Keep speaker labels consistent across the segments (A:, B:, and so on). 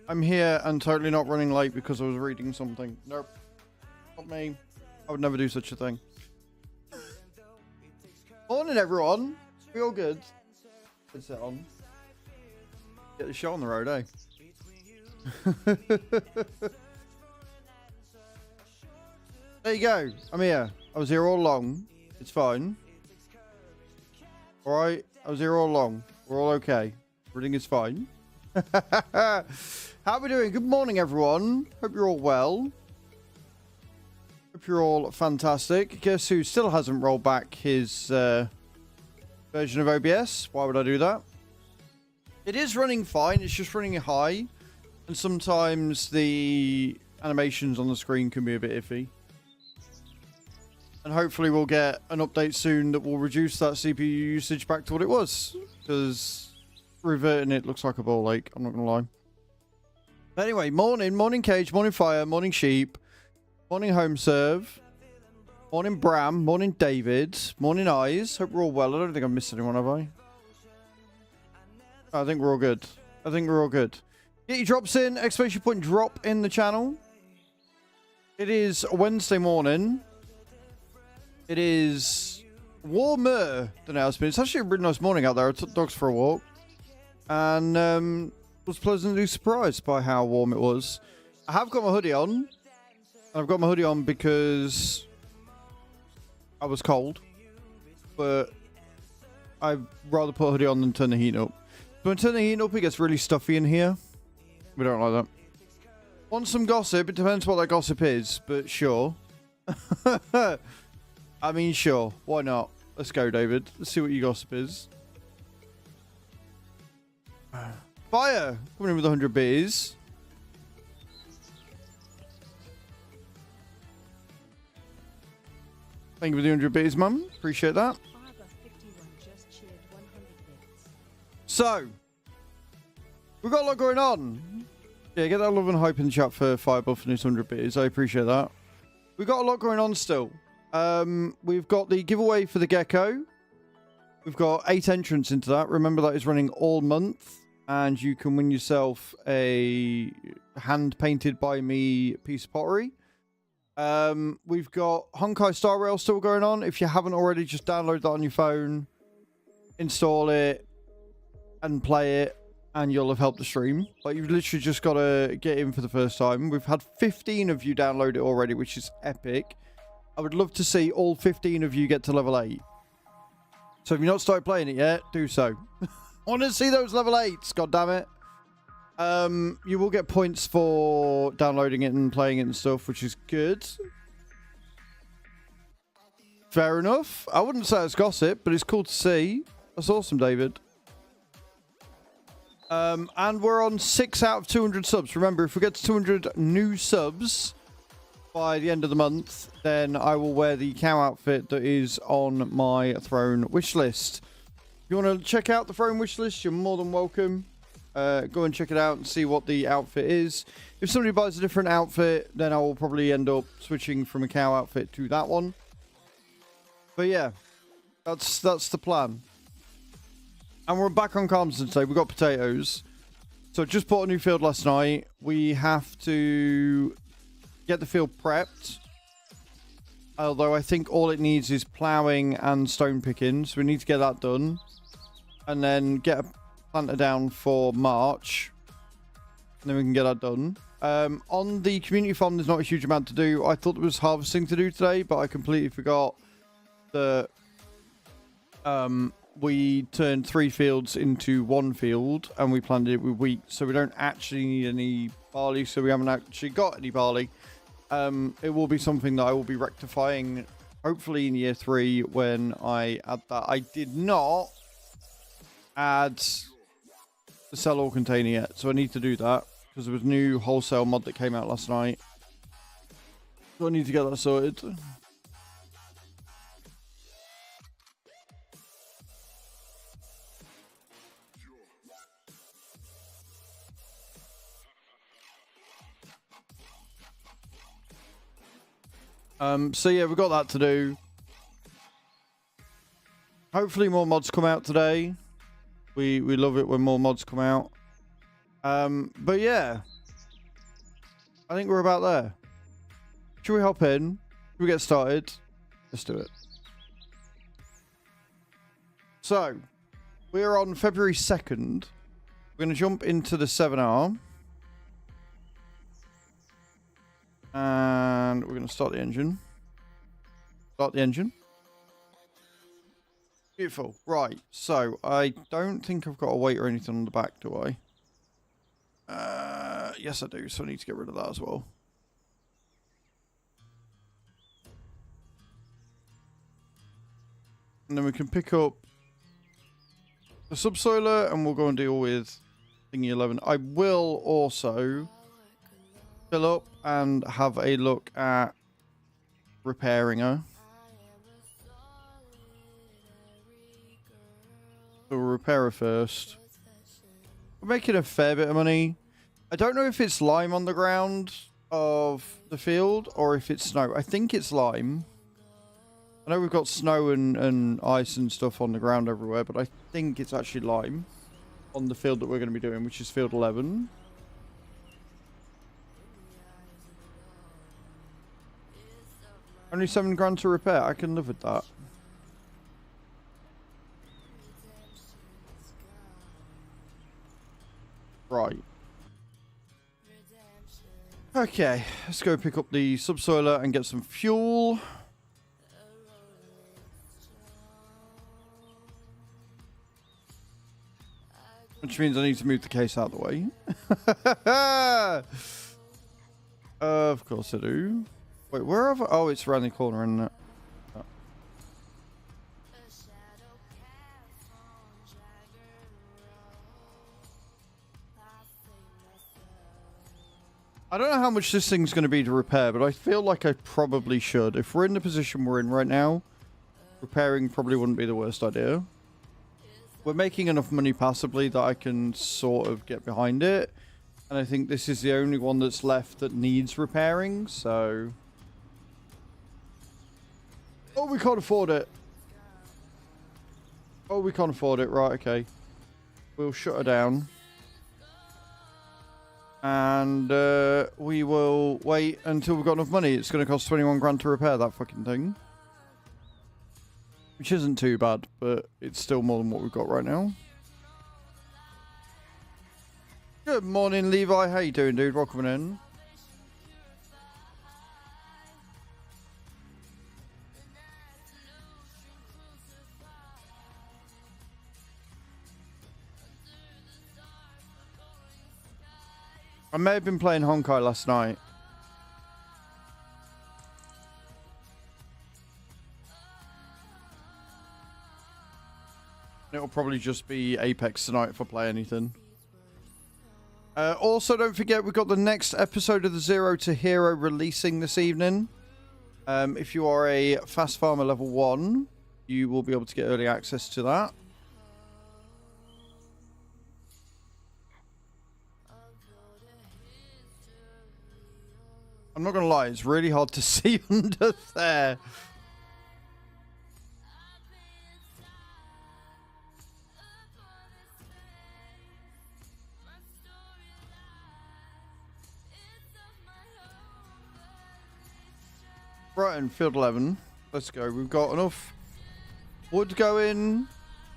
A: I'm here and totally not running late because I was reading something. Nope. Not me. I would never do such a thing. Morning, everyone. We all good? Let's sit on. Get the show on the road, eh? There you go. I'm here. I was here all along. It's fine. Alright. I was here all along. We're all okay. Everything is fine. How are we doing? Good morning, everyone. Hope you're all well. Hope you're all fantastic. Guess who still hasn't rolled back his version of OBS? Why would I do that? It is running fine. It's just running high. And sometimes the animations on the screen can be a bit iffy. And hopefully we'll get an update soon that will reduce that CPU usage back to what it was. Because reverting it looks like a ball ache. I'm not going to lie. But anyway, morning Cage, morning Fire, morning Sheep, morning Home Serve, morning Bram, morning David, morning Eyes. Hope we're all well. I don't think I've missed anyone, have I? I think we're all good. I think we're all good. Get your drops in. Exclamation point drop in the channel. It is Wednesday morning. It is warmer than it has been. It's actually a really nice morning out there. I took dogs for a walk. And was pleasantly surprised by how warm it was. I have got my hoodie on. I've got my hoodie on because I was cold. But I'd rather put a hoodie on than turn the heat up. So when I turn the heat up, it gets really stuffy in here. We don't like that. Want some gossip? It depends what that gossip is, but sure. I mean, sure. Why not? Let's go, David. Let's see what your gossip is. Fire! Coming in with 100 beers. Thank you for the 100 beers, Mum. Appreciate that. So, we've got a lot going on. Yeah, get that love and hype in the chat for Firebuff and his 100 beers. I appreciate that. We've got a lot going on still. We've got the giveaway for the gecko. We've got 8 entrants into that. Remember, that is running all month. And you can win yourself a hand-painted by me piece of pottery. We've got Honkai Star Rail still going on. If you haven't already, just download that on your phone. Install it. And play it. And you'll have helped the stream. Like, you've literally just got to get in for the first time. We've had 15 of you download it already, which is epic. I would love to see all 15 of you get to level 8. So if you've not started playing it yet, do so. I want to see those level 8s, god damn it. You will get points for downloading it and playing it and stuff, which is good. Fair enough. I wouldn't say it's gossip, but it's cool to see. That's awesome, David. And we're on 6 out of 200 subs. Remember, if we get to 200 new subs by the end of the month, then I will wear the cow outfit that is on my throne wish list. If you want to check out the throne wish list, you're more than welcome. Go and check it out and see what the outfit is. If somebody buys a different outfit, then I will probably end up switching from a cow outfit to that one. But yeah, that's the plan. And we're back on Calmsden today. We've got potatoes. So just bought a new field last night. We have to get the field prepped. Although I think all it needs is ploughing and stone picking. So we need to get that done. And then get a planter down for March. And then we can get that done. On the community farm, there's not a huge amount to do. I thought there was harvesting to do today, but I completely forgot that we turned 3 fields into 1 field. And we planted it with wheat. So we don't actually need any barley. So we haven't actually got any barley. It will be something that I will be rectifying hopefully in year 3 when I add that. I did not add the sell all container yet, so I need to do that because there was a new wholesale mod that came out last night. So I need to get that sorted. So yeah, we've got that to do. Hopefully more mods come out today. We love it when more mods come out. But yeah, I think we're about there. Should we hop in? Should we get started? Let's do it. So, we're on February 2nd. We're going to jump into the 7R. And we're going to start the engine. Start the engine. Beautiful. Right, so I don't think I've got a weight or anything on the back, do I? Yes, I do, so I need to get rid of that as well. And then we can pick up the subsoiler and we'll go and deal with thingy 11. I will also fill up and have a look at repairing her. So we'll repair her first. We're making a fair bit of money. I don't know if it's lime on the ground of the field or if it's snow. I think it's lime. I know we've got snow and ice and stuff on the ground everywhere, but I think it's actually lime on the field that we're going to be doing, which is field 11. Only 7 grand to repair. I can live with that. Right. Okay, let's go pick up the subsoiler and get some fuel. Which means I need to move the case out of the way. Of course I do. Wait, where have I... Oh, it's around the corner, isn't it? Oh. I don't know how much this thing's going to be to repair, but I feel like I probably should. If we're in the position we're in right now, repairing probably wouldn't be the worst idea. We're making enough money passively that I can sort of get behind it. And I think this is the only one that's left that needs repairing, so... Oh, we can't afford it. Oh, we can't afford it. Right, okay. We'll shut her down. And we will wait until we've got enough money. It's going to cost 21 grand to repair that fucking thing. Which isn't too bad, but it's still more than what we've got right now. Good morning, Levi. How you doing, dude? Welcome in. I may have been playing Honkai last night. It'll probably just be Apex tonight if I play anything. Also, don't forget, we've got the next episode of the Zero to Hero releasing this evening. If you are a Fast Farmer level 1, you will be able to get early access to that. I'm not going to lie, it's really hard to see under there. Right, in field 11. Let's go. We've got enough wood going.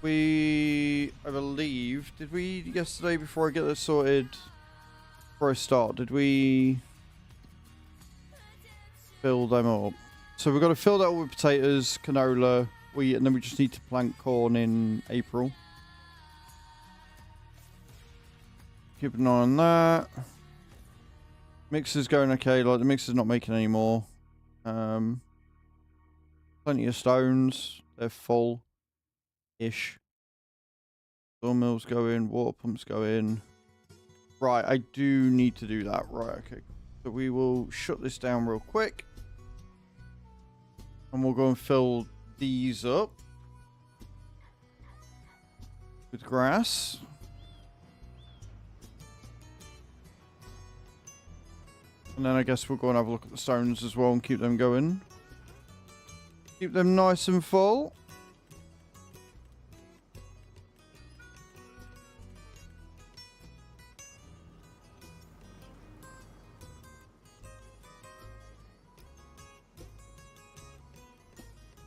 A: I believe, did we yesterday before I get this sorted, before I start, did we fill them up? So we've got to fill that up with potatoes, canola, wheat, and then we just need to plant corn in April. Keep an eye on that. Mixer's going okay, like the mixer's not making any more. Plenty of stones. They're full-ish. Sawmill's going. Water pumps going. Right, I do need to do that. Right, okay. So we will shut this down real quick. And we'll go and fill these up. With grass. And then I guess we'll go and have a look at the stones as well and keep them going. Keep them nice and full.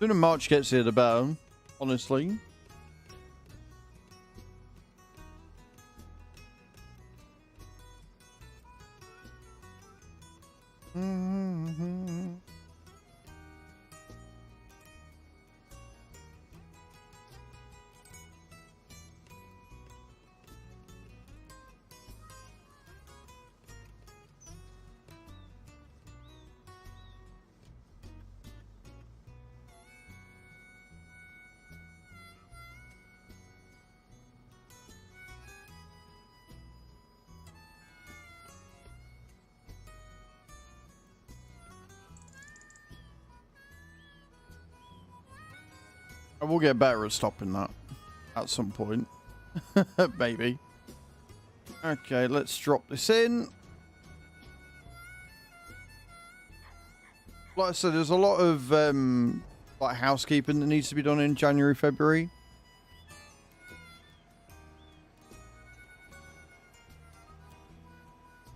A: Sooner March gets here, the better, honestly. I will get better at stopping that at some point. Maybe. Okay, let's drop this in. Like I said, there's a lot of like housekeeping that needs to be done in January, February.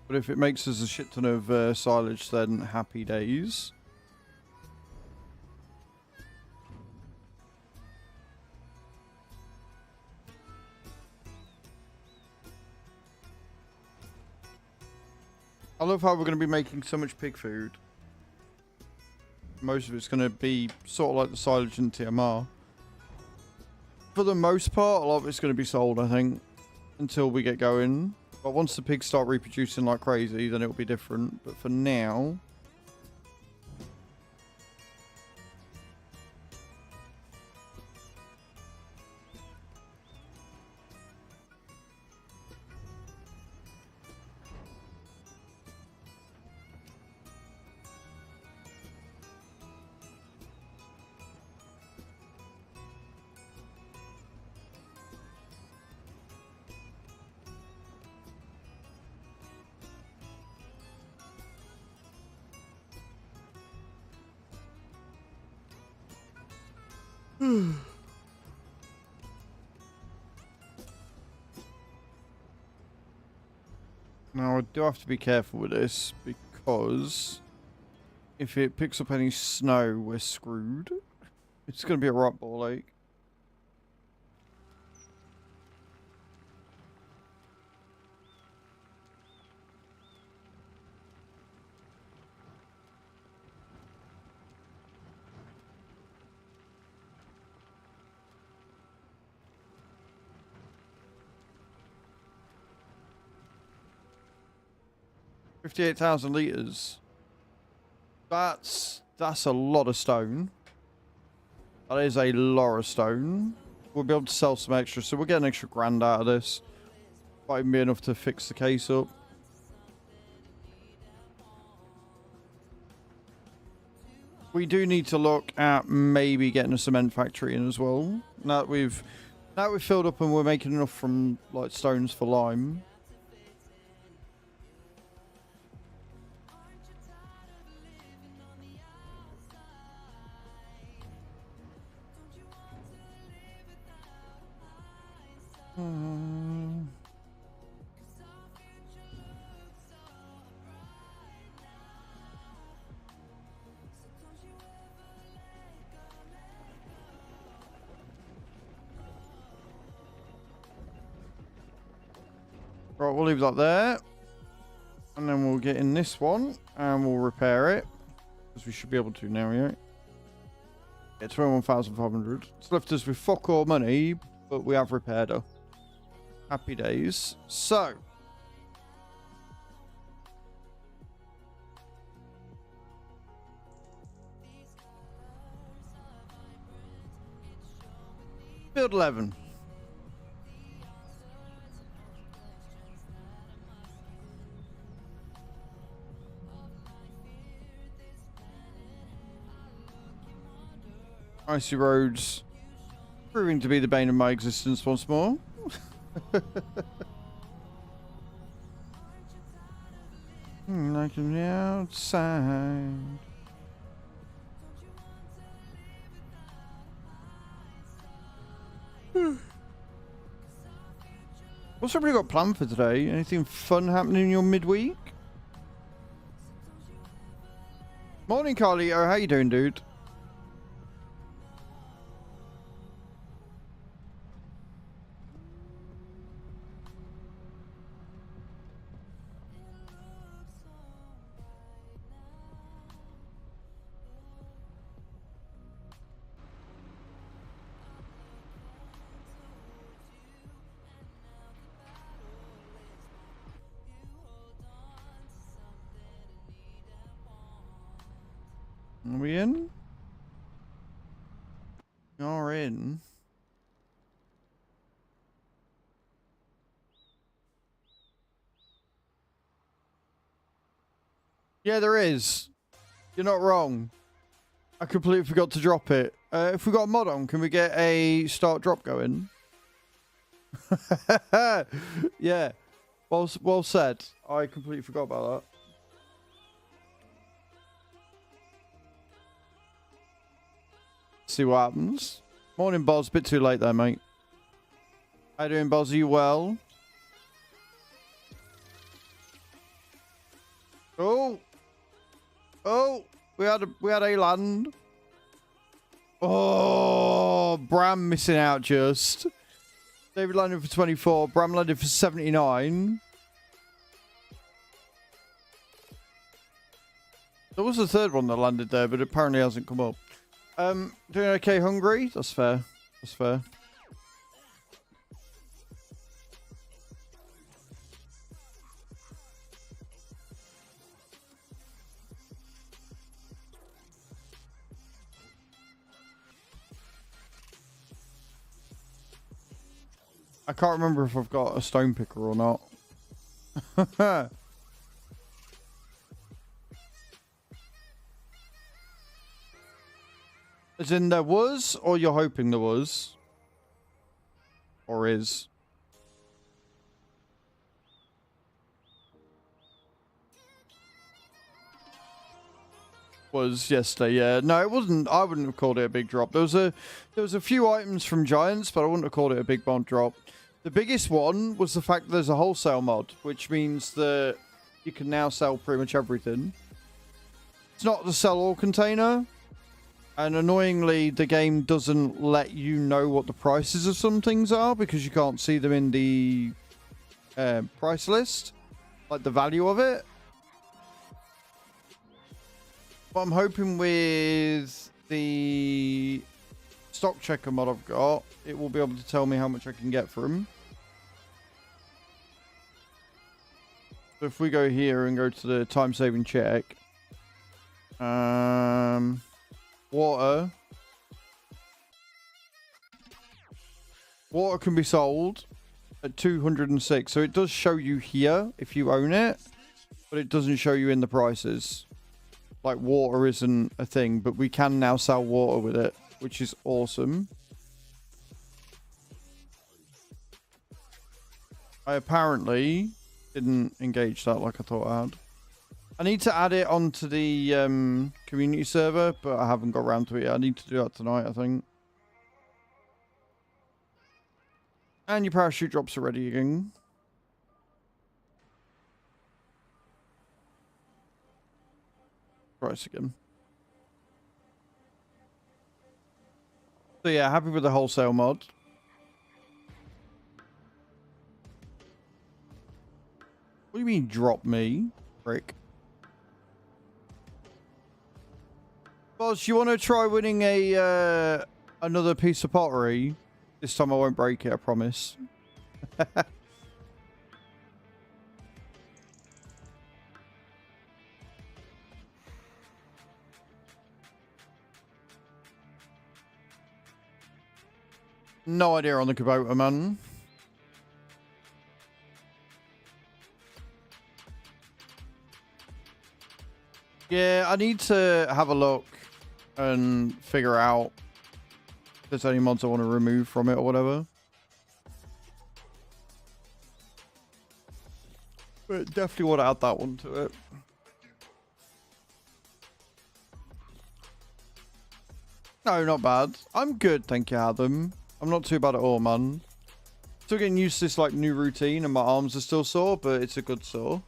A: But if it makes us a shit ton of silage, then happy days. I love how we're going to be making so much pig food. Most of it's going to be sort of like the silage and TMR. For the most part, a lot of it's going to be sold, I think, until we get going. But once the pigs start reproducing like crazy, then it'll be different. But for now... Now, I do have to be careful with this, because if it picks up any snow, we're screwed. It's going to be a right ball ache. $58,000 litres. That's a lot of stone. That is a lot of stone. We'll be able to sell some extra, so we'll get an extra grand out of this. Might even be enough to fix the case up. We do need to look at maybe getting a cement factory in as well. Now that we've filled up and we're making enough from like stones for lime. Right, we'll leave that there. And then we'll get in this one and we'll repair it. Because we should be able to now, yeah? Yeah, 21,500. It's left us with fuck all money, but we have repaired her. Happy days. So. Field 11. Icy roads proving to be the bane of my existence once more. Like on the outside. What's everybody got planned for today? Anything fun happening in your midweek? Morning, Carly. Oh, how you doing, dude? Are we in? You're in. Yeah, there is. You're not wrong. I completely forgot to drop it. If we got a mod on, can we get a start drop going? Yeah. Well said. I completely forgot about that. See what happens. Morning, Boz. Bit too late there, mate. How you doing, Boz? Are you well? Oh. Oh. We had a land. Oh, Bram missing out just. David landed for 24. Bram landed for 79. There was a third one that landed there, but apparently hasn't come up. Doing okay, hungry? That's fair. That's fair. I can't remember if I've got a stone picker or not. As in there was, or you're hoping there was? Or is? Was yesterday, yeah. No, it wasn't. I wouldn't have called it a big drop. There was a few items from Giants, but I wouldn't have called it a big bomb drop. The biggest one was the fact that there's a wholesale mod, which means that you can now sell pretty much everything. It's not the sell all container, and annoyingly, the game doesn't let you know what the prices of some things are because you can't see them in the price list, like the value of it. But I'm hoping with the stock checker mod I've got, it will be able to tell me how much I can get for them. So if we go here and go to the time-saving check, water can be sold at 206. So it does show you here if you own it, but it doesn't show you in the prices. Like water isn't a thing, but we can now sell water with it, which is awesome. I apparently didn't engage that like I thought I had. I need to add it onto the community server, but I haven't got around to it yet. I need to do that tonight, I think. And your parachute drops are ready again. Price again. So yeah, happy with the wholesale mod. What do you mean drop me, Rick? Boss, you want to try winning a another piece of pottery? This time I won't break it, I promise. No idea on the Kubota, man. Yeah, I need to have a look and figure out if there's any mods I want to remove from it or whatever. But definitely want to add that one to it. No, not bad. I'm good, thank you, Adam. I'm not too bad at all, man. Still getting used to this like new routine and my arms are still sore, but it's a good sore.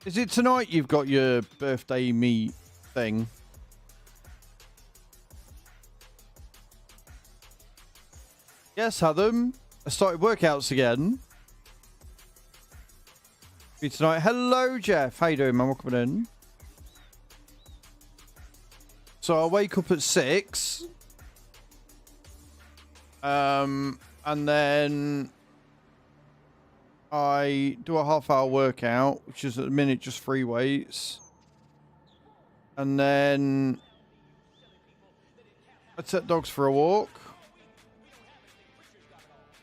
A: Is it tonight you've got your birthday meet thing? Yes, Adam. I started workouts again. Be tonight. Hello, Jeff. How you doing, man? Welcome in. So I wake up at 6. And then I do a half-hour workout, which is at the minute just free weights. And then I set dogs for a walk.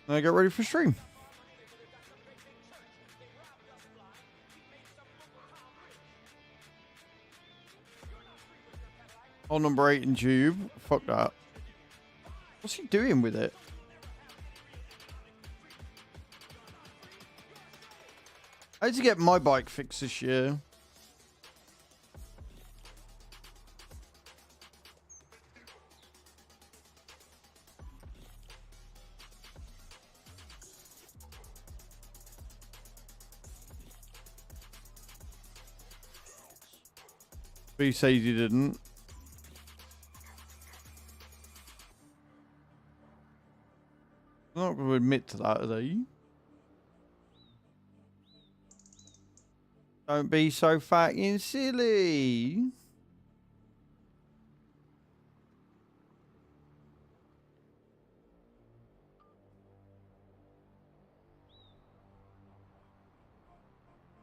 A: And I get ready for stream. On number 8 in tube. Fuck that. What's he doing with it? I had to get my bike fixed this year. But he says he didn't. I'm not going to admit to that, are they? Don't be so fucking silly.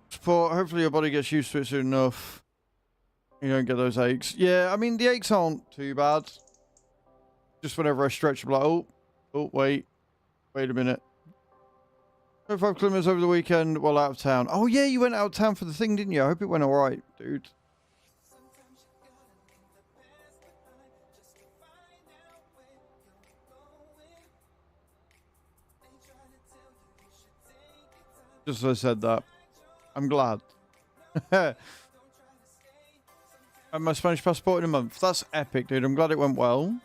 A: Support. Hopefully your body gets used to it soon enough. You don't get those aches. Yeah, I mean, the aches aren't too bad. Just whenever I stretch, I'm like, oh, wait a minute. 5 kilometers over the weekend while out of town. Oh, yeah, you went out of town for the thing, didn't you? I hope it went all right, dude. Just as I said that. I'm glad. I have my Spanish passport in a month. That's epic, dude. I'm glad it went well.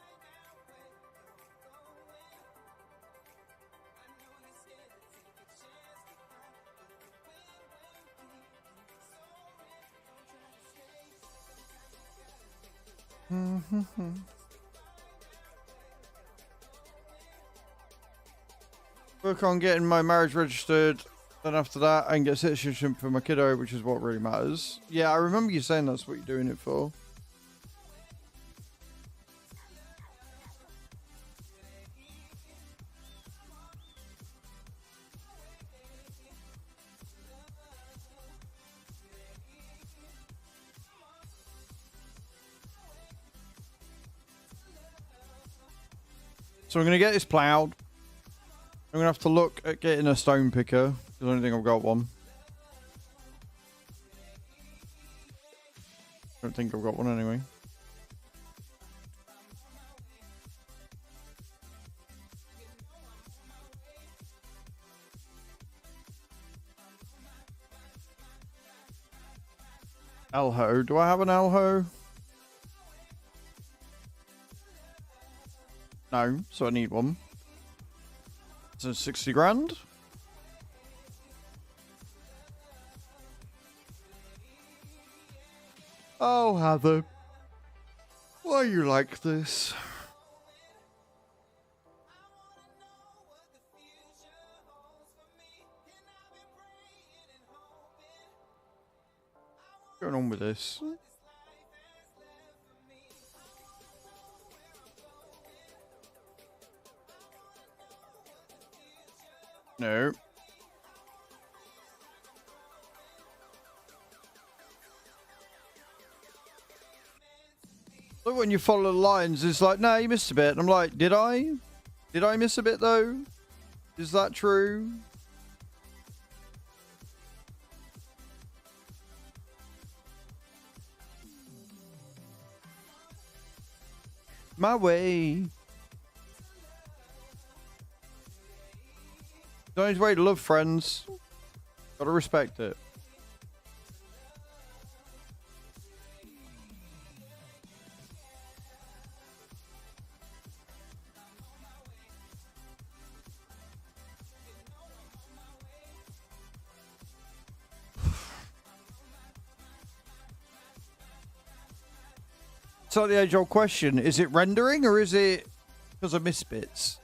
A: Work on getting my marriage registered. Then after that, I can get citizenship for my kiddo, which is what really matters. Yeah, I remember you saying that's what you're doing it for. So I'm going to get this ploughed. I'm going to have to look at getting a stone picker. I don't think I've got one. I don't think I've got one anyway. Elho. Do I have an Elho? No, so I need one. So 60 grand. Oh, Heather. Why are you like this? What's going on with this? No. Look, when you follow the lines, it's like, no, you missed a bit. And I'm like, did I? Did I miss a bit, though? Is that true? My way. Don't need way to love friends. Gotta respect it. It's like the age-old question. Is it rendering or is it because I miss bits?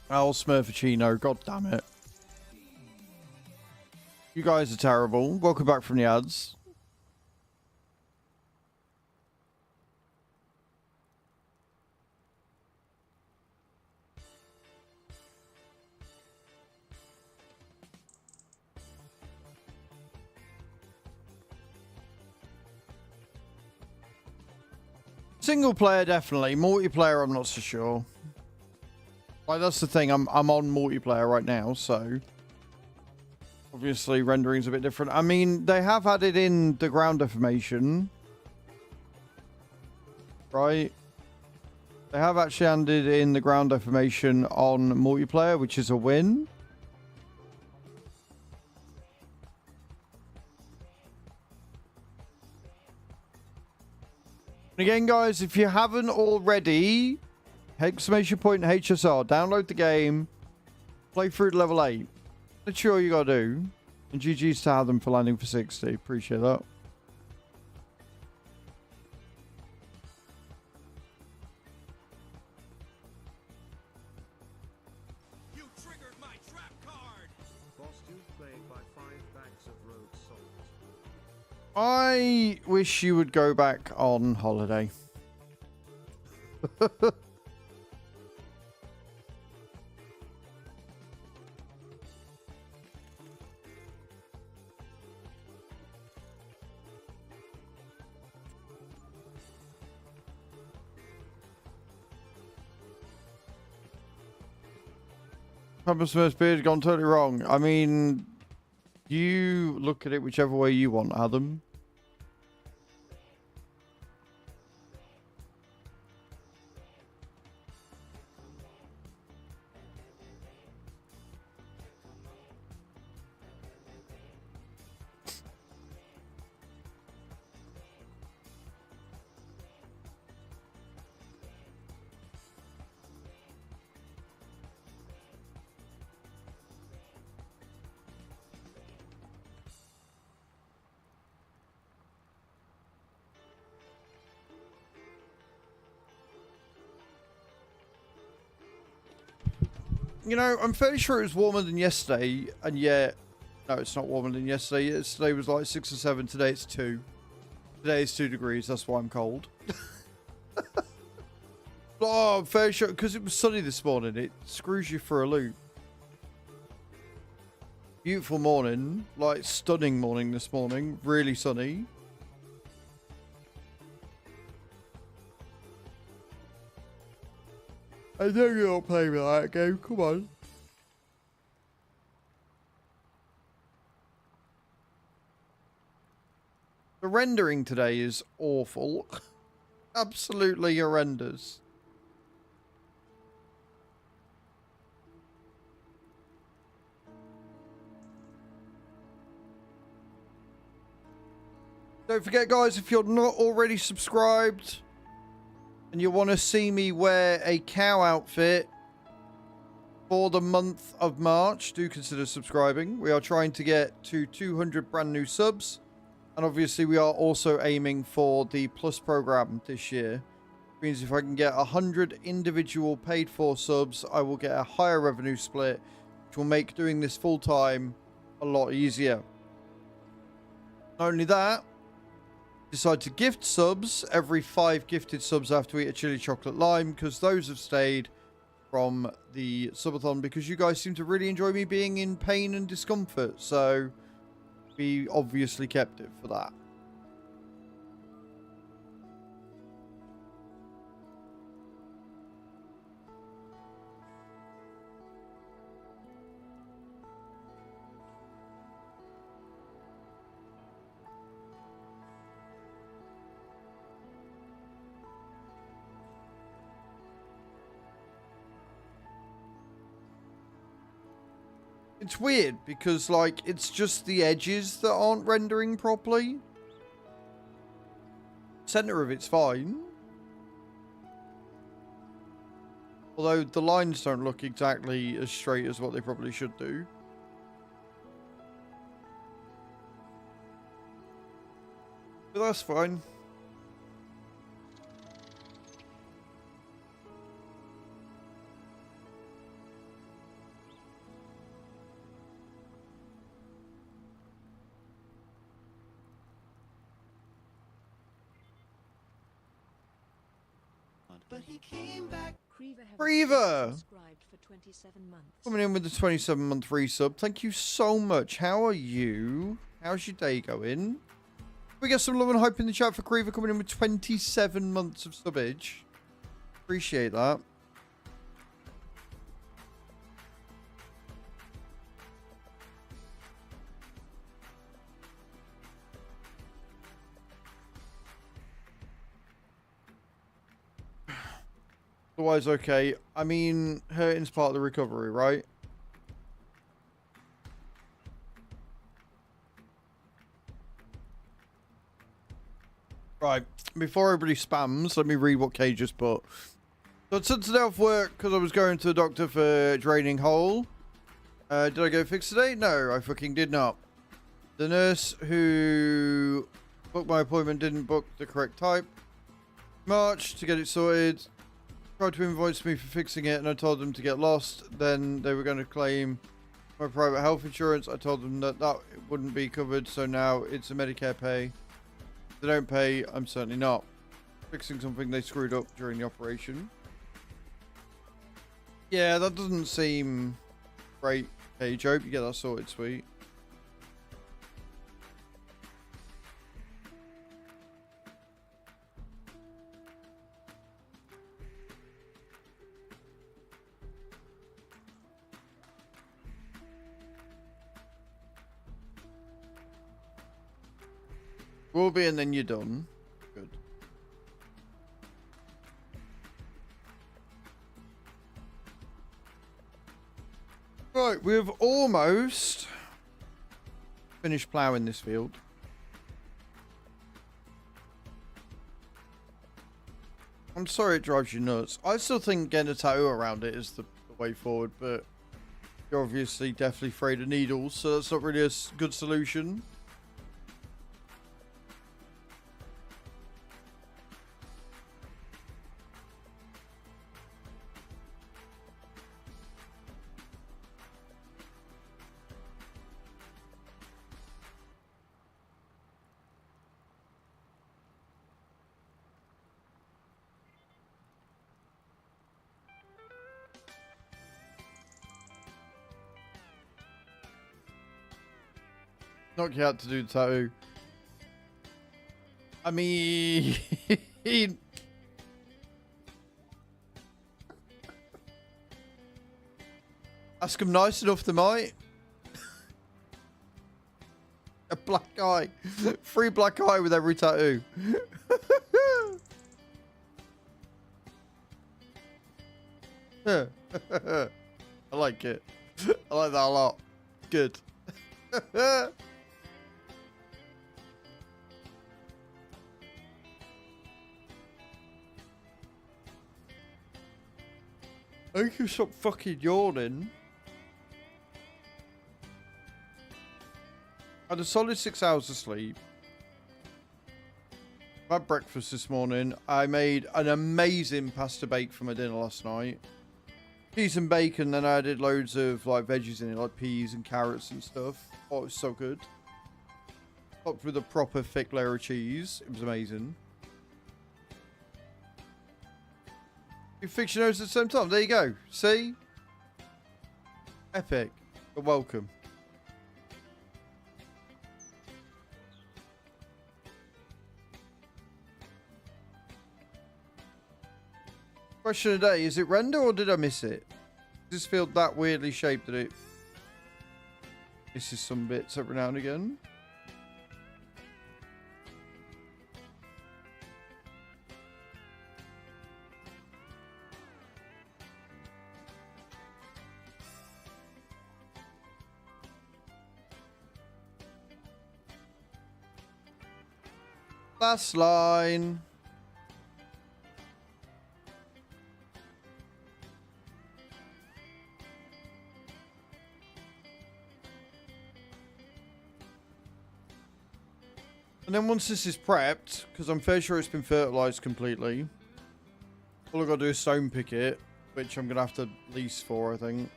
A: Al Smurfacino, god damn it. You guys are terrible. Welcome back from the ads. Single player, definitely. Multiplayer, I'm not so sure. Like, that's the thing. I'm on multiplayer right now, so obviously rendering's a bit different. I mean, they have added in the ground deformation, right? They have actually added in the ground deformation on multiplayer, which is a win. And again, guys, if you haven't already, exclamation point HSR, download the game, play through to level 8. That's all you gotta do. And GG's to have them for landing for 60. Appreciate that.
B: You triggered my trap card.
C: Boss, you played by 5 bags of road salt.
A: I wish you would go back on holiday. Papa Smith's beard gone totally wrong. I mean, you look at it whichever way you want, Adam. You know, I'm fairly sure it was warmer than yesterday, and yet, no, it's not warmer than yesterday. Yesterday was like 6 or 7. Today it's 2. Today it's 2 degrees. That's why I'm cold. Oh, I'm fairly sure because it was sunny this morning. It screws you for a loop. Beautiful morning, like stunning morning this morning. Really sunny. I know you're not playing with that game. Come on. The rendering today is awful. Absolutely horrendous. Don't forget, guys, if you're not already subscribed and you want to see me wear a cow outfit for the month of March, do consider subscribing. We are trying to get to 200 brand new subs. And obviously we are also aiming for the Plus program this year. Which means if I can get 100 individual paid for subs, I will get a higher revenue split, which will make doing this full time a lot easier. Not only that, decide to gift subs every 5 gifted subs after we eat a chili chocolate lime, because those have stayed from the subathon because you guys seem to really enjoy me being in pain and discomfort. So we obviously kept it for that. It's weird because, like, it's just the edges that aren't rendering properly. Center of it's fine. Although the lines don't look exactly as straight as what they probably should do. But that's fine.
B: But he came back.
A: Creever!
D: Subscribed for 27 months.
A: Coming in with the 27-month resub. Thank you so much. How are you? How's your day going? We get some love and hype in the chat for Creever coming in with 27 months of subbage. Appreciate that. Otherwise, okay. I mean, hurting's part of the recovery, right? Right. Before everybody spams, let me read what Kay just put. So I took today off work because I was going to the doctor for a draining hole. Did I go fix today? No, I fucking did not. The nurse who booked my appointment didn't book the correct type. March to get it sorted. Tried to invoice me for fixing it and I told them to get lost. Then they were going to claim my private health insurance. I told them that that wouldn't be covered, so now it's a Medicare pay. If they don't pay, I'm certainly not. Fixing something they screwed up during the operation. Yeah, that doesn't seem great. Hey, Joe, you get that sorted, sweet. Will be, and then you're done. Good. Right, we've almost finished ploughing this field. I'm sorry it drives you nuts. I still think getting a tattoo around it is the way forward, but you're obviously definitely afraid of needles, so that's not really a good solution. Knock you out to do the tattoo. I mean... Ask him nice enough, they might. A black eye. Free black eye with every tattoo. I like it. I like that a lot. Good. I think you stop fucking yawning. I had a solid 6 hours of sleep. I had breakfast this morning. I made an amazing pasta bake for my dinner last night. Cheese and bacon, then I added loads of like veggies in it, like peas and carrots and stuff. Oh, it was so good. Topped with a proper thick layer of cheese. It was amazing. You fix your nose at the same time. There you go. See? Epic. You're welcome. Question of the day. Is it render or did I miss it? Does this feel that weirdly shaped that it misses some bits every now and again? Last line. And then once this is prepped, because I'm fairly sure it's been fertilized completely, all I've got to do is stone pick it, which I'm going to have to lease for, I think.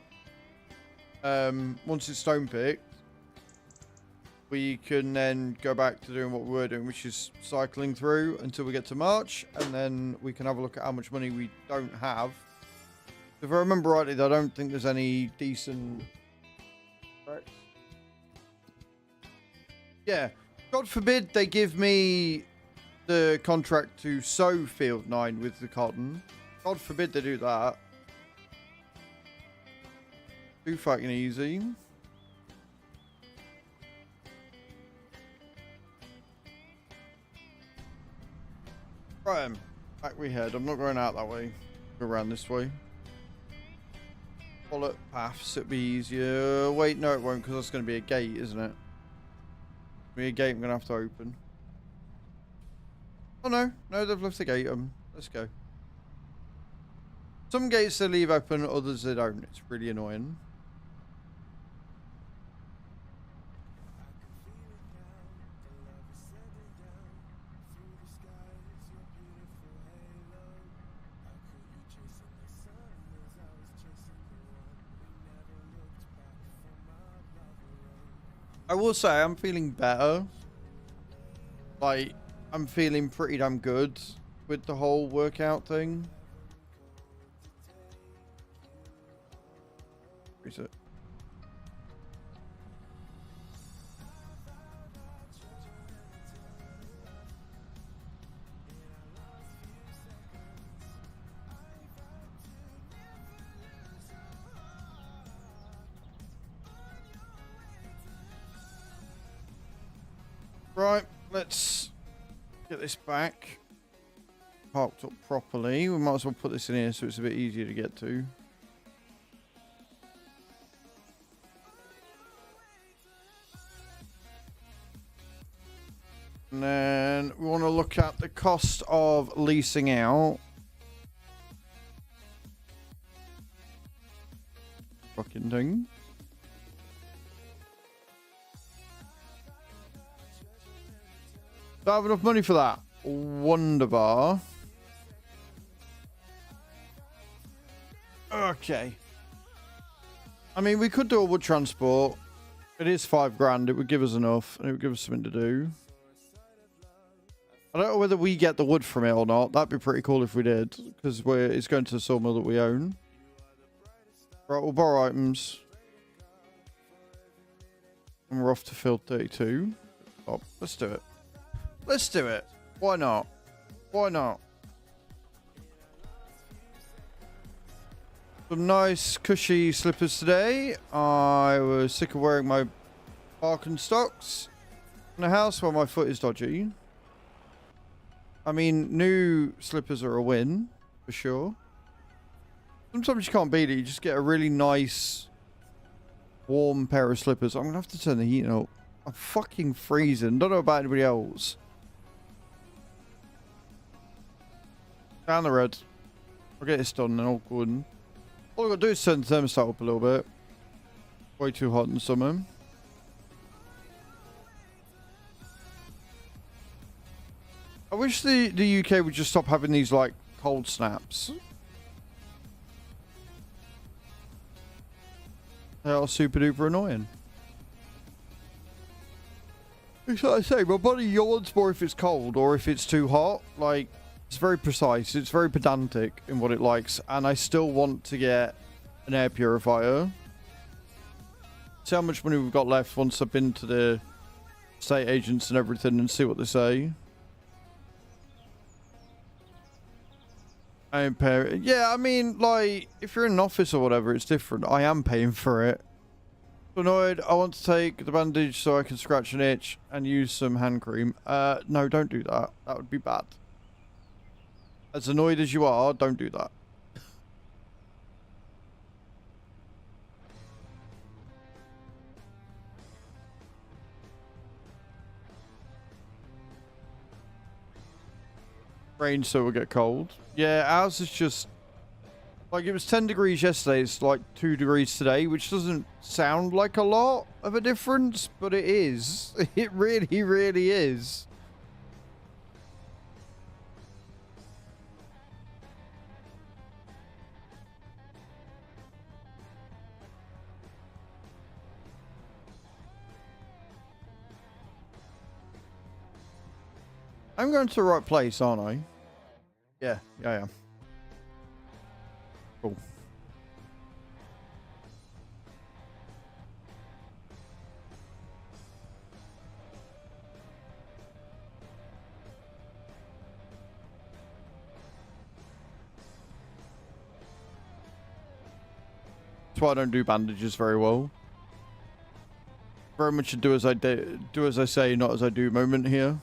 A: Once it's stone picked, we can then go back to doing what we were doing, which is cycling through until we get to March, and then we can have a look at how much money we don't have. If I remember rightly, I don't think there's any decent... Yeah, God forbid they give me the contract to sow field 9 with the cotton. God forbid they do that. Too fucking easy. Right, back we head. I'm not going out that way. Go around this way. Follow paths, it'll be easier. Wait, no it won't, because that's going to be a gate, isn't it? Be a gate I'm going to have to open. Oh no, no, they've left the gate. Let's go. Some gates they leave open, others they don't. It's really annoying. I will say I'm feeling better. Like, I'm feeling pretty damn good with the whole workout thing. Where is it? Right, let's get this back parked up properly. We might as well put this in here so it's a bit easier to get to. And then we want to look at the cost of leasing out. Fucking thing. Don't have enough money for that. Wonderbar. Okay. I mean, we could do a wood transport. It is $5 grand. It would give us enough, and it would give us something to do. I don't know whether we get the wood from it or not. That'd be pretty cool if we did, because it's going to the sawmill that we own. Right, we'll borrow items. And we're off to field 32. Oh, let's do it. Let's do it. Why not? Why not? Some nice cushy slippers today. I was sick of wearing my Birkenstocks in the house while my foot is dodgy. I mean, new slippers are a win, for sure. Sometimes you can't beat it. You just get a really nice, warm pair of slippers. I'm going to have to turn the heat up. I'm fucking freezing. Don't know about anybody else. Down the red. I'll get this done and all good. All I've got to do is turn the thermostat up a little bit. Way too hot in the summer. I wish the UK would just stop having these, like, cold snaps. They are super duper annoying. It's like I say, my body yawns more if it's cold or if it's too hot. Like, it's very precise. It's very pedantic in what it likes. And I still want to get an air purifier. See how much money we've got left once I've been to the estate agents and everything and see what they say. I ain't paying. Yeah, I mean, like, if you're in an office or whatever, it's different. I am paying for it. Annoyed. I want to take the bandage so I can scratch an itch and use some hand cream. No, don't do that. That would be bad. As annoyed as you are, don't do that. Rain, so we'll get cold. Yeah, ours is just like it was 10 degrees yesterday. It's like 2 degrees today, which doesn't sound like a lot of a difference, but it is. It really, really is. I'm going to the right place, aren't I? Yeah, yeah. Cool. That's why I don't do bandages very well. Very much a do as I say, not as I do moment here.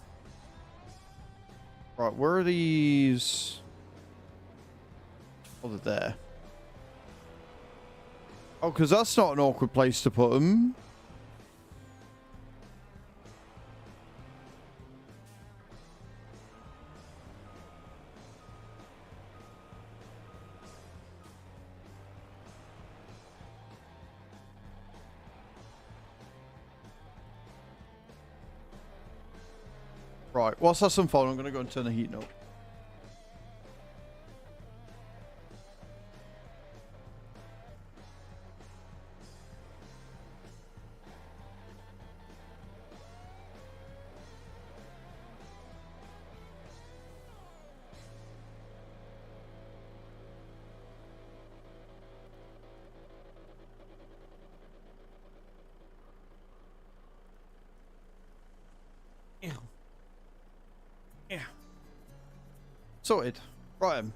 A: Right, where are these? Oh, they're there. Oh, because that's not an awkward place to put them. Right, whilst that's unfolding, I'm going to go and turn the heating up. Yeah. Sorted. Right. It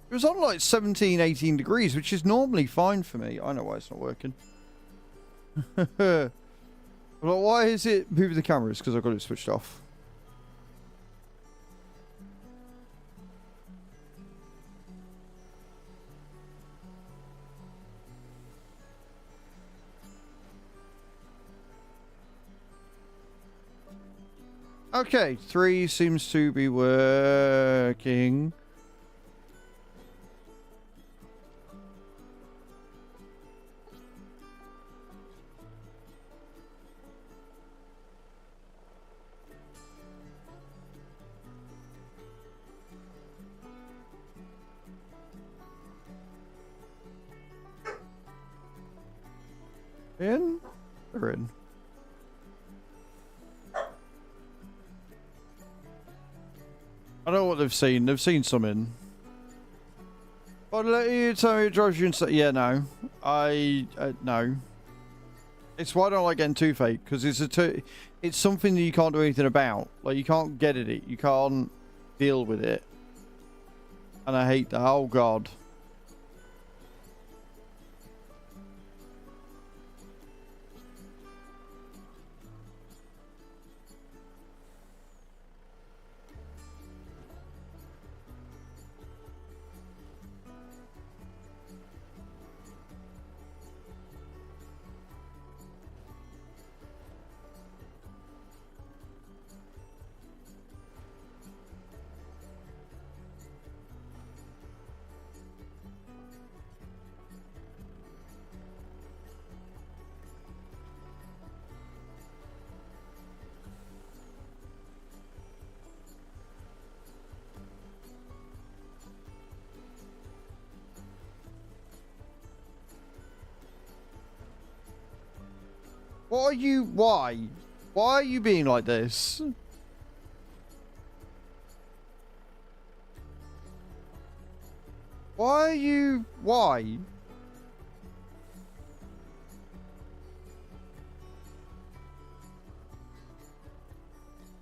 A: was on like 17, 18 degrees, which is normally fine for me. I know why it's not working. Well, why is it moving the cameras? Because I've got it switched off. Okay, 3 seems to be working. In? They're in. I don't know what they've seen. They've seen some in. But let you tell me it drives you insane. Yeah, no. No. It's why I don't like getting toothache, because it's something that you can't do anything about. Like, you can't get at it. You can't deal with it. And I hate that. Oh, God. What are you... Why? Why are you being like this? Why are you... Why?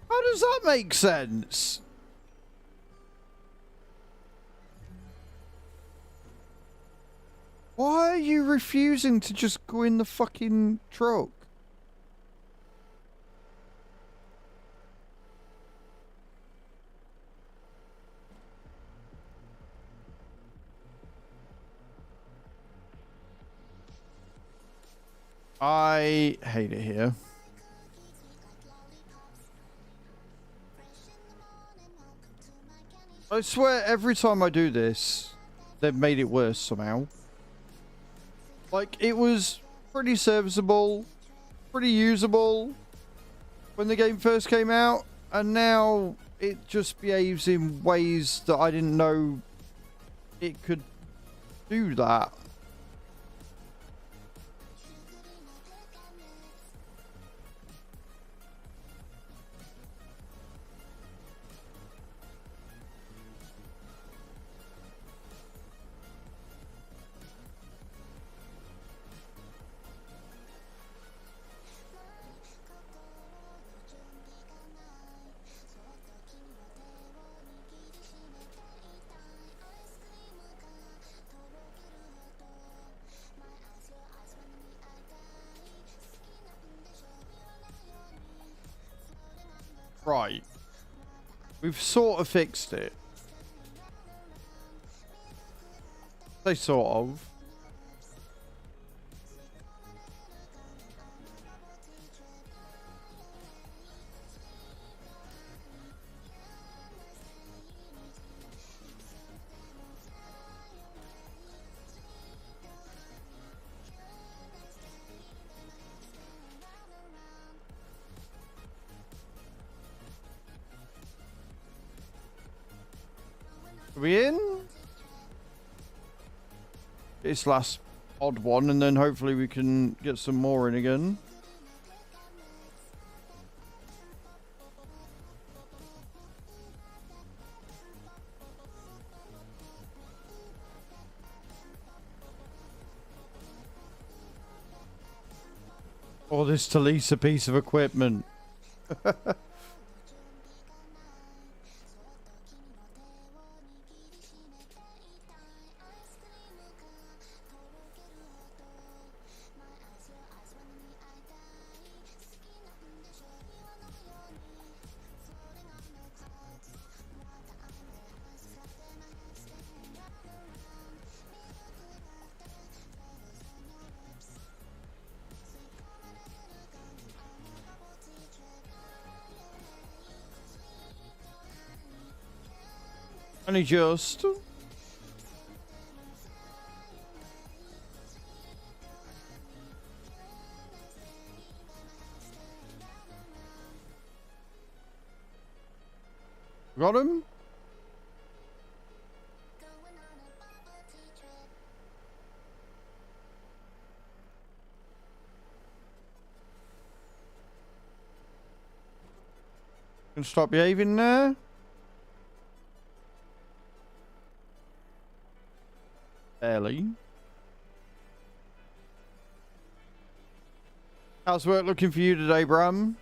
A: How does that make sense? Why are you refusing to just go in the fucking truck? I hate it here. I swear every time I do this, they've made it worse somehow. Like, it was pretty serviceable, pretty usable when the game first came out, and now it just behaves in ways that I didn't know it could do that. Right. We've sort of fixed it. They sort of. Are we in? This last odd one, and then hopefully we can get some more in again. Oh, this to lease a piece of equipment. Only just. Got him? Can stop behaving there. Barely. How's work looking for you today, Bram?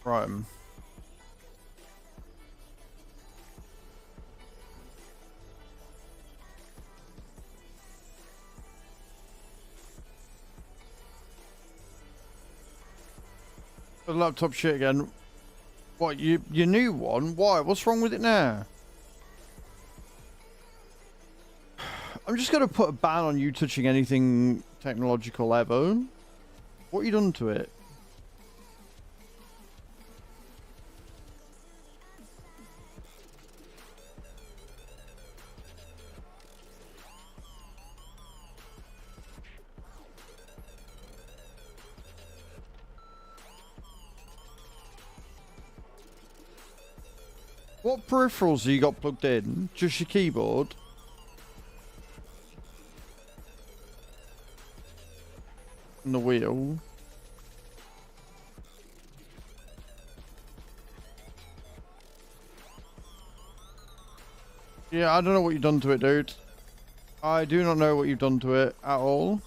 A: Right. The laptop shit again. What, your new one? Why? What's wrong with it now? I'm just going to put a ban on you touching anything technological ever. What have you done to it? What peripherals have you got plugged in? Just your keyboard? And the wheel? Yeah, I don't know what you've done to it, dude. I do not know what you've done to it at all.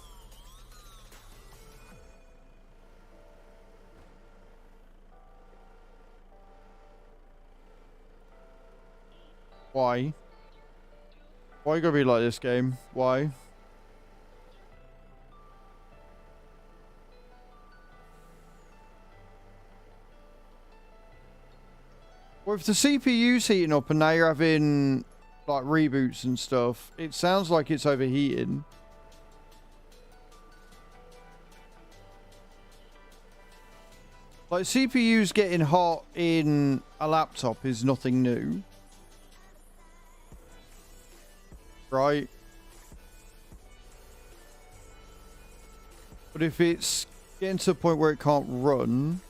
A: Why? Why you gotta be like this, game? Why? Well, if the CPU's heating up and now you're having like reboots and stuff, it sounds like it's overheating. Like CPUs getting hot in a laptop is nothing new. Right? But if it's getting to the point where it can't run,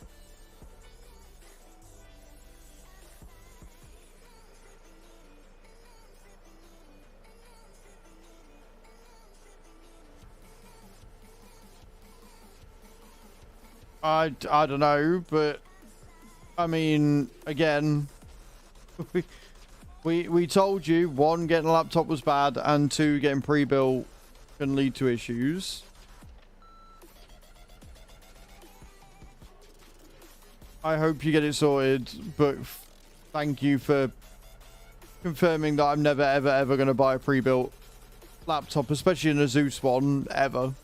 A: I don't know, but I mean, again, we told you, one, getting a laptop was bad, and two, getting pre-built can lead to issues. I hope you get it sorted, but thank you for confirming that I'm never, ever, ever going to buy a pre-built laptop, especially an Asus one, ever.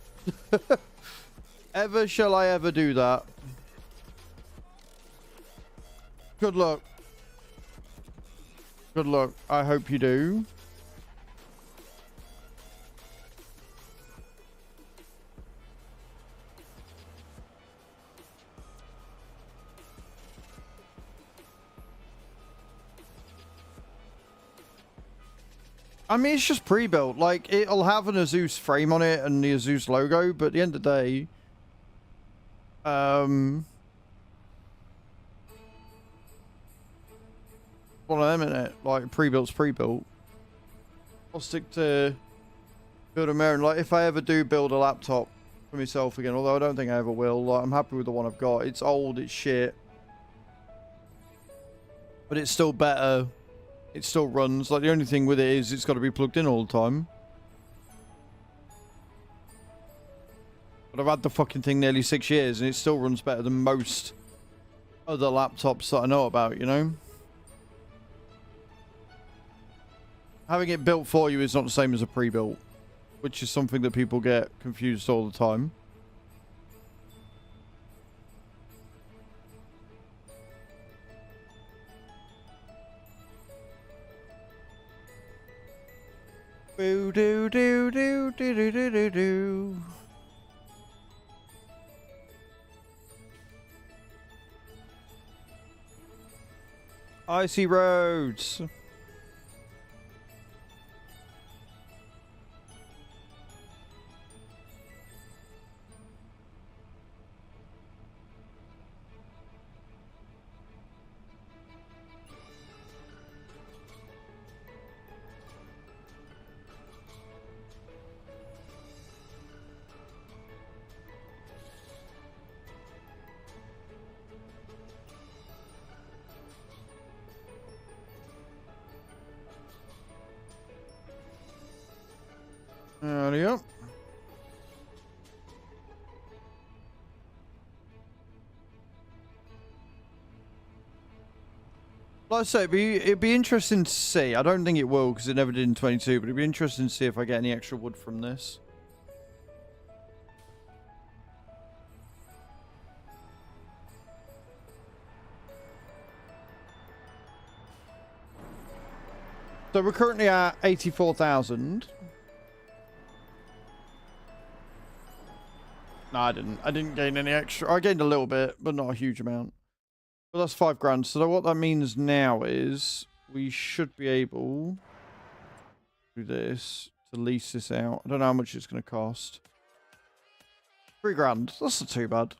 A: Ever shall I ever do that? Good luck. Good luck. I hope you do. I mean, it's just pre-built. Like, it'll have an Asus frame on it and the Asus logo, but at the end of the day, one of them in it. Like, pre-built's pre-built. I'll stick to build a mirror. Like, if I ever do build a laptop for myself again, although I don't think I ever will, like, I'm happy with the one I've got. It's old, it's shit, but it's still better. It still runs. Like, the only thing with it is it's got to be plugged in all the time. But I've had the fucking thing nearly 6 years and it still runs better than most other laptops that I know about, you know? Having it built for you is not the same as a pre-built, which is something that people get confused all the time. Boo doo doo doo doo doo doo doo doo. Icy roads. Yep. Like I say, it'd be interesting to see. I don't think it will because it never did in 22, but it'd be interesting to see if I get any extra wood from this. So we're currently at 84,000. No, I didn't. I didn't gain any extra. I gained a little bit, but not a huge amount. But that's 5 grand. So what that means now is we should be able to do this, to lease this out. I don't know how much it's going to cost. 3 grand. That's not too bad.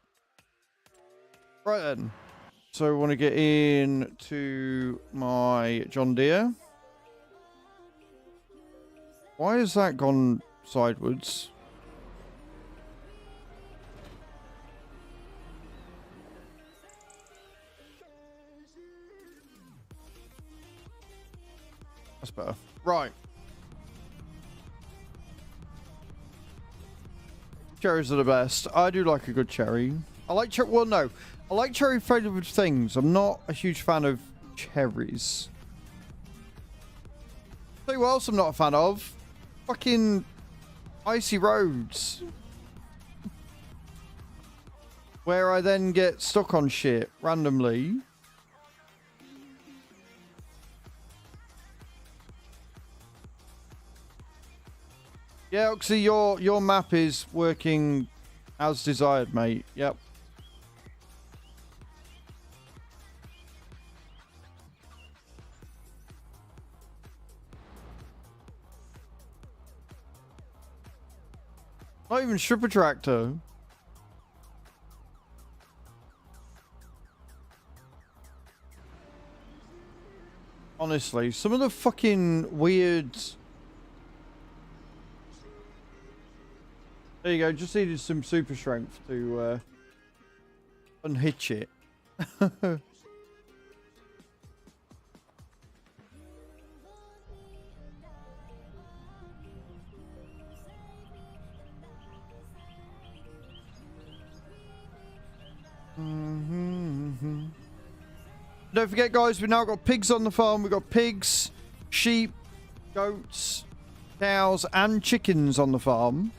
A: Right then. So I want to get in to my John Deere. Why has that gone sideways? That's better. Right. Cherries are the best. I do like a good cherry. I like cherry. Well, no. I like cherry flavored things. I'm not a huge fan of cherries. Tell you what else I'm not a fan of. Fucking icy roads. Where I then get stuck on shit randomly. Yeah, Oxy, your map is working as desired, mate. Yep. Not even stripper tractor. Honestly, some of the fucking weird... There you go, just needed some super strength to unhitch it. Don't forget, guys, we've now got pigs on the farm. We've got pigs, sheep, goats, cows, and chickens on the farm.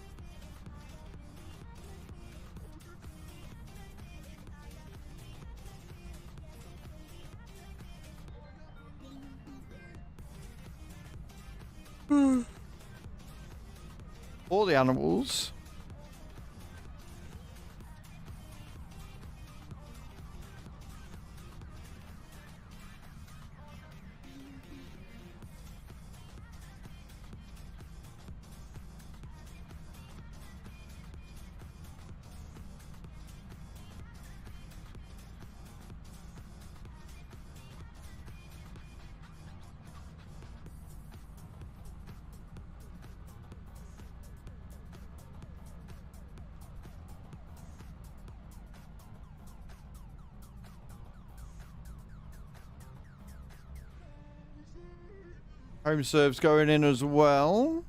A: All the animals. Home serves going in as well.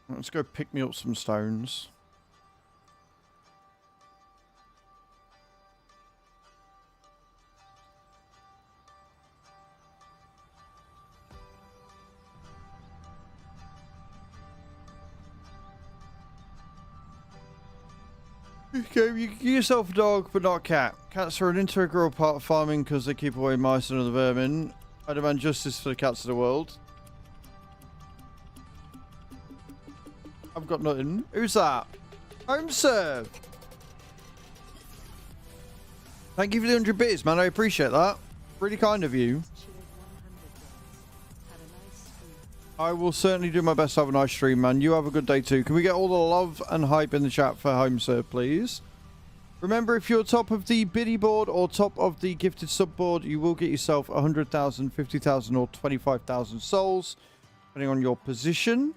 A: Let's go pick me up some stones. Okay, you can get yourself a dog, but not a cat. Cats are an integral part of farming because they keep away mice and other vermin. I demand justice for the cats of the world. I've got nothing. Who's that? Home serve. Thank you for the 100 bits, man. I appreciate that. Really kind of you.
D: Cheered 100 days. Had a nice stream.
A: I will certainly do my best to have a nice stream, man. You have a good day too. Can we get all the love and hype in the chat for home serve, please? Remember, if you're top of the biddy board or top of the gifted sub board, you will get yourself 100,000, 50,000 or 25,000 souls, depending on your position.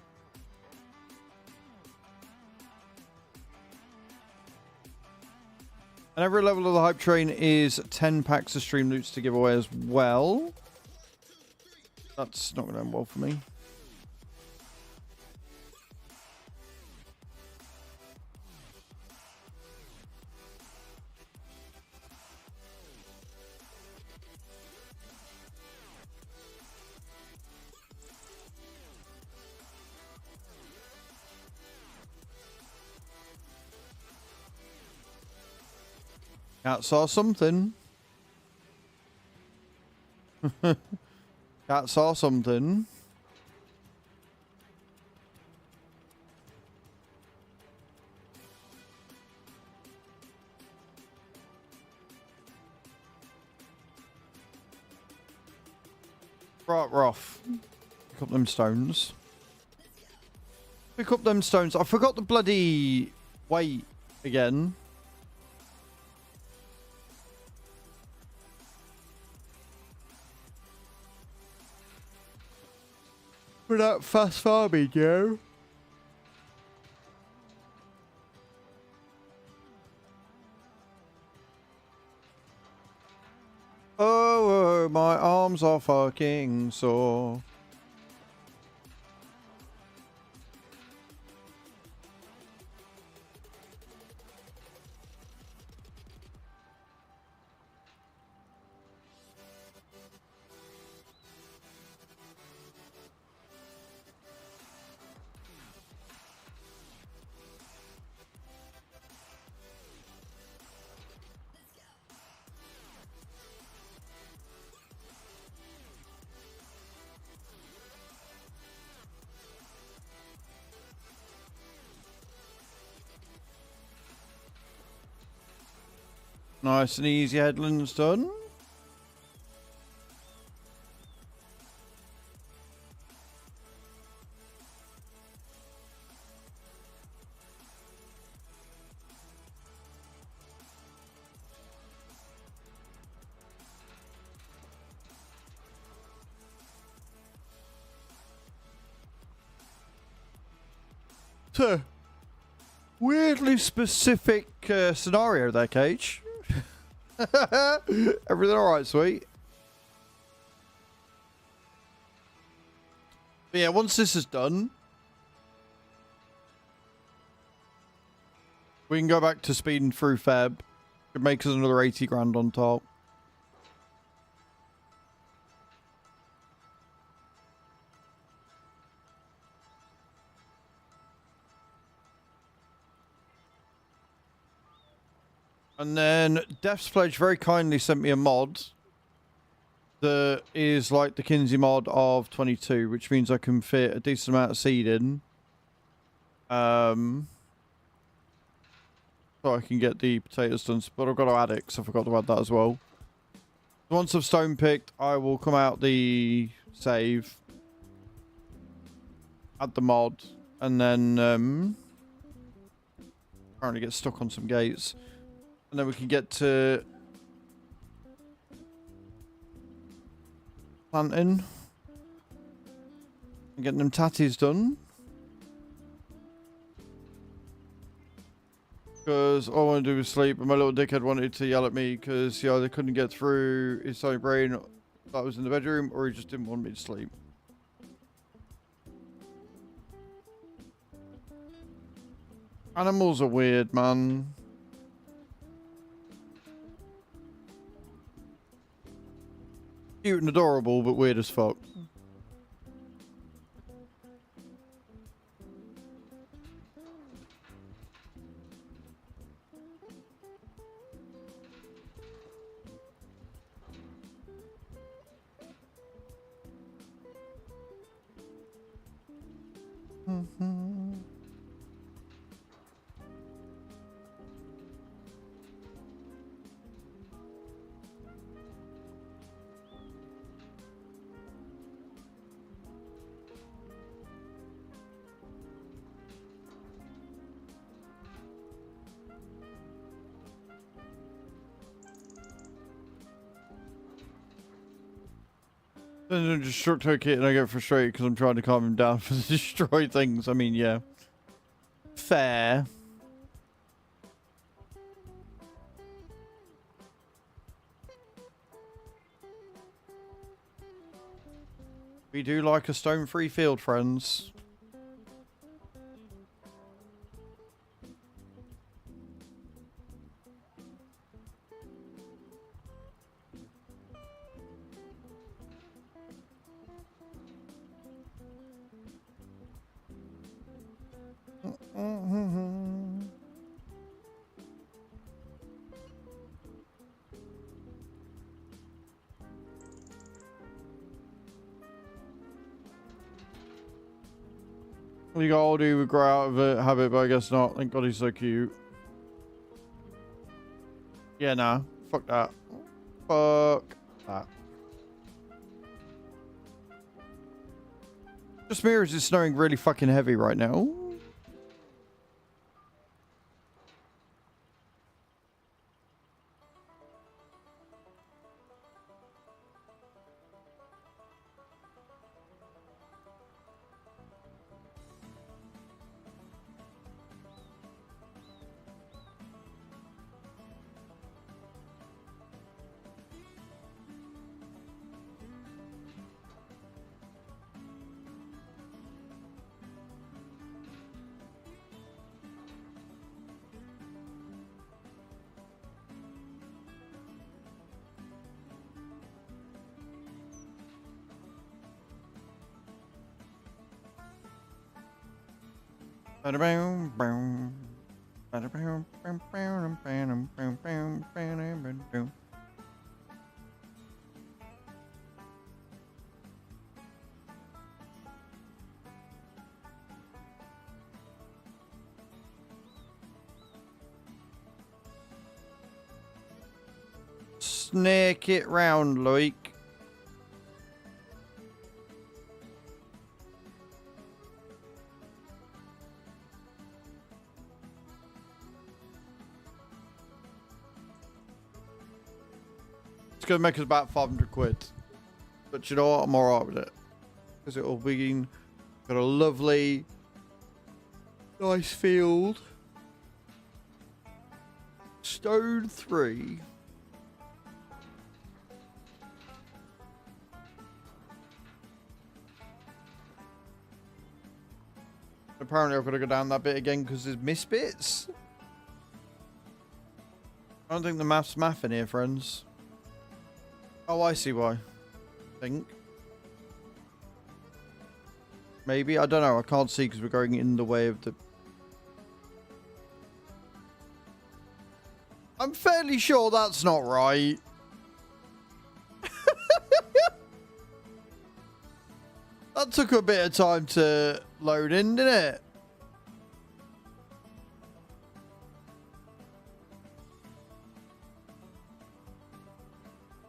A: And every level of the hype train is 10 packs of Streamloots to give away as well. That's not going to end well for me. Cat saw something. Cat saw something. Right, Roth. Pick up them stones. Pick up them stones. I forgot the bloody weight again. For that fast farming, Joe. Oh, my arms are fucking sore. Nice and easy, headlands done. So, weirdly specific scenario there, Cage. Everything alright, sweet? But yeah, once this is done, we can go back to speeding through Feb. It makes us another 80 grand on top. And then Death's Pledge very kindly sent me a mod that is like the Kinsey mod of 22, which means I can fit a decent amount of seed in. So I can get the potatoes done, but I've got to add it because I forgot to add that as well. Once I've stone picked, I will come out the save, add the mod, and then apparently get stuck on some gates. And then we can get to planting and getting them tatties done. Because all I want to do is sleep, and my little dickhead wanted to yell at me because he either couldn't get through his tiny brain that was in the bedroom, or he just didn't want me to sleep. Animals are weird, man. Cute and adorable, but weird as fuck. Then I just struck her kit and I get frustrated because I'm trying to calm him down for the destroy things. I mean, yeah. Fair. We do like a stone-free field, friends. You got older, you would grow out of it, habit, but I guess not. Thank God he's so cute. Yeah, nah. Fuck that. Fuck that. Just me, or is it snowing really fucking heavy right now? Snake it round, like. It's gonna make us about 500 quid. But you know what? I'm alright with it. Because it'll be got a lovely, nice field. Stone 3. Apparently I've got to go down that bit again because there's miss bits. I don't think the math's math in here, friends. Oh, I see why. I think. Maybe. I don't know. I can't see because we're going in the way of the... I'm fairly sure that's not right. That took a bit of time to load in, didn't it?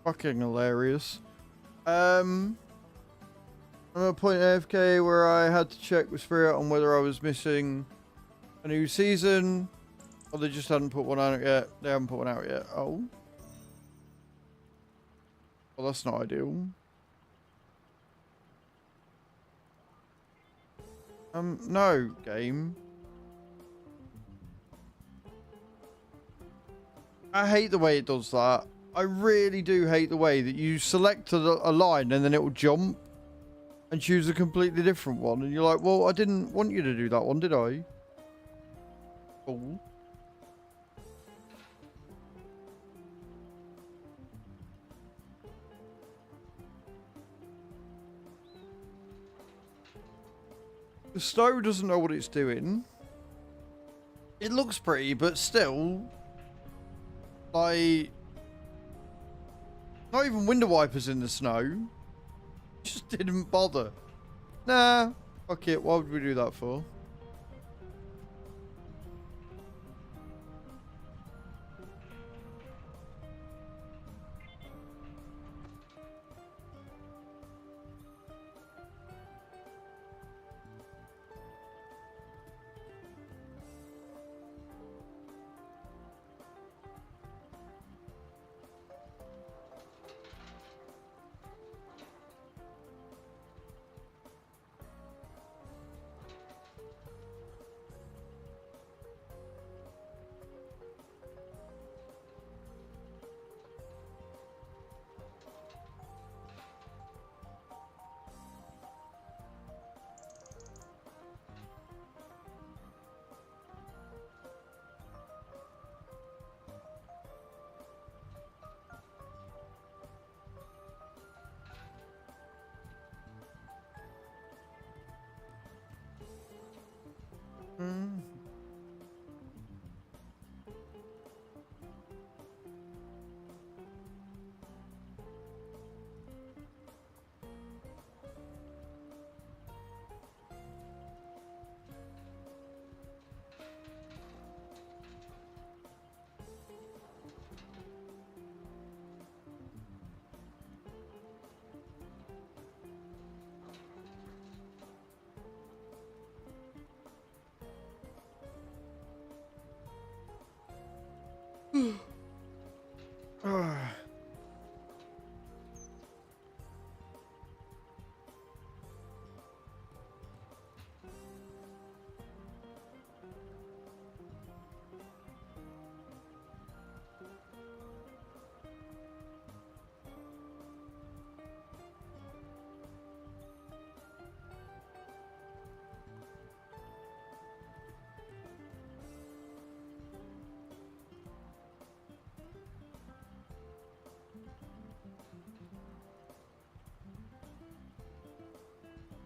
A: Fucking hilarious. I'm at a point in AFK where I had to check with Spirit on whether I was missing a new season. Or they just hadn't put one out yet. They haven't put one out yet. Oh. Well, that's not ideal. No, game. I hate the way it does that. I really do hate the way that you select a line and then it will jump and choose a completely different one. And you're like, well, I didn't want you to do that one, did I? Cool. The snow doesn't know what it's doing. It looks pretty, but still, like, not even window wipers in the snow. Just didn't bother. Nah, fuck it. What would we do that for?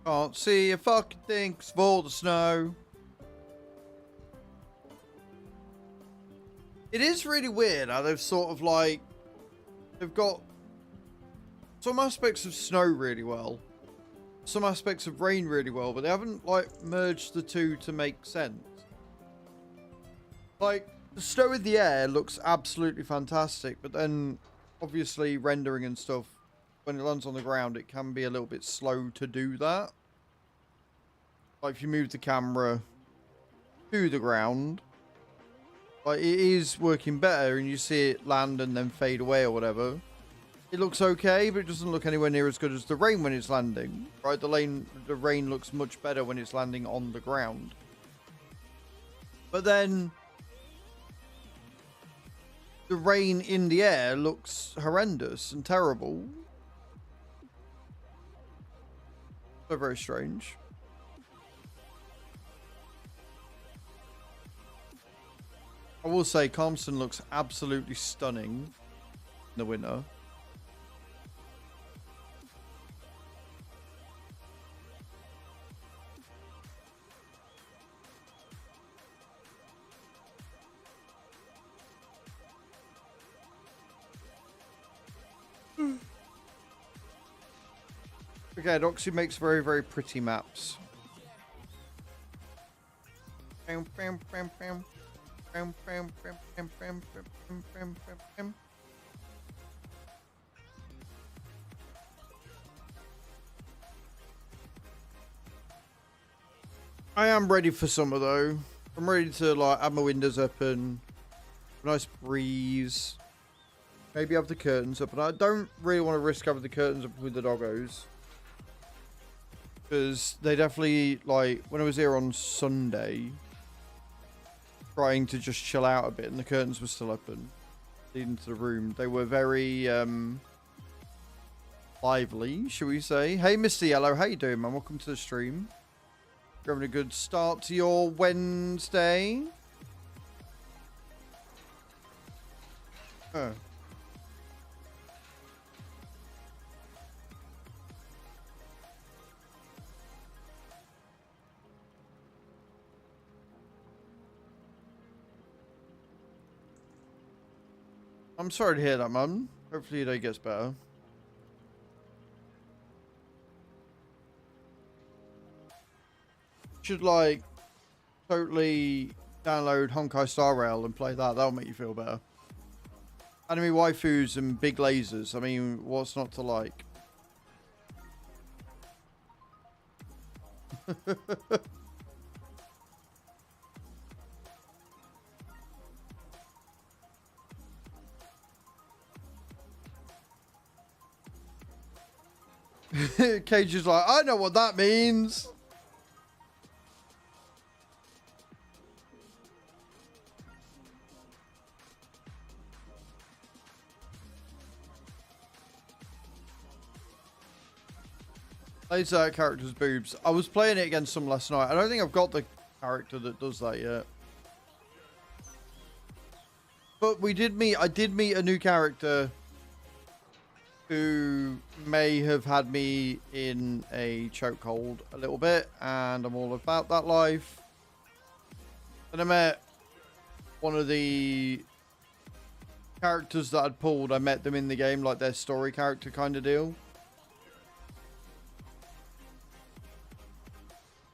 A: Can't see a fucking thing 'cause of all the snow. It is really weird how they've sort of like, they've got some aspects of snow really well, some aspects of rain really well, but they haven't like merged the two to make sense. Like, the snow in the air looks absolutely fantastic, but then obviously rendering and stuff, when it lands on the ground, it can be a little bit slow to do that. Like, if you move the camera to the ground, like, it is working better and you see it land and then fade away or whatever. It looks okay, but it doesn't look anywhere near as good as the rain when it's landing. Right, the rain looks much better when it's landing on the ground. But then the rain in the air looks horrendous and terrible. So very strange. will say Calmsden looks absolutely stunning in the winter. Okay, Doxy makes very, very pretty maps. I am ready for summer though. I'm ready to like have my windows open, nice breeze. Maybe have the curtains up, but I don't really want to risk having the curtains up with the doggos. Because they definitely, like, when I was here on Sunday, trying to just chill out a bit, and the curtains were still open, leading to the room. They were very, lively, shall we say. Hey, Mr. Yellow, how you doing, man? Welcome to the stream. You're having a good start to your Wednesday. Oh. I'm sorry to hear that, man. Hopefully your day gets better. Should, like, totally download Honkai Star Rail and play that. That'll make you feel better. Anime waifus and big lasers. I mean, what's not to like? Cage is like, I know what that means. Laser character's boobs. I was playing it against some last night. I don't think I've got the character that does that yet. But we did meet, I did meet a new character who may have had me in a chokehold a little bit, and I'm all about that life. And I met one of the characters that I'd pulled. I met them in the game, like their story character kind of deal.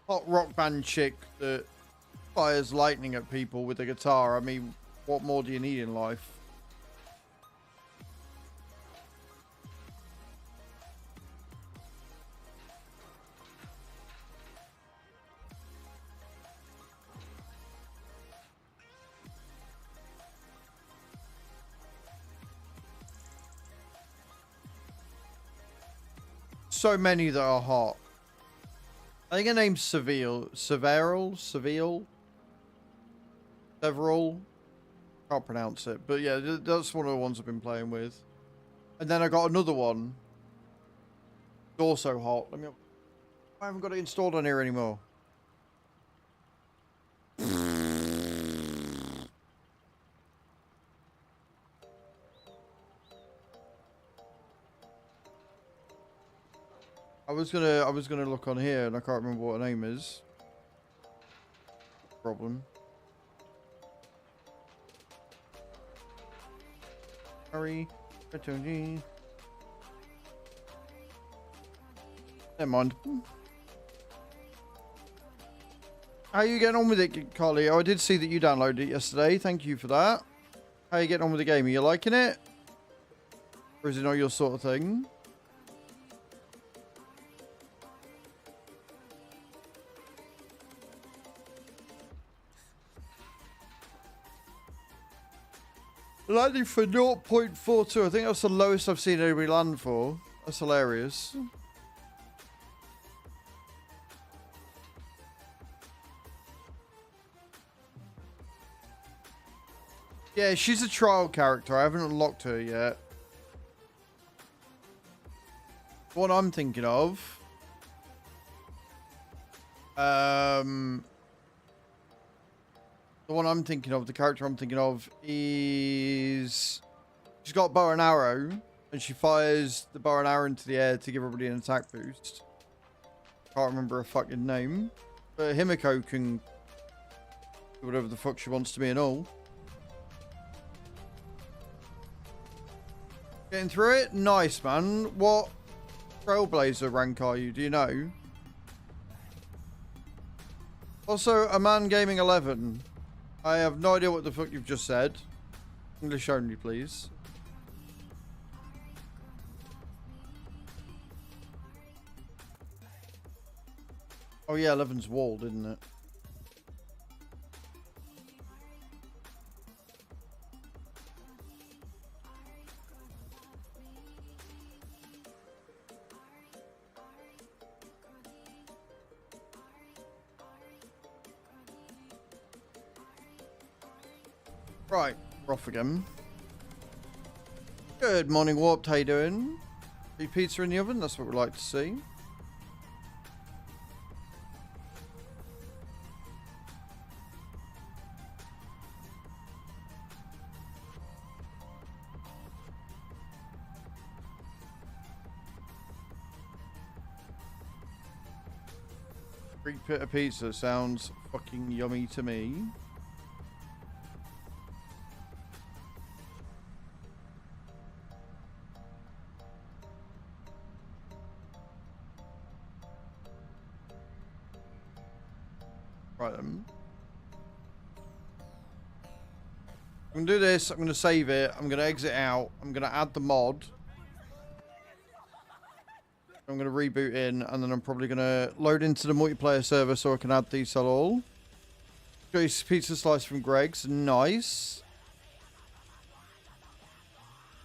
A: Hot rock band chick that fires lightning at people with a guitar. I mean, what more do you need in life? So many that are hot. I think her name's Several. Can't pronounce it, but yeah, that's one of the ones I've been playing with. And then I got another one. It's also hot. I haven't got it installed on here anymore. I was gonna look on here and I can't remember what her name is. Problem. Sorry. Never mind. How are you getting on with it, Carly? Oh, I did see that you downloaded it yesterday. Thank you for that. How are you getting on with the game? Are you liking it? Or is it not your sort of thing? Landing for 0.42. I think that's the lowest I've seen anybody land for. That's hilarious. Yeah, she's a trial character. I haven't unlocked her yet. What I'm thinking of... The one I'm thinking of, the character I'm thinking of is... She's got bow and arrow, and she fires the bow and arrow into the air to give everybody an attack boost. Can't remember her fucking name. But Himiko can do whatever the fuck she wants to be and all. Getting through it? Nice, man. What Trailblazer rank are you? Do you know? Also, a man gaming 11. I have no idea what the fuck you've just said. English only, please. Oh yeah, 11's walled, isn't it? Right, we're off again. Good morning, Warped. How you doing? Be pizza in the oven? That's what we'd like to see. Free pit of pizza sounds fucking yummy to me. Right then. I'm going to do this. I'm going to save it. I'm going to exit out. I'm going to add the mod. I'm going to reboot in, and then I'm probably going to load into the multiplayer server so I can add these all. Grace pizza slice from Greg's. Nice.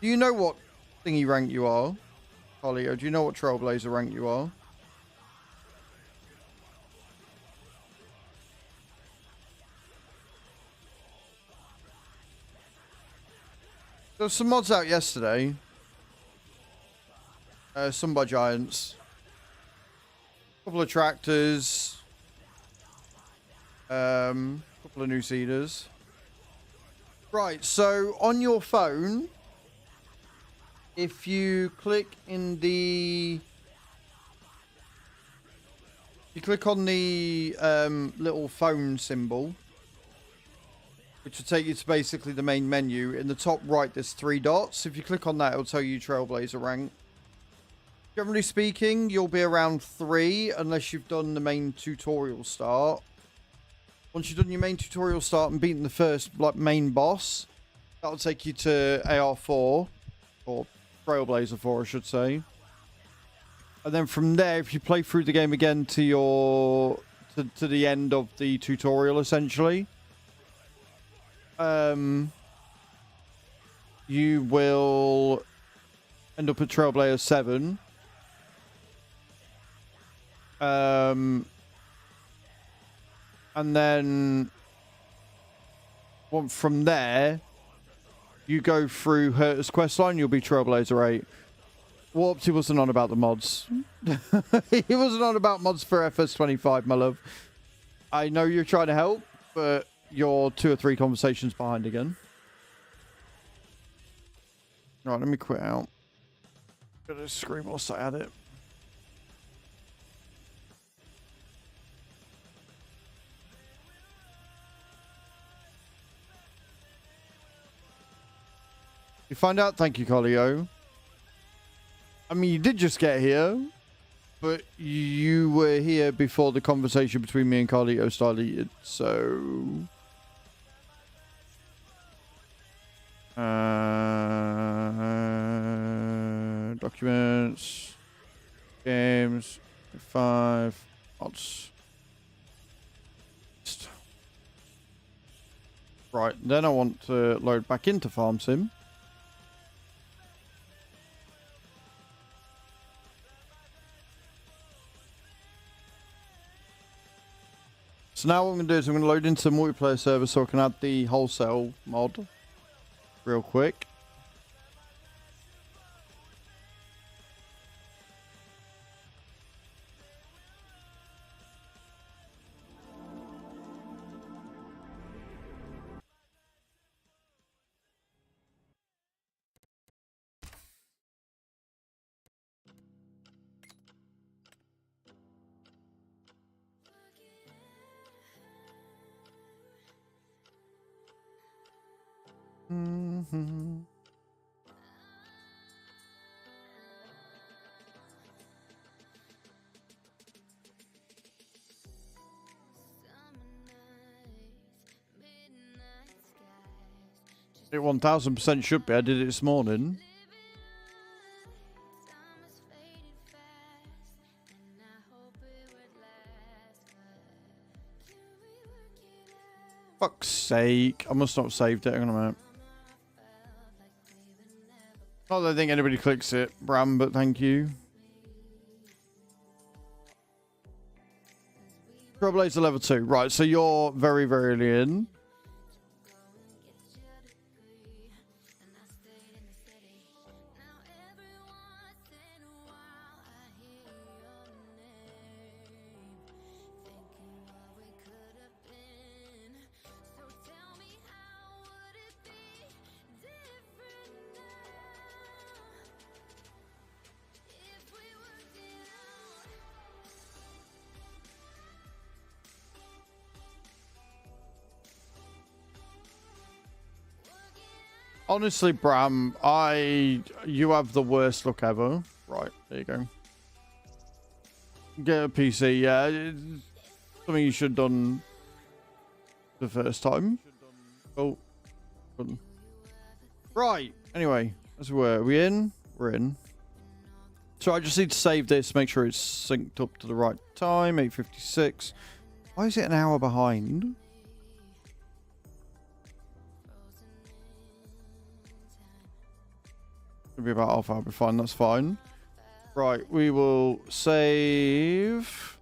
A: Do you know what thingy rank you are? Holly, do you know what Trailblazer rank you are? There was some mods out yesterday. Some by Giants. Couple of tractors. Couple of new seeders. Right, so on your phone, if you click in the... You click on the little phone symbol, which will take you to basically the main menu. In the top right, there's 3 dots. If you click on that, it'll tell you Trailblazer rank. Generally speaking, you'll be around 3 unless you've done the main tutorial start. Once you've done your main tutorial start and beaten the first main boss, that'll take you to AR4, or Trailblazer 4, I should say. And then from there, if you play through the game again to your to the end of the tutorial, essentially, you will end up at Trailblazer 7. And then from there, you go through Herta's questline, you'll be Trailblazer 8. Warped, he wasn't on about the mods. He wasn't on about mods for FS25, my love. I know you're trying to help, but you're 2 or 3 conversations behind again. Right, let me quit out. Gotta scream whilst I add it. You find out? Thank you, Colio. I mean, you did just get here, but you were here before the conversation between me and Carlito started, so... Documents, games, 5, mods. Right, then I want to load back into Farm Sim. So now what I'm going to do is I'm going to load into the multiplayer server so I can add the wholesale mod real quick. It 1000% should be. I did it this morning. Fuck's sake. I must not have saved it. Hang on a minute. Not that I think anybody clicks it, Bram, but thank you. Trailblazer level 2. Right, so you're very, very early in. Honestly, Bram, you have the worst luck ever. Right, there you go. Get a PC, yeah. It's something you should have done the first time. Oh. Right, anyway. That's where are we in? We're in. So I just need to save this, make sure it's synced up to the right time. 8:56. Why is it an hour behind? It'll be about half hour, be fine, that's fine. Right, we will save.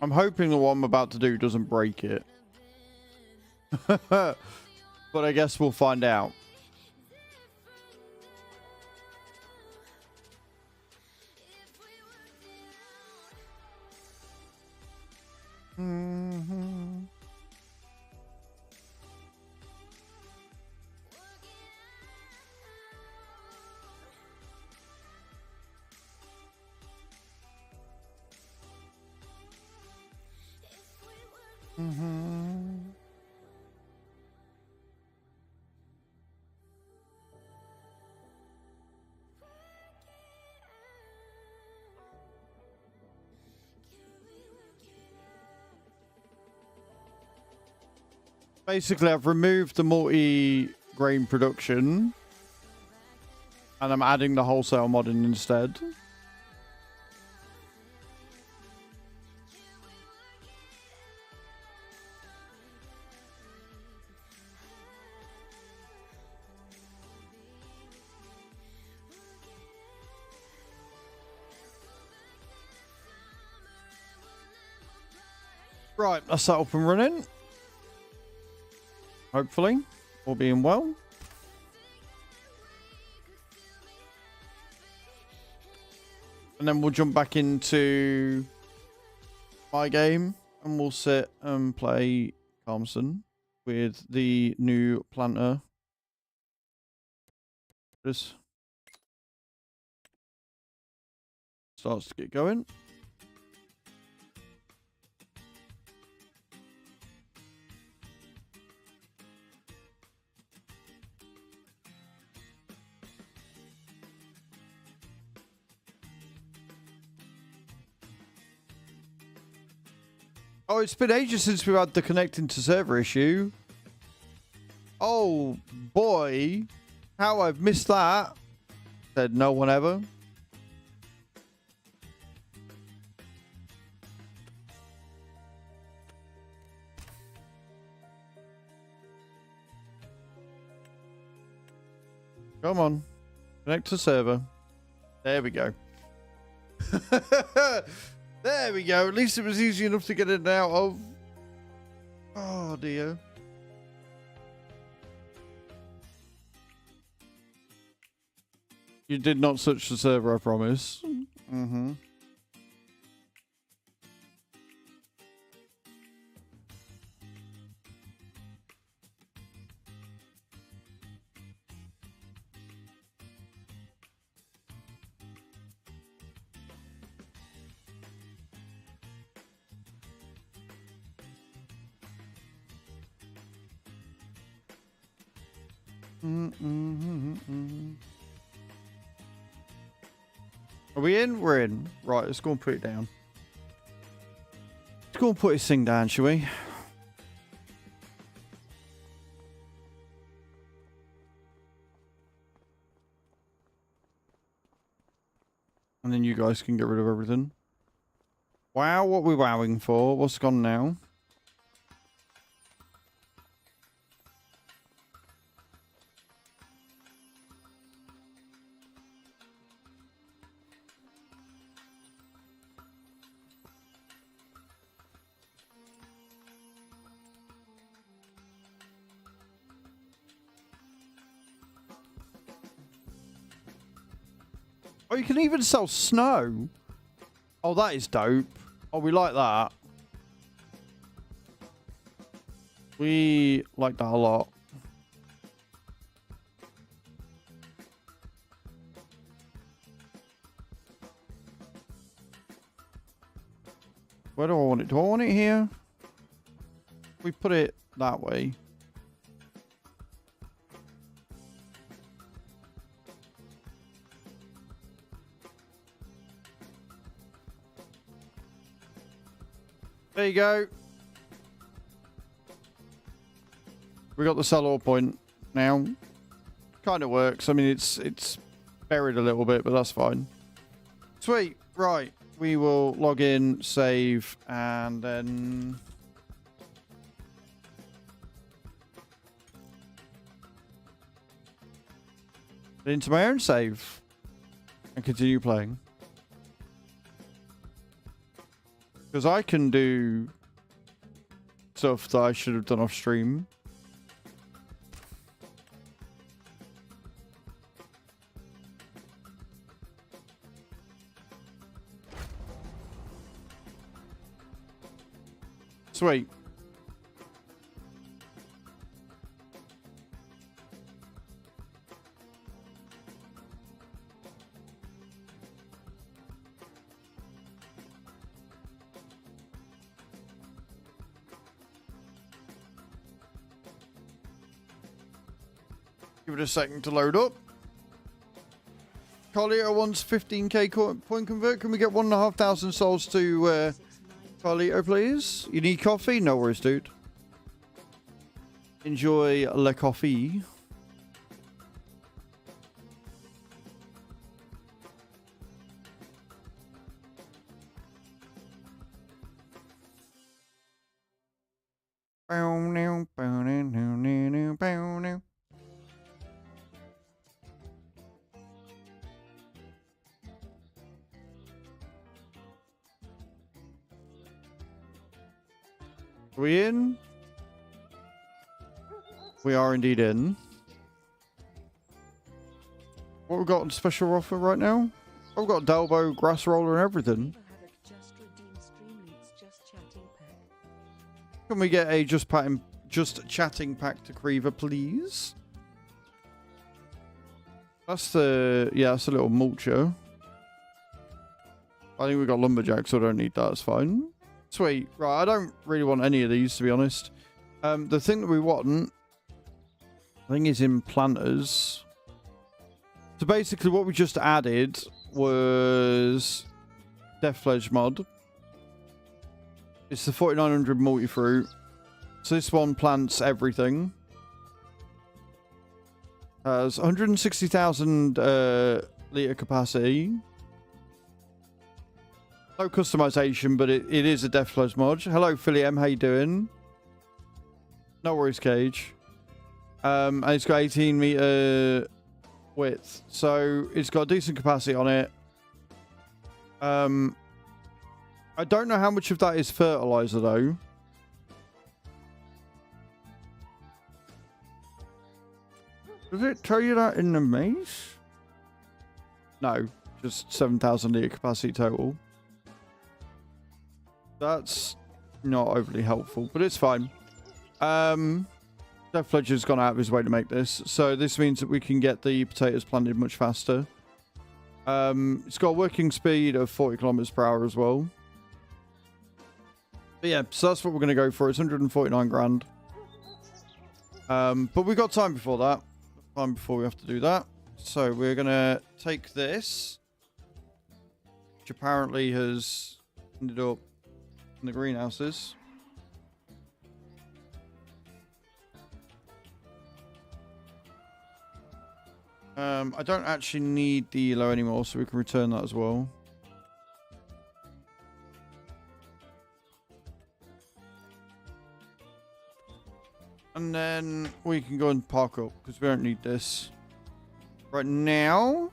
A: I'm hoping the one I'm about to do doesn't break it. But I guess we'll find out. Basically, I've removed the multi-grain production and I'm adding the wholesale modding instead. Right, that's that up and running. Hopefully, all being well. And then we'll jump back into my game and we'll sit and play Calmsden with the new planter. Just starts to get going. Oh, it's been ages since we've had the connecting to server issue. Oh, boy. How I've missed that. Said no one ever. Come on. Connect to server. There we go. There we go. At least it was easy enough to get it out of. Oh, dear. You did not touch the server, I promise. Mm-hmm. Are we in? We're in. Right, let's go and put it down. Let's go and put this thing down, shall we? And then you guys can get rid of everything. Wow, what are we wowing for? What's gone now? Oh, you can even sell snow. Oh, that is dope. Oh, we like that. We like that a lot. Where do I want it? Do I want it here? We put it that way. There you go. We got the sell all point now. Kind of works. I mean, it's buried a little bit, but that's fine. Sweet. Right. We will log in, save, and then... into my own save. And continue playing. Because I can do stuff that I should have done off stream. Sweet. Give it a second to load up. Carlito wants 15k point convert. Can we get 1,500 souls to Carlito, please? You need coffee? No worries, dude. Enjoy le coffee. Are we in? We are indeed in. What we've got on special offer right now? Oh, we've got Delbo, Grass Roller and everything.
D: Just redeem Streamloots Just Chatting pack.
A: Can we get a just chatting pack to Creever, please? That's the... yeah, that's a little mulcher. I think we got Lumberjack, so I don't need that. It's fine. Sweet. Right, I don't really want any of these, to be honest. The thing that we want, I think, is in planters. So basically what we just added was Death Fledge mod. It's the 4900 multi-fruit. So this one plants everything. Has 160,000 litre capacity. No customization, but it is a Death Fledge mod. Hello, Philly M. How you doing? No worries, Cage. And it's got 18 meter width. So it's got decent capacity on it. I don't know how much of that is fertilizer, though. Does it tell you that in the maze? No, just 7,000 litre capacity total. That's not overly helpful, but it's fine. Death Fledger's gone out of his way to make this. So this means that we can get the potatoes planted much faster. It's got a working speed of 40 kilometers per hour as well. But yeah, so that's what we're going to go for. It's 149 grand. But we've got time before that. time before we have to do that. So we're going to take this, which apparently has ended up in the greenhouses. I don't actually need the yellow anymore, so we can return that as well. And then we can go and park up, because we don't need this. Right now,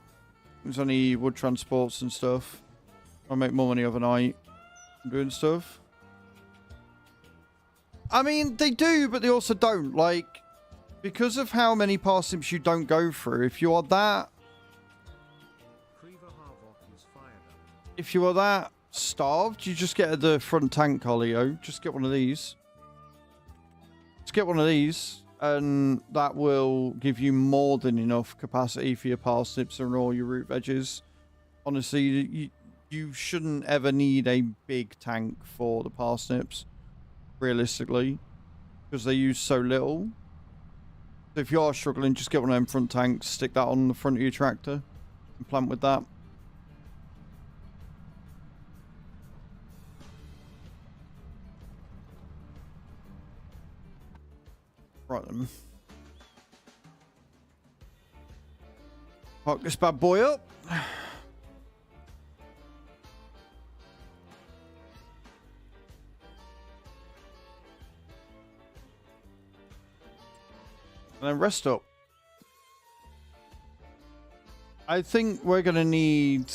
A: there's only wood transports and stuff. I'll make more money overnight doing stuff. I mean, they do, but they also don't. Like, because of how many parsnips you don't go through, if you are that starved, you just get the front tank, Carlio. Just get one of these. Just get one of these, and that will give you more than enough capacity for your parsnips and all your root veggies. Honestly, you shouldn't ever need a big tank for the parsnips, realistically, because they use so little. So if you are struggling, just get one of them front tanks, stick that on the front of your tractor, and plant with that. Right then. Park this bad boy up. And then rest up. I think we're gonna need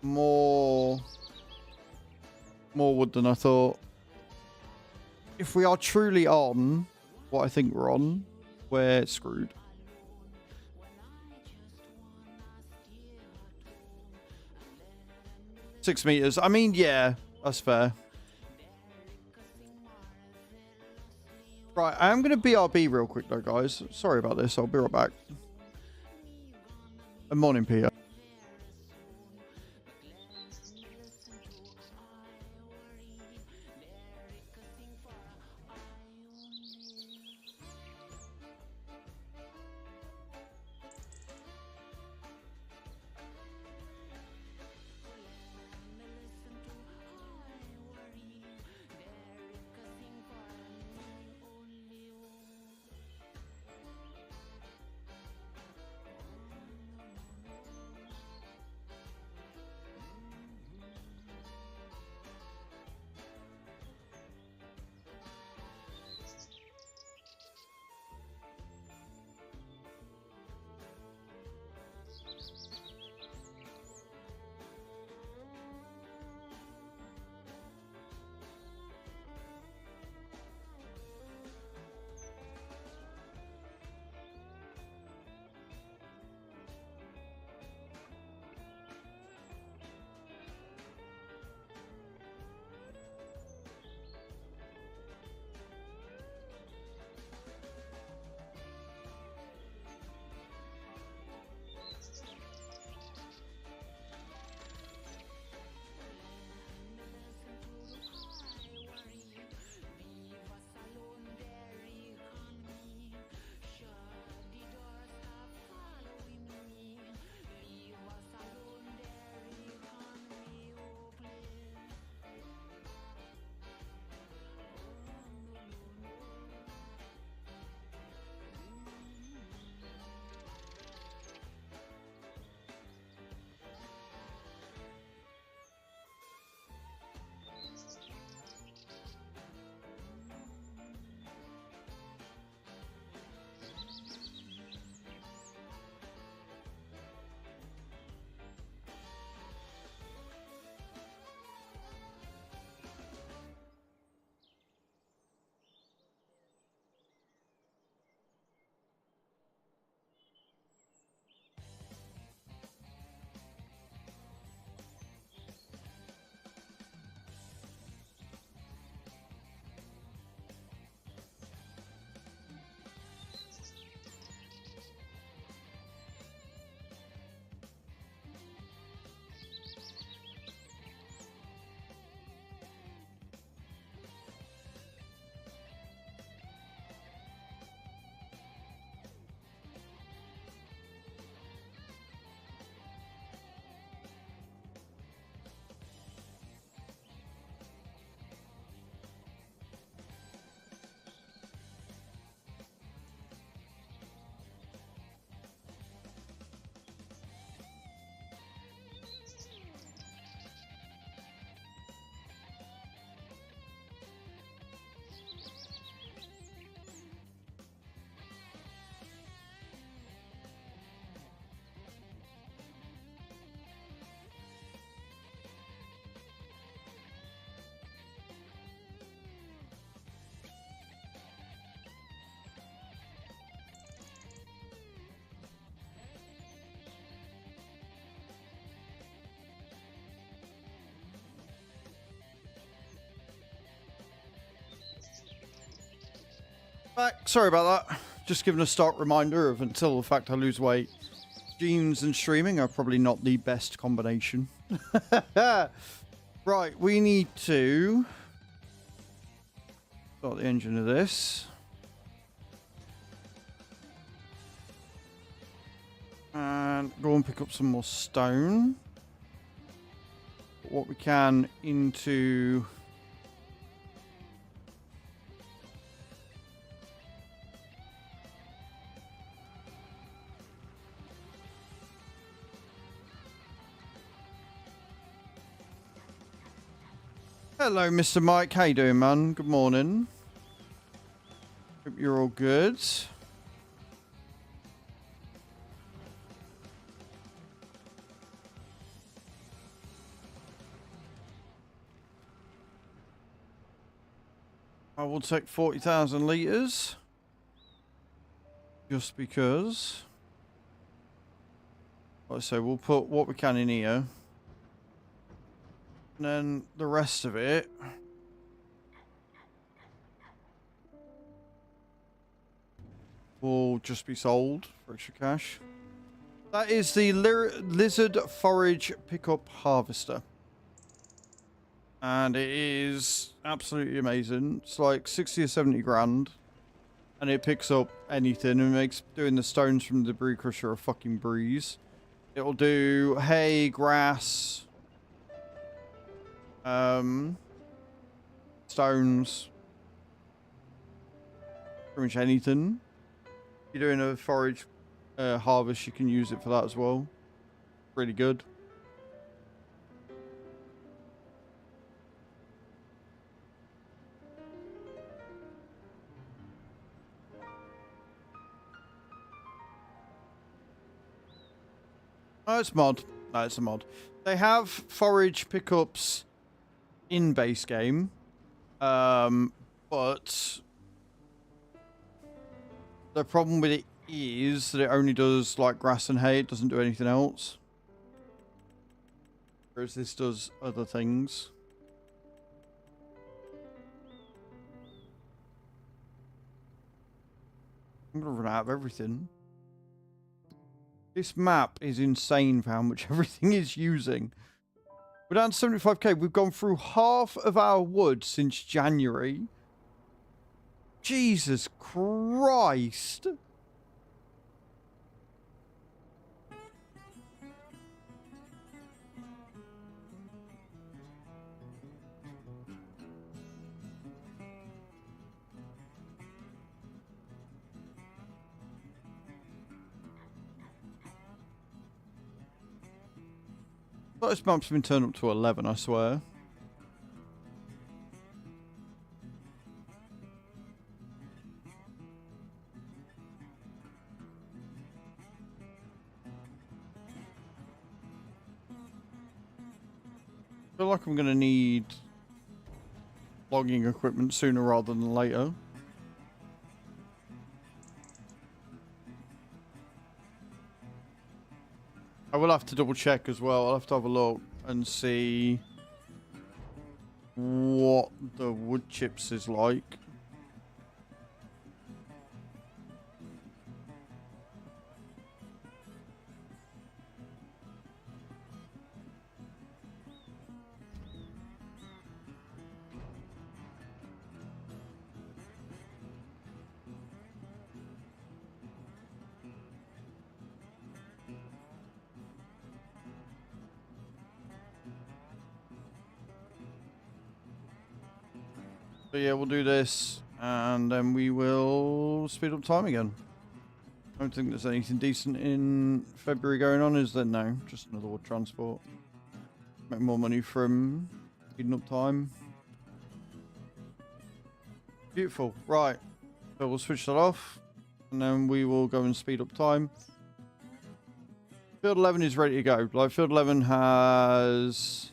A: more wood than I thought. If we are truly on what I think we're on, we're screwed. $6 meters. I mean, yeah, that's fair. Right, I am going to BRB real quick though, guys. Sorry about this. I'll be right back. Good morning, Peter. Back. Sorry about that. Just giving a stark reminder of until the fact I lose weight. Jeans and streaming are probably not the best combination. Right, we need to start the engine of this. And go and pick up some more stone. Put what we can into... Hello, Mr. Mike. How you doing, man? Good morning. Hope you're all good. I will take 40,000 litres. Just because. Like I say, we'll put what we can in here. And then the rest of it will just be sold for extra cash. That is the Lizard Forage Pickup Harvester. And it is absolutely amazing. It's like 60 or 70 grand. And it picks up anything and makes doing the stones from the debris crusher a fucking breeze. It'll do hay, grass... stones, pretty much anything. If you're doing a forage harvest, you can use it for that as well. Really good. Oh, it's mod. No, it's a mod. They have forage pickups in base game, but the problem with it is that it only does like grass and hay. It doesn't do anything else, whereas this does other things. I'm gonna run out of everything. This map is insane for how much everything is using. We're down to 75k. We've gone through half of our wood since January. Jesus Christ. This map's been turned up to 11, I swear. I feel like I'm going to need logging equipment sooner rather than later. I will have to double check as well. I'll have to have a look and see what the wood chips is like. But yeah, we'll do this, and then we will speed up time again. I don't think there's anything decent in February going on, is there? No, just another wood transport. Make more money from speeding up time. Beautiful. Right. So we'll switch that off, and then we will go and speed up time. Field 11 is ready to go. Like, Field 11 has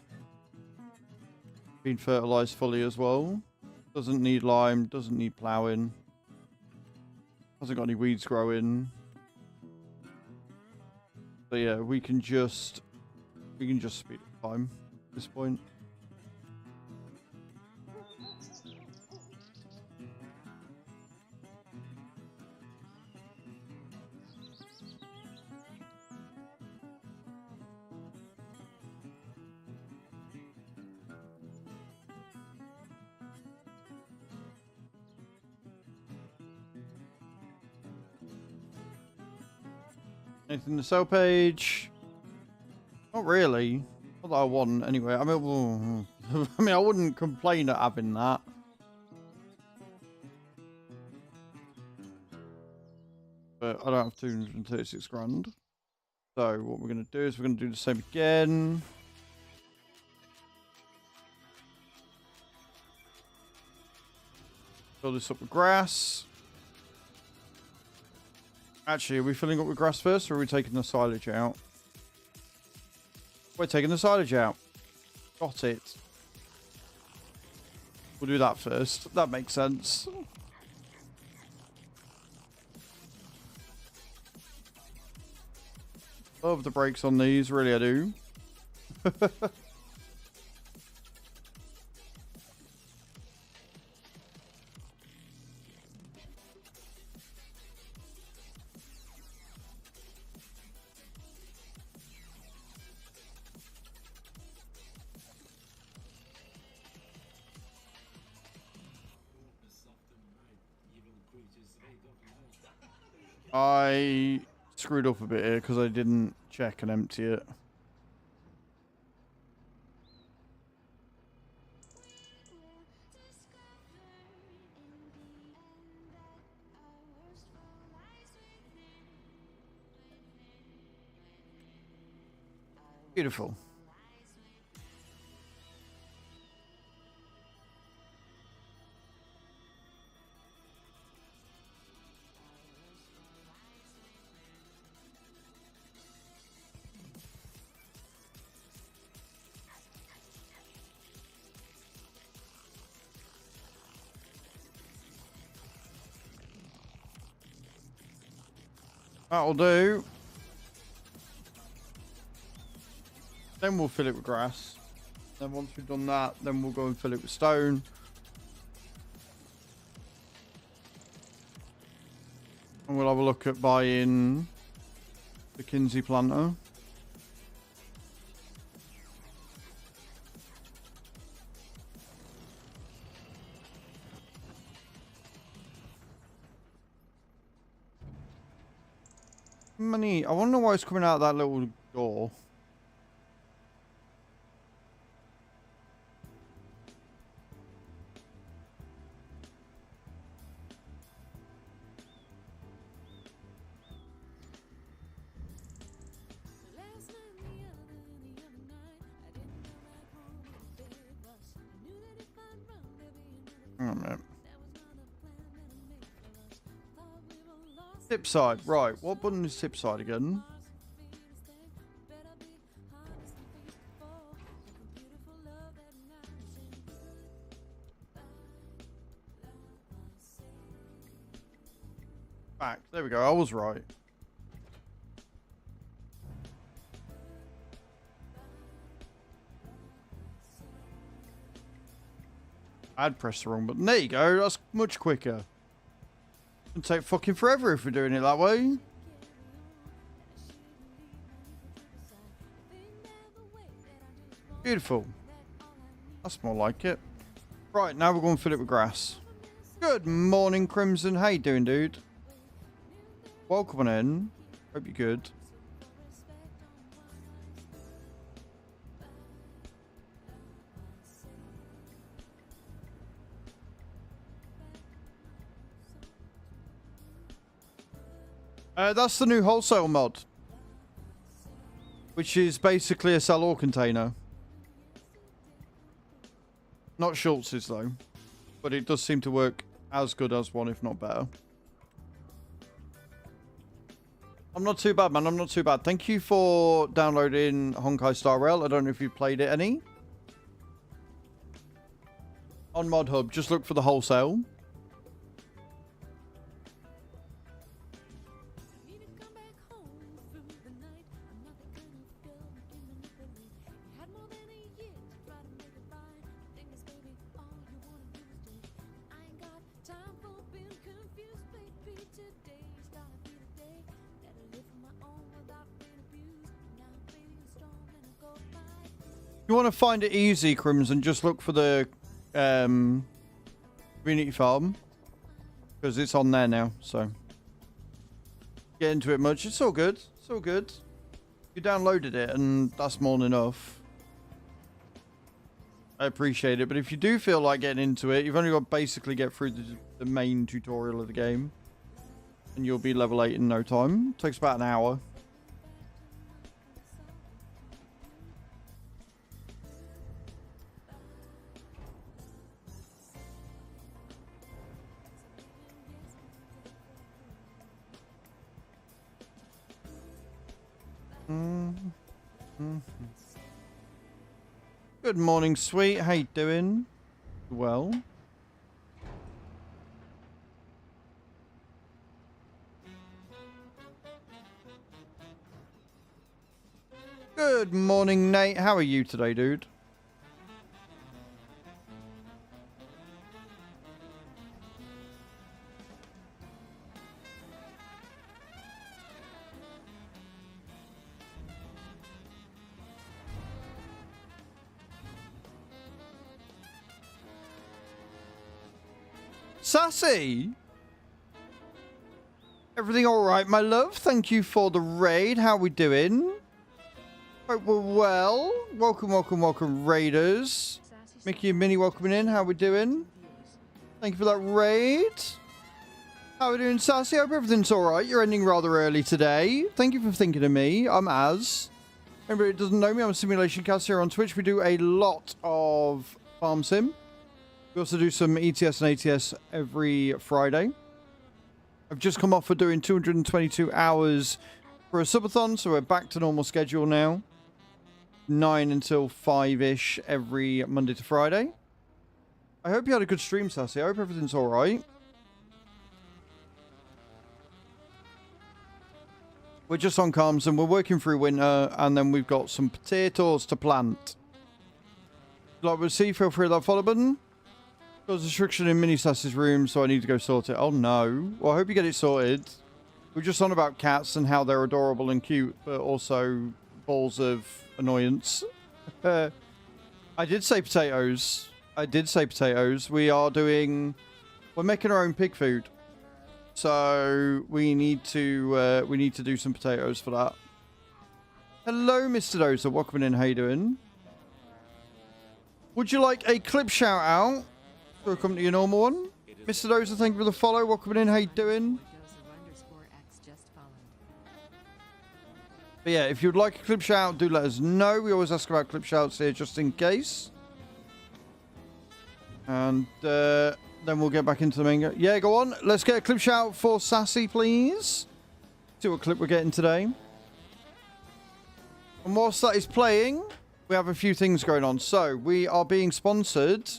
A: been fertilized fully as well. Doesn't need lime, doesn't need ploughing. Hasn't got any weeds growing. So yeah, we can just speed up time at this point. Anything in the sell page? Not really. Not that I want, anyway. I mean, I mean, I wouldn't complain at having that. But I don't have 236 grand. So what we're going to do is we're going to do the same again. Fill this up with grass. Actually, are we filling up with grass first, or are we taking the silage out? We're taking the silage out. Got it. We'll do that first. That makes sense. Love the brakes on these, really I do. I screwed up a bit here because I didn't check and empty it. Beautiful. That'll do. Then we'll fill it with grass. Then once we've done that, then we'll go and fill it with stone. And we'll have a look at buying the Kinsey planter. Money. I wonder why it's coming out of that little door. Hang on a minute. Tip side, right. What button is tip side again? Back. There we go. I was right. I'd pressed the wrong button. There you go. That's much quicker. It'll take fucking forever if we're doing it that way. Beautiful. That's more like it. Right, now we're going to fill it with grass. Good morning, Crimson. How you doing, dude? Welcome on in. Hope you're good. That's the new wholesale mod, which is basically a sell-all container. Not Schultz's though, but it does seem to work as good as one, if not better. I'm not too bad, man. I'm not too bad. Thank you for downloading Honkai Star Rail. I don't know if you've played it any. On Mod Hub, just look for the wholesale. You want to find it easy, Crimson, just look for the community farm, because it's on there now. So get into it much. It's all good. It's all good. You downloaded it, and that's more than enough. I appreciate it, but if you do feel like getting into it, you've only got to basically get through the main tutorial of the game, and you'll be level 8 in no time. It takes about an hour. Good morning, sweet. How you doing? Well. Good morning, Nate. How are you today, dude? Sassy! Everything alright, my love? Thank you for the raid. How we doing? Hope we're well. Welcome, welcome, welcome, raiders. Mickey and Minnie welcoming in. How we doing? Thank you for that raid. How we doing, Sassy? Hope everything's alright. You're ending rather early today. Thank you for thinking of me. I'm Az. Anybody who doesn't know me, I'm a simulation caster here on Twitch. We do a lot of farm sim. We also do some ETS and ATS every Friday. I've just come off for doing 222 hours for a subathon, so we're back to normal schedule now. 9 until 5-ish every Monday to Friday. I hope you had a good stream, Sassy. I hope everything's alright. We're just on Calmsden. We're working through winter, and then we've got some potatoes to plant. Like we'll see, feel free to that follow button. There's a restriction in Mini Sass's room, so I need to go sort it. Oh no. Well, I hope you get it sorted. We're just on about cats and how they're adorable and cute, but also balls of annoyance. I did say potatoes. I did say potatoes. We're making our own pig food. So we need to do some potatoes for that. Hello, Mr. Dozer. Welcome in. How you doing? Would you like a clip shout out? Or come to your normal one. Mr. Dozer, thank you for the follow. Welcome in. How you doing? But yeah, if you'd like a clip shout, do let us know. We always ask about clip shouts here just in case. And then we'll get back into the main. Yeah, go on. Let's get a clip shout for Sassy, please. See what clip we're getting today. And whilst that is playing, we have a few things going on. So we are being sponsored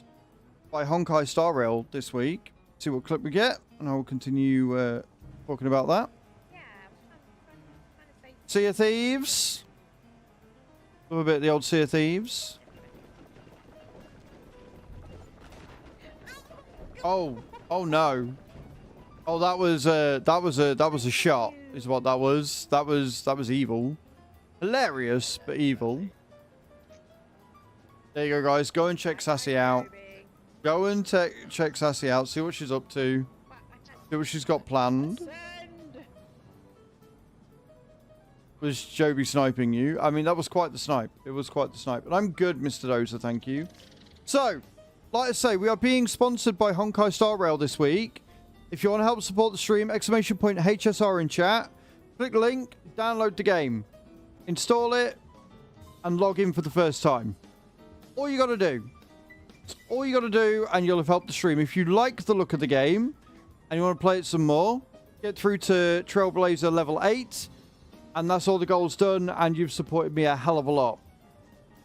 A: by Honkai Star Rail this week. See what clip we get, and I will continue talking about that. Sea of Thieves. A little bit of the old Sea of Thieves. Oh no. Oh, that was a shot. Is what that was. That was evil. Hilarious, but evil. There you go, guys. Go and check Sassy out. Go and check Sassy out. See what she's up to. See what she's got planned. Was Joby sniping you? I mean, that was quite the snipe. It was quite the snipe. But I'm good, Mr. Dozer. Thank you. So, like I say, we are being sponsored by Honkai Star Rail this week. If you want to help support the stream, exclamation point HSR in chat. Click the link, download the game. Install it, and log in for the first time. All you got to do. It's all you got to do, and you'll have helped the stream. If you like the look of the game, and you want to play it some more, get through to Trailblazer level 8, and that's all the goals done, and you've supported me a hell of a lot.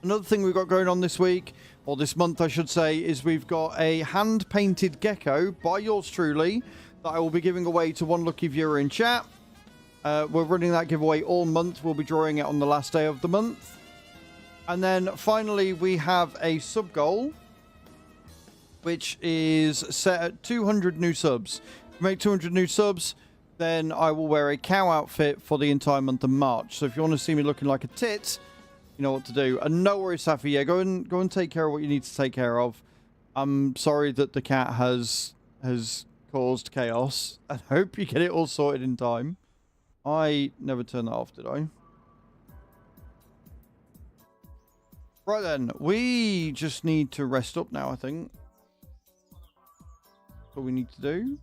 A: Another thing we've got going on this week, or this month I should say, is we've got a hand-painted gecko by yours truly that I will be giving away to one lucky viewer in chat. We're running that giveaway all month. We'll be drawing it on the last day of the month. And then finally we have a sub goal, which is set at 200 new subs. If we make 200 new subs, then I will wear a cow outfit for the entire month of March. So if you want to see me looking like a tit, you know what to do. And no worries, Safi. Yeah, go and take care of what you need to take care of. I'm sorry that the cat has caused chaos. I hope you get it all sorted in time. I never turned that off, did I? Right then, we just need to rest up now, I think. That's what we need to do.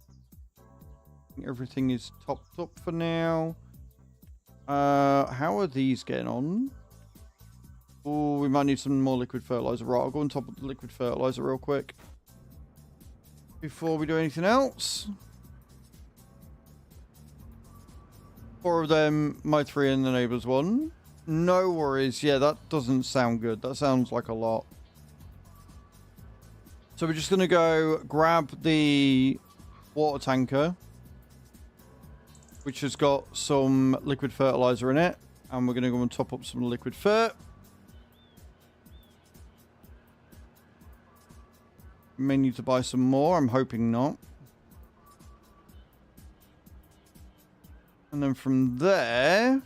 A: I think everything is topped up for now. How are these getting on? Oh, we might need some more liquid fertilizer. Right, I'll go on top of the liquid fertilizer real quick before we do anything else. 4 of them, my 3 and the neighbor's 1. No worries. Yeah, that doesn't sound good. That sounds like a lot. So we're just going to go grab the water tanker, which has got some liquid fertilizer in it. And we're going to go and top up some liquid fert. May need to buy some more. I'm hoping not. And then from there,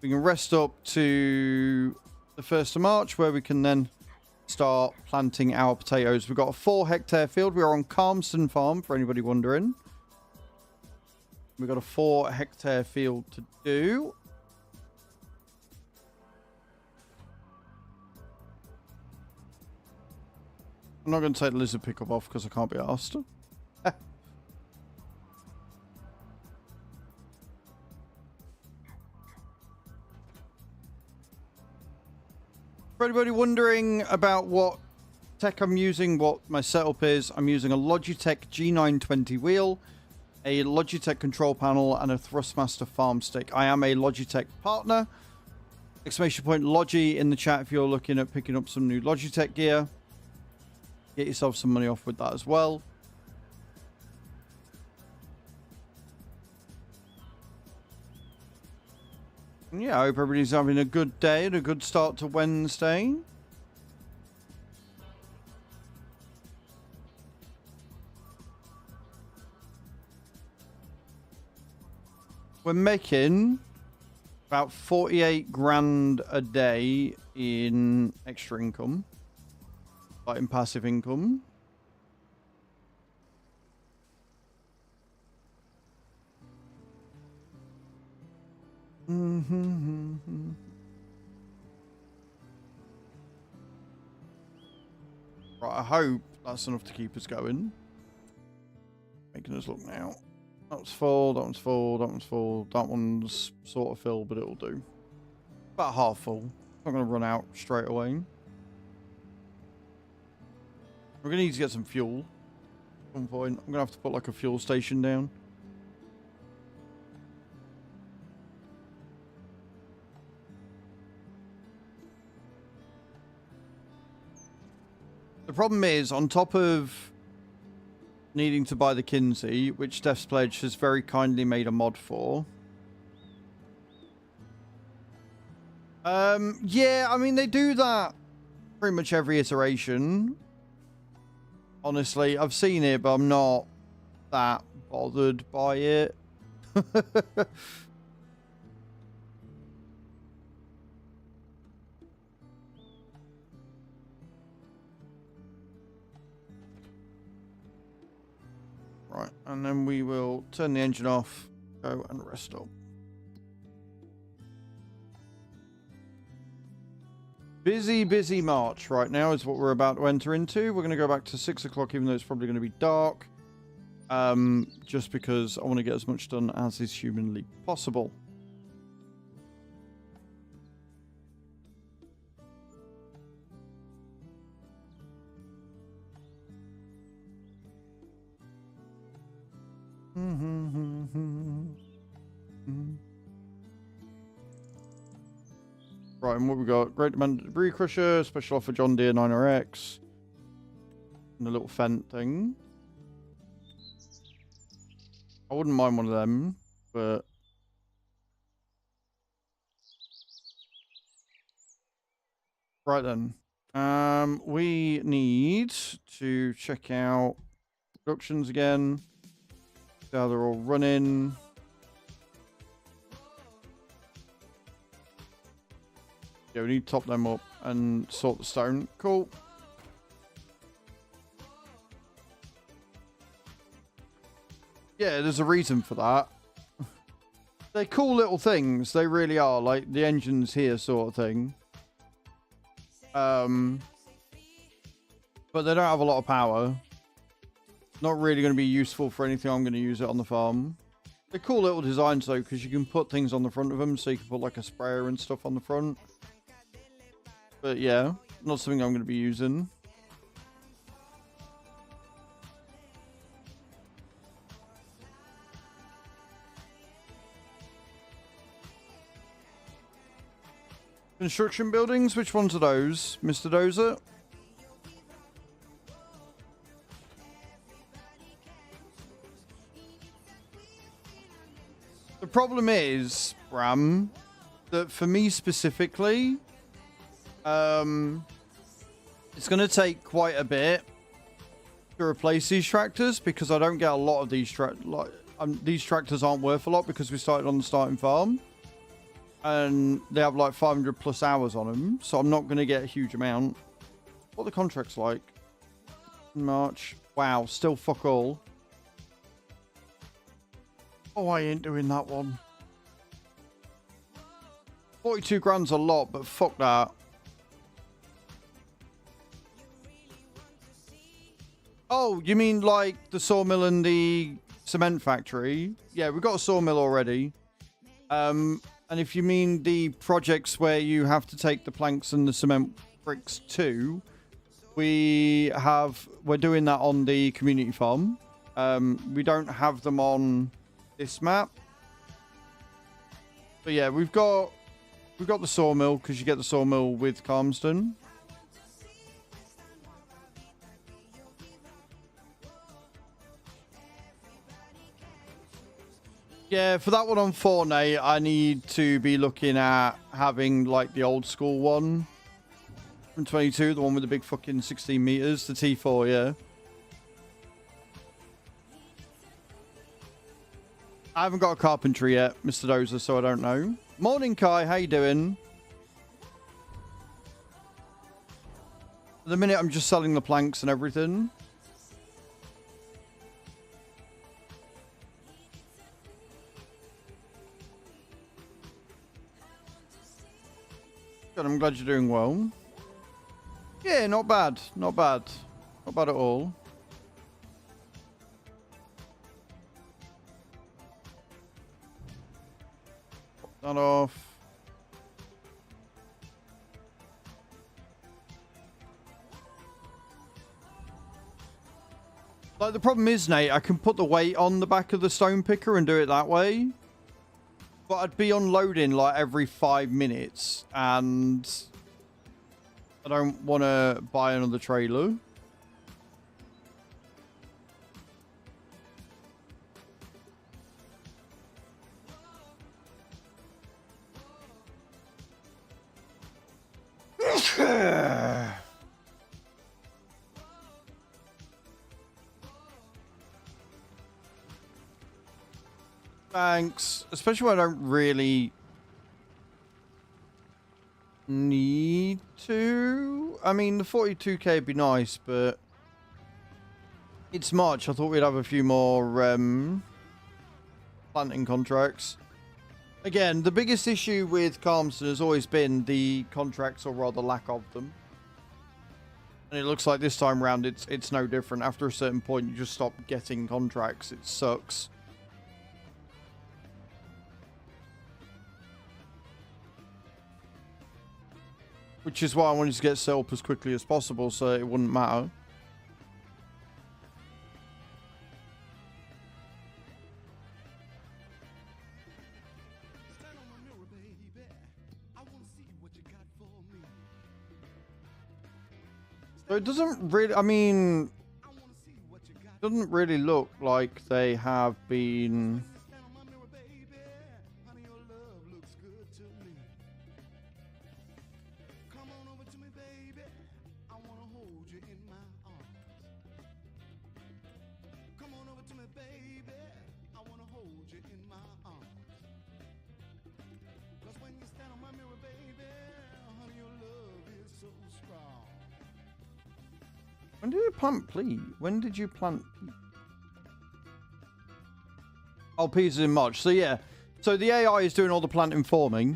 A: we can rest up to the 1st of March, where we can then start planting our potatoes. We've got a 4-hectare field. We are on Calmsden farm, for anybody wondering. We've got a 4-hectare field to do. I'm not going to take the lizard pickup off because I can't be asked. For anybody wondering about what tech I'm using, what my setup is, I'm using a Logitech G920 wheel, a Logitech control panel, and a Thrustmaster farm stick. I am a Logitech partner. Exclamation point Logi in the chat if you're looking at picking up some new Logitech gear. Get yourself some money off with that as well. And yeah, I hope everybody's having a good day and a good start to Wednesday. We're making about 48 grand a day in extra income. Like in passive income. Right, I hope that's enough to keep us going. Making us look now. That one's full, that one's full, that one's full. That one's sort of full, but it'll do. About half full. Not going to run out straight away. We're going to need to get some fuel at some point. I'm going to have to put like a fuel station down. The problem is, on top of needing to buy the Kinsey, which Steph's Pledge has very kindly made a mod for. Yeah, I mean, they do that pretty much every iteration. Honestly, I've seen it, but I'm not that bothered by it. Right, and then we will turn the engine off, go and rest up. Busy, busy March right now is what we're about to enter into. We're going to go back to 6 o'clock, even though it's probably going to be dark. Just because I want to get as much done as is humanly possible. Right, and what we got? Great Demand Debris Crusher, special offer John Deere 9RX, and the little Fent thing. I wouldn't mind one of them, but right then. We need to check out productions again. See how they're all running. Yeah, we need to top them up and sort the stone. Cool. Yeah, there's a reason for that. They're cool little things. They really are. Like the engine's here sort of thing. But they don't have a lot of power. Not really going to be useful for anything I'm going to use it on the farm. They're cool little designs though, because you can put things on the front of them. So you can put like a sprayer and stuff on the front. But yeah, not something I'm going to be using. Construction buildings, which ones are those, Mr. Dozer? The problem is, Bram, that for me specifically, it's going to take quite a bit to replace these tractors because I don't get a lot of these these tractors aren't worth a lot because we started on the starting farm. And they have like 500 plus hours on them. So I'm not going to get a huge amount. What are the contracts like? March. Wow, still fuck all. Oh, I ain't doing that one. 42 grand's a lot, but fuck that. Oh, you mean like the sawmill and the cement factory? Yeah, we've got a sawmill already. And if you mean the projects where you have to take the planks and the cement bricks too, we're doing that on the community farm. We don't have them on this map. But yeah, we've got the sawmill because you get the sawmill with Calmsden. Yeah, for that one on Fortnite, I need to be looking at having like the old school one from 22, the one with the big fucking 16 meters, the T4, yeah. I haven't got a carpentry yet, Mr. Dozer, so I don't know. Morning, Kai, how you doing? At the minute, I'm just selling the planks and everything. Good, I'm glad you're doing well. Yeah, not bad. Not bad. Not bad at all. Pop that off. Like, the problem is, Nate, I can put the weight on the back of the stone picker and do it that way. But I'd be unloading like every 5 minutes, and I don't want to buy another trailer. Thanks. Especially when I don't really need to. I mean, the 42k would be nice, but it's March. I thought we'd have a few more planting contracts. Again, the biggest issue with Calmsden has always been the contracts, or rather lack of them. And it looks like this time around it's no different. After a certain point, you just stop getting contracts. It sucks. Which is why I wanted to get set up as quickly as possible, so it wouldn't matter. So it doesn't really, I mean, it doesn't really look like they have been... When did you plant pea? When did you plant pea? Oh, peas in March. So yeah, So the AI is doing all the planting for me,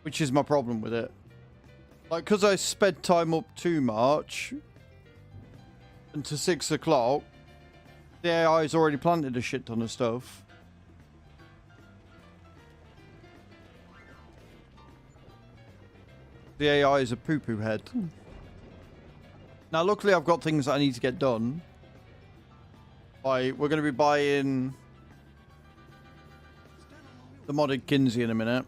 A: which is my problem with it. Like, because I sped time up too much and to 6 o'clock, the AI has already planted a shit ton of stuff. The AI is a poo-poo head. Now, luckily, I've got things that I need to get done. Like, we're going to be buying the modded Kinsey in a minute.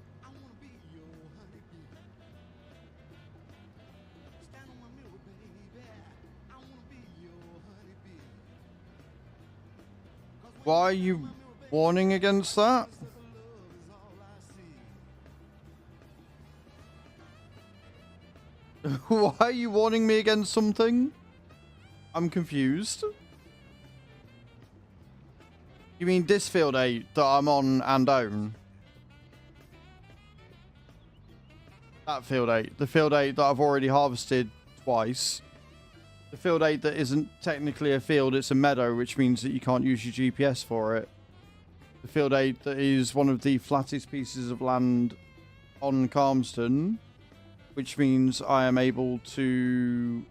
A: Why are you warning against that? Why are you warning me against something? I'm confused. You mean this field 8 that I'm on and own? That field 8. The field 8 that I've already harvested twice. The field 8 that isn't technically a field, it's a meadow, which means that you can't use your GPS for it. The field 8 that is one of the flattest pieces of land on Calmsden, which means I am able to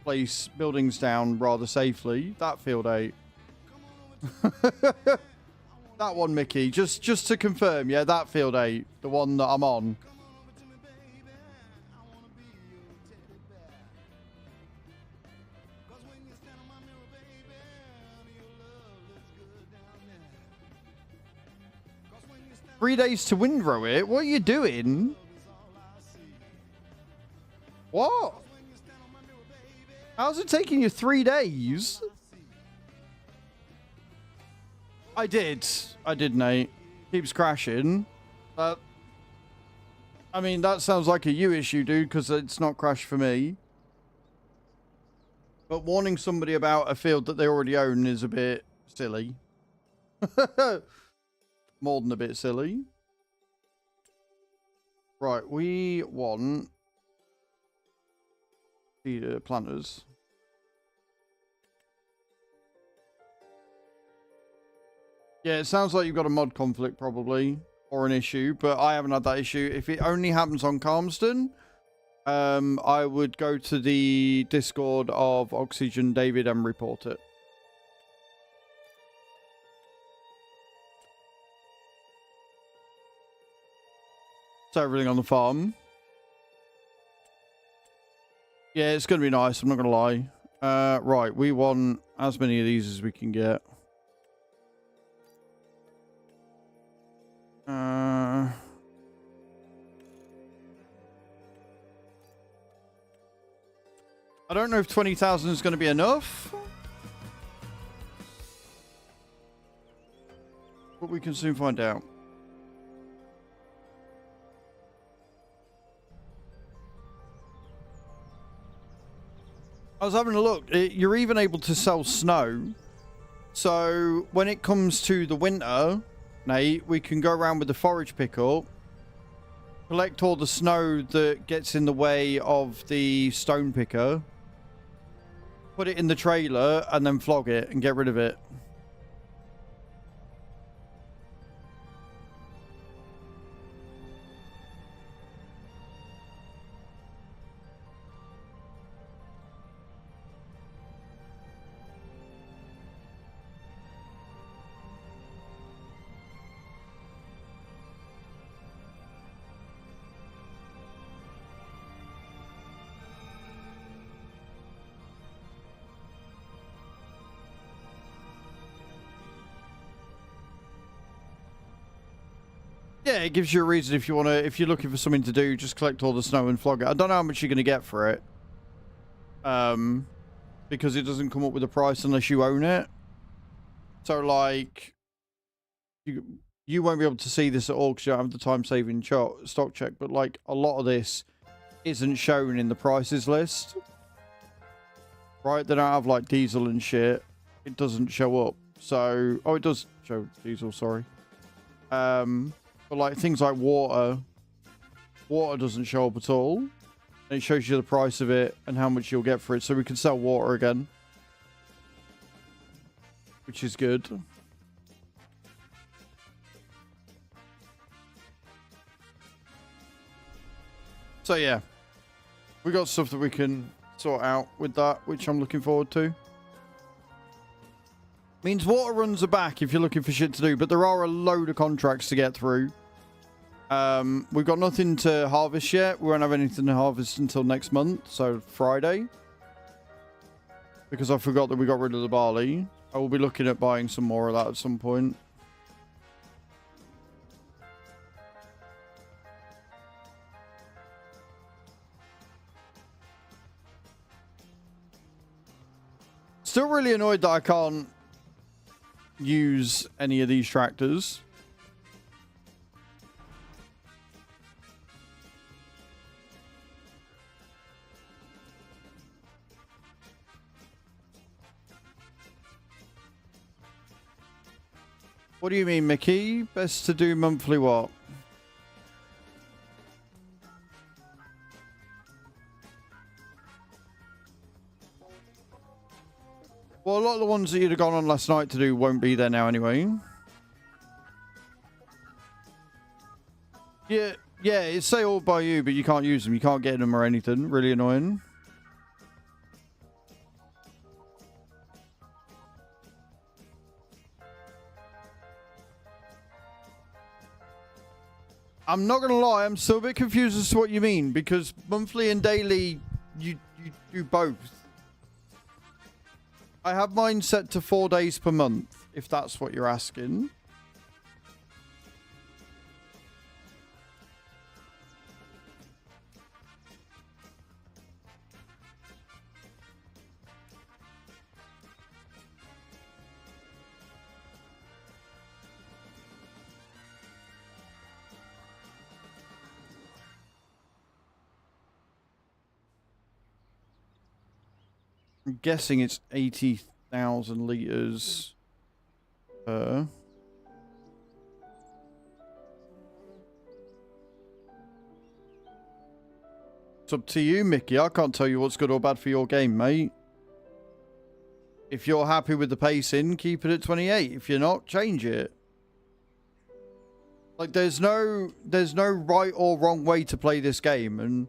A: place buildings down rather safely. That field 8. That one, Mickey. Just to confirm, yeah, that field 8. The one that I'm on. Three days to windrow it? What are you doing? What? How's it taking you 3 days? I did, Nate. Keeps crashing. I mean, that sounds like a you issue, dude, because it's not crashed for me. But warning somebody about a field that they already own is a bit silly. More than a bit silly. Right, we want the planters. Yeah, it sounds like you've got a mod conflict probably, or an issue, but I haven't had that issue. If it only happens on Calmsden, I would go to the Discord of Oxygen David and report it. So everything on the farm. Yeah, it's going to be nice, I'm not going to lie. Right, we want as many of these as we can get. I don't know if 20,000 is going to be enough. But we can soon find out. I was having a look. You're even able to sell snow. So when it comes to the winter, Nate, we can go around with the forage pickup, collect all the snow that gets in the way of the stone picker, put it in the trailer, and then flog it and get rid of it. Yeah, it gives you a reason if you want to, if you're looking for something to do, just collect all the snow and flog it. I don't know how much you're going to get for it. Because it doesn't come up with a price unless you own it. So, like, you won't be able to see this at all because you don't have the time-saving stock check. But, like, a lot of this isn't shown in the prices list. Right? They don't have, like, diesel and shit. It doesn't show up. So, oh, it does show diesel, sorry. But like things like water doesn't show up at all. And it shows you the price of it and how much you'll get for it. So we can sell water again, which is good. So yeah, we got stuff that we can sort out with that, which I'm looking forward to. Means water runs are back if you're looking for shit to do, but there are a load of contracts to get through. We've got nothing to harvest yet. We won't have anything to harvest until next month, so Friday. Because I forgot that we got rid of the barley. I will be looking at buying some more of that at some point. Still really annoyed that I can't use any of these tractors. What do you mean, Mickey? Best to do monthly what? Well, a lot of the ones that you'd have gone on last night to do won't be there now anyway. Yeah, it's say all by you, but you can't use them. You can't get them or anything. Really annoying. I'm not going to lie, I'm still a bit confused as to what you mean, because monthly and daily, you do both. I have mine set to 4 days per month, if that's what you're asking. I'm guessing it's 80,000 litres per. It's up to you, Mickey. I can't tell you what's good or bad for your game, mate. If you're happy with the pacing, keep it at 28. If you're not, change it. Like, there's no right or wrong way to play this game, and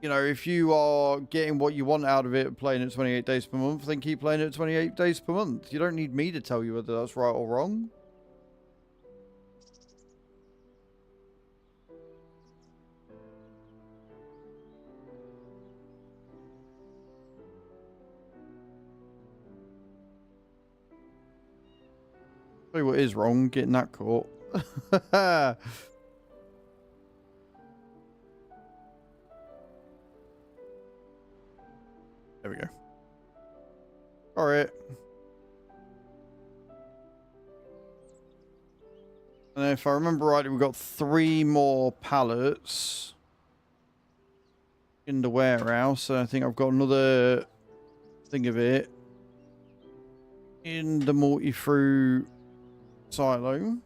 A: you know, if you are getting what you want out of it playing it 28 days per month, then keep playing it 28 days per month. You don't need me to tell you whether that's right or wrong. Tell you what is wrong, getting that caught. There we go. All right. And if I remember right, we've got 3 more pallets in the warehouse. And I think I've got another thing of it in the multi-fruit silo.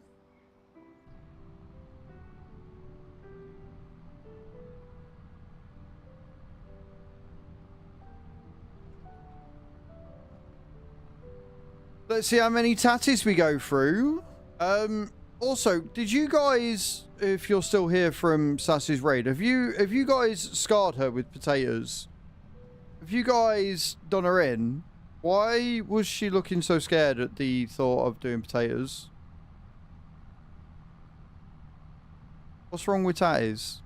A: Let's see how many tatties we go through. Also, did you guys, if you're still here from Sassy's raid, have you guys scarred her with potatoes? Have you guys done her in? Why was she looking so scared at the thought of doing potatoes? What's wrong with tatties?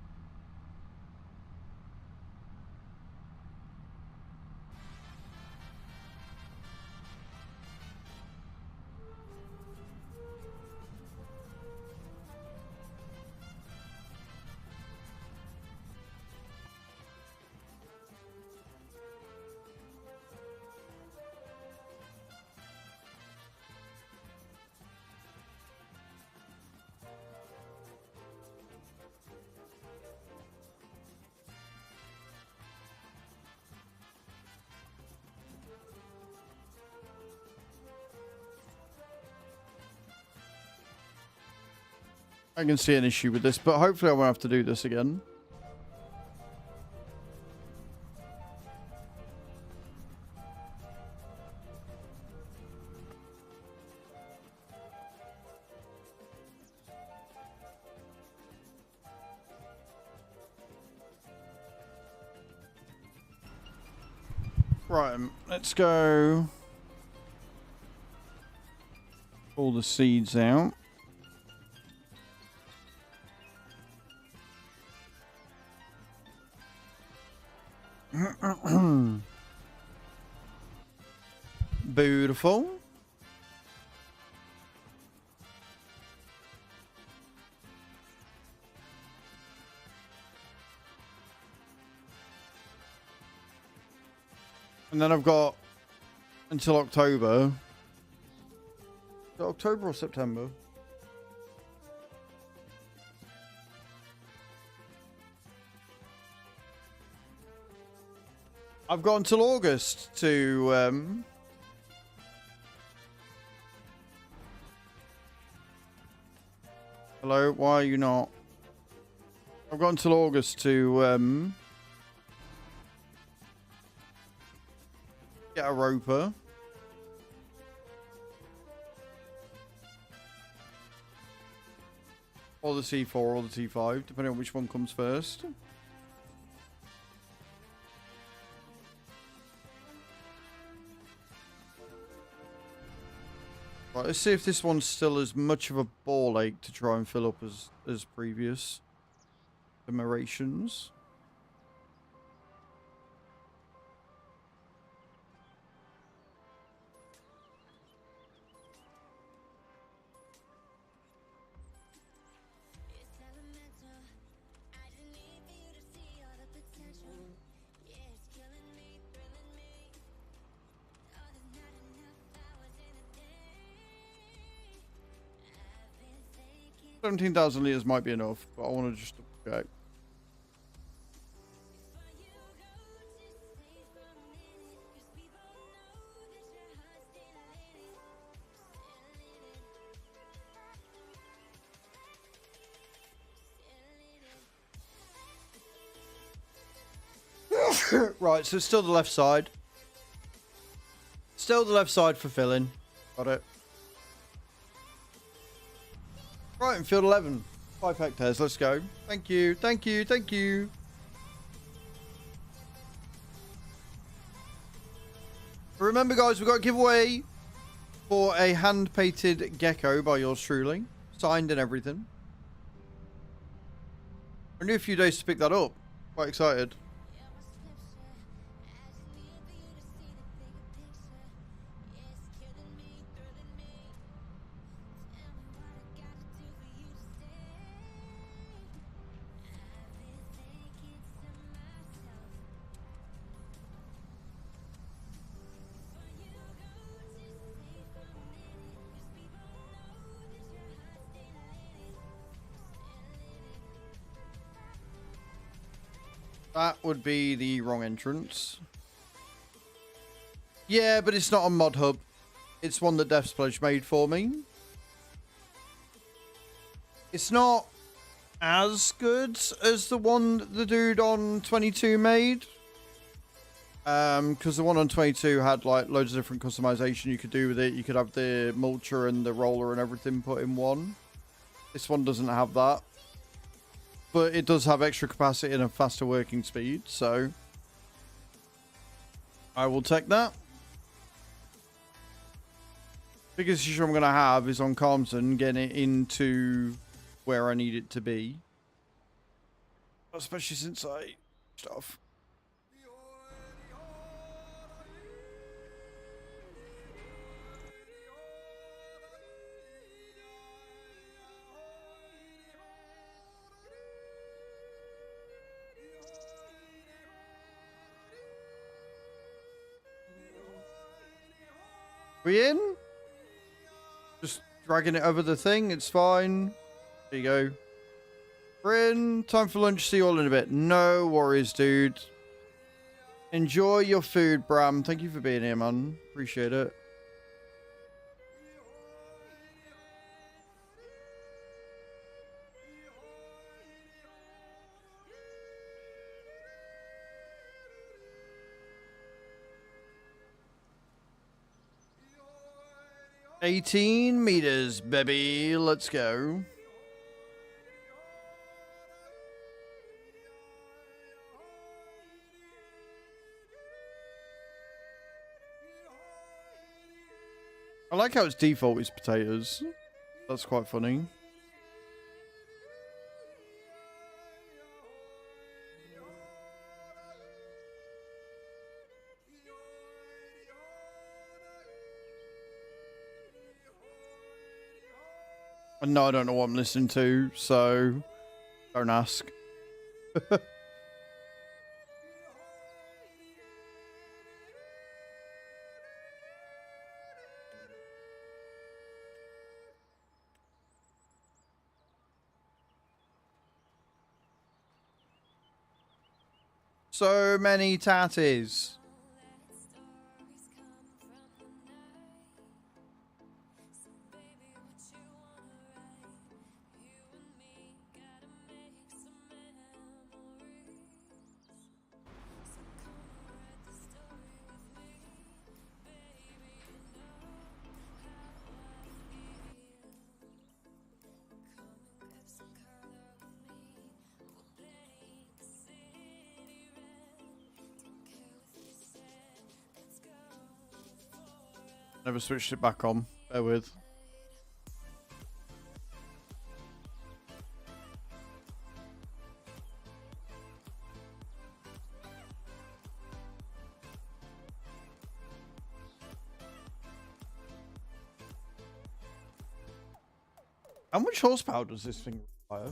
A: I can see an issue with this, but hopefully I won't have to do this again. Right, let's go. Pull the seeds out. Beautiful. And then I've got until October. Is it October or September? I've got until August to Hello, why are you not? I've got until August to get a roper. Or the C4 or the T5, depending on which one comes first. Right, let's see if this one's still as much of a ball ache to try and fill up as previous commemorations. $17,000 might be enough, but I want to just check. Right, so it's still the left side. Still the left side for filling. Got it. Right, in field 11. 5 hectares, let's go. Thank you, thank you, thank you. Remember, guys, we've got a giveaway for a hand-painted gecko by yours truly. Signed and everything. Only a few days to pick that up. Quite excited. That would be the wrong entrance. Yeah, but it's not a mod hub. It's one that Dev's Pledge made for me. It's not as good as the one the dude on 22 made. Because the one on 22 had like loads of different customization you could do with it. You could have the mulcher and the roller and everything put in one. This one doesn't have that. But it does have extra capacity and a faster working speed, so I will take that. Biggest issue I'm going to have is on Calmsden getting it into where I need it to be. Especially since I stuff. We in? Just dragging it over the thing. It's fine. There you go. We're in. Time for lunch. See you all in a bit. No worries, dude. Enjoy your food, Bram. Thank you for being here, man. Appreciate it. $18 meters, baby. Let's go. I like how its default is potatoes. That's quite funny. And no, I don't know what I'm listening to, so don't ask. So many tatties. Never switched it back on. Bear with. How much horsepower does this thing require?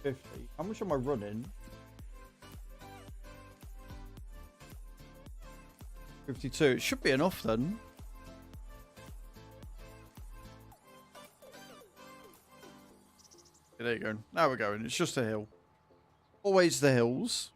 A: 50. How much am I running? 52. It should be enough then. Okay, there you go. Now we're going. It's just a hill. Always the hills.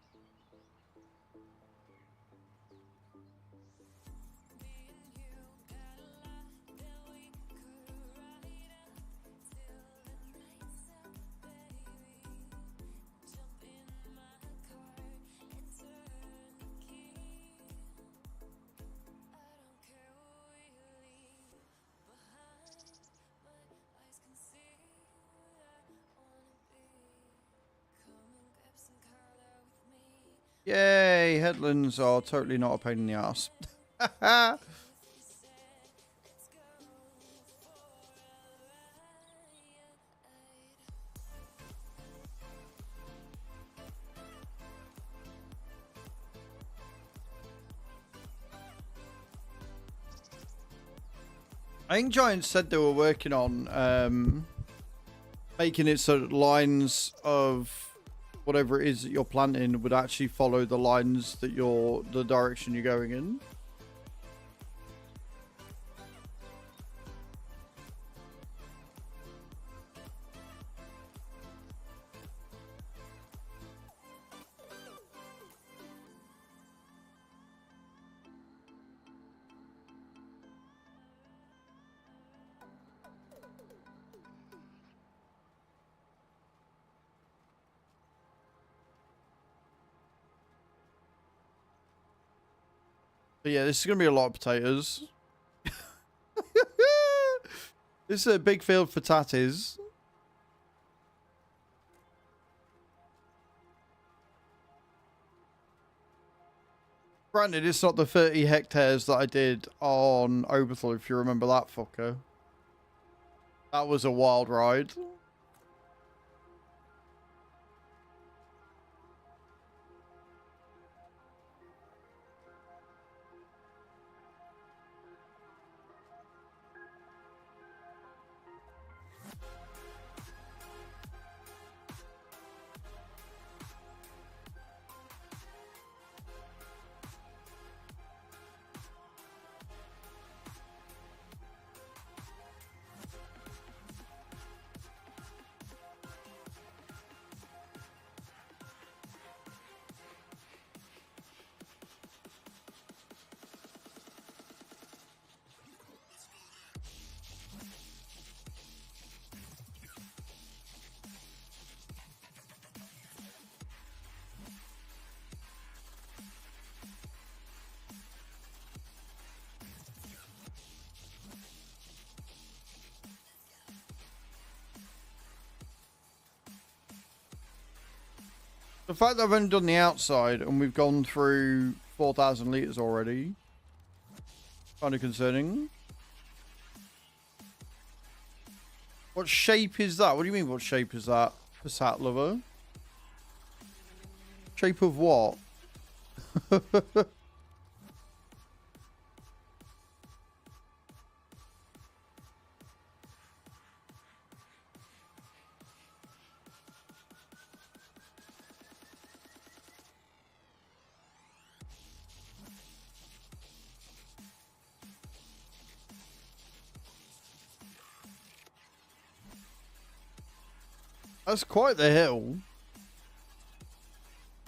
A: Yay, headlands are totally not a pain in the ass. I think Giants said they were working on making it so that lines of whatever it is that you're planting would actually follow the lines that the direction you're going in. But yeah, this is going to be a lot of potatoes. This is a big field for tatties. Granted, it's not the 30 hectares that I did on Oberthal, if you remember that fucker. That was a wild ride. The fact that I've only done the outside and we've gone through 4,000 litres already Kind of concerning. What shape is that? What do you mean, what shape is that? Passat lover? Shape of what? That's quite the hill.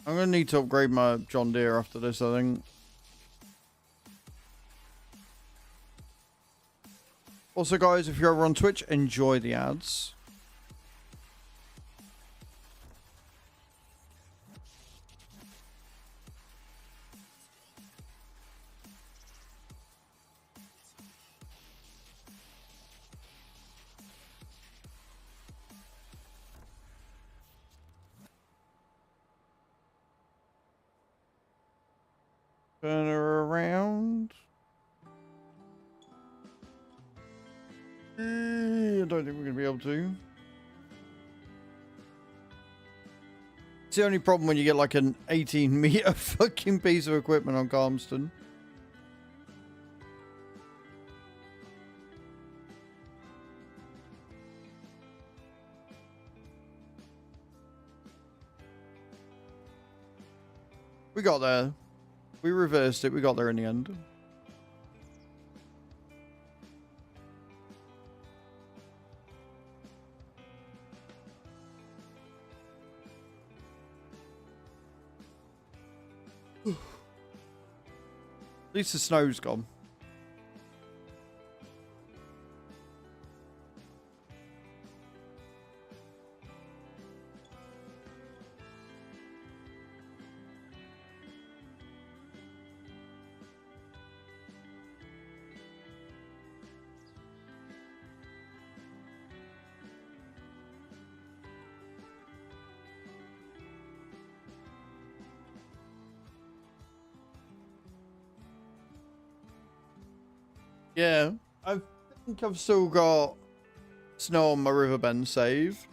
A: I'm going to need to upgrade my John Deere after this, I think. Also, guys, if you're ever on Twitch, enjoy the ads. Turn her around. I don't think we're going to be able to. It's the only problem when you get like an 18-meter fucking piece of equipment on Calmsden. We got there. We reversed it. We got there in the end. At least the snow's gone. Yeah, I think I've still got snow on my Riverbend save.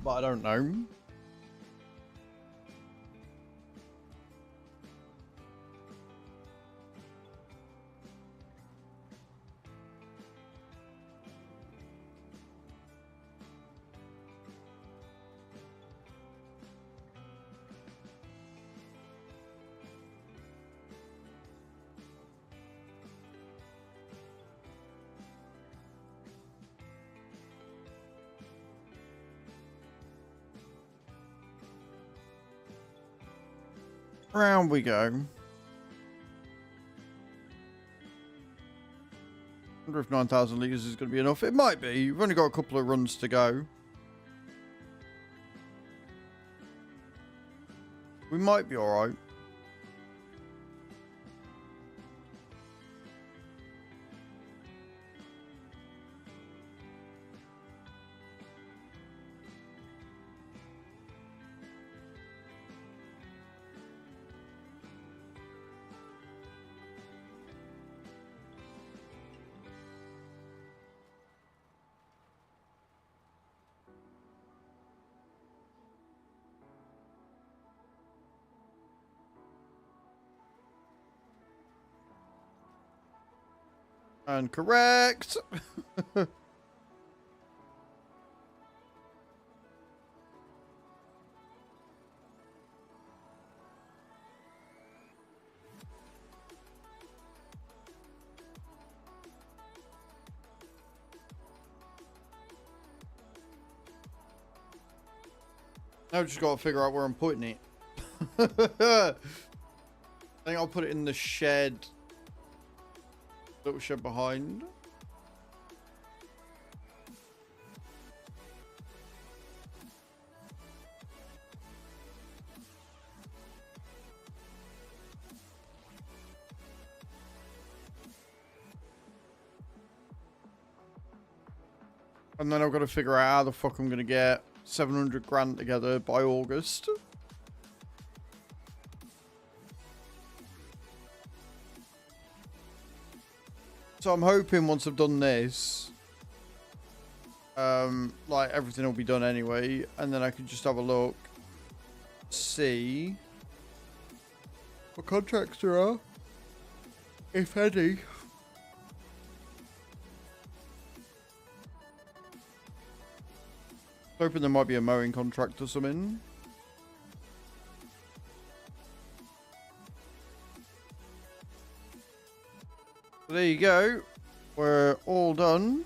A: But I don't know. Round we go. Wonder if 9,000 litres is going to be enough. It might be. You've only got a couple of runs to go. We might be alright. And correct. Now I've just got to figure out where I'm putting it. I think I'll put it in the shed. Little shed behind. And then I've got to figure out how the fuck I'm going to get 700 grand together by August. So I'm hoping once I've done this, like everything will be done anyway, and then I can just have a look, see what contracts there are, if any. Hoping there might be a mowing contract or something. So there you go. We're all done.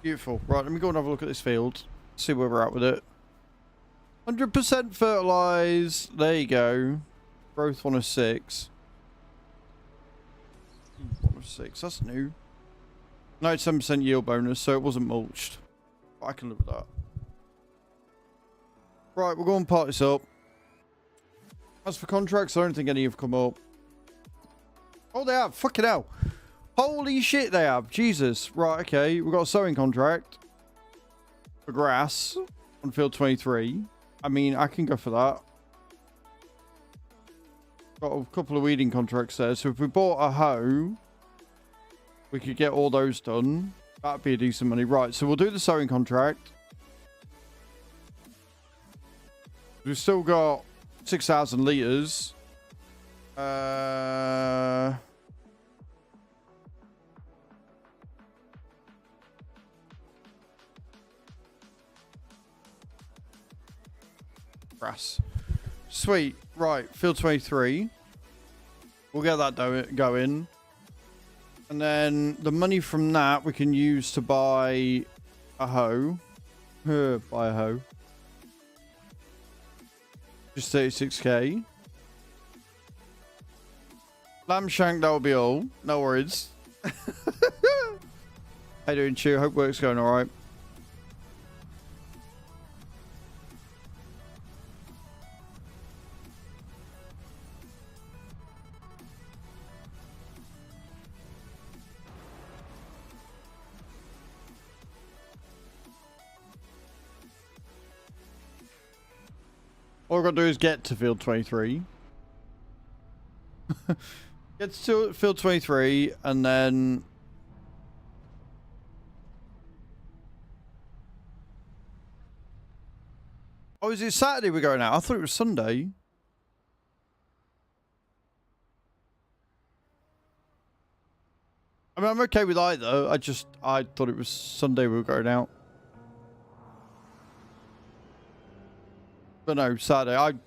A: Beautiful. Right, let me go and have a look at this field. See where we're at with it. 100% fertilized. There you go. Growth 1 of 6. 1 of 6. That's new. 97% yield bonus, so it wasn't mulched. But I can live with that. Right, we'll go and part this up. As for contracts, I don't think any have come up. Oh, they have. Fucking hell. Holy shit, they have. Jesus. Right, okay. We've got a sowing contract for grass on field 23. I mean, I can go for that. Got a couple of weeding contracts there. So if we bought a hoe, we could get all those done. That'd be a decent money. Right, so we'll do the sowing contract. We've still got 6,000 litres. Grass. Sweet. Right, field 23. We'll get that going. And then the money from that we can use to buy a hoe. Buy a hoe. Just 36k. Lamb shank, that will be all. No worries. How you doing, Chew? Hope work's going alright. All I've got to do is get to field 23. Get to field 23 and then... Oh, is it Saturday we're going out? I thought it was Sunday. I mean, I'm okay with either. I thought it was Sunday we were going out. But no, Saturday. I'm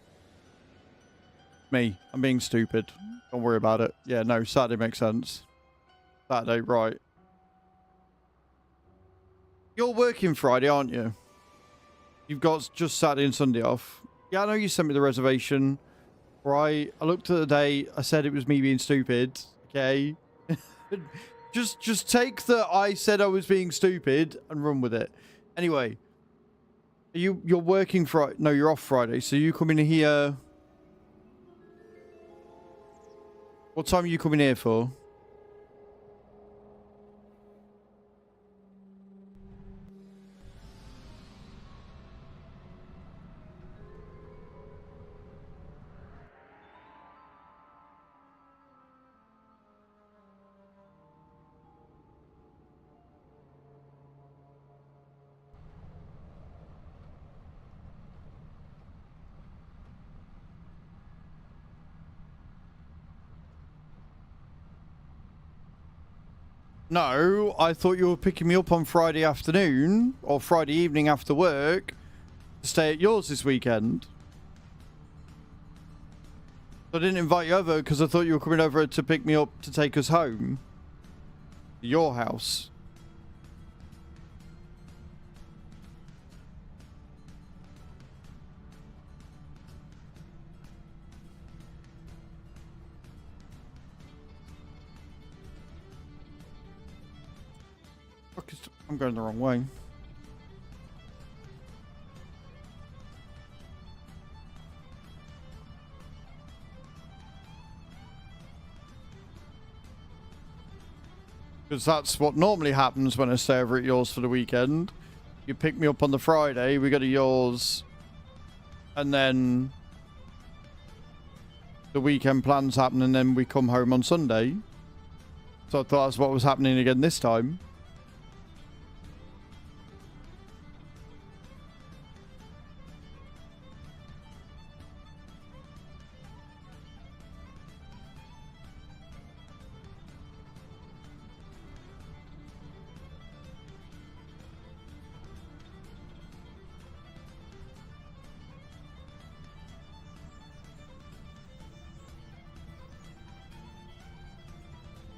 A: being stupid. Don't worry about it. Yeah, no, Saturday makes sense. Saturday, right. You're working Friday, aren't you? You've got just Saturday and Sunday off. Yeah, I know you sent me the reservation. Right. I looked at the date. I said it was me being stupid. Okay. just take that I said I was being stupid and run with it. Anyway. You're working Friday. No, you're off Friday. So you come in here. What time are you coming here for? No, I thought you were picking me up on Friday afternoon or Friday evening after work to stay at yours this weekend. I didn't invite you over because I thought you were coming over to pick me up to take us home. To your house. I'm going the wrong way. Because that's what normally happens when I stay over at yours for the weekend. You pick me up on the Friday, we go to yours And then the weekend plans happen and then we come home on Sunday. So I thought that's what was happening again this time.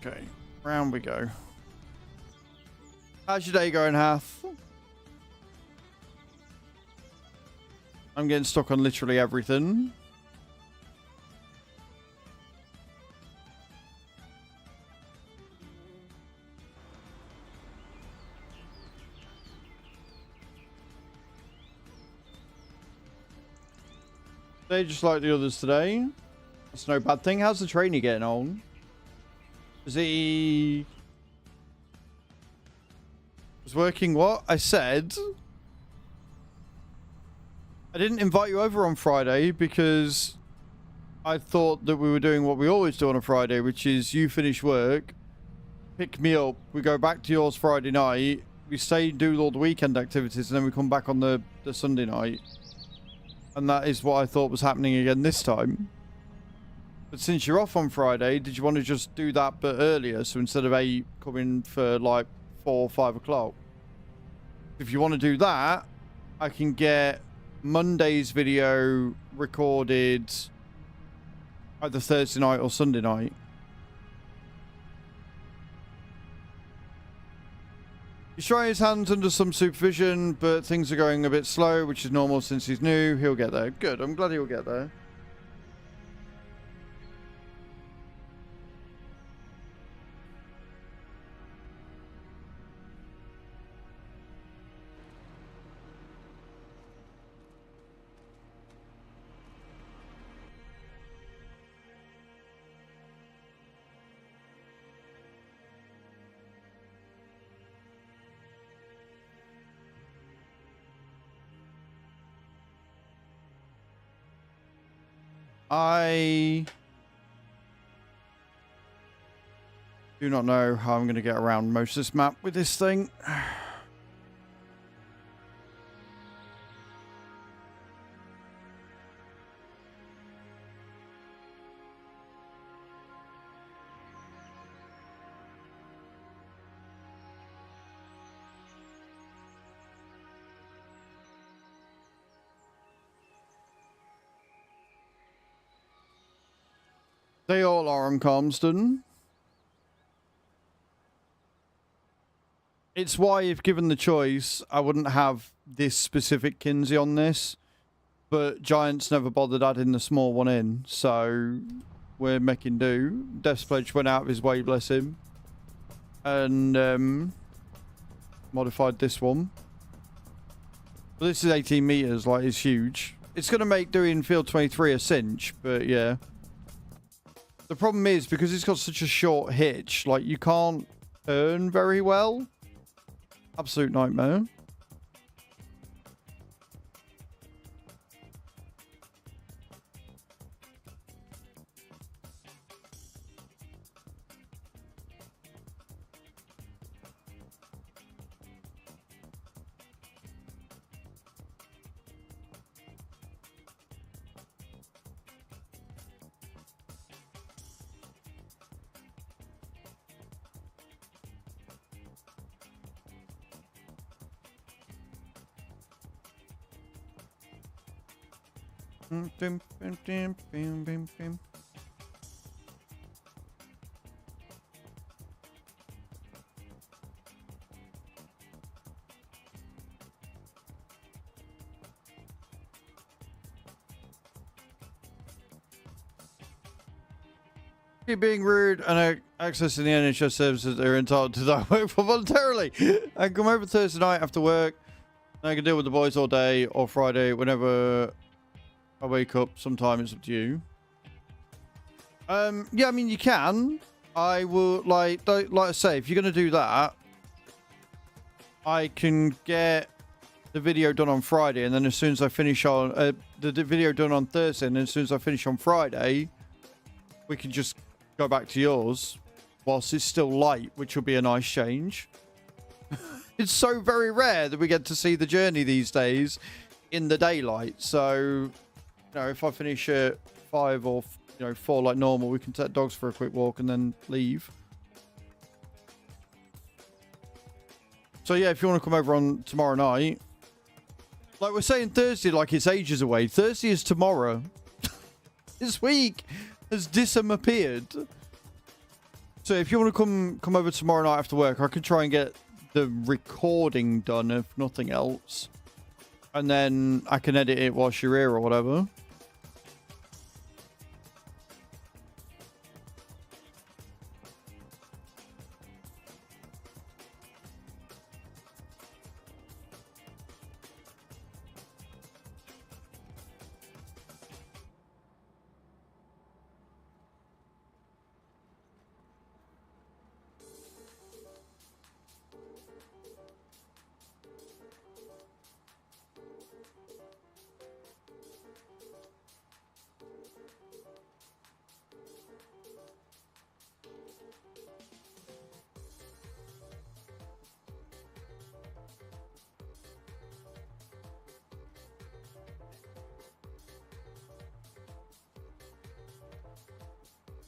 A: Okay, round we go. How's your day going, Hath? I'm getting stuck on literally everything. They just like the others today. That's no bad thing. How's the trainee getting on? Is he... was working what? I said... I didn't invite you over on Friday because I thought that we were doing what we always do on a Friday, which is you finish work, pick me up, we go back to yours Friday night, we stay, do all the weekend activities, and then we come back on the Sunday night. And that is what I thought was happening again this time. But since you're off on Friday, did you want to just do that but earlier? So instead of 8, come in for like 4 or 5 o'clock. If you want to do that, I can get Monday's video recorded either Thursday night or Sunday night. He's trying his hands under some supervision, but things are going a bit slow, which is normal since he's new. He'll get there. Good. I'm glad he'll get there. I do not know how I'm going to get around most of this map with this thing. They all are on Calmsden. It's why, if given the choice, I wouldn't have this specific Kinsey on this. But Giants never bothered adding the small one in, so we're making do. Death's Pledge went out of his way, bless him. And modified this one. But this is 18 meters, like, it's huge. It's going to make doing Field 23 a cinch, but yeah. The problem is, because it's got such a short hitch, like, you can't turn very well. Absolute nightmare. Keep being rude and accessing the NHS services they're entitled to that work for voluntarily. I can come over Thursday night after work. And I can deal with the boys all day or Friday whenever I wake up. Sometime it's up to you. Yeah, I mean, you can. I will, like I say, if you're going to do that, I can get the video done on Friday, and then as soon as I finish on the video done on Thursday, and as soon as I finish on Friday, we can just go back to yours whilst it's still light, which will be a nice change. It's so very rare that we get to see the journey these days in the daylight. So, you know, if I finish at 5 or 4 like normal, we can take dogs for a quick walk and then leave. So yeah, if you want to come over on tomorrow night, like we're saying Thursday, like it's ages away. Thursday is tomorrow. This week has disappeared. So if you want to come over tomorrow night after work, I can try and get the recording done, if nothing else. And then I can edit it whilst you're here or whatever.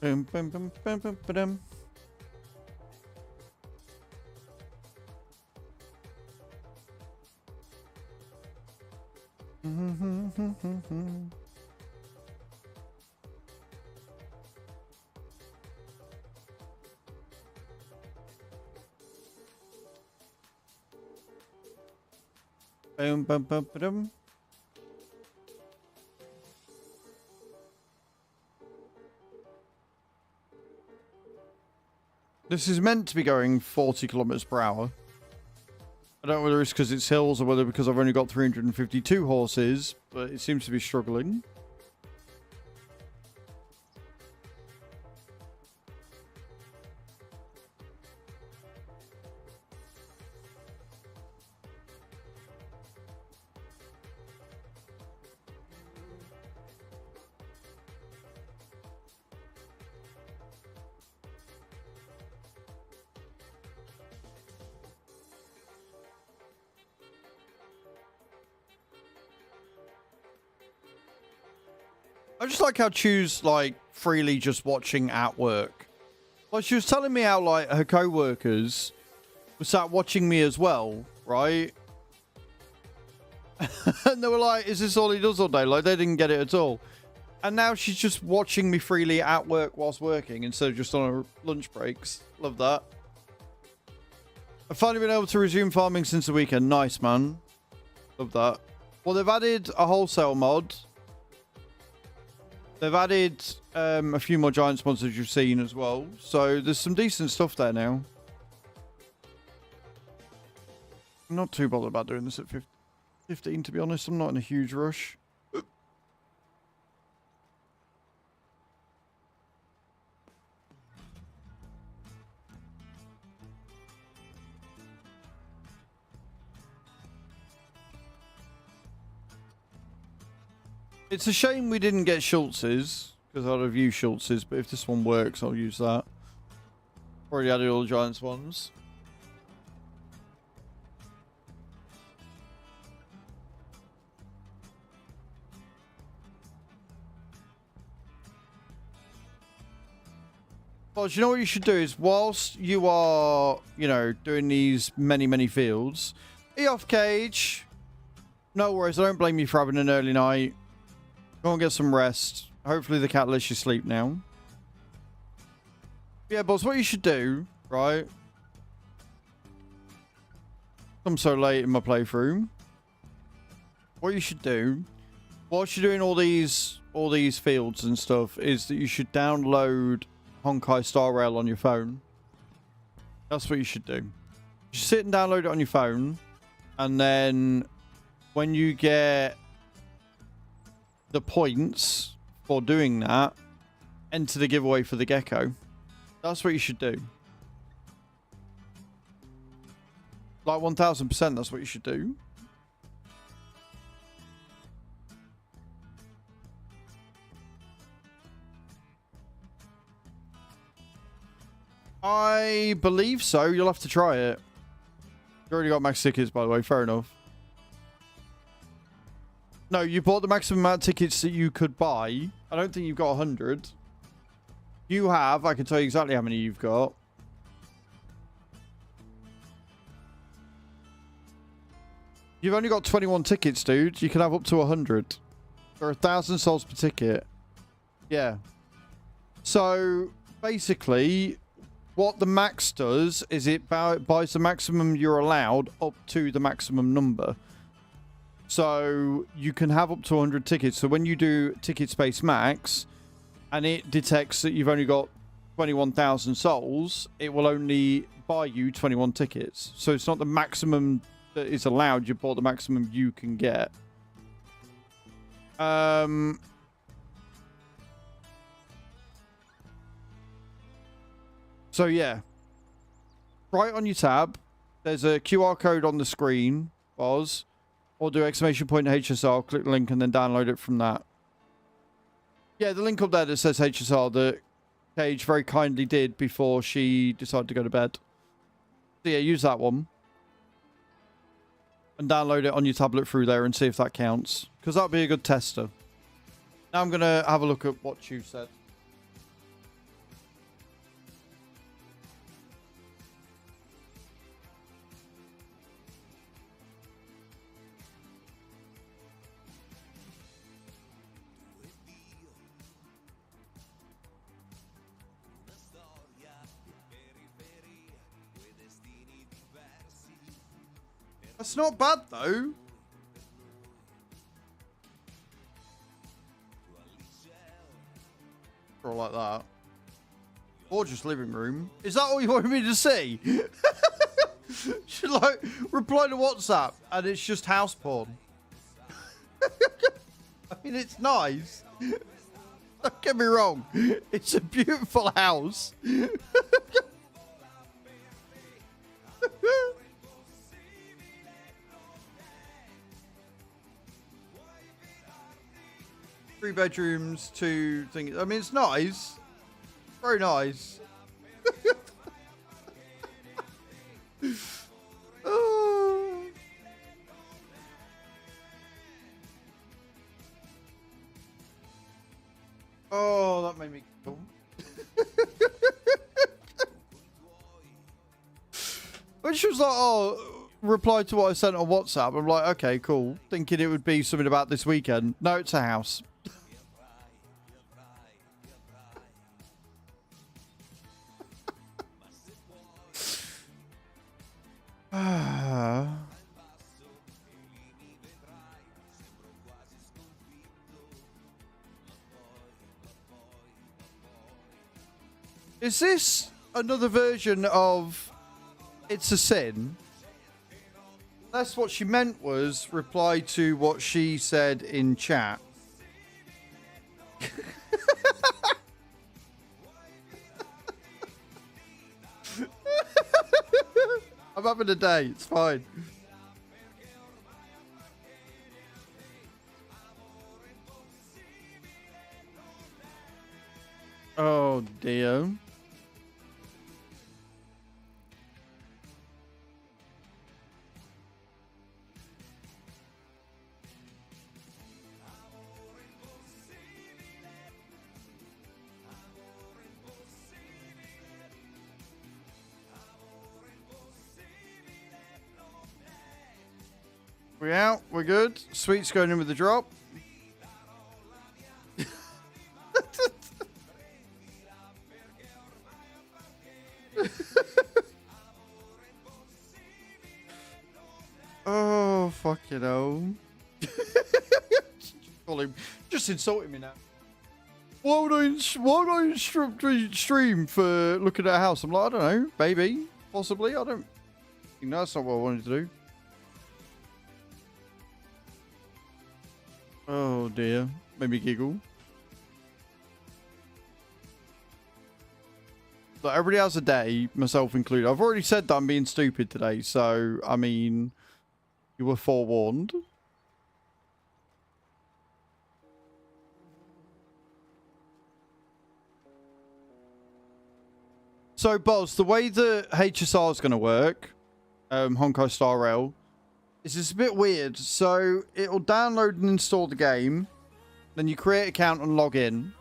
A: Boom, boom, boom, boom, boom, boom. Boom, boom, boom, boom. This is meant to be going 40 kilometers per hour. I don't know whether it's because it's hills or whether because I've only got 352 horses, but it seems to be struggling. I just like how Chu's like freely just watching at work. Like she was telling me how like her co-workers were sat watching me as well, right? And they were like, is this all he does all day? Like they didn't get it at all. And now she's just watching me freely at work whilst working instead of just on her lunch breaks. Love that. I've finally been able to resume farming since the weekend. Nice, man. Love that. Well, they've added a wholesale mod. They've added a few more giant sponsors you've seen as well. So there's some decent stuff there now. I'm not too bothered about doing this at 15, to be honest. I'm not in a huge rush. It's a shame we didn't get Schultz's, because I'd have used Schultz's, but if this one works, I'll use that. Already added all the Giants ones. Well, you know what you should do is, whilst you are, you know, doing these many fields, be off cage. No worries, I don't blame you for having an early night. Go and get some rest. Hopefully the cat lets you sleep now. Yeah, boss, what you should do, right? I'm so late in my playthrough. What you should do, whilst you're doing all these fields and stuff, is that you should download Honkai Star Rail on your phone. That's what you should do. You should sit and download it on your phone, and then when you get the points for doing that, enter the giveaway for the gecko. That's what you should do. Like 1000%, that's what you should do. I believe so. You'll have to try it. You already got max tickets, by the way. Fair enough. No, you bought the maximum amount of tickets that you could buy. I don't think you've got 100. You have. I can tell you exactly how many you've got. You've only got 21 tickets, dude. You can have up to 100. There are 1,000 souls per ticket. Yeah. So, basically, what the max does is it buys the maximum you're allowed up to the maximum number. So, you can have up to 100 tickets. So, when you do ticket space max, and it detects that you've only got 21,000 souls, it will only buy you 21 tickets. So, it's not the maximum that is allowed. You bought the maximum you can get. So yeah, right on your tab, there's a QR code on the screen, Oz, or do exclamation point HSR, click the link and then download it from that. Yeah, the link up there that says HSR that Paige very kindly did before she decided to go to bed. So yeah, use that one. And download it on your tablet through there and see if that counts. Because that'll be a good tester. Now I'm going to have a look at what you said. That's not bad, though. Or like that. Gorgeous living room. Is that all you wanted me to see? Should like reply to WhatsApp and it's just house porn. I mean, it's nice. Don't get me wrong. It's a beautiful house. 3 bedrooms, 2 things. I mean, it's nice. Very nice. Oh. Oh, that made me cool. When she was like, oh, reply to what I sent on WhatsApp, I'm like, okay, cool. Thinking it would be something about this weekend. No, it's a house. Is this another version of It's a Sin? That's what she meant was reply to what she said in chat. I'm having a day. It's fine. Oh, dear. We're out. We're good. Sweet's going in with the drop. Oh, fucking hell. Call him. Just insulting me now. Why would I stream for looking at a house? I'm like, I don't know. Maybe. Possibly. I don't think that's not what I wanted to do. Oh dear. Made me giggle. But everybody has a day, myself included. I've already said that I'm being stupid today, so, I mean, you were forewarned. So, Boz, the way the HSR is going to work, Honkai Star Rail, is it's a bit weird. So, it'll download and install the game. Then you create an account and log in.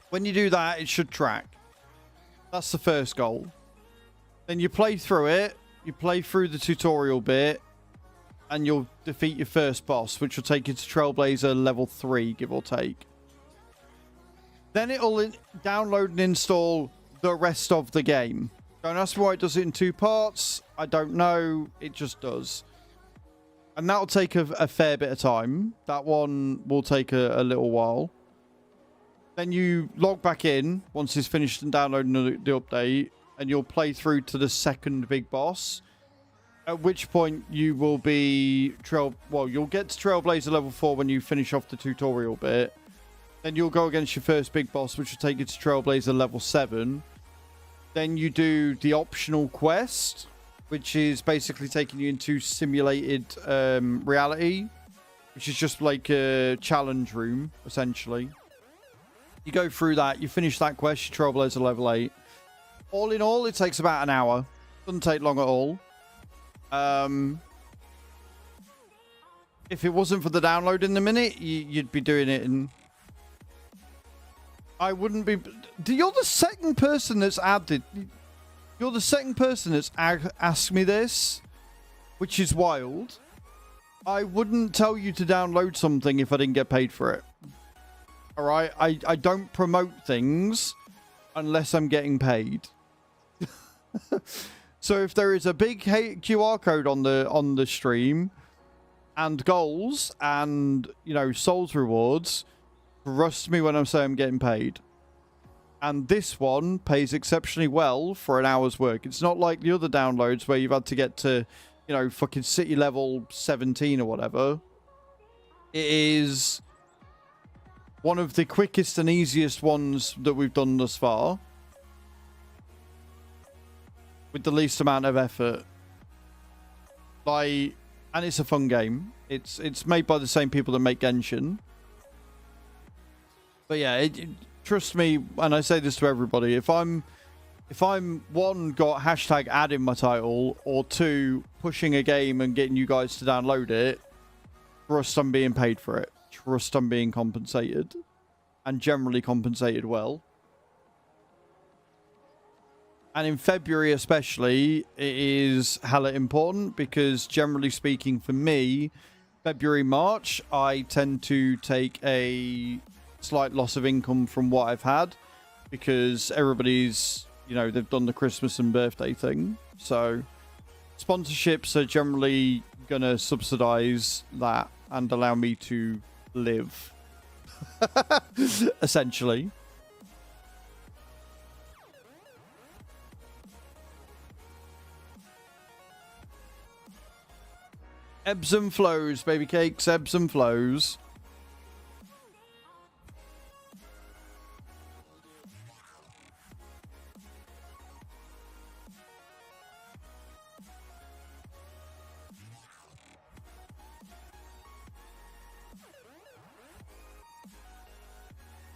A: When you do that, it should track. That's the first goal. Then you play through it. You play through the tutorial bit. And you'll defeat your first boss, which will take you to Trailblazer level 3, give or take. Then it'll download and install the rest of the game. Don't ask me why it does it in 2 parts. I don't know. It just does. And that'll take a fair bit of time. That one will take a little while. Then you log back in once it's finished and downloading the update. And you'll play through to the second big boss. At which point you will be... you'll get to Trailblazer level 4 when you finish off the tutorial bit. Then you'll go against your first big boss, which will take you to Trailblazer level 7. Then you do the optional quest, which is basically taking you into simulated reality, which is just like a challenge room, essentially. You go through that, you finish that quest, you Trailblazer level 8. All in all, it takes about an hour. Doesn't take long at all. If it wasn't for the download in the minute, you'd be doing it in... I wouldn't be... You're the second person that's added... You're the second person that's asked me this, which is wild. I wouldn't tell you to download something if I didn't get paid for it. Alright? I don't promote things unless I'm getting paid. So if there is a big QR code on the stream and goals and, you know, souls rewards, trust me when I say I'm getting paid. And this one pays exceptionally well for an hour's work. It's not like the other downloads where you've had to get to, you know, fucking city level 17 or whatever. It is one of the quickest and easiest ones that we've done thus far. With the least amount of effort. Like, and it's a fun game. It's made by the same people that make Genshin. But yeah, trust me, and I say this to everybody, if I'm one, got hashtag ad in my title, or 2, pushing a game and getting you guys to download it, trust I'm being paid for it. Trust I'm being compensated. And generally compensated well. And in February especially, it is hella important because generally speaking for me, February, March, I tend to take a slight loss of income from what I've had because everybody's, you know, they've done the Christmas and birthday thing. So sponsorships are generally going to subsidize that and allow me to live, essentially. Ebbs and flows, baby cakes, ebbs and flows.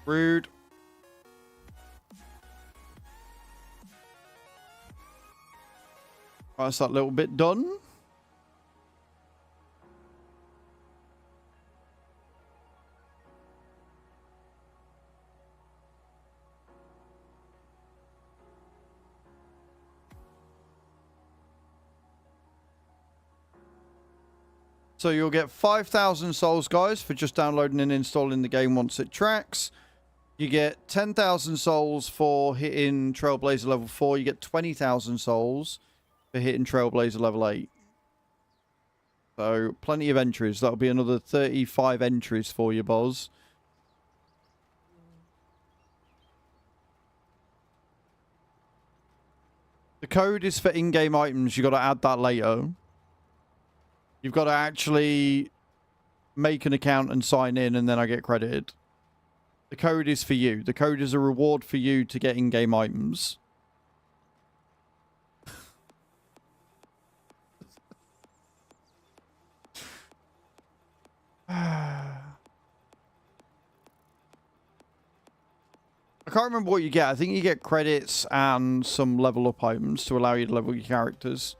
A: Rude. That's that little bit done. So you'll get 5,000 souls, guys, for just downloading and installing the game once it tracks. You get 10,000 souls for hitting Trailblazer level 4. You get 20,000 souls for hitting Trailblazer level 8. So plenty of entries. That'll be another 35 entries for you, Boz. The code is for in-game items. You got to add that later. You've got to actually make an account and sign in, and then I get credited. The code is for you. The code is a reward for you to get in-game items. I I can't remember what you get. I think you get credits and some level up items to allow you to level your characters.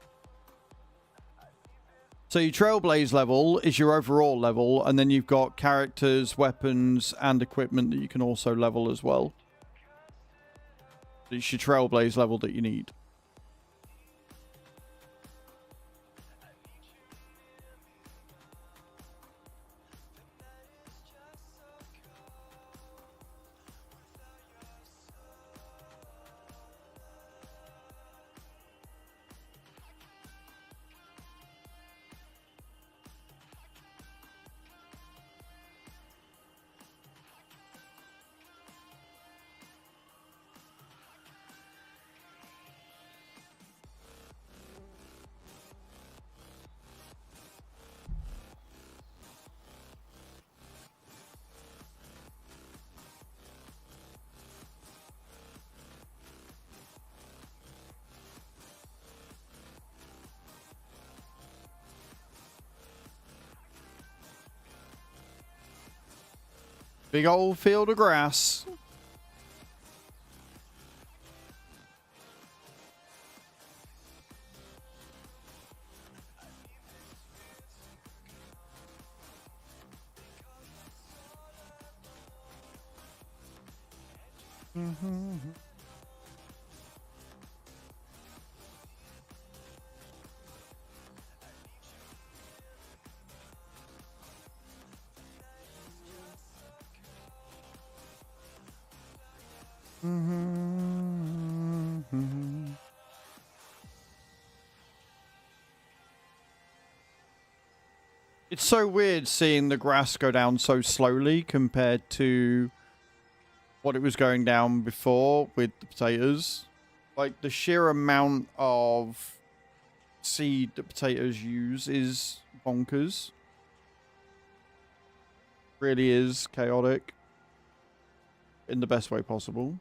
A: So your Trailblaze level is your overall level, and then you've got characters, weapons, and equipment that you can also level as well. It's your Trailblaze level that you need. Big old field of grass. It's so weird seeing the grass go down so slowly compared to what it was going down before with the potatoes. Like, the sheer amount of seed that potatoes use is bonkers. Really is chaotic in the best way possible.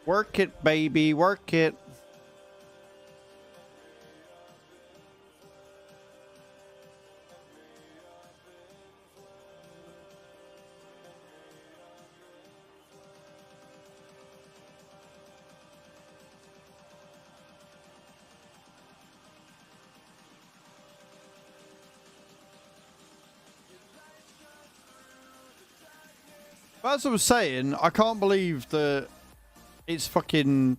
A: Work it, baby, work it. But as I was saying, I can't believe that it's fucking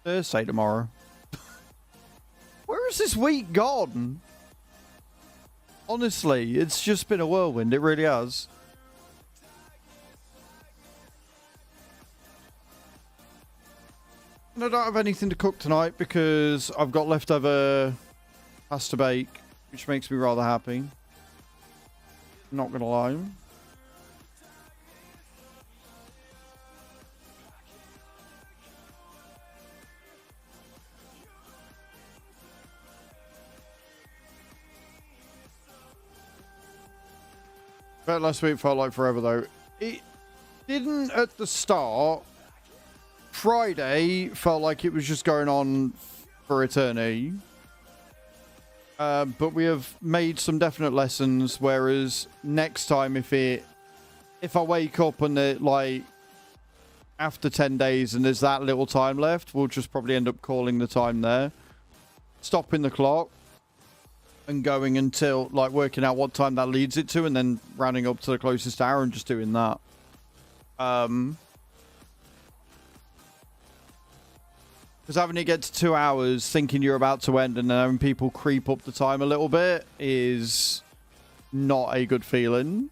A: Thursday tomorrow. Where has this week gone? Honestly, it's just been a whirlwind. It really has. And I don't have anything to cook tonight because I've got leftover pasta bake, which makes me rather happy. Not gonna lie. Bet last week felt like forever though. It didn't at the start. Friday felt like it was just going on for eternity. But we have made some definite lessons, whereas next time if I wake up and it like after 10 days and there's that little time left, we'll just probably end up calling the time there. Stopping the clock. and going until, like, working out what time that leads it to, and then rounding up to the closest hour and just doing that. Because having it get to 2 hours, thinking you're about to end, and then having people creep up the time a little bit is not a good feeling.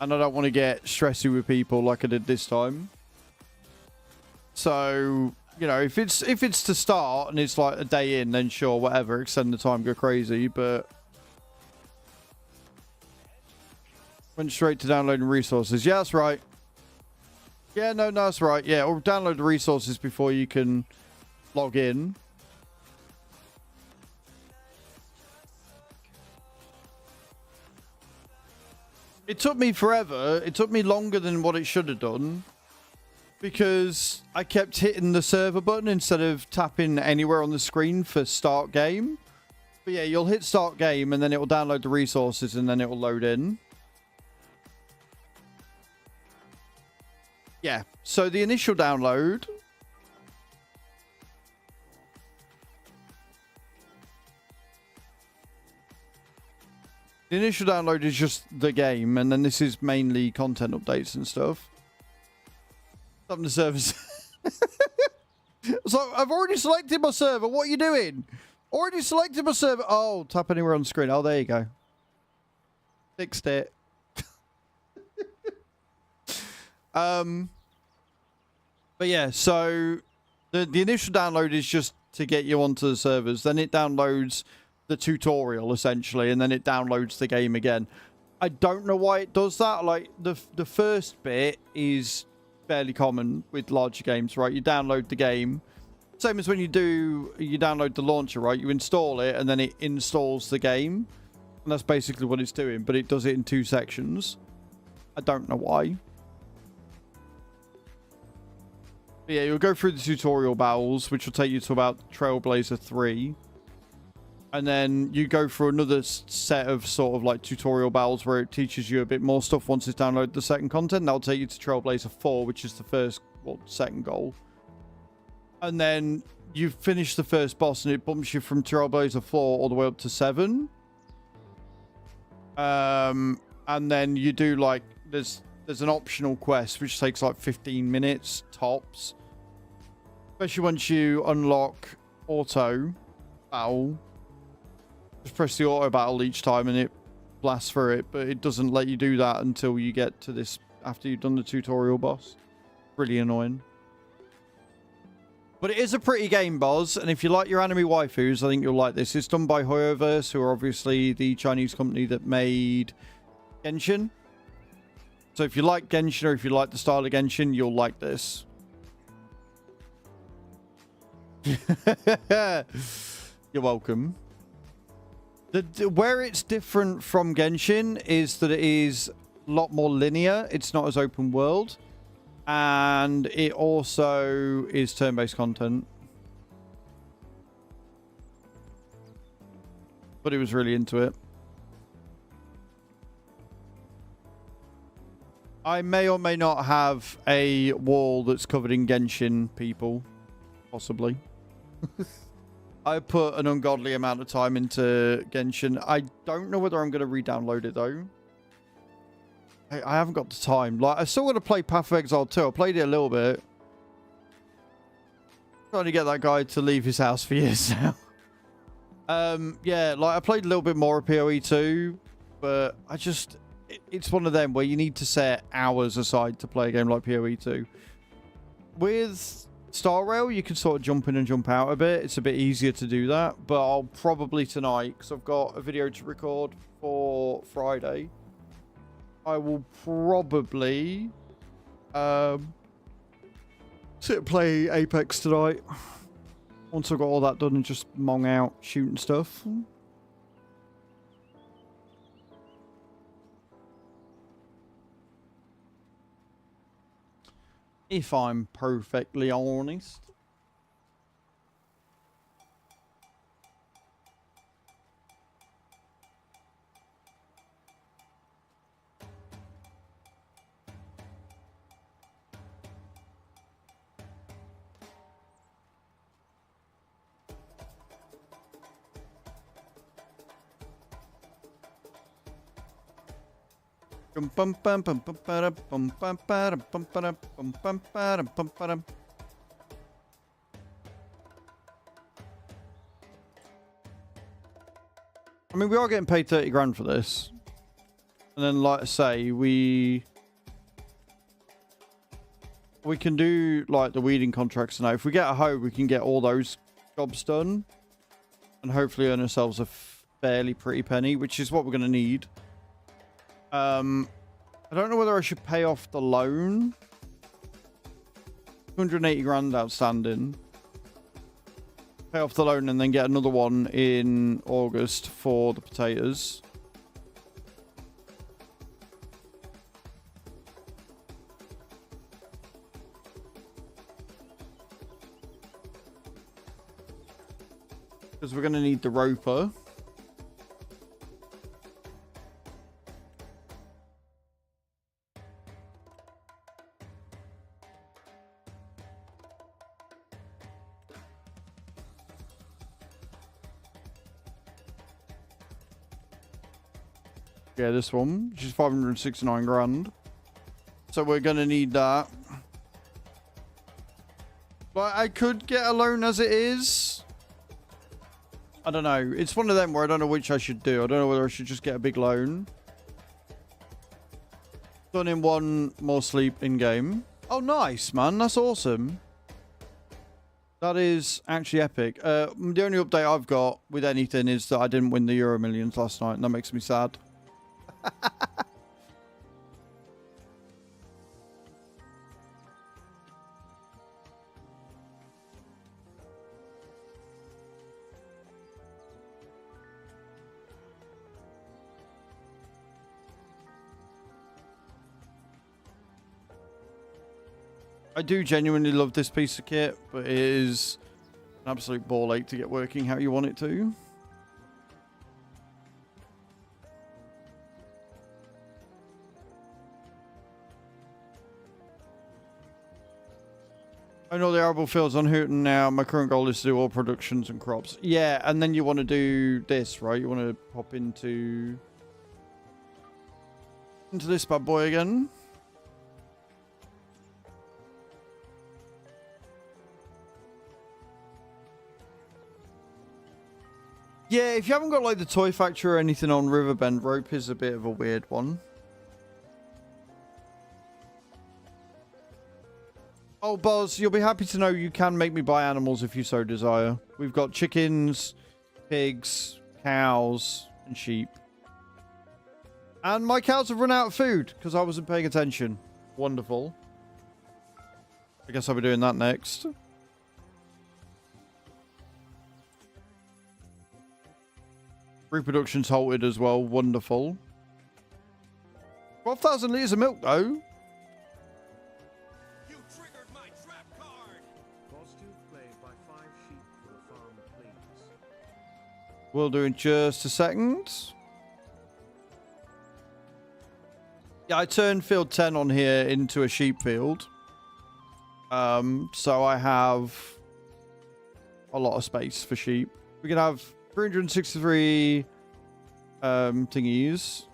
A: And I don't want to get stressy with people like I did this time. So, you know, if it's to start and it's like a day in, then sure, whatever, extend the time, go crazy. But went straight to downloading resources. Yeah, that's right. Yeah, no, that's right. Yeah, or download the resources before you can log in. It took me forever. It took me longer than what it should have done because I kept hitting the server button instead of tapping anywhere on the screen for start game. But yeah, you'll hit start game and then it will download the resources and then it will load in. Yeah, so the initial download... The initial download is just the game, and then this is mainly content updates and stuff. Something to servers. So I've already selected my server. What are you doing? Already selected my server. Oh, tap anywhere on the screen. Oh, there you go. Fixed it. But yeah, so the initial download is just to get you onto the servers. Then it downloads the tutorial essentially, and then it downloads the game again. I don't know why it does that. Like the first bit is fairly common with larger games, right? You download the game, same as when you download the launcher, right? You install it and then it installs the game, and that's basically what it's doing, but it does it in 2 sections. I don't know why. But yeah, you'll go through the tutorial battles, which will take you to about Trailblazer 3. And then you go through another set of sort of like tutorial battles where it teaches you a bit more stuff once it's downloaded the second content. That'll take you to Trailblazer 4, which is the second goal. And then you finish the first boss and it bumps you from Trailblazer 4 all the way up to 7. And then you do like, there's an optional quest which takes like 15 minutes tops. Especially once you unlock auto battle. Just press the auto battle each time and it blasts through it, but it doesn't let you do that until you get to this after you've done the tutorial boss. Really annoying. But it is a pretty game, Boz, and if you like your anime waifus, I think you'll like this. It's done by Hoyoverse, who are obviously the Chinese company that made Genshin. So if you like Genshin or if you like the style of Genshin, you'll like this. You're welcome. Where it's different from Genshin is that it is a lot more linear. It's not as open world. And it also is turn-based content. But it was really into it. I may or may not have a wall that's covered in Genshin people. Possibly. I put an ungodly amount of time into Genshin. I don't know whether I'm going to re-download it, though. I haven't got the time. Like, I still want to play Path of Exile 2. I played it a little bit. Trying to get that guy to leave his house for years now. Yeah, like, I played a little bit more of PoE 2. But I just... It's one of them where you need to set hours aside to play a game like PoE 2. With Star Rail, you can sort of jump in and jump out a bit. It's a bit easier to do that. But I'll probably tonight, because I've got a video to record for Friday, I will probably sit and play Apex tonight. Once I've got all that done and just mong out shooting stuff. If I'm perfectly honest. I mean, we are getting paid 30 grand for this. And then, like I say, we can do, like, the weeding contracts now. If we get a hoe, we can get all those jobs done. And hopefully earn ourselves a fairly pretty penny, which is what we're going to need. I don't know whether I should pay off the loan. 280 grand outstanding. Pay off the loan and then get another one in August for the potatoes. Because we're going to need the roper. Yeah, this one, which is 569 grand. So we're going to need that. But I could get a loan as it is. I don't know. It's one of them where I don't know which I should do. I don't know whether I should just get a big loan. Done in one more sleep in game. Oh, nice, man. That's awesome. That is actually epic. The only update I've got with anything is that I didn't win the Euro Millions last night, and that makes me sad. I do genuinely love this piece of kit, but it is an absolute ball ache to get working how you want it to. I know the arable fields on Hooten now. My current goal is to do all productions and crops. Yeah, and then you want to do this, right? You want to pop into this bad boy again. Yeah, if you haven't got like the toy factory or anything on Riverbend, rope is a bit of a weird one. Oh, Boz, you'll be happy to know you can make me buy animals if you so desire. We've got chickens, pigs, cows, and sheep. And my cows have run out of food because I wasn't paying attention. Wonderful. I guess I'll be doing that next. Reproduction's halted as well. Wonderful. 12,000 litres of milk, though.
B: You triggered my trap card.
C: Positive play by 5 sheep for the farm, please.
A: We'll do in just a second. Yeah, I turned field 10 on here into a sheep field. So I have a lot of space for sheep. We can have 363 thingies.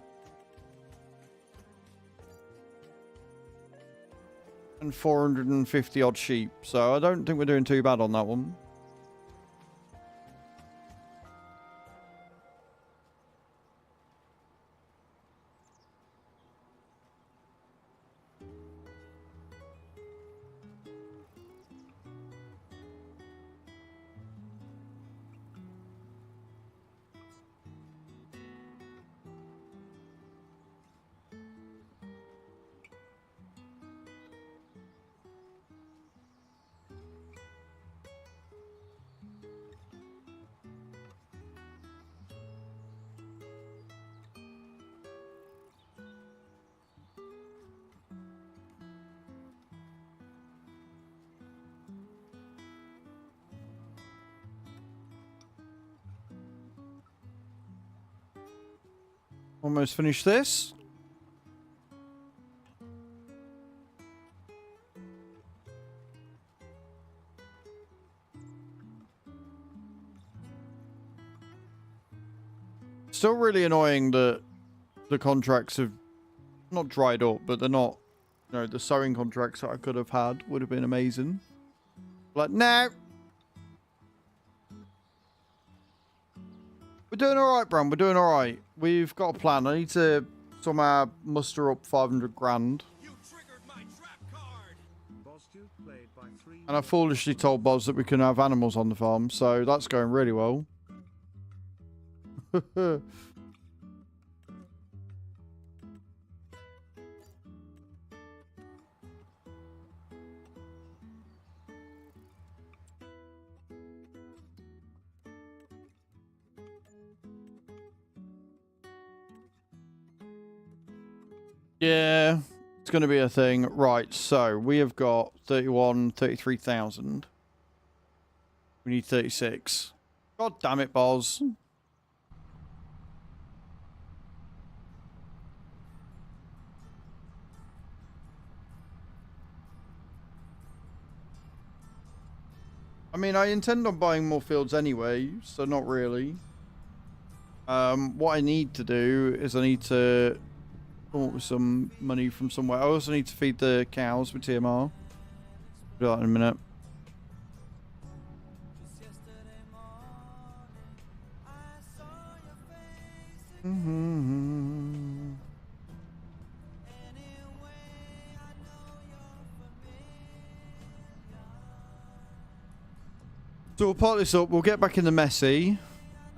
A: And 450 odd sheep. So I don't think we're doing too bad on that one. Almost finished this. Still really annoying that the contracts have not dried up, but they're not, you know, the sowing contracts that I could have had would have been amazing. Like, no. We're doing all right, Bram. We're doing all right. We've got a plan. I need to somehow muster up 500 grand.
B: You triggered my trap card.
C: Bosdu played by 3.
A: And I foolishly told Boz that we can have animals on the farm, so that's going really well. Yeah, it's going to be a thing. Right, so we have got 33,000. We need 36. God damn it, Boz. I mean, I intend on buying more fields anyway, so not really. What I need to do is I need to come up with some money from somewhere. I also need to feed the cows with TMR. Do that in a minute. So we'll part this up. We'll get back in the messy.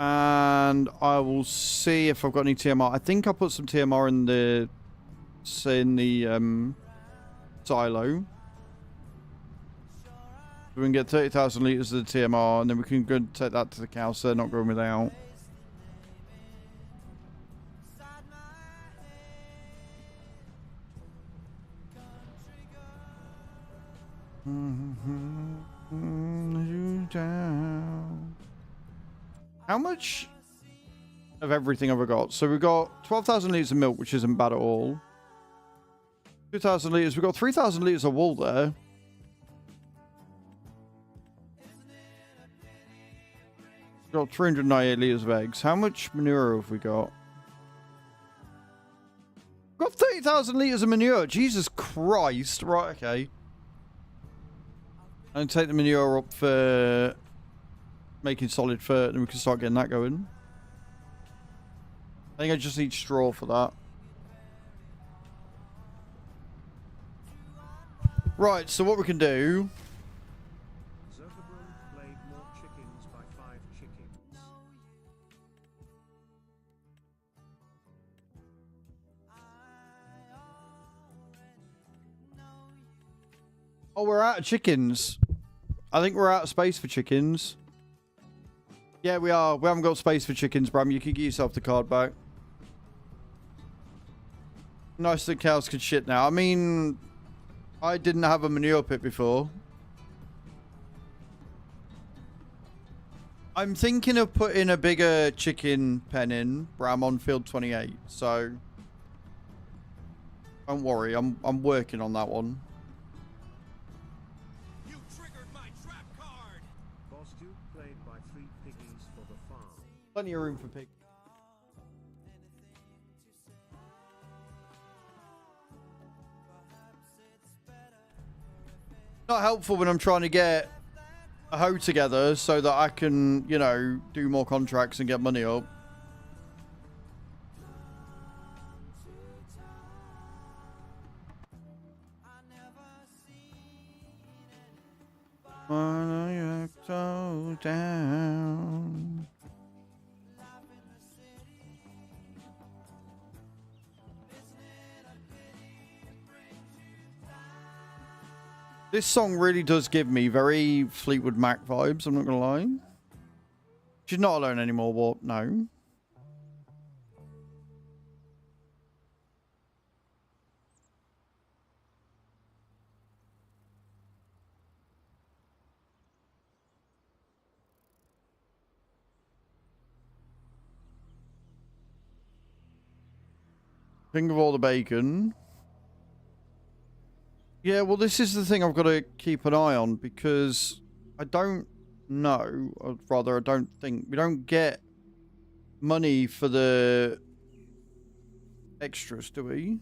A: And I will see if I've got any TMR. I think I put some TMR in the silo. We can get 30,000 litres of the TMR, and then we can go and take that to the cows so they're not going without. How much of everything have I got? So we've got 12,000 litres of milk, which isn't bad at all. 2,000 litres. We've got 3,000 litres of wool there. We've got 398 litres of eggs. How much manure have we got? We've got 30,000 litres of manure. Jesus Christ. Right, okay. And take the manure up for making solid fert, and we can start getting that going. I think I just need straw for that. Right, so what we can do...
C: Zerberbrun played more chickens by 5 chickens.
A: Oh, we're out of chickens. I think we're out of space for chickens. Yeah, we are. We haven't got space for chickens, Bram. You can get yourself the card back. Nice that cows could shit now. I mean, I didn't have a manure pit before. I'm thinking of putting a bigger chicken pen in, Bram, on field 28. So, don't worry. I'm working on that one.
B: You triggered my trap card.
C: Bosdu played by 3 piggies for the farm.
A: Plenty of room for pig. Not helpful when I'm trying to get a hoe together so that I can, you know, do more contracts and get money up. So down. This song really does give me very Fleetwood Mac vibes, I'm not going to lie. She's not alone anymore, what? No. Think of all the bacon. Yeah, well, this is the thing I've got to keep an eye on, because I don't know, or rather, I don't think, we don't get money for the extras, do we?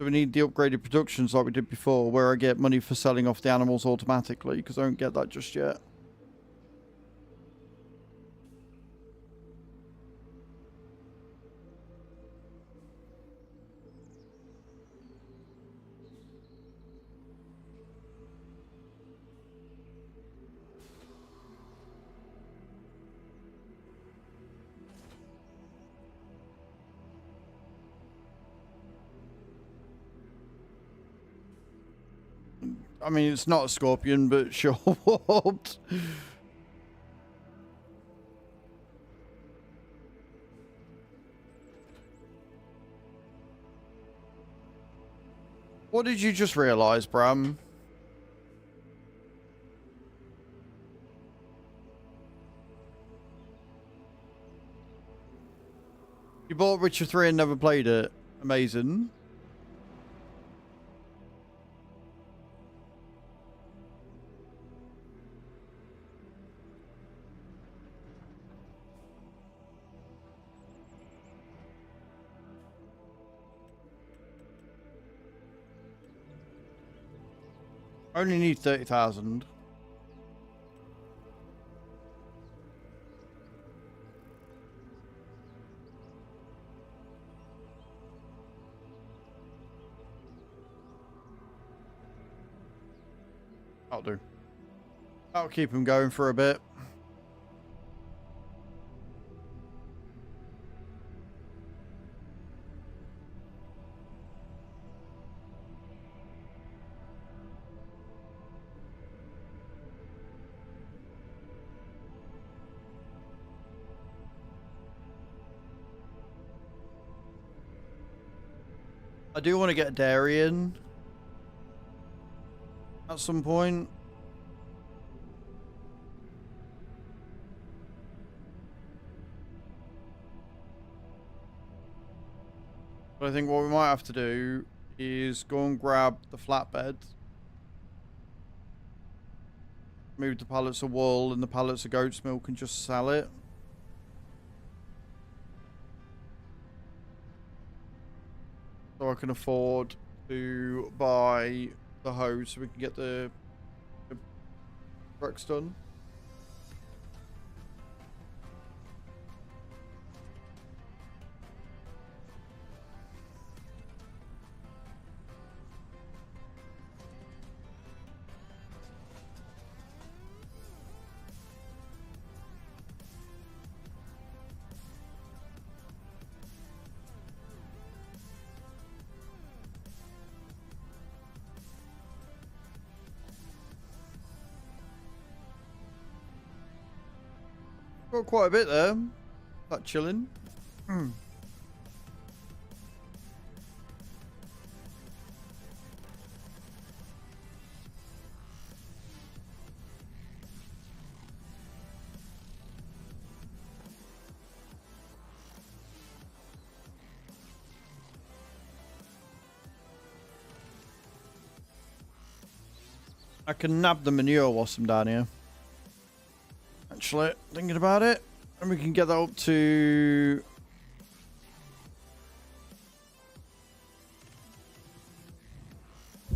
A: So we need the upgraded productions like we did before, where I get money for selling off the animals automatically, because I don't get that just yet. I mean, it's not a scorpion, but sure, what? What did you just realise, Bram? You bought Witcher 3 and never played it. Amazing. I only need 30,000. I'll do. I'll keep him going for a bit. I do want to get a dairy in at some point. But I think what we might have to do is go and grab the flatbed, move the pallets of wool and the pallets of goat's milk and just sell it. So I can afford to buy the hose so we can get the trucks done. Got quite a bit there. That chilling. I can nab the manure whilst I'm down here. Actually, thinking about it, and we can get that up to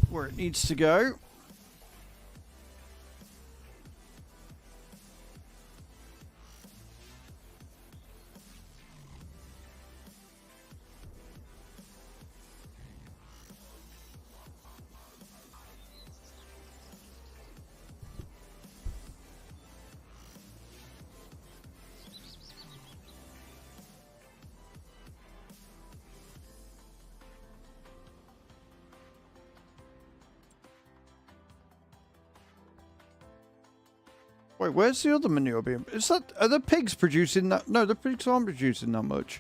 A: where it needs to go. Wait, where's the other manure being? Is that, are the pigs producing that? No, the pigs aren't producing that much.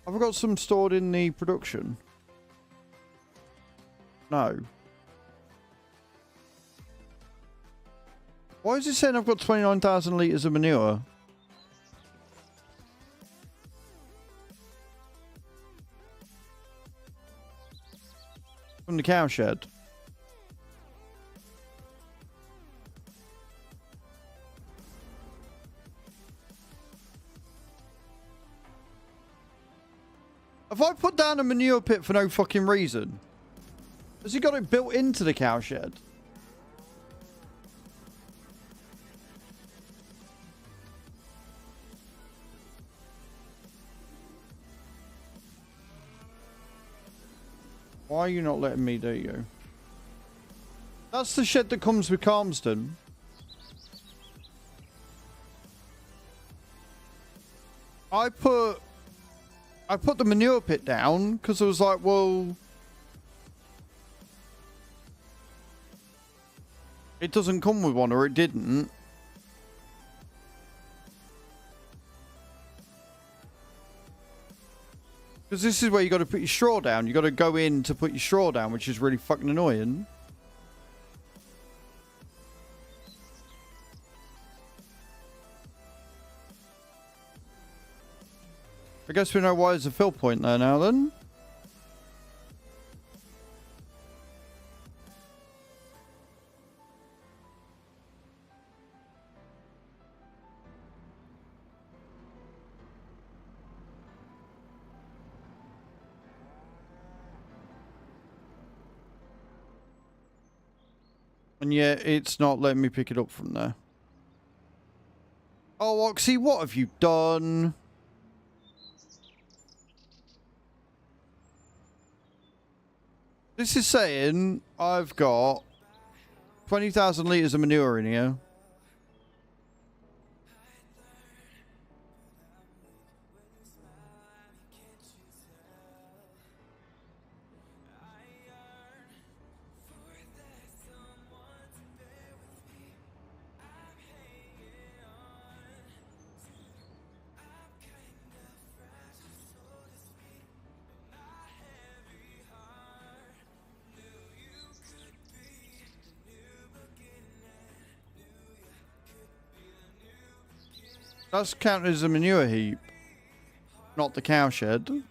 A: Have I got some stored in the production? No. Why is it saying I've got 29,000 litres of manure? From the cow shed. Have I put down a manure pit for no fucking reason? Has he got it built into the cow shed? Why are you not letting me do you? That's the shed that comes with Calmsden. I put the manure pit down because I was like, well, it doesn't come with one, or it didn't. Because this is where you got to put your straw down. You got to go in to put your straw down, which is really fucking annoying. I guess we know why there's a fill point there now then. And yet it's not letting me pick it up from there. Oh, Oxy, what have you done? This is saying I've got 20,000 litres of manure in here. That's counted as a manure heap, not the cow shed.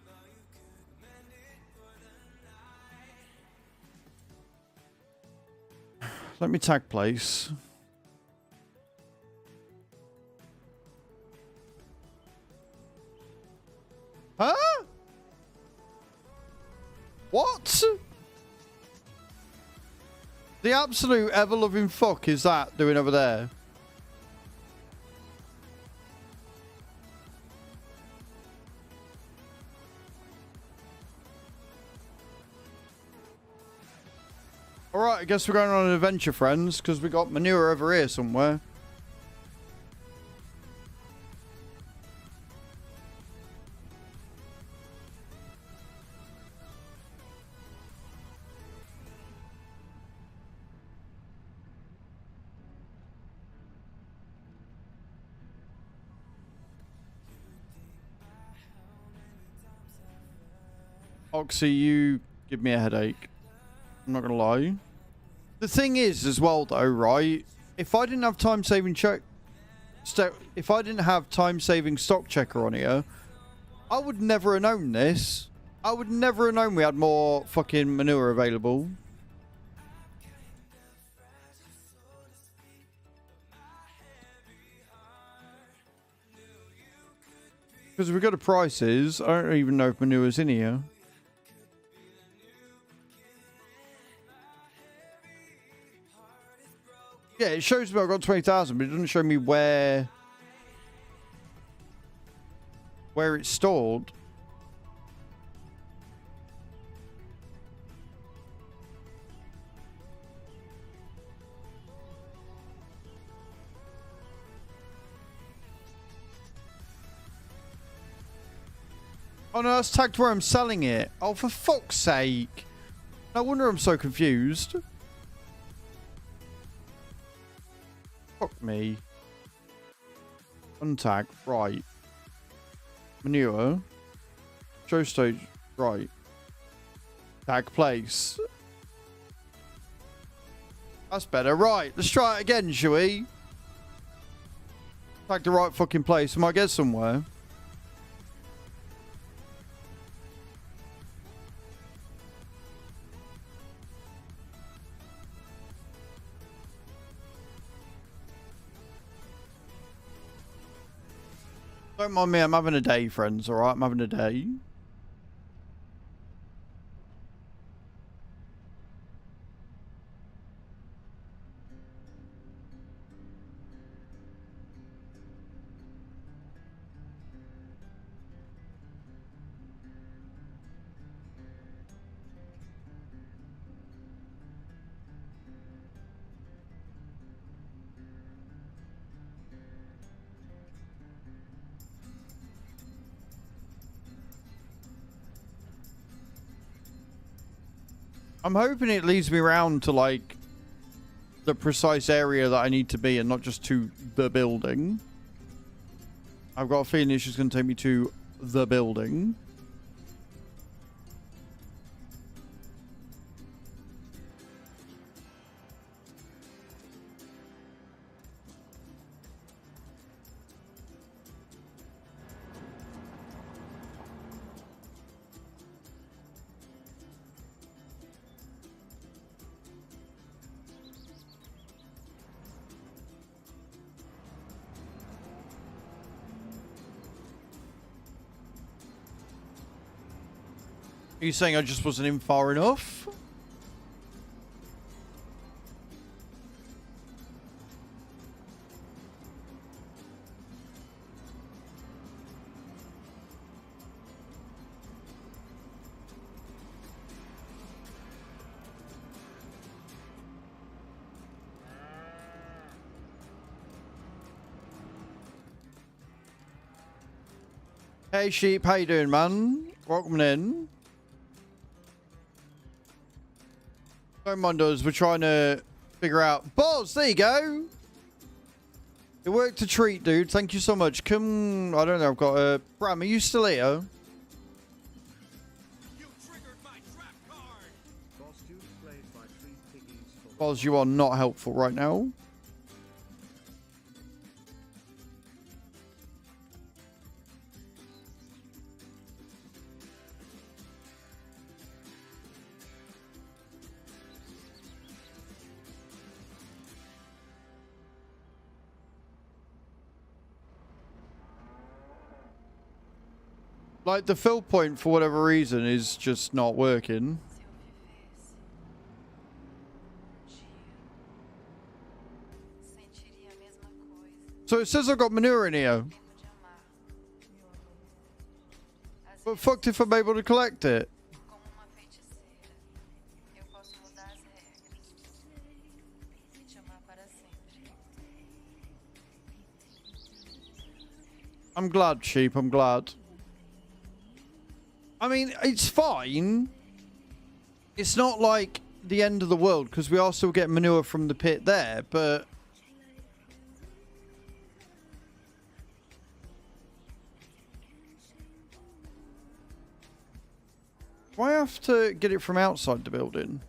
A: Let me tag place. Huh? What? The absolute ever-loving fuck is that doing over there? Alright, I guess we're going on an adventure, friends, because we got manure over here somewhere. Oxy, you give me a headache. I'm not gonna lie. The thing is, as well, though, right? If I didn't have time-saving if I didn't have time-saving stock checker on here, I would never have known this. I would never have known we had more fucking manure available. Because if we go to prices, I don't even know if manure's in here. Yeah, it shows me I've got 20,000, but it doesn't show me where it's stored. Oh no, that's tagged where I'm selling it. Oh, for fuck's sake. No wonder I'm so confused. Fuck me. Untag, right. Manure. Show stage, right. Tag place. That's better. Right, let's try it again, shall we? Tag the right fucking place. I might get somewhere. Don't mind me, I'm having a day, friends, alright? I'm having a day. I'm hoping it leads me around to, like, the precise area that I need to be and not just to the building. I've got a feeling it's just going to take me to the building. Are you saying I just wasn't in far enough? Hey sheep, how you doing, man? Welcome in. Don't mind us, we're trying to figure out... Balls, there you go! It worked a treat, dude. Thank you so much. Come... I don't know, I've got a... Bram, are you still here?
B: You triggered my trap card.
C: Costume played by 3 piggies for
A: Balls, you are not helpful right now. Like, the fill point, for whatever reason, is just not working. So it says I've got manure in here. But fucked if I'm able to collect it. I'm glad, sheep, I'm glad. I mean, it's fine. It's not like the end of the world, because we are still getting manure from the pit there, but... Do I have to get it from outside the building?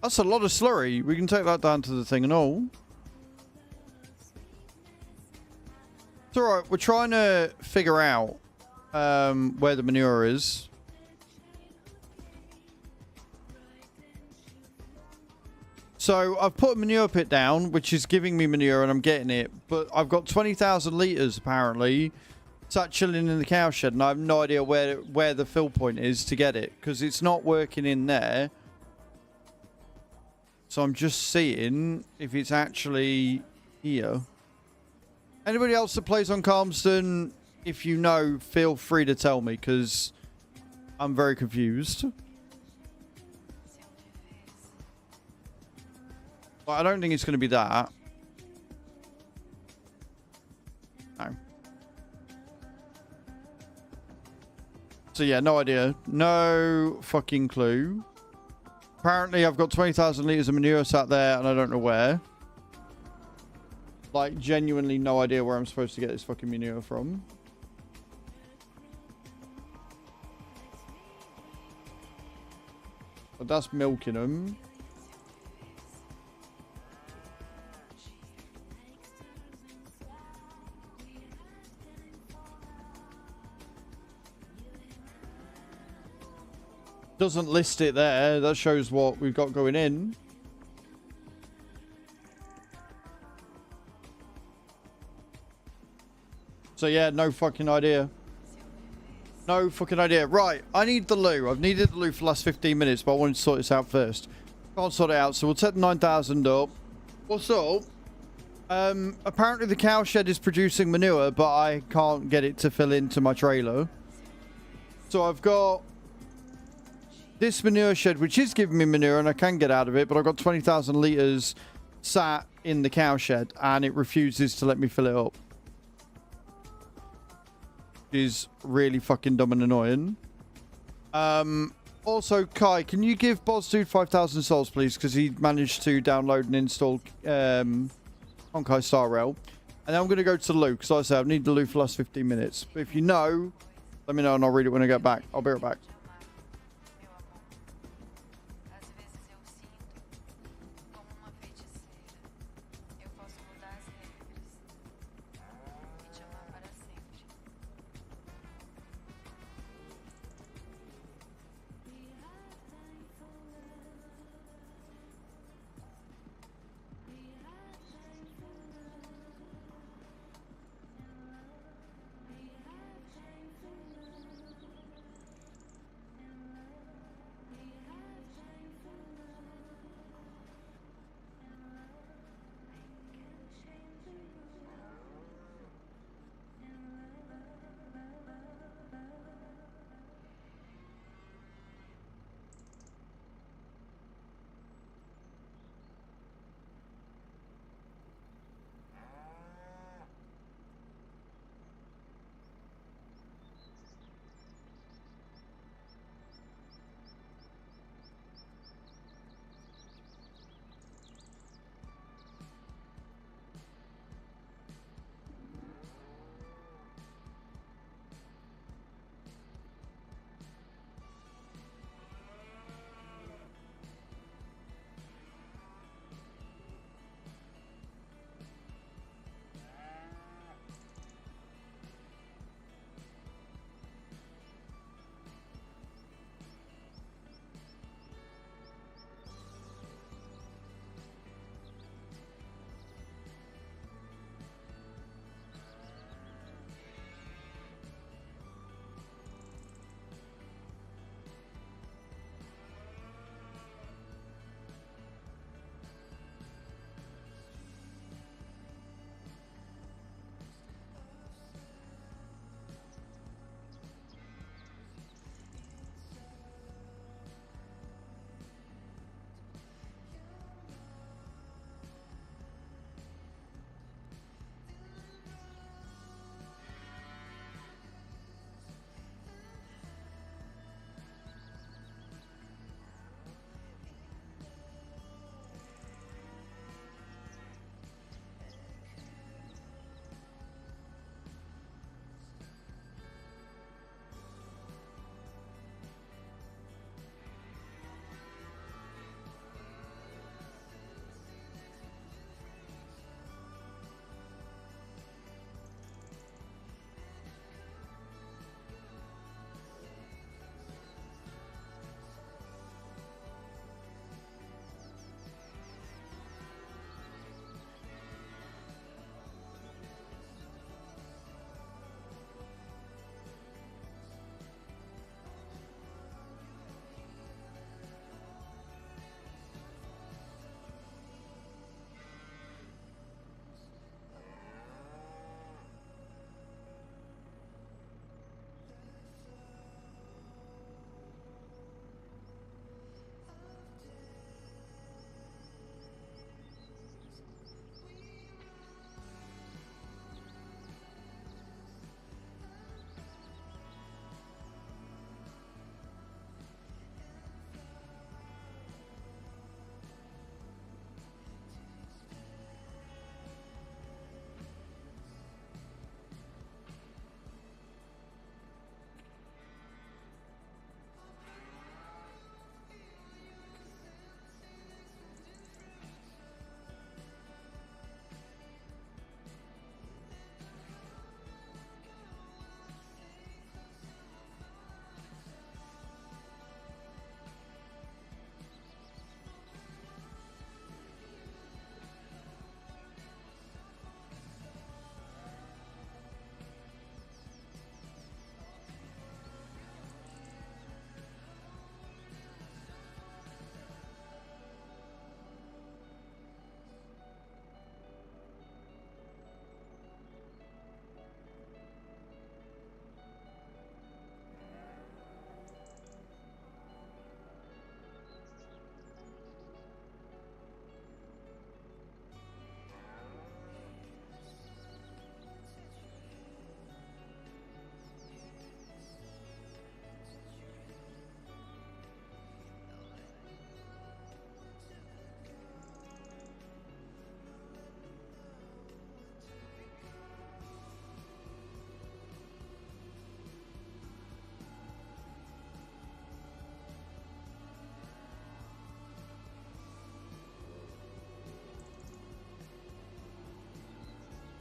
A: That's a lot of slurry. We can take that down to the thing and all. It's alright. We're trying to figure out where the manure is. So I've put a manure pit down, which is giving me manure and I'm getting it. But I've got 20,000 litres apparently sat chilling in the cow shed, and I have no idea where the fill point is to get it, because it's not working in there. So I'm just seeing if it's actually here. Anybody else that plays on Calmsden, if you know, feel free to tell me, because I'm very confused. But I don't think it's going to be that. No. So yeah, no idea. No fucking clue. Apparently, I've got 20,000 litres of manure sat there, and I don't know where. Like, genuinely no idea where I'm supposed to get this fucking manure from. But that's milking them. Doesn't list it there. That shows what we've got going in. So yeah, no fucking idea. No fucking idea. Right, I need the loo. I've needed the loo for the last 15 minutes, but I wanted to sort this out first. Can't sort it out, so we'll take the 9,000 up. What's up? Apparently the cow shed is producing manure, but I can't get it to fill into my trailer. So I've got this manure shed, which is giving me manure and I can get out of it, but I've got 20,000 litres sat in the cow shed and it refuses to let me fill it up. Which is really fucking dumb and annoying. Also, Kai, can you give Boz Dude 5,000 souls, please? Because he managed to download and install Honkai Star Rail. And then I'm going to go to the loo, because like I said, I need the loo for the last 15 minutes. But if you know, let me know and I'll read it when I get back. I'll be right back.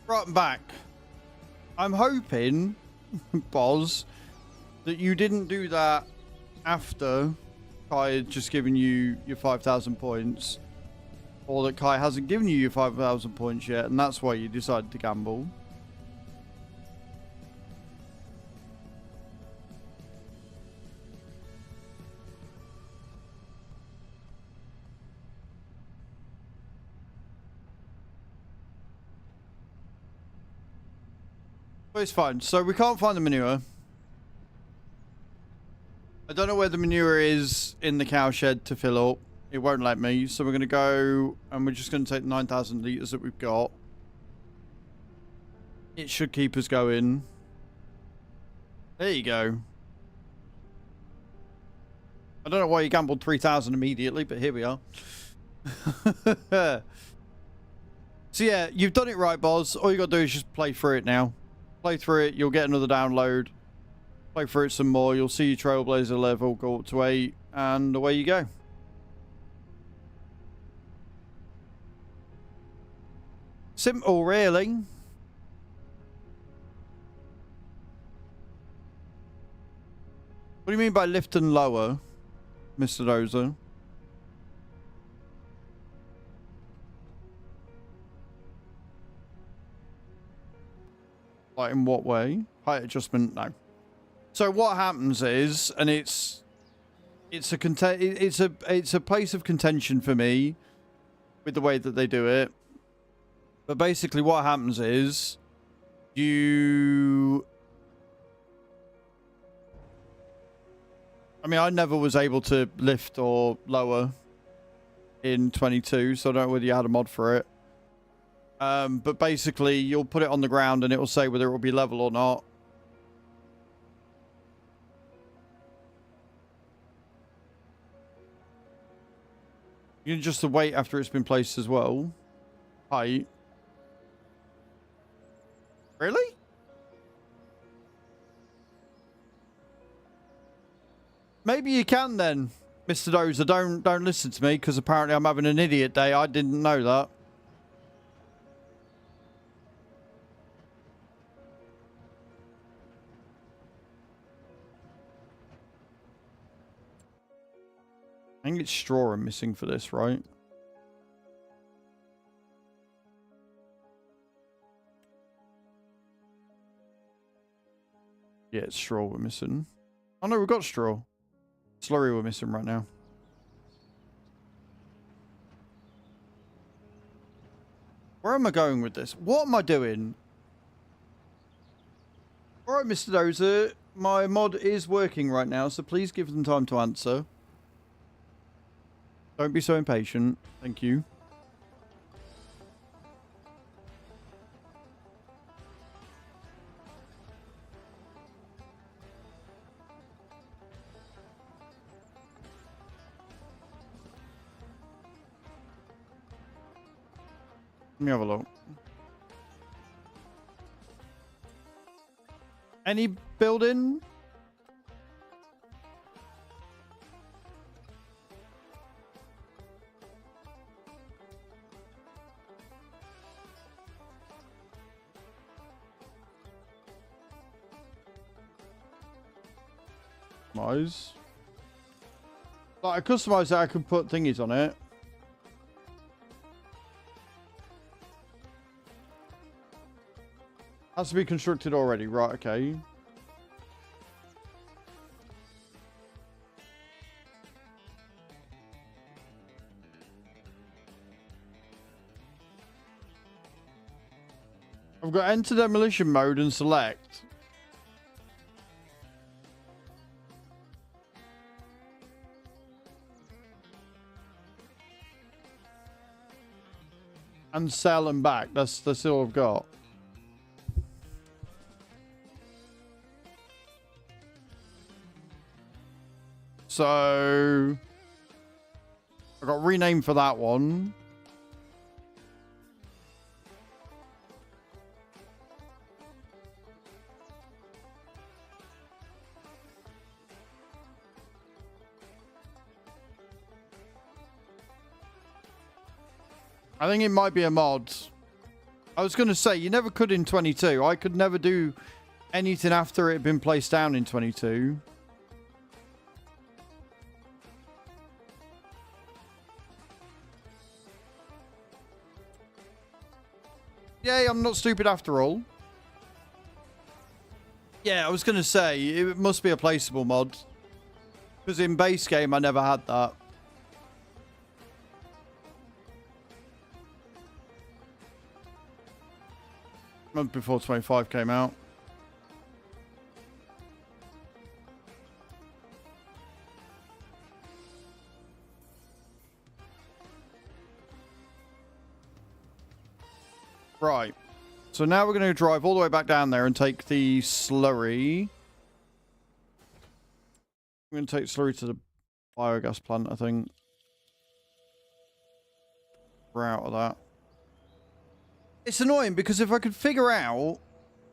A: Right, I'm back. I'm hoping, Boz, that you didn't do that after Kai had just given you your 5,000 points. Or that Kai hasn't given you your 5,000 points yet, and that's why you decided to gamble. But it's fine. So we can't find the manure. I don't know where the manure is in the cow shed to fill up. It won't let me. So we're going to go and we're just going to take 9,000 litres that we've got. It should keep us going. There you go. I don't know why you gambled 3,000 immediately, but here we are. So yeah, you've done it right, Boz. All you got to do is just play through it now. Play through it, you'll get another download. Play through it some more, you'll see your Trailblazer level go up to 8, and away you go. Simple, really. What do you mean by lift and lower, Mr. Dozer? Like in what way? Height adjustment? No. So what happens is, and it's a place of contention for me with the way that they do it. But basically, what happens is you. I mean, I never was able to lift or lower in 22, so I don't know whether you had a mod for it. But basically, you'll put it on the ground and it will say whether it will be level or not. You can adjust the weight after it's been placed as well. Height. Really? Maybe you can then, Mr. Dozer. Don't listen to me because apparently I'm having an idiot day. I didn't know that. I think it's straw I'm missing for this, right? Yeah, it's straw we're missing. Oh no, we've got straw. Slurry we're missing right now. Where am I going with this? What am I doing? Alright, Mr. Dozer. My mod is working right now, so please give them time to answer. Don't be so impatient. Thank you. Let me have a look. Any building? Customize. Like, I customize that I can put thingies on it. Has to be constructed already, right? Okay. I've got enter demolition mode and select. And sell and back. That's all I've got. So I got rename for that one. I think it might be a mod. I was going to say, you never could in 22. I could never do anything after it had been placed down in 22. Yay, I'm not stupid after all. Yeah, I was going to say, it must be a placeable mod. Because in base game, I never had that. Month before 25 came out. Right. So now we're going to drive all the way back down there and take the slurry. I'm going to take slurry to the biogas plant, I think. We're out of that. It's annoying because if I could figure out...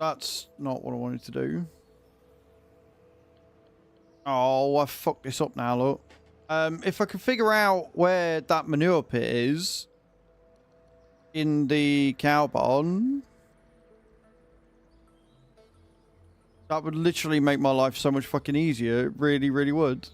A: That's not what I wanted to do. Oh, I fucked this up now, look. If I could figure out where that manure pit is in the cow barn, that would literally make my life so much fucking easier. It really, really would.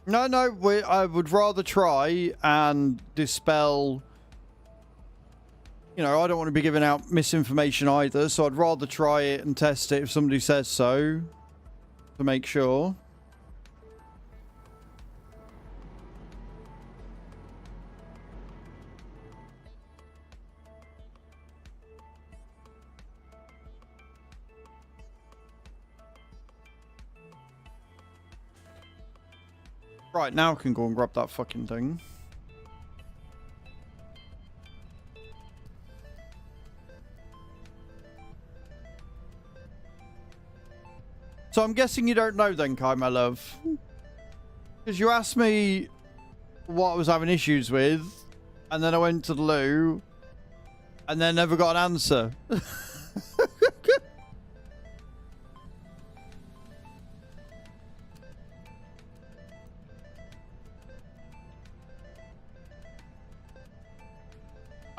A: No, I would rather try and dispel... You know, I don't want to be giving out misinformation either, so I'd rather try it and test it if somebody says so, to make sure. Right, now I can go and grab that fucking thing. So I'm guessing you don't know then, Kai, my love. Because you asked me what I was having issues with, and then I went to the loo, and then never got an answer.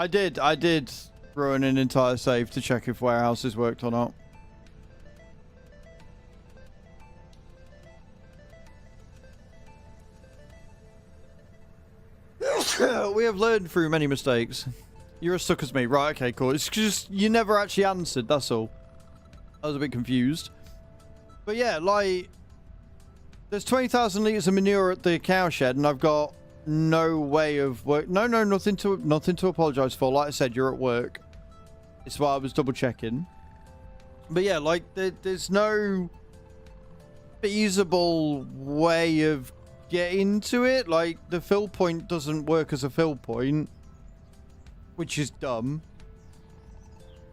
A: I did ruin an entire save to check if warehouses worked or not. We have learned through many mistakes. You're as stuck as me. Right, okay, cool. It's just you never actually answered, that's all. I was a bit confused. But yeah, like, there's 20,000 litres of manure at the cow shed, and I've got no way of work. No, nothing to apologise for. Like I said, you're at work. It's why I was double checking. But yeah, like, there's no feasible way of getting to it. Like, the fill point doesn't work as a fill point, which is dumb.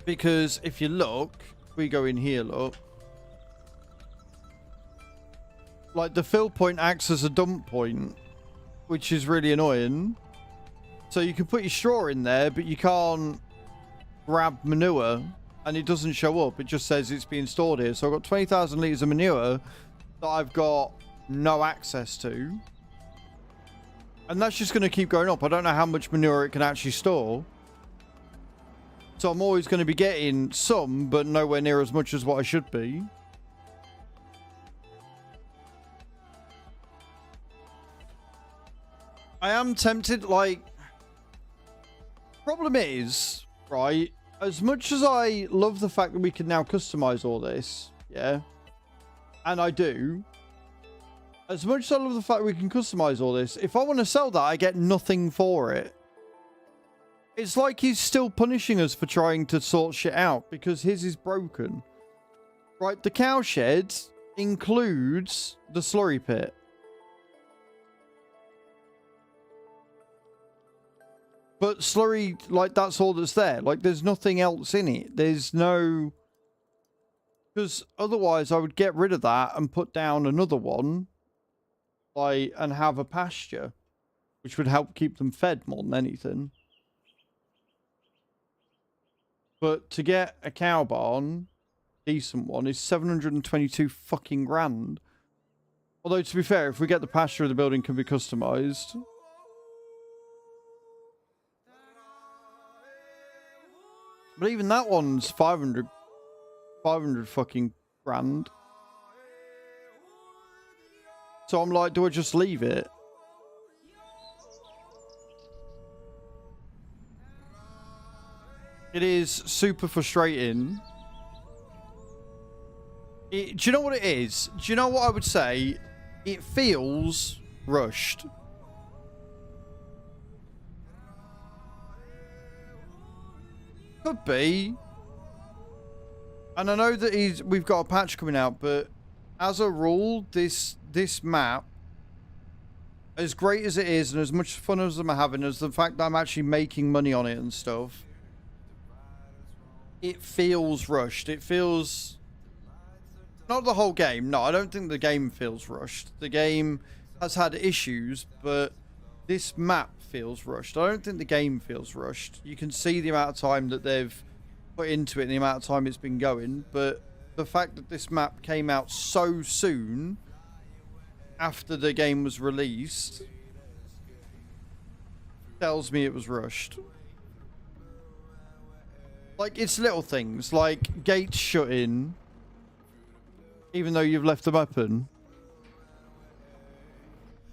A: Because if you look, we go in here, look. Like, the fill point acts as a dump point, which is really annoying. So you can put your straw in there, but you can't grab manure, and it doesn't show up. It just says it's being stored here. So I've got 20,000 litres of manure that I've got no access to. And that's just going to keep going up. I don't know how much manure it can actually store. So I'm always going to be getting some, but nowhere near as much as what I should be. I am tempted, like... Problem is, right, as much as I love the fact that we can now customize all this, yeah, and I do, as much as I love the fact we can customize all this, if I want to sell that, I get nothing for it. It's like he's still punishing us for trying to sort shit out because his is broken. Right, the cow shed includes the slurry pit. But slurry, like, that's all that's there. Like, there's nothing else in it. There's no... Because otherwise I would get rid of that and put down another one. Like, and have a pasture. which would help keep them fed more than anything. But to get a cow barn, decent one, is 722 fucking grand. Although, to be fair, if we get the pasture, the building can be customized. But even that one's 500 fucking grand. So I'm like, do I just leave it? It is super frustrating. Do you know what it is? Do you know what I would say? It feels rushed. Could be. And I know that we've got a patch coming out, but as a rule, this map, as great as it is and as much fun as I'm having, as the fact that I'm actually making money on it and stuff, it feels rushed. It feels... Not the whole game. No, I don't think the game feels rushed. The game has had issues, but this map feels rushed. I don't think the game feels rushed. You can see the amount of time that they've put into it and the amount of time it's been going, but the fact that this map came out so soon after the game was released tells me it was rushed. Like, it's little things, like gates shutting, even though you've left them open,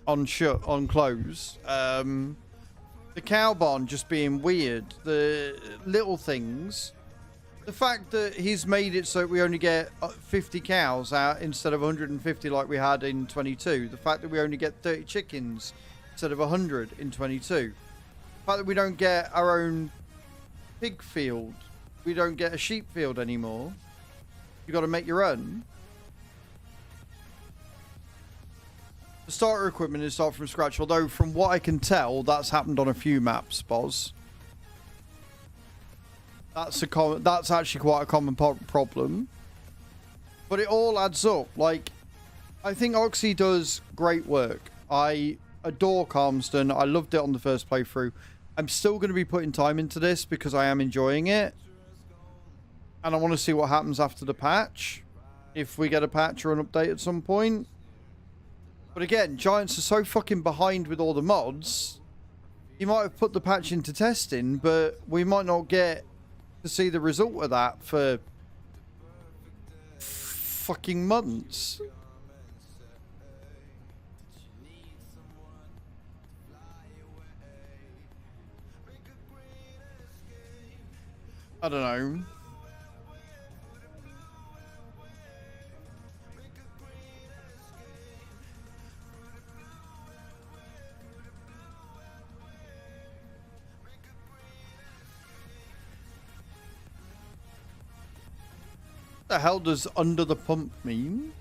A: on close. The cow barn just being weird. The little things. The fact that he's made it so we only get 50 cows out instead of 150 like we had in 22. The fact that we only get 30 chickens instead of 100 in 22. The fact that we don't get our own pig field. We don't get a sheep field anymore. You got to make your own. The starter equipment is start from scratch, although from what I can tell, that's happened on a few maps, Boz. That's actually quite a common problem. But it all adds up. Like, I think Oxy does great work. I adore Calmsden. I loved it on the first playthrough. I'm still going to be putting time into this because I am enjoying it. And I want to see what happens after the patch. If we get a patch or an update at some point. But again, Giants are so fucking behind with all the mods. You might have put the patch into testing, but we might not get to see the result of that for fucking months. I don't know. What the hell does under the pump mean?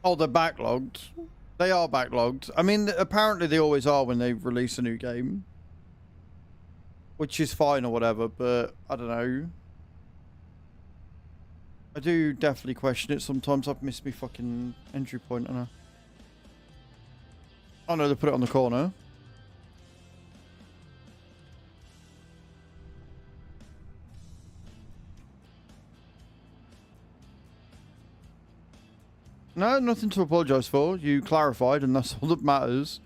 A: Oh, they're backlogged. They are backlogged. I mean, apparently they always are when they release a new game. Which is fine or whatever, but I don't know. I do definitely question it sometimes. I've missed my fucking entry point, and oh no, they put it on the corner. No, nothing to apologise for. You clarified, and that's all that matters.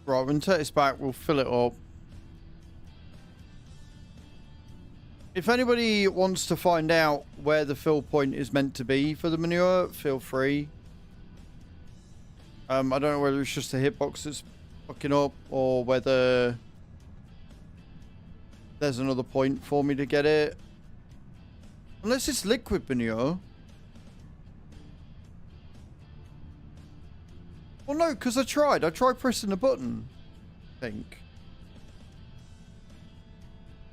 A: Right, when Turtis back, we'll fill it up. If anybody wants to find out where the fill point is meant to be for the manure, feel free. I don't know whether it's just a hitbox that's fucking up or whether there's another point for me to get it. Unless it's liquid manure. Well, no, because I tried. I tried pressing the button, I think.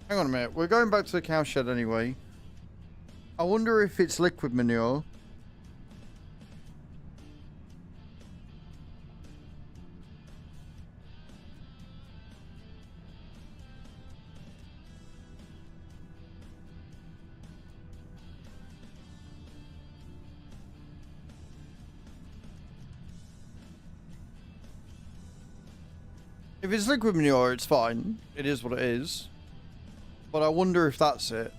A: Hang on a minute. We're going back to the cow shed anyway. I wonder if it's liquid manure. If it's liquid manure, it's fine. It is what it is. But I wonder if that's it.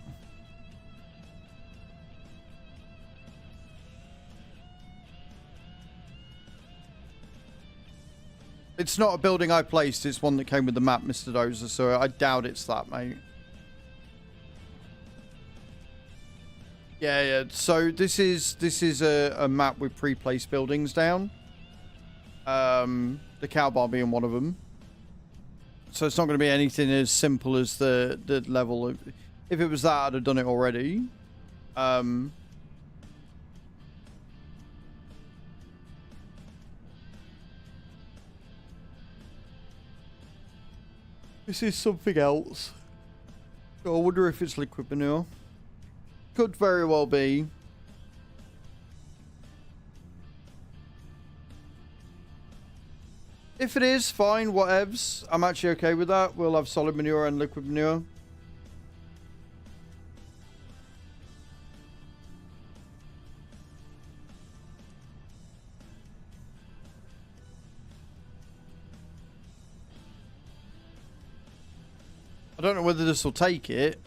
A: It's not a building I placed. It's one that came with the map, Mr. Dozer. So I doubt it's that, mate. Yeah, yeah. So this is a map with pre-placed buildings down. The cow bar being one of them. So it's not going to be anything as simple as the level of... If it was that, I'd have done it already. This is something else. So I wonder if it's liquid manure. Could very well be. If it is, fine, whatevs. I'm actually okay with that. We'll have solid manure and liquid manure. I don't know whether this will take it.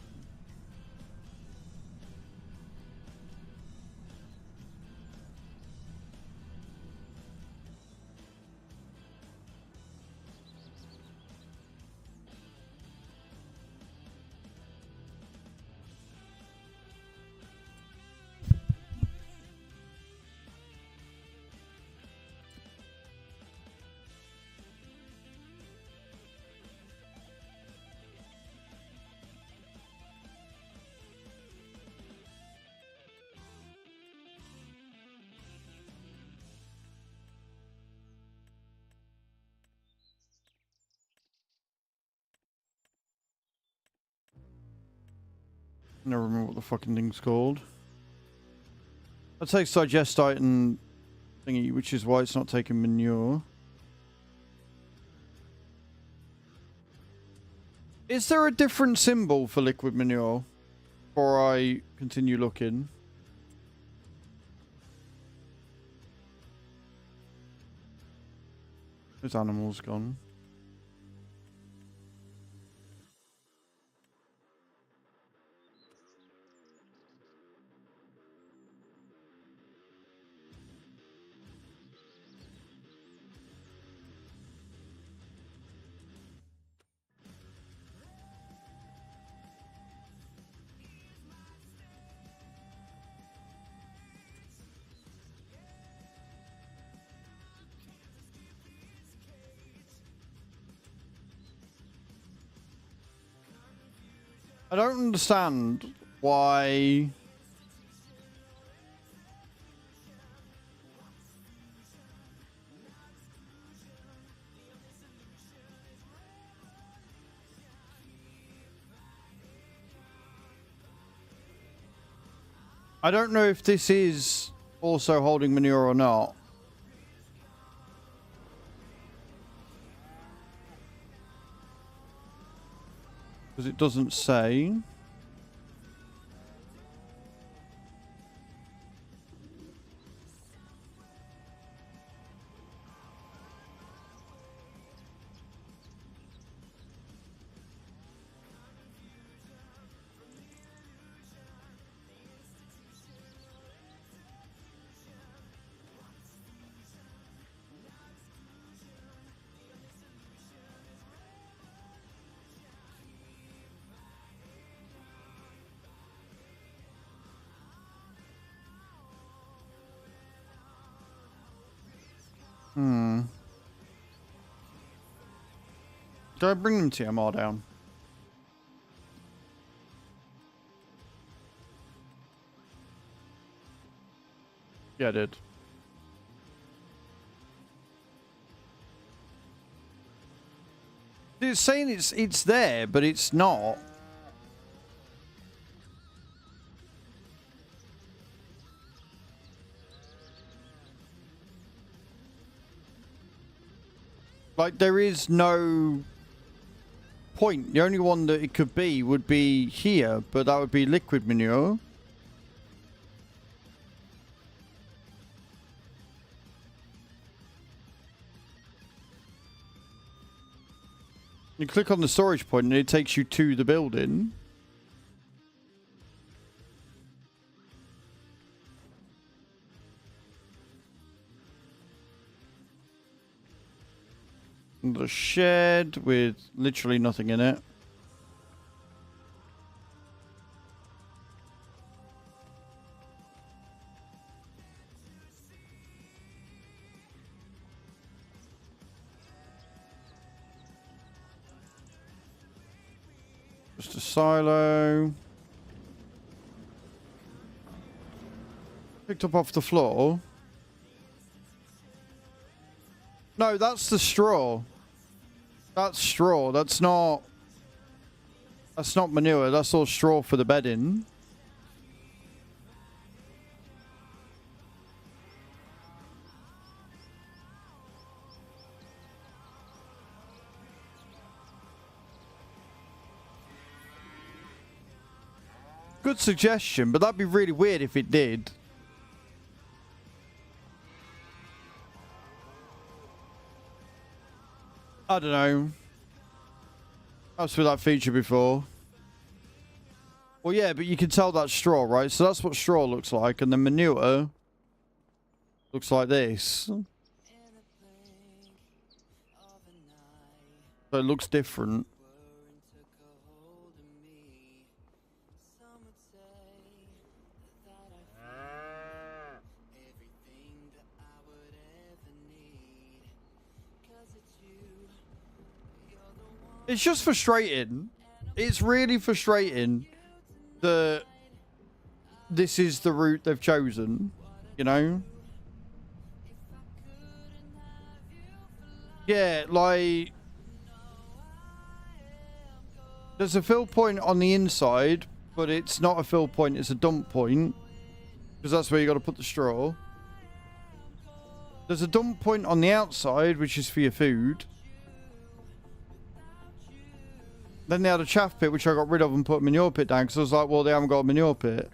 A: I never remember what the fucking thing's called. I'd take digestite and thingy, which is why it's not taking manure. Is there a different symbol for liquid manure before I continue looking? Those animals gone. I don't understand why... I don't know if this is also holding manure or not. Because it doesn't say. Did I bring them TMR down? Yeah, I did. It's saying it's there, but it's not. Like, there is no point. The only one that it could be would be here, but that would be liquid manure. You click on the storage point and it takes you to the building. The shed with literally nothing in it. Just a silo. Picked up off the floor. No, that's the straw. That's straw. That's not manure. That's all straw for the bedding. Good suggestion, but that'd be really weird if it did. I don't know. I've seen that feature before. Well, yeah, but you can tell that's straw, right? So that's what straw looks like, and the manure looks like this. So it looks different. It's just frustrating. It's really frustrating that this is the route they've chosen, you know? Yeah, like, there's a fill point on the inside, but it's not a fill point, it's a dump point, because that's where you got to put the straw. There's a dump point on the outside, which is for your food. Then they had a chaff pit, which I got rid of and put a manure pit down, because I was like, well, they haven't got a manure pit.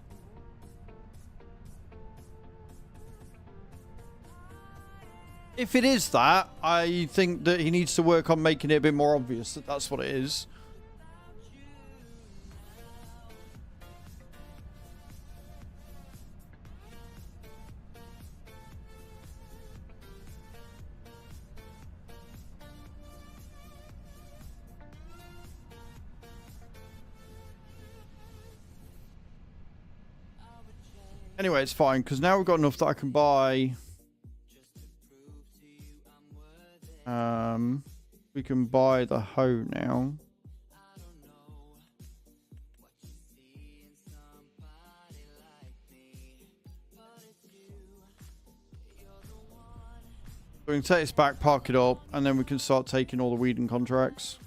A: If it is that, I think that he needs to work on making it a bit more obvious that that's what it is. Anyway, it's fine, because now we've got enough that I can buy... we can buy the hoe now. We can take this back, park it up, and then we can start taking all the weeding contracts.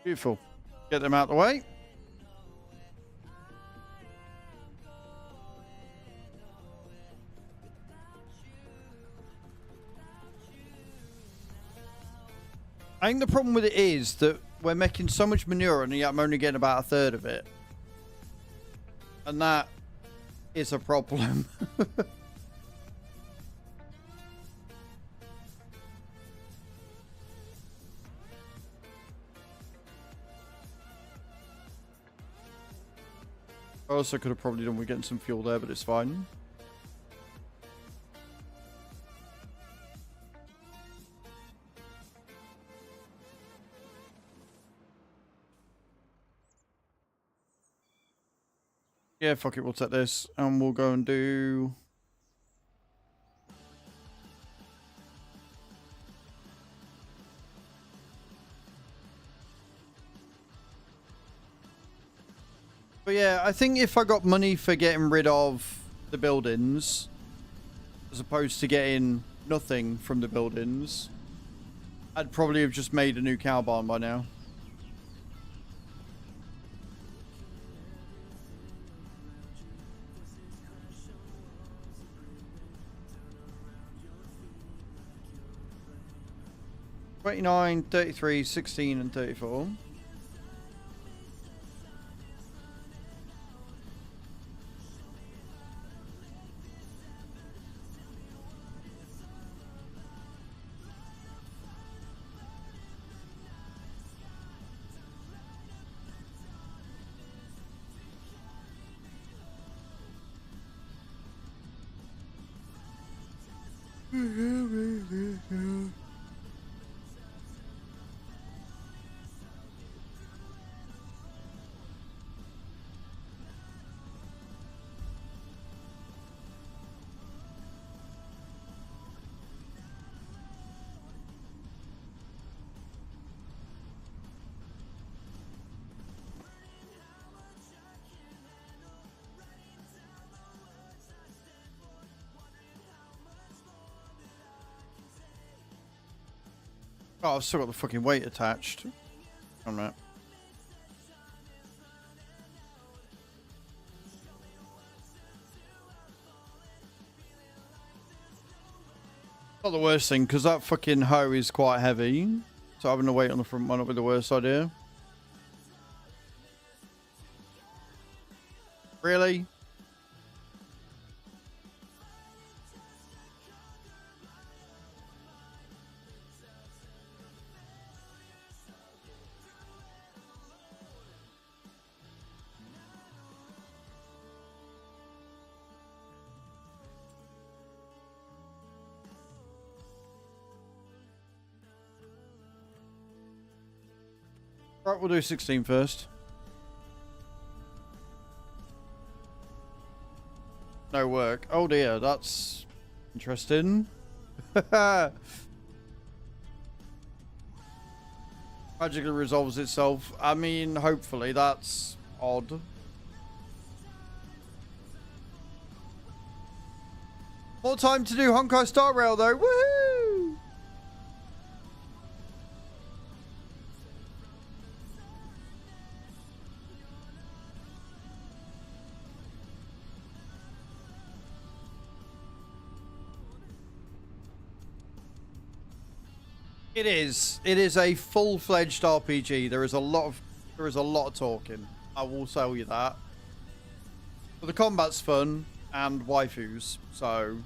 A: Beautiful. Get them out of the way. I think the problem with it is that we're making so much manure and yet I'm only getting about a third of it. And that is a problem. I also could have probably done with getting some fuel there, but it's fine. Yeah, fuck it, we'll take this. And we'll go and do... But yeah, I think if I got money for getting rid of the buildings, as opposed to getting nothing from the buildings, I'd probably have just made a new cow barn by now. $29, $33, $16, and $34. Oh, I've still got the fucking weight attached. On that. Not the worst thing, because that fucking hoe is quite heavy. So having to weight on the front might not be the worst idea. Really? Right, we'll do 16 first. No work. Oh dear, that's interesting. Magically resolves itself. I mean, hopefully that's odd. More time to do Honkai Star Rail though. Woohoo! It is. It is a full-fledged RPG. There is a lot of talking. I will tell you that. But the combat's fun and waifus, so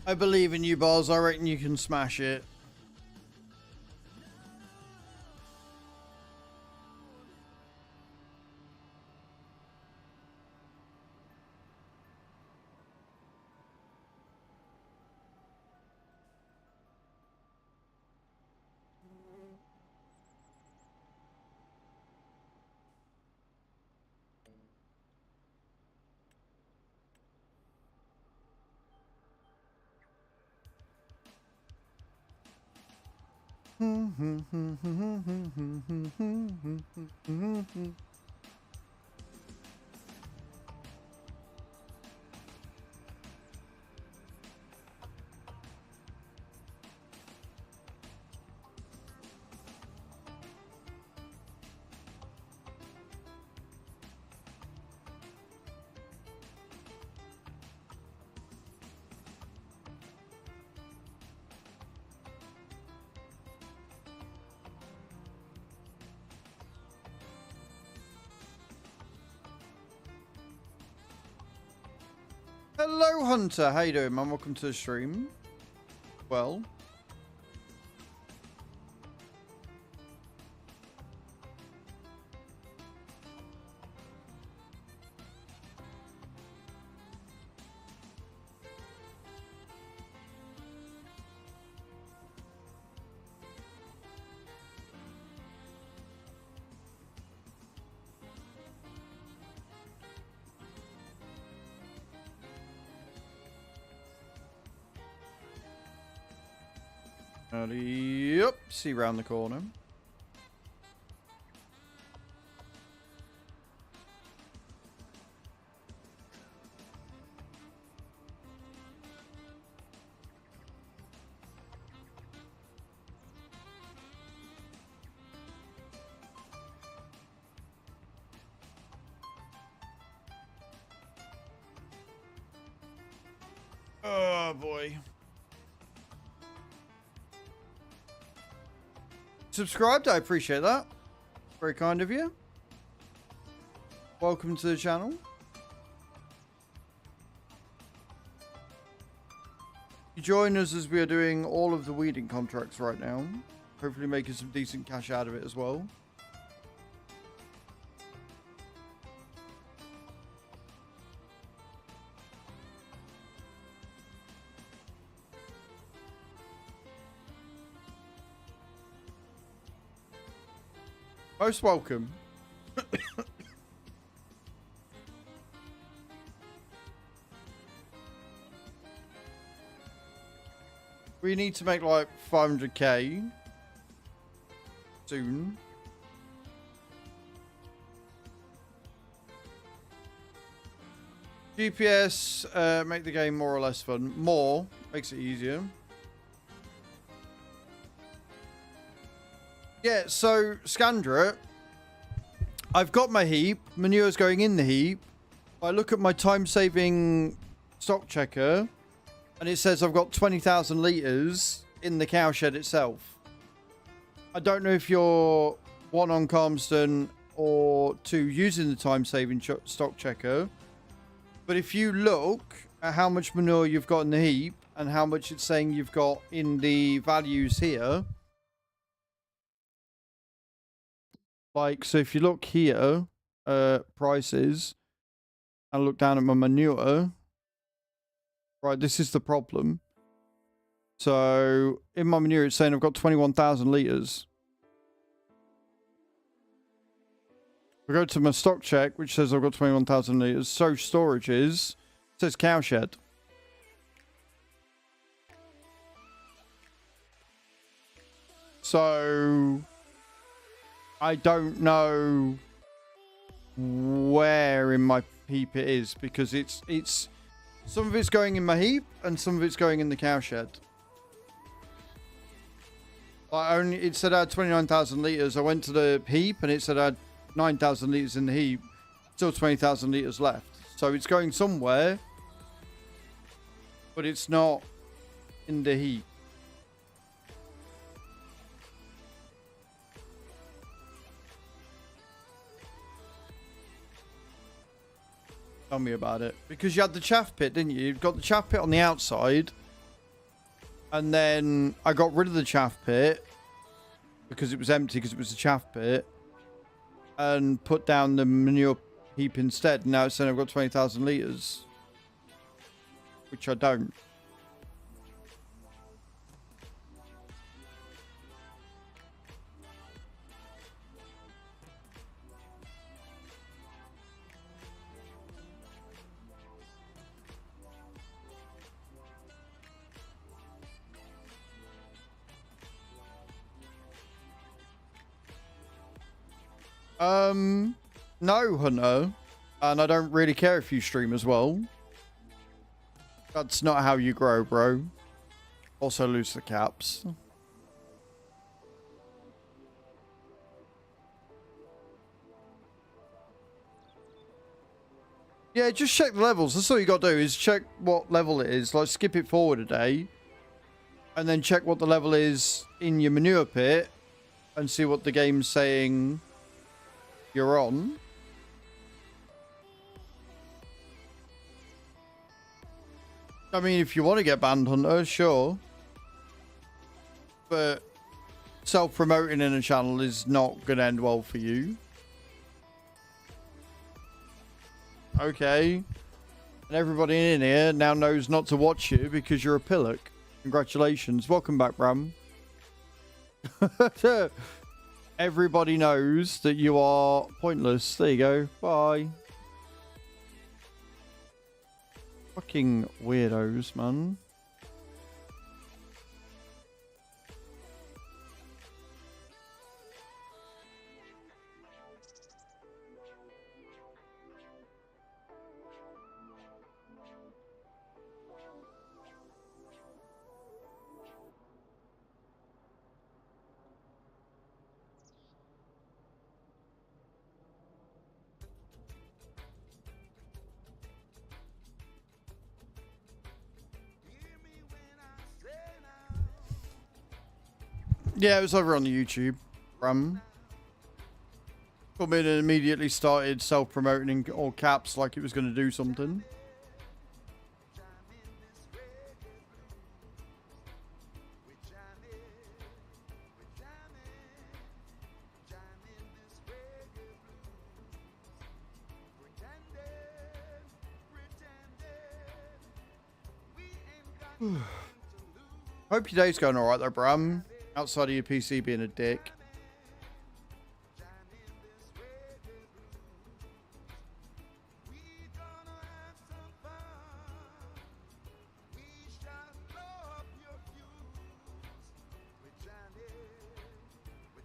A: I believe in you, Boz. I reckon you can smash it. Hello, Hunter. How you doing, man? Welcome to the stream. Well. Yep, see round the corner. Oh boy. Subscribed, I appreciate that. Very kind of you. Welcome to the channel. You join us as we are doing all of the weeding contracts right now. Hopefully making some decent cash out of it as well. Most welcome. We need to make like 500k soon. GPS make the game more or less fun. More makes it easier. Yeah, so Scandra, I've got my heap. Manure's going in the heap. I look at my time-saving stock checker, and it says I've got 20,000 litres in the cowshed itself. I don't know if you're one on Calmsden or two using the time-saving stock checker, but if you look at how much manure you've got in the heap and how much it's saying you've got in the values here, like, so if you look here, prices, and look down at my manure, right, this is the problem. So, in my manure, it's saying I've got 21,000 litres. I go to my stock check, which says I've got 21,000 litres. So, storages, it says cowshed. So, I don't know where in my heap it is, because it's some of it's going in my heap and some of it's going in the cowshed. It said I had 29,000 litres. I went to the heap and it said I had 9,000 litres in the heap. Still 20,000 litres left. So it's going somewhere, but it's not in the heap. Tell me about it. Because you had the chaff pit, didn't you? You've got the chaff pit on the outside. And then I got rid of the chaff pit because it was empty, because it was a chaff pit. And put down the manure heap instead. Now it's saying I've got 20,000 litres. Which I don't. No, Hunter. And I don't really care if you stream as well. That's not how you grow, bro. Also lose the caps. Yeah, just check the levels. That's all you got to do, is check what level it is. Like, skip it forward a day. And then check what the level is in your manure pit. And see what the game's saying you're on. I mean, if you want to get banned, Hunter, sure. But self-promoting in a channel is not going to end well for you. Okay. And everybody in here now knows not to watch you because you're a pillock. Congratulations. Welcome back, Bram. Everybody knows that you are pointless. There you go. Bye. Fucking weirdos, man. Yeah, it was over on the YouTube. Come in and immediately started self-promoting in all caps like it was going to do something. Hope your day's going alright though, Bram. Outside of your PC being a dick.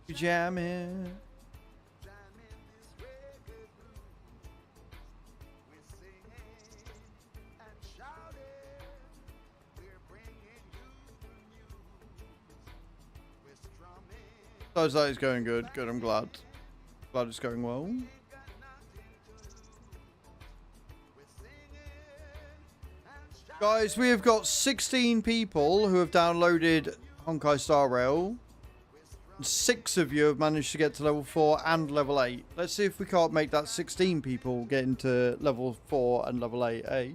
A: You jamming. Sounds like it's going good. Good, I'm glad. Glad it's going well. Guys, we have got 16 people who have downloaded Honkai Star Rail. 6 of you have managed to get to level 4 and level 8. Let's see if we can't make that 16 people get into level 4 and level 8, eh?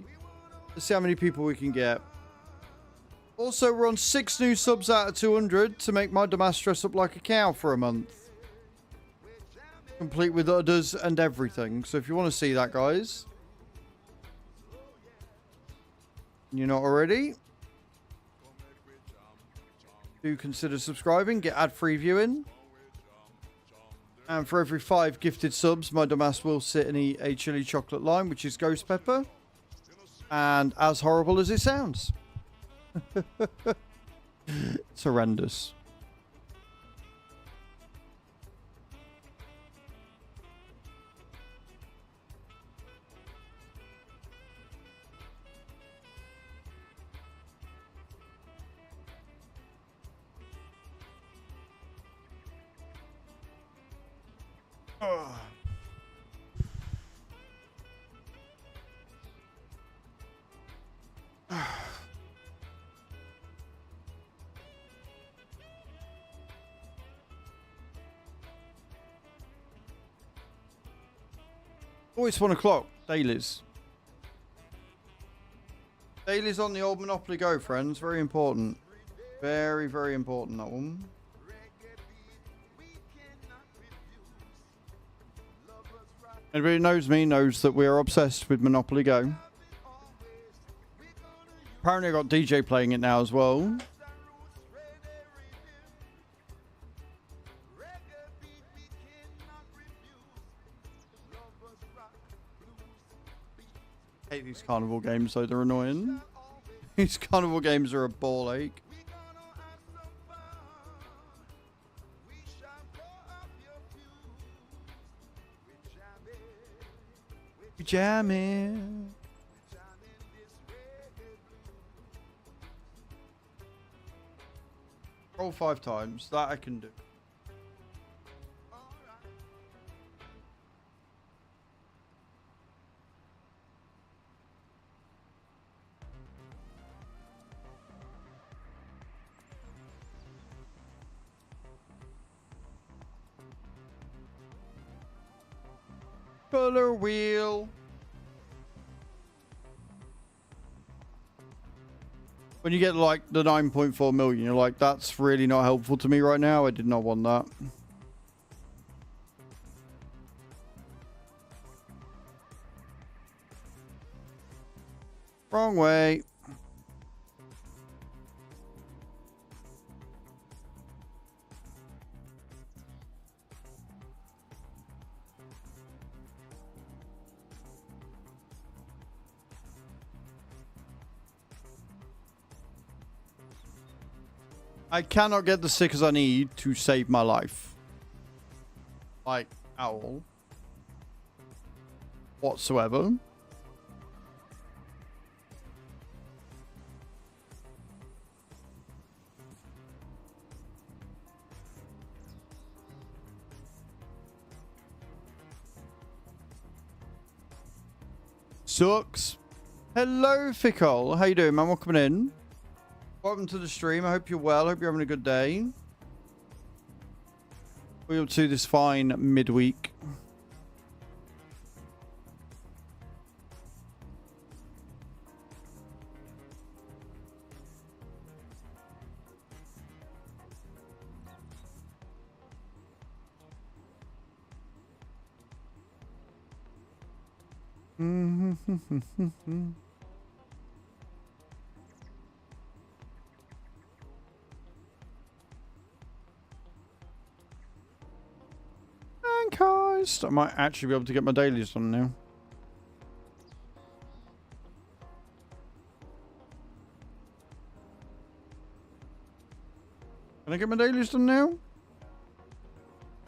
A: Let's see how many people we can get. Also, we're on 6 new subs out of 200 to make my Damas dress up like a cow for a month. Complete with udders and everything. So if you want to see that, guys. You're not already. Do consider subscribing. Get ad-free viewing. And for every 5 gifted subs, my Damas will sit and eat a chili chocolate lime, which is ghost pepper. And as horrible as it sounds. It's horrendous. Oh, it's 1 o'clock. Dailies. Dailies on the old Monopoly Go, friends. Very important. Very, very important, that one. Anybody who knows me knows that we are obsessed with Monopoly Go. Apparently I got DJ playing it now as well. I hate these carnival games though, they're annoying. These carnival games are a ball ache. We jamming. Roll 5 times, that I can do. Color wheel. When you get like the 9.4 million, you're like, that's really not helpful to me right now. I did not want that. Wrong way. I cannot get the stickers I need to save my life. Like, at all. Whatsoever. Sucks. Hello, Fickle. How you doing, man? Welcome in. Welcome to the stream. I hope you're well. I hope you're having a good day. We're up to this fine midweek. I might actually be able to get my dailies done now. Can I get my dailies done now?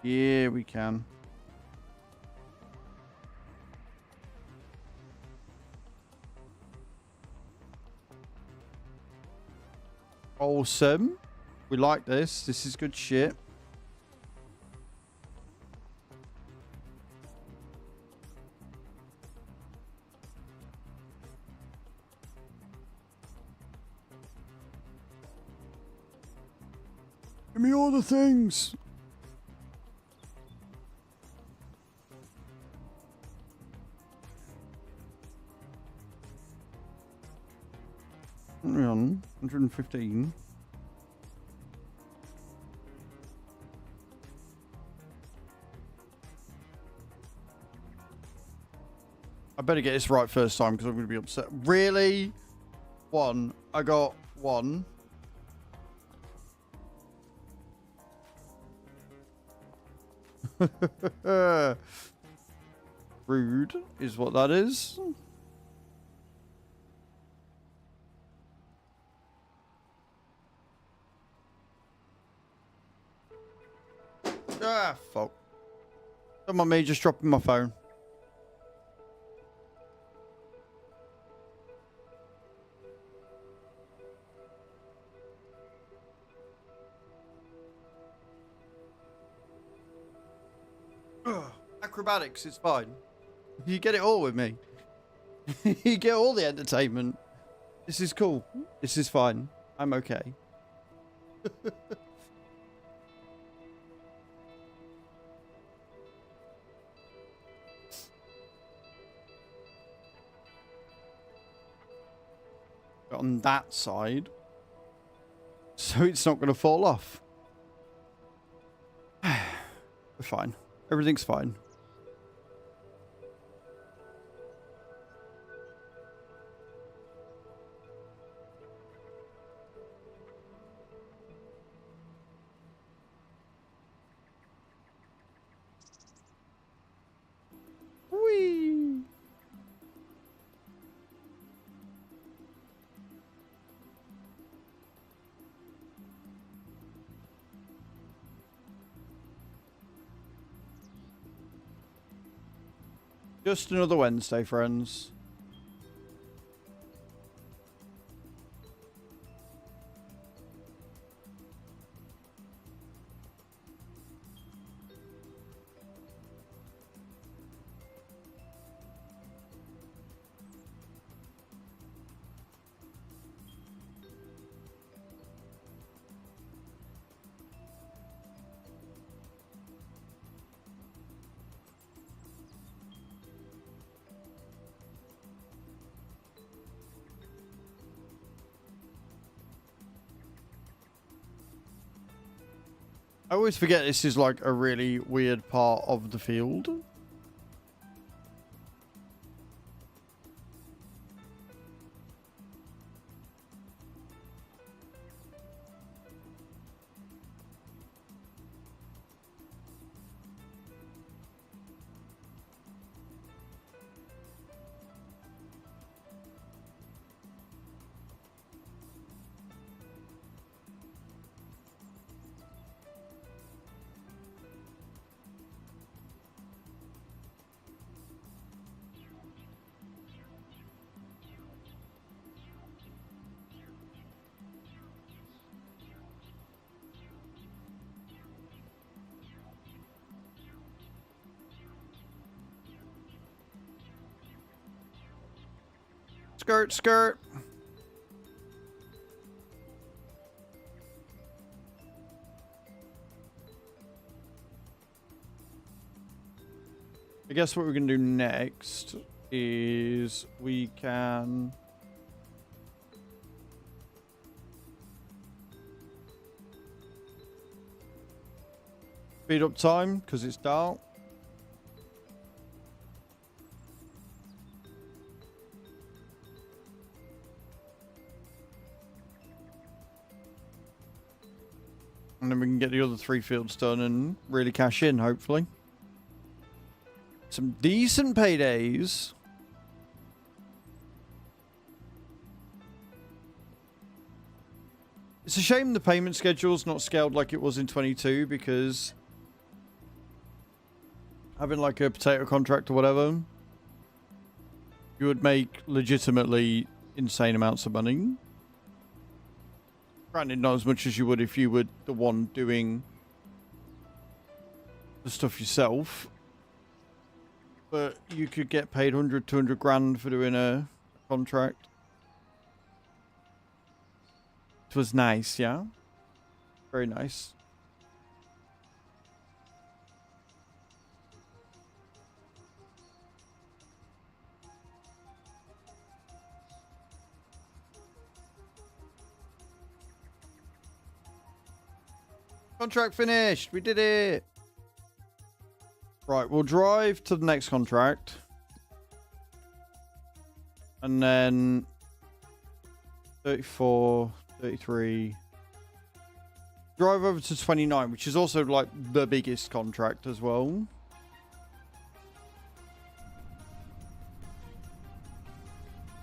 A: Yeah, we can. Awesome. We like this. This is good shit. Give me all the things. Hang on, 115. I better get this right first time because I'm going to be upset. Really? One. I got one. Rude is what that is. Ah, fuck. Don't mind me just dropping my phone. Acrobatics is fine. You get it all with me. You get all the entertainment. This is cool. This is fine. I'm okay. But on that side, so it's not going to fall off. We're fine. Everything's fine. Whee! Just another Wednesday, friends. I always forget this is like a really weird part of the field. Skirt, skirt. I guess what we're going to do next is we can speed up time because it's dark. And then we can get the other 3 fields done and really cash in, hopefully. Some decent paydays. It's a shame the payment schedule's not scaled like it was in 22 because having like a potato contract or whatever, you would make legitimately insane amounts of money. Granted, not as much as you would if you were the one doing the stuff yourself. But you could get paid 100, 200 grand for doing a contract. It was nice, yeah? Very nice. Contract finished. We did it. Right, we'll drive to the next contract. And then 34, 33. Drive over to 29, which is also like the biggest contract as well.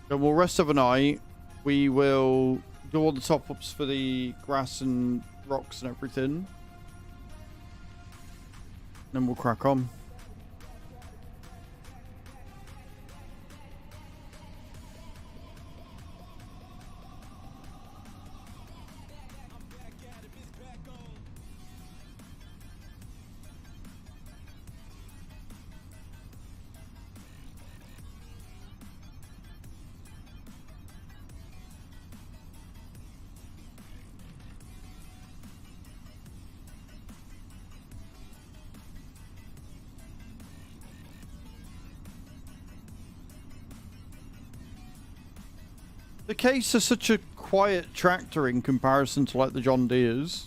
A: Then we'll rest overnight. We will do all the top-ups for the grass and rocks and everything. Then we'll crack on. The Case is such a quiet tractor in comparison to like the John Deeres.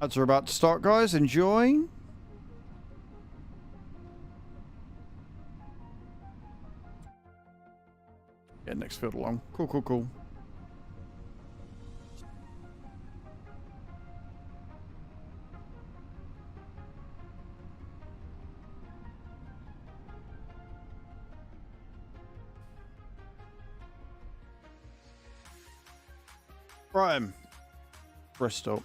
A: Ads are about to start, guys. Enjoy. Yeah, next field along. Cool, cool, cool. Right. Bristol.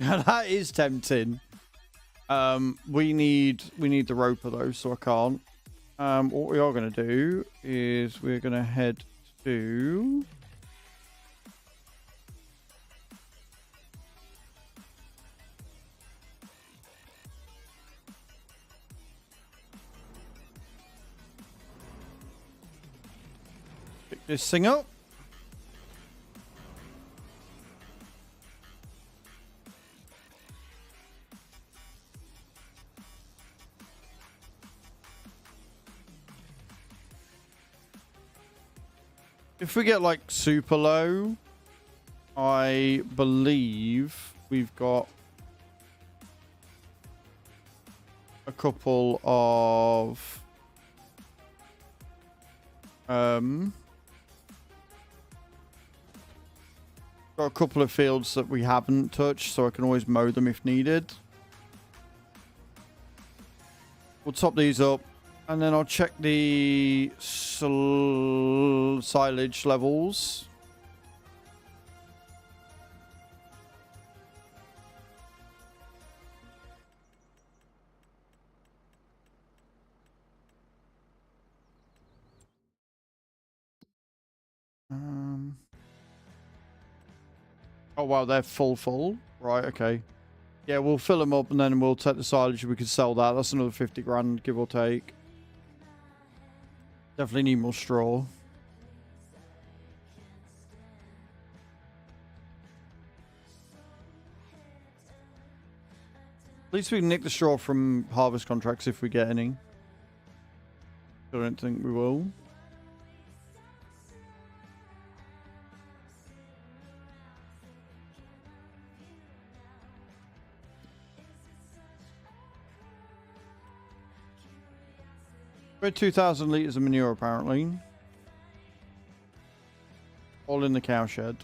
A: That is tempting. We need the roper though, so I can't. What we are going to do is we're going to head to... pick this thing up. If we get like super low, I believe we've got a couple of got a couple of fields that we haven't touched, so I can always mow them if needed. We'll top these up. And then I'll check the silage levels. Oh wow, they're full. Right, okay. Yeah, we'll fill them up and then we'll take the silage and we can sell that. That's another 50 grand, give or take. Definitely need more straw. At least we can nick the straw from harvest contracts if we get any. I don't think we will. We're 2,000 litres of manure apparently. All in the cow shed.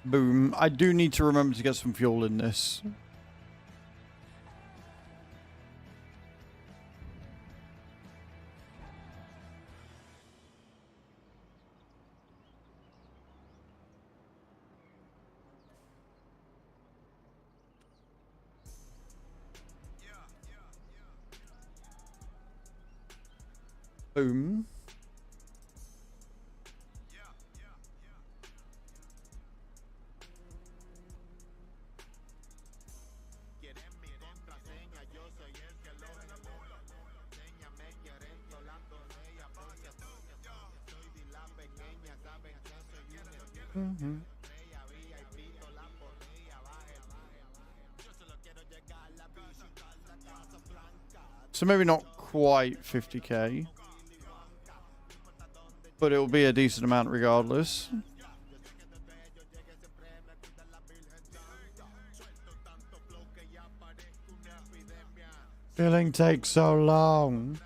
A: Boom. I do need to remember to get some fuel in this. Boom. So maybe not quite 50k, but it will be a decent amount regardless. Filling takes so long.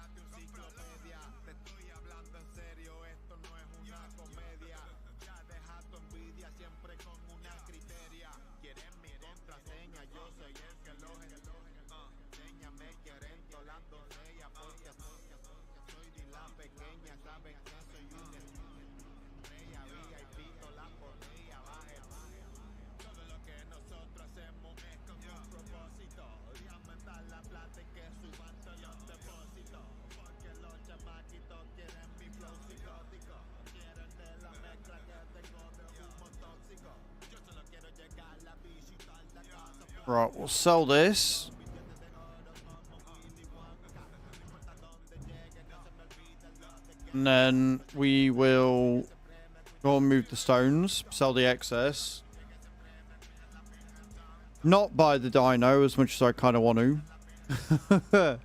A: Right, we'll sell this. And then we will go and move the stones, sell the excess. Not buy the dino as much as I kind of want to.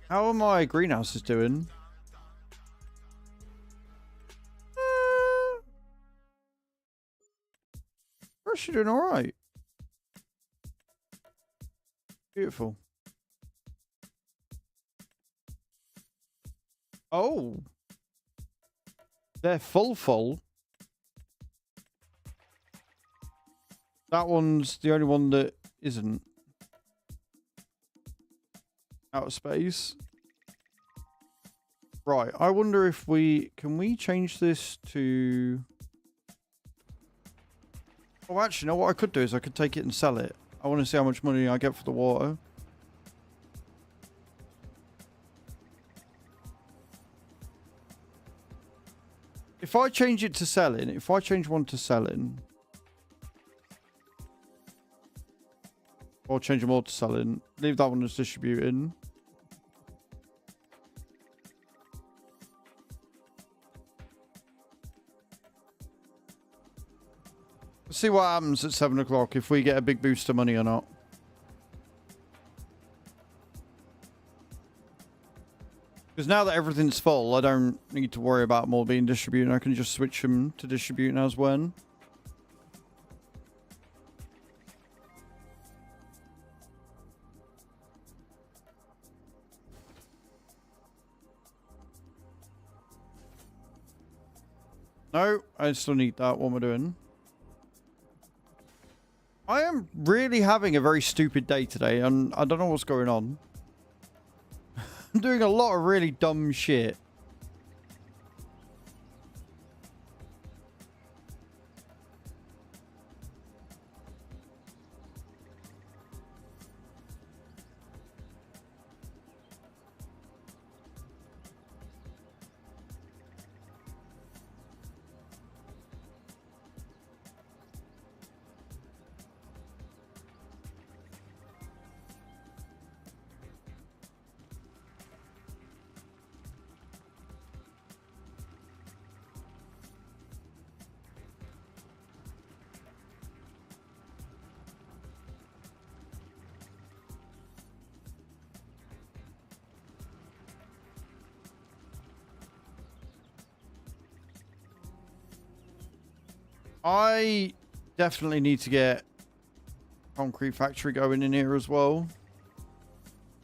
A: How are my greenhouses doing? They're actually doing alright. Beautiful. Oh. They're full. That one's the only one that isn't. Out of space. Right, I wonder if can we change this to... Oh, actually, no, what I could do is I could take it and sell it. I want to see how much money I get for the water. If I change it to selling, if I change one to selling, or change them all to selling, leave that one as distributing. Let's see what happens at 7 o'clock, if we get a big boost of money or not. Because now that everything's full, I don't need to worry about them all being distributed. I can just switch them to distributing as when. No, I still need that. What am I doing? I am really having a very stupid day today, and I don't know what's going on. I'm doing a lot of really dumb shit. I definitely need to get concrete factory going in here as well.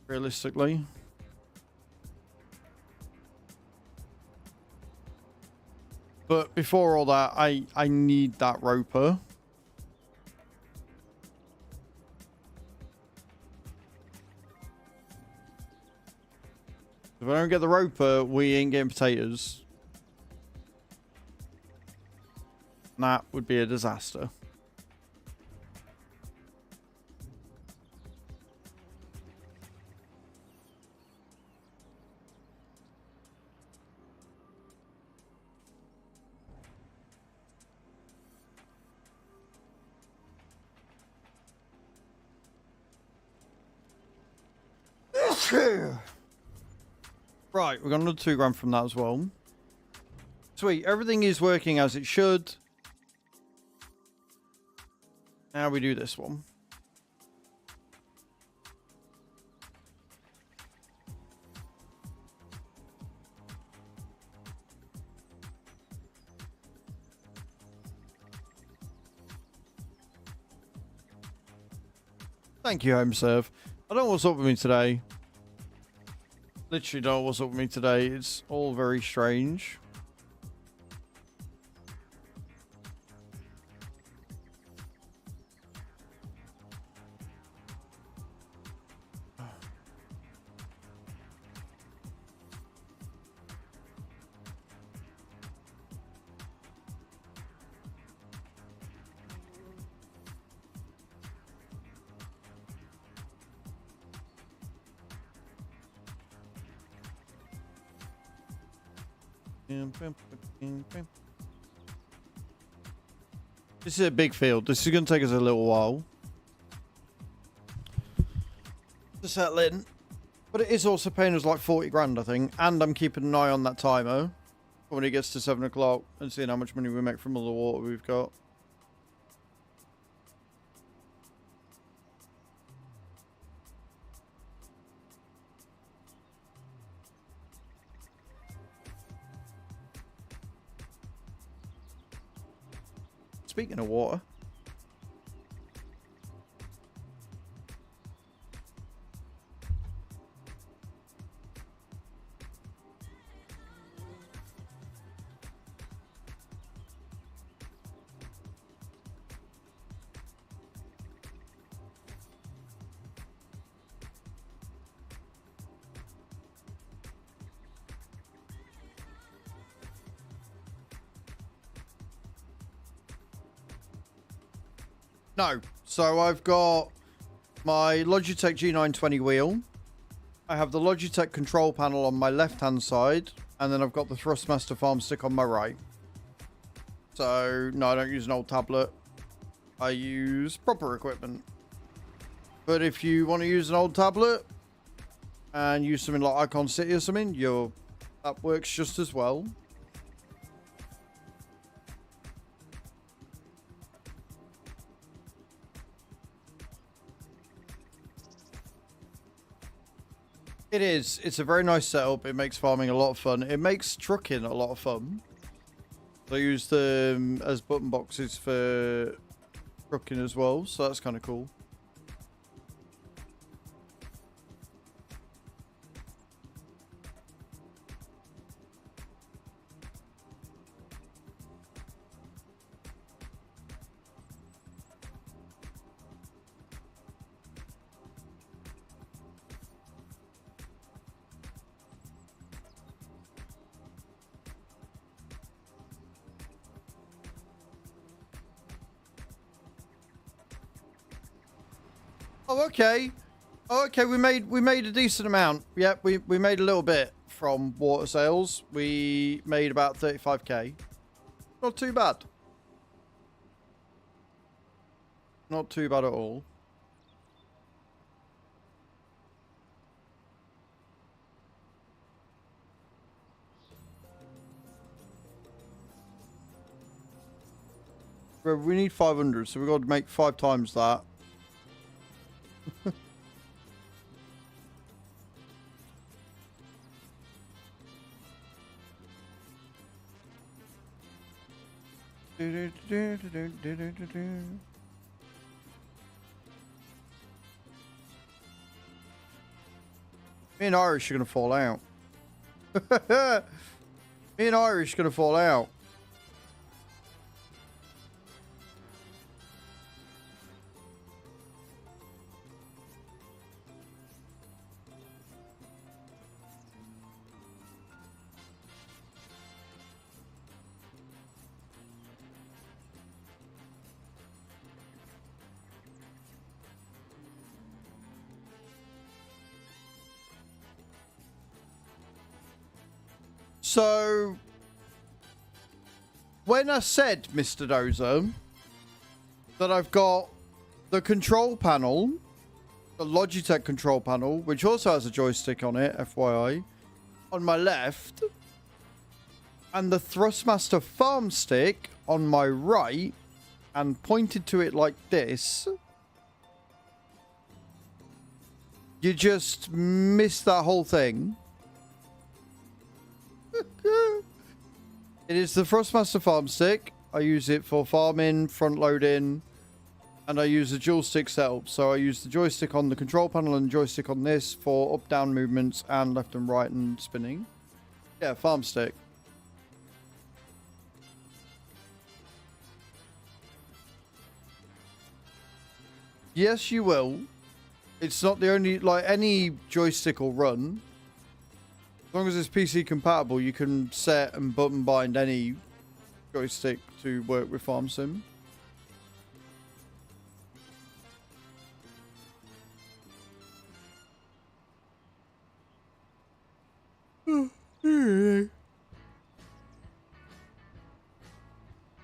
A: Realistically. But before all that, I need that roper. If I don't get the roper, we ain't getting potatoes. That would be a disaster. Right, we got another 2 grand from that as well. Sweet, everything is working as it should. Now we do this one. Thank you, home serve. I don't know what's up with me today. Literally don't know what's up with me today. It's all very strange. This is a big field. This is going to take us a little while. settle in. But it is also paying us like 40 grand, I think. And I'm keeping an eye on that timer when it gets to 7 o'clock and seeing how much money we make from all the water we've got. Speaking of water. No. So I've got my Logitech G920 wheel. I have the Logitech control panel on my left-hand side. And then I've got the Thrustmaster farm stick on my right. So, no, I don't use an old tablet. I use proper equipment. But if you want to use an old tablet and use something like Icon City or something, that works just as well. It is. It's a very nice setup. It makes farming a lot of fun. It makes trucking a lot of fun. I use them as button boxes for trucking as well, so that's kind of cool. Oh, okay. Oh, okay, we made a decent amount. Yep, we made a little bit from water sales. We made about 35k. Not too bad. Not too bad at all. But we need 500, so we've got to make 5 times that. Me and Irish are going to fall out. Me and Irish are going to fall out. So, when I said, Mr. Dozer, that I've got the control panel, the Logitech control panel, which also has a joystick on it, FYI, on my left, and the Thrustmaster farm stick on my right, and pointed to it like this, you just missed that whole thing. It is the Thrustmaster farm stick. I use it for farming, front loading, and I use a dual stick setup. So I use the joystick on the control panel and the joystick on this for up down movements and left and right and spinning. Yeah, farm stick. Yes, you will. It's not the only, like, any joystick will run. As long as it's PC compatible, you can set and button bind any joystick to work with Farm Sim.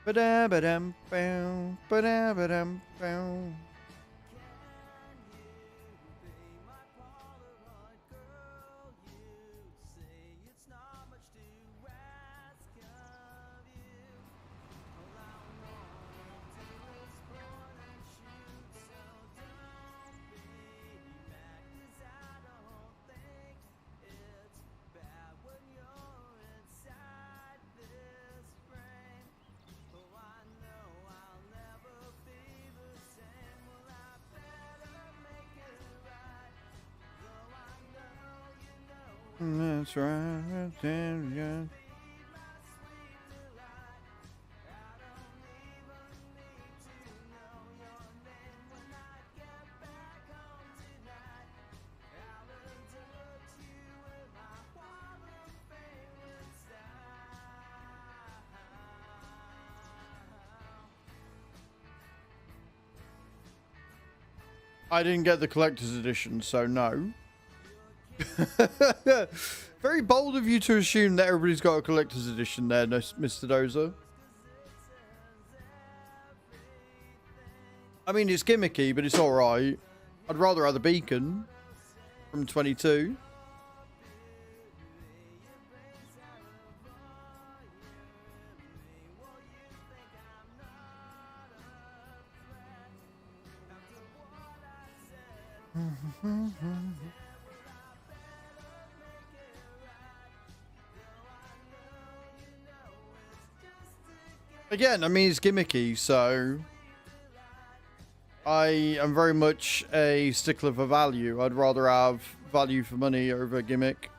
A: Ba-da-ba-dum-bow, ba-da-ba-dum-bow. That's right. Yeah. I didn't get the collector's edition, so no. Very bold of you to assume that everybody's got a collector's edition there, Mr. Dozer. I mean, it's gimmicky, but it's alright. I'd rather have the beacon from 22. Again, I mean, it's gimmicky, so I am very much a stickler for value. I'd rather have value for money over gimmick.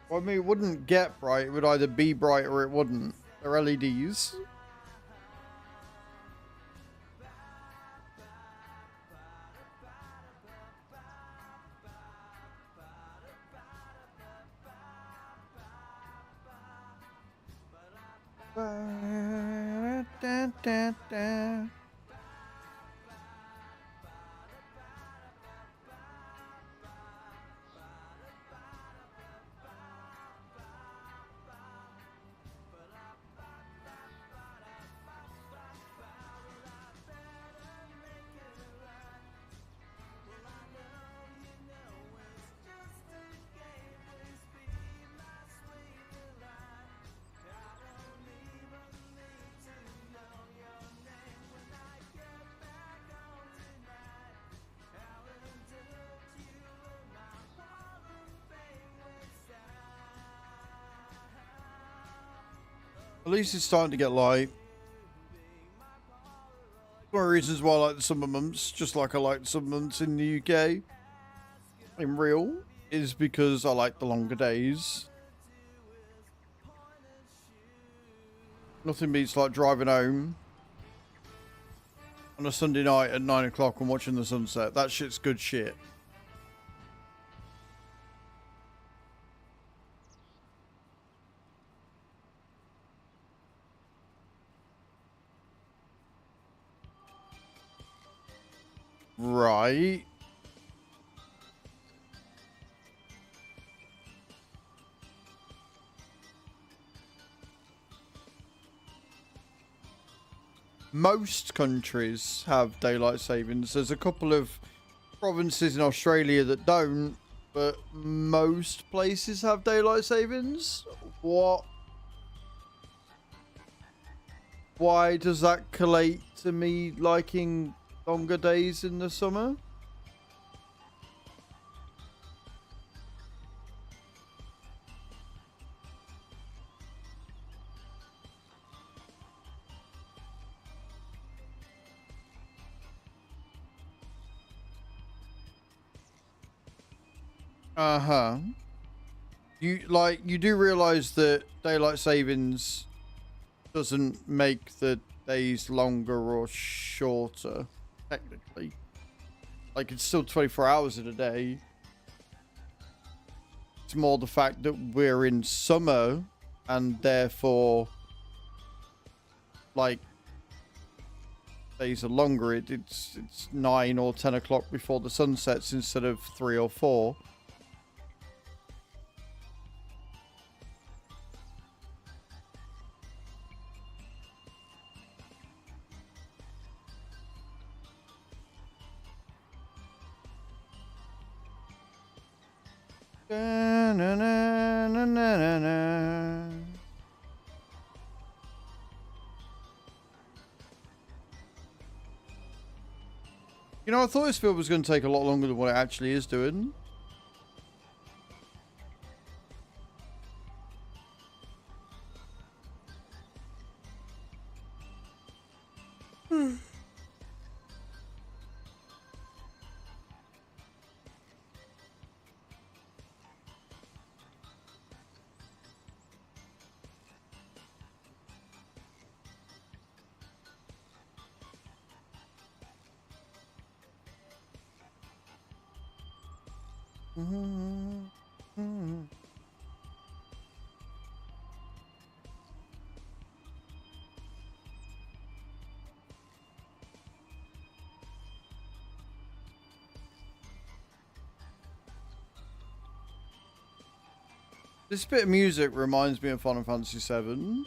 A: Well, I mean, it wouldn't get bright. It would either be bright or it wouldn't. They're LEDs. At least it's starting to get light. One of the reasons why I like the summer months, just like I like the summer months in the UK, in real, is because I like the longer days. Nothing beats like driving home on a Sunday night at 9 o'clock and watching the sunset. That shit's good shit. Right. Most countries have daylight savings. There's a couple of provinces in Australia that don't, but most places have daylight savings. What? Why does that collate to me liking longer days in the summer? Uh-huh. You do realize that daylight savings doesn't make the days longer or shorter, technically. Like, it's still 24 hours in a day. It's more the fact that we're in summer and therefore, like, days are longer. It's 9 or 10 o'clock before the sun sets instead of 3 or 4. You know, I thought this film was going to take a lot longer than what it actually is doing. This bit of music reminds me of Final Fantasy VII.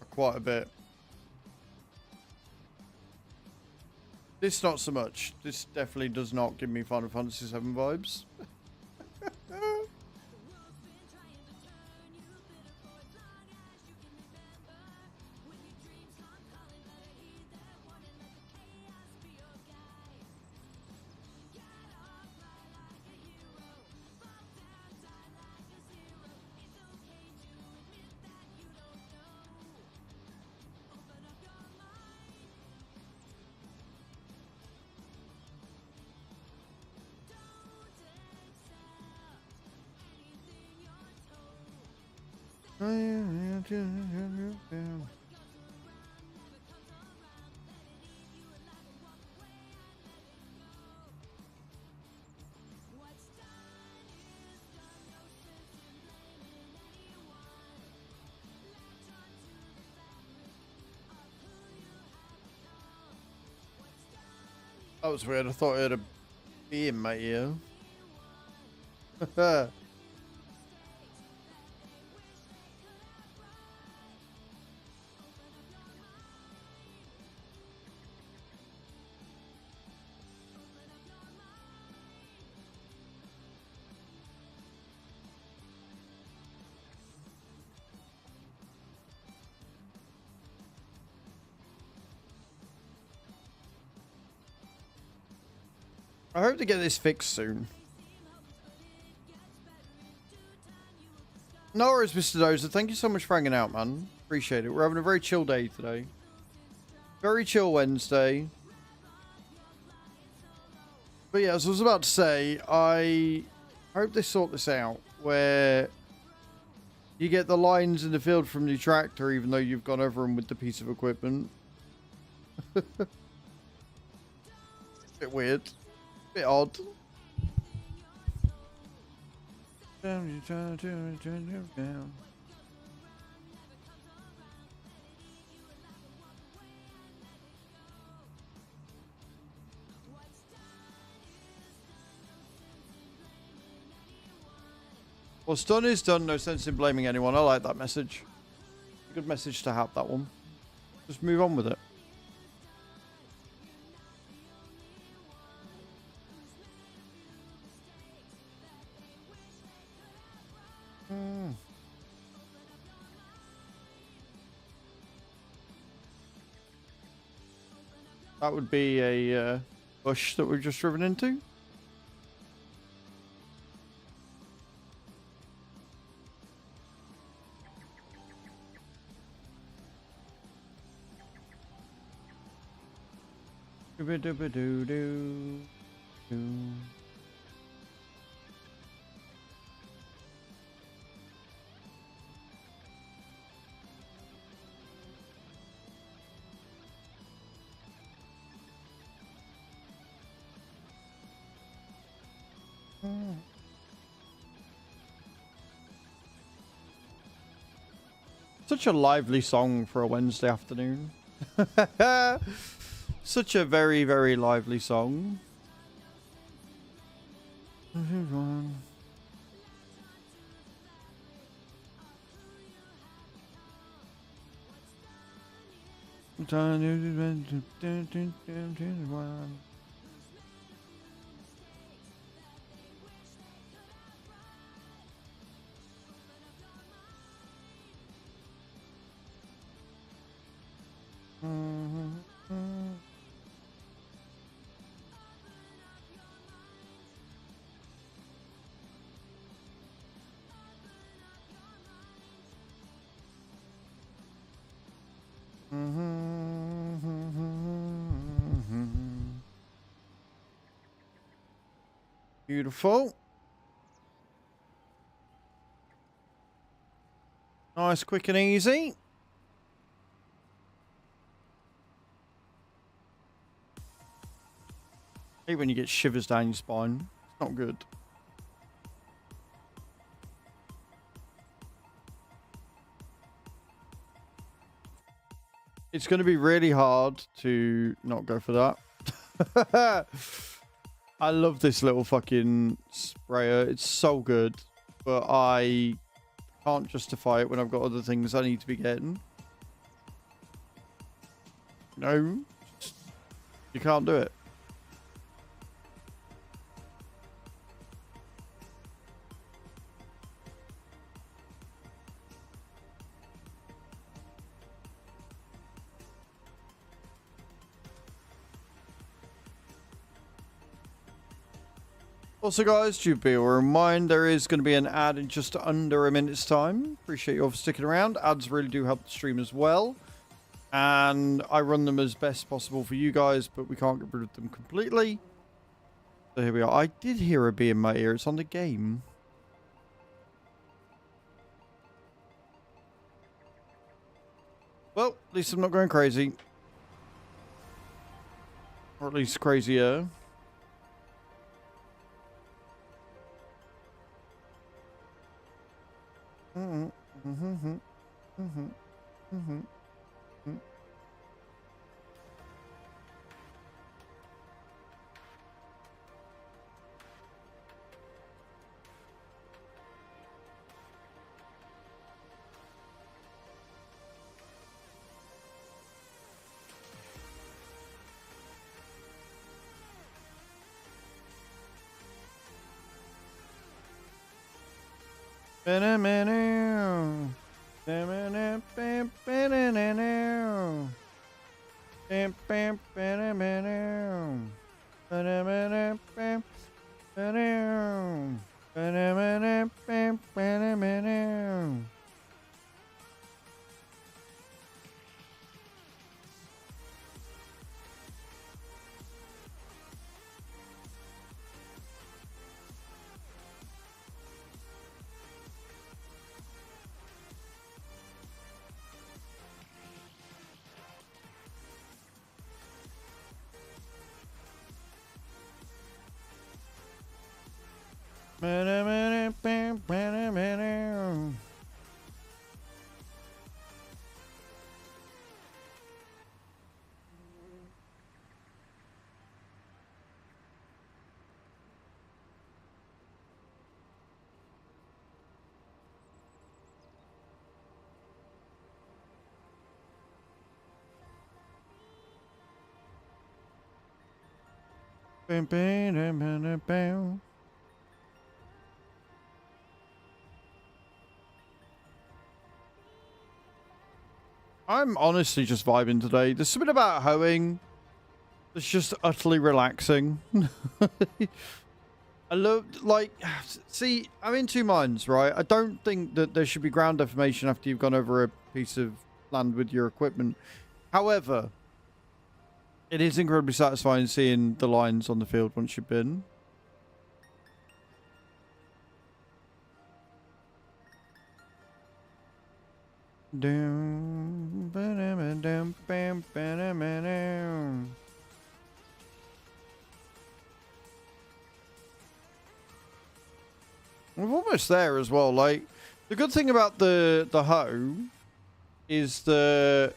A: Quite a bit. This not so much. This definitely does not give me Final Fantasy VII vibes. That was weird. I thought I heard a bee in my ear. I hope to get this fixed soon. No worries, Mr. Dozer. Thank you so much for hanging out, man. Appreciate it. We're having a very chill day today. Very chill Wednesday. But yeah, as I was about to say, I hope they sort this out where you get the lines in the field from the tractor even though you've gone over them with the piece of equipment. Bit weird. Bit odd. What's done is done. No sense in blaming anyone. I like that message. Good message to have, that one. Just move on with it. That would be a bush that we've just driven into. Doo-ba-doo-ba-doo-doo. Such a lively song for a Wednesday afternoon. Such a very, very lively song. Beautiful. Nice, quick and easy. I hate when you get shivers down your spine. It's not good. It's going to be really hard to not go for that. I love this little fucking sprayer. It's so good. But I can't justify it when I've got other things I need to be getting. No. You can't do it. Also, guys, do be a reminder, there is going to be an ad in just under a minute's time. Appreciate you all for sticking around. Ads really do help the stream as well. And I run them as best possible for you guys, but we can't get rid of them completely. So here we are. I did hear a bee in my ear. It's on the game. Well, at least I'm not going crazy. Or at least crazier. I'm honestly just vibing today. There's something about hoeing that's just utterly relaxing. I love, like, see, I'm in two minds, right? I don't think that there should be ground deformation after you've gone over a piece of land with your equipment. However, it is incredibly satisfying seeing the lines on the field once you've been. We're almost there as well. Like, the good thing about the hoe is the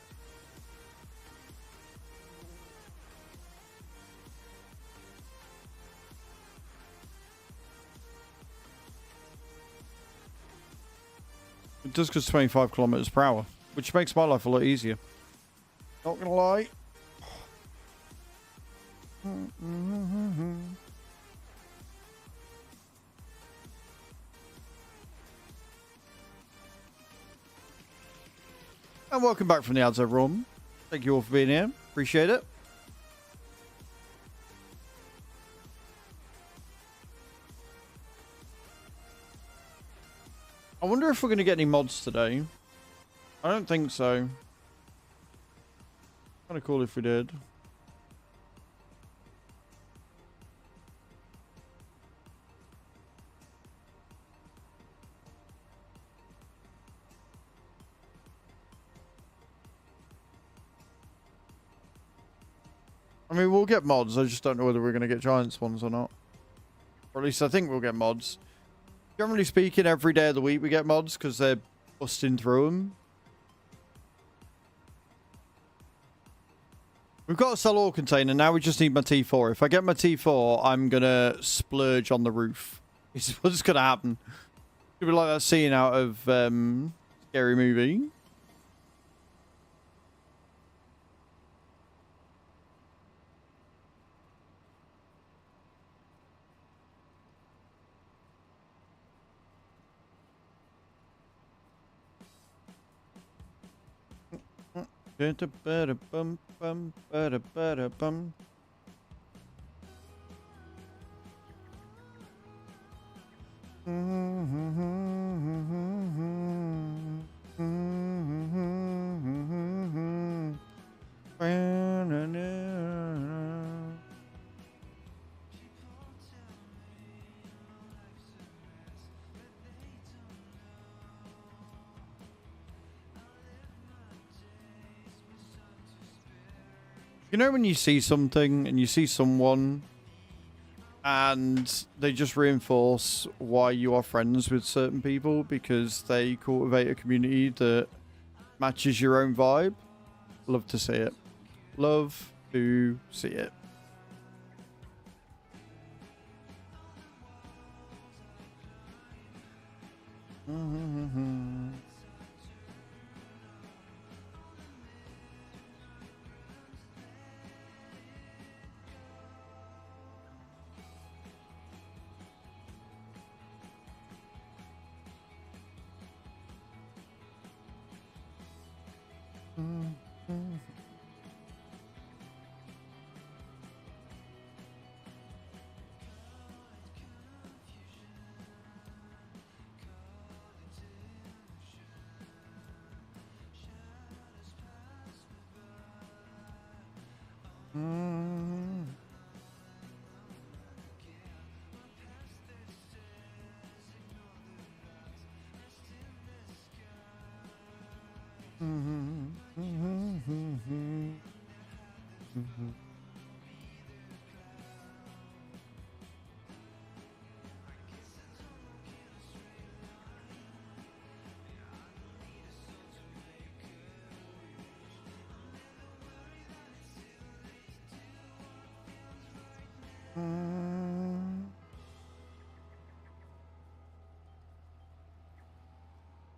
A: it does go 25 kilometers per hour, which makes my life a lot easier. Not gonna lie. And welcome back from the ads, everyone. Thank you all for being here. Appreciate it. I wonder if we're going to get any mods today. I don't think so. Kind of cool if we did. I mean, we'll get mods. I just don't know whether we're going to get giant spawns or not. Or at least I think we'll get mods. Generally speaking, every day of the week we get mods because they're busting through them. We've got a sell all container. Now we just need my T4. If I get my T4, I'm going to splurge on the roof. It's what's going to happen. It'll be like that scene out of Scary Movie. Bum bum bum. You know when you see something and you see someone and they just reinforce why you are friends with certain people because they cultivate a community that matches your own vibe? Love to see it. Love to see it.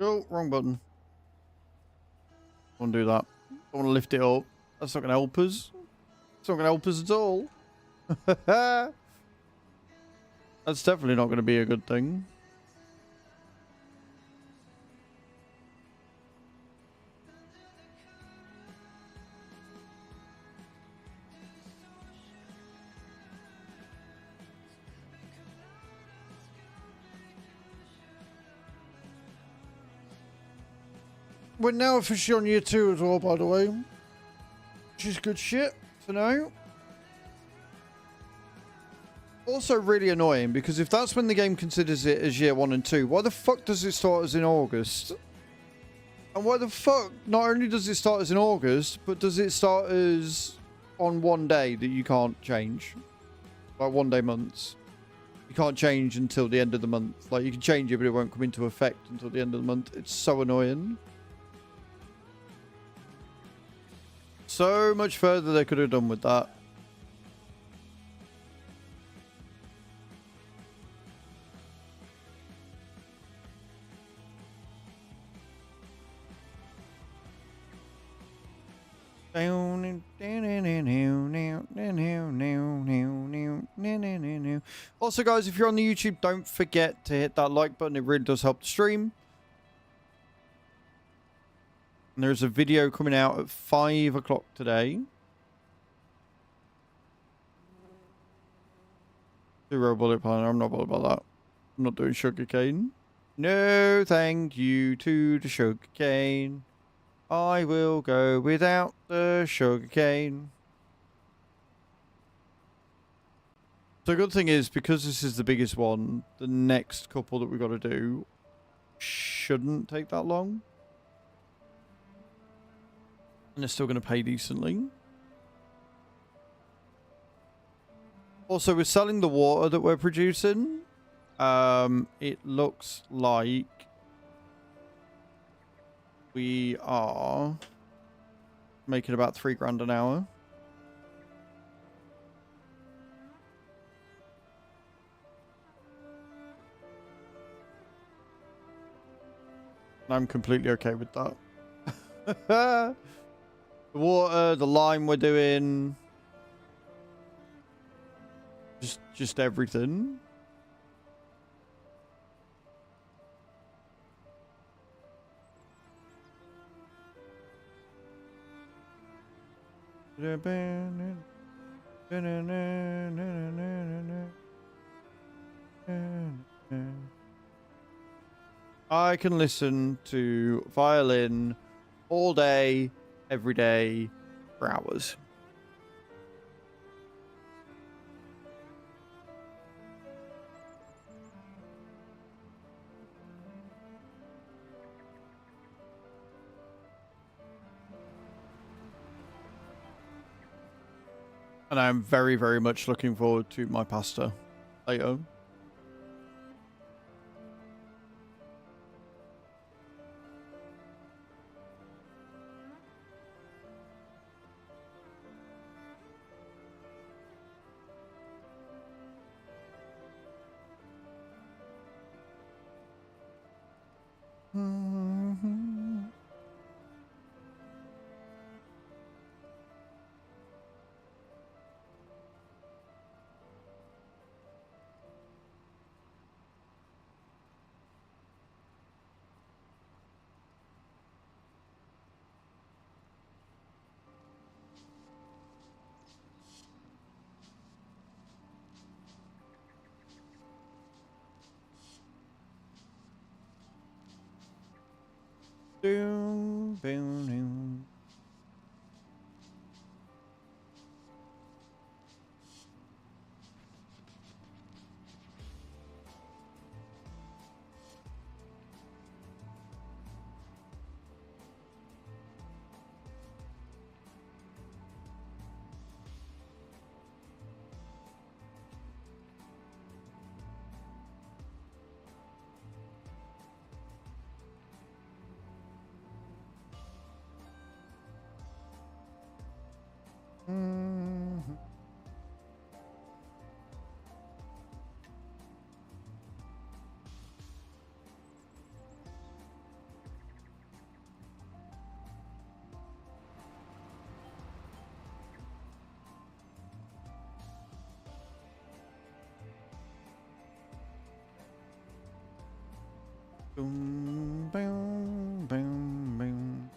A: Oh, wrong button. Don't do that. Don't want to lift it up. That's not going to help us. It's not going to help us at all. That's definitely not going to be a good thing. We're now officially on year 2 as well, by the way. Which is good shit to know. Also really annoying, because if that's when the game considers it as year 1 and 2, why the fuck does it start as in August? And why the fuck, not only does it start as in August, but does it start as on one day that you can't change? Like 1 day months. You can't change until the end of the month. Like, you can change it, but it won't come into effect until the end of the month. It's so annoying. So much further they could have done with that. Also, guys, if you're on the YouTube, don't forget to hit that like button. It really does help the stream. And there's a video coming out at 5 o'clock today. 0 bullet planner. I'm not bothered about that. I'm not doing sugarcane. No, thank you to the sugarcane. I will go without the sugarcane. The good thing is, because this is the biggest one, the next couple that we've got to do shouldn't take that long. And they're still going to pay decently. Also, we're selling the water that we're producing. It looks like we are making about $3 an hour. And I'm completely okay with that. The water, the lime we're doing, just everything. I can listen to violin all day, every day, for hours. And I'm very, very much looking forward to my pasta later. Doom, boom, doom. Mhm. Boom, boom, boom, boom.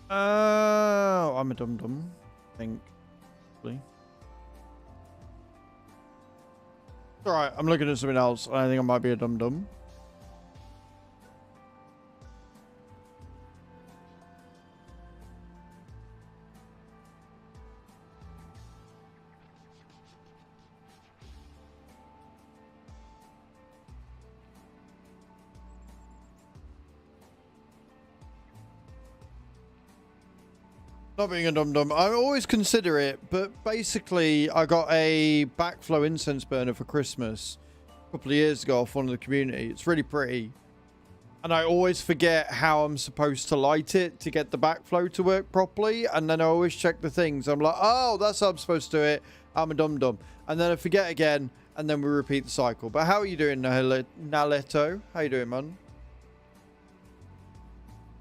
A: Oh, I'm a dum-dum, I think. It's alright, I'm looking at something else. I think I might be a dum-dum. Not being a dum-dum. I always consider it, but basically I got a backflow incense burner for Christmas a couple of years ago off one of the community. It's really pretty. And I always forget how I'm supposed to light it to get the backflow to work properly. And then I always check the things. I'm like, oh, that's how I'm supposed to do it. I'm a dum-dum. And then I forget again. And then we repeat the cycle. But how are you doing, Naleto? How you doing, man?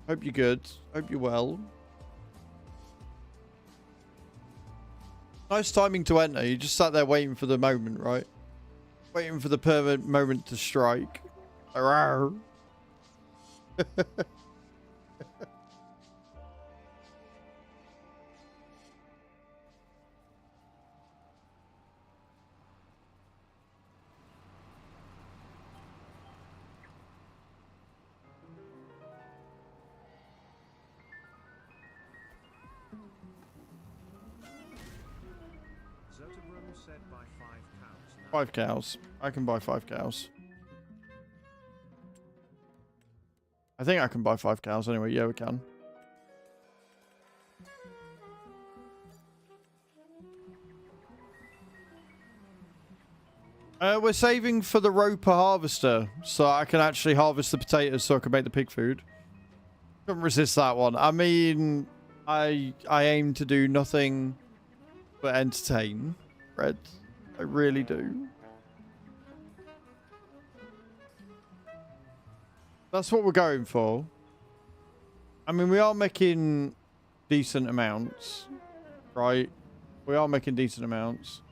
A: Hope you're good. Hope you're well. Nice timing to enter. You just sat there waiting for the moment, right? Waiting for the permanent moment to strike. Arrgh.
C: Zotogrum said buy 5 cows now.
A: 5 cows. I can buy 5 cows. I think I can buy 5 cows anyway. Yeah, we can. We're saving for the roper harvester, so I can actually harvest the potatoes so I can make the pig food. Couldn't resist that one. I mean, I aim to do nothing but entertain, Red. I really do. That's what we're going for. I mean, we are making decent amounts, right? We are making decent amounts.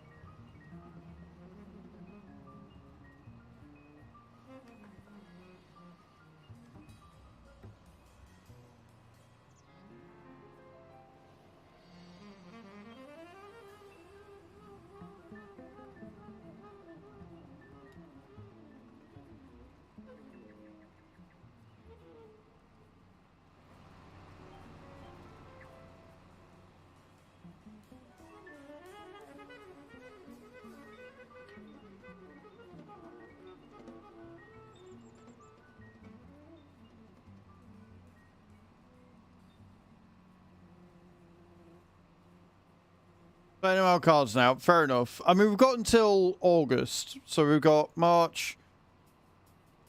A: Playing our cards now. Fair enough. I mean, we've got until August. So we've got March,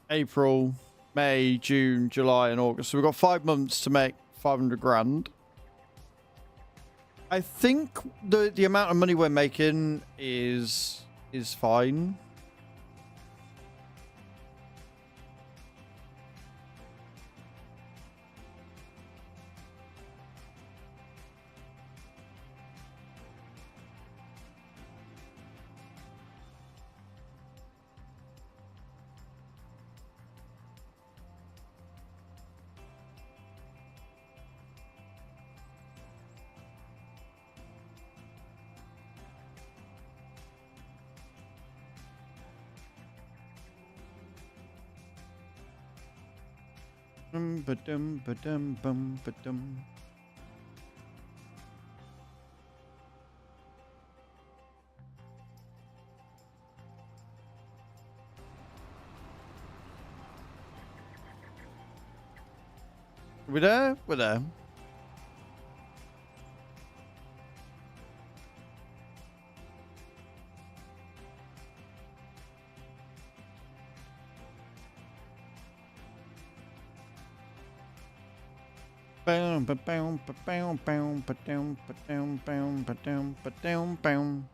A: April, May, June, July, and August. So we've got 5 months to make 500 grand. I think the amount of money we're making is fine. Ba-dum, ba-dum, bum, ba-dum. We're there? We're there. Boom, ba-boom, ba-boom, boom, ba-doom, ba-doom, boom, ba-doom, ba-doom, boom.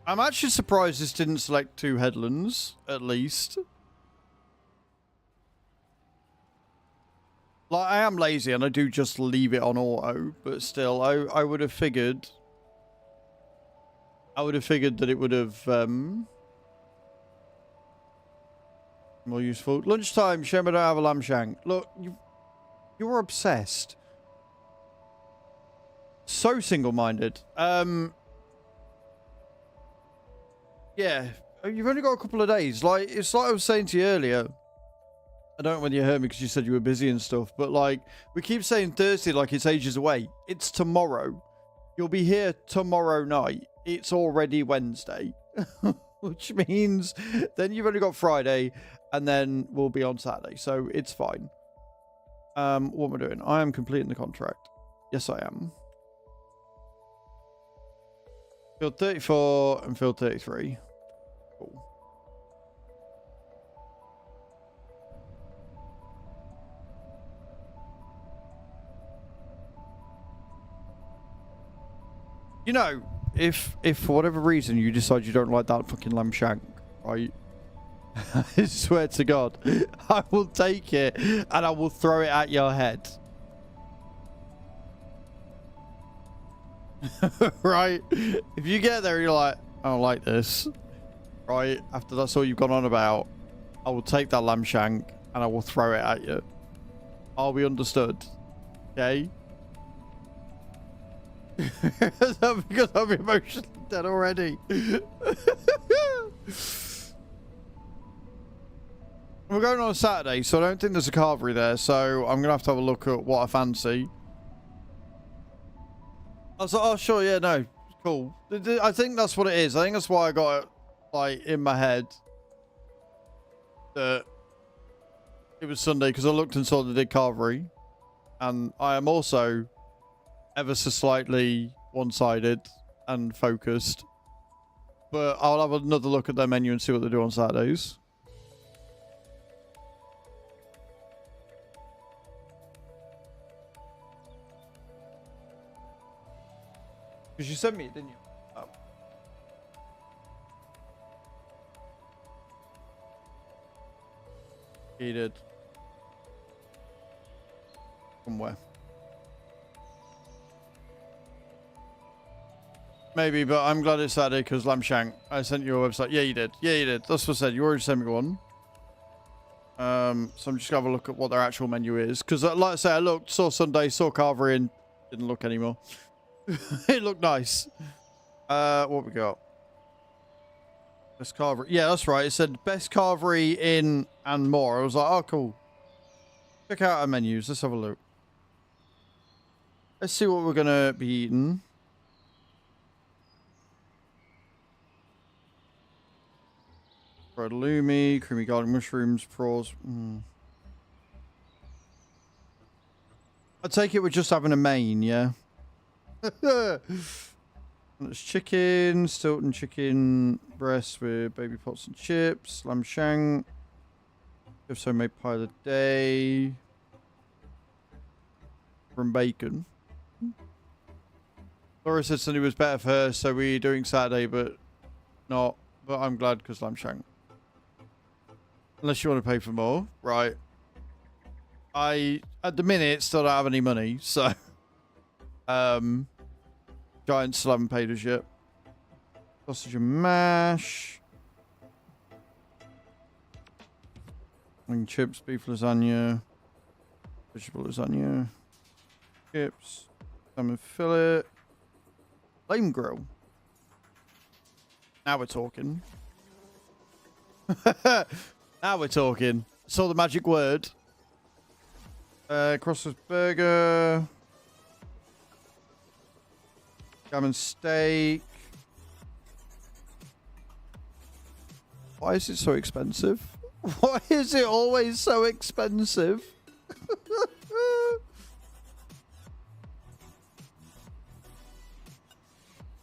A: I'm actually surprised this didn't select 2 headlands, at least. Like, I am lazy and I do just leave it on auto, but still, I would have figured... I would have figured that it would have, more useful. Lunchtime, shame I don't have a lamb shank. Look, you're obsessed. So single-minded. Yeah, you've only got a couple of days. Like, it's like I was saying to you earlier. I don't know whether you heard me because you said you were busy and stuff, but like, we keep saying Thursday like it's ages away. It's tomorrow. You'll be here tomorrow night. It's already Wednesday. Which means then you've only got Friday and then we'll be on Saturday. So it's fine. What am I doing? I am completing the contract. Yes, I am. Field 34 and field 33. Cool. You know, if for whatever reason you decide you don't like that fucking lamb shank, right? I swear to God, I will take it and I will throw it at your head. Right? If you get there and you're like, I don't like this, right? After that's all you've gone on about, I will take that lamb shank and I will throw it at you. I'll be understood. Okay? Because I'm emotionally dead already. We're going on a Saturday, so I don't think there's a carvery there, so I'm going to have a look at what I fancy. I was like, oh, sure, yeah, no, cool. I think that's what it is. I think that's why I got it, like, in my head. that it was Sunday because I looked and saw they did carvery. And I am also ever so slightly one-sided and focused. But I'll have another look at their menu and see what they do on Saturdays. Because you sent me it, didn't you? Oh. He did. Somewhere. Maybe, but I'm glad it's Saturday because Lamb Shank. I sent you a website. Yeah, you did. Yeah, you did. That's what I said. You already sent me one. So I'm just going to have a look at what their actual menu is. Because, like I say, I looked, saw Sunday, saw carvery, and didn't look anymore. It looked nice. What we got? Best carvery. Yeah, that's right. It said best carvery in and more. I was like, oh, cool. Check out our menus. Let's have a look. Let's see what we're going to be eating. Fried halloumi, creamy garlic mushrooms, prawns. I take it we're just having a main, yeah? It's chicken, Stilton chicken breast with baby pots and chips, lamb shank. If so, made pie of the day. From bacon. Laura said Sunday was better for her, so we're doing Saturday, but not. But I'm glad because lamb shank. Unless you want to pay for more, right? I at the minute still don't have any money, so Giants still haven't paid us yet. Sausage and mash. Wing chips, beef lasagna, vegetable lasagna, chips, salmon fillet, lame grill. Now we're talking. Now we're talking. Saw the magic word. Crossers burger. Gammon steak. Why is it so expensive? Why is it always so expensive?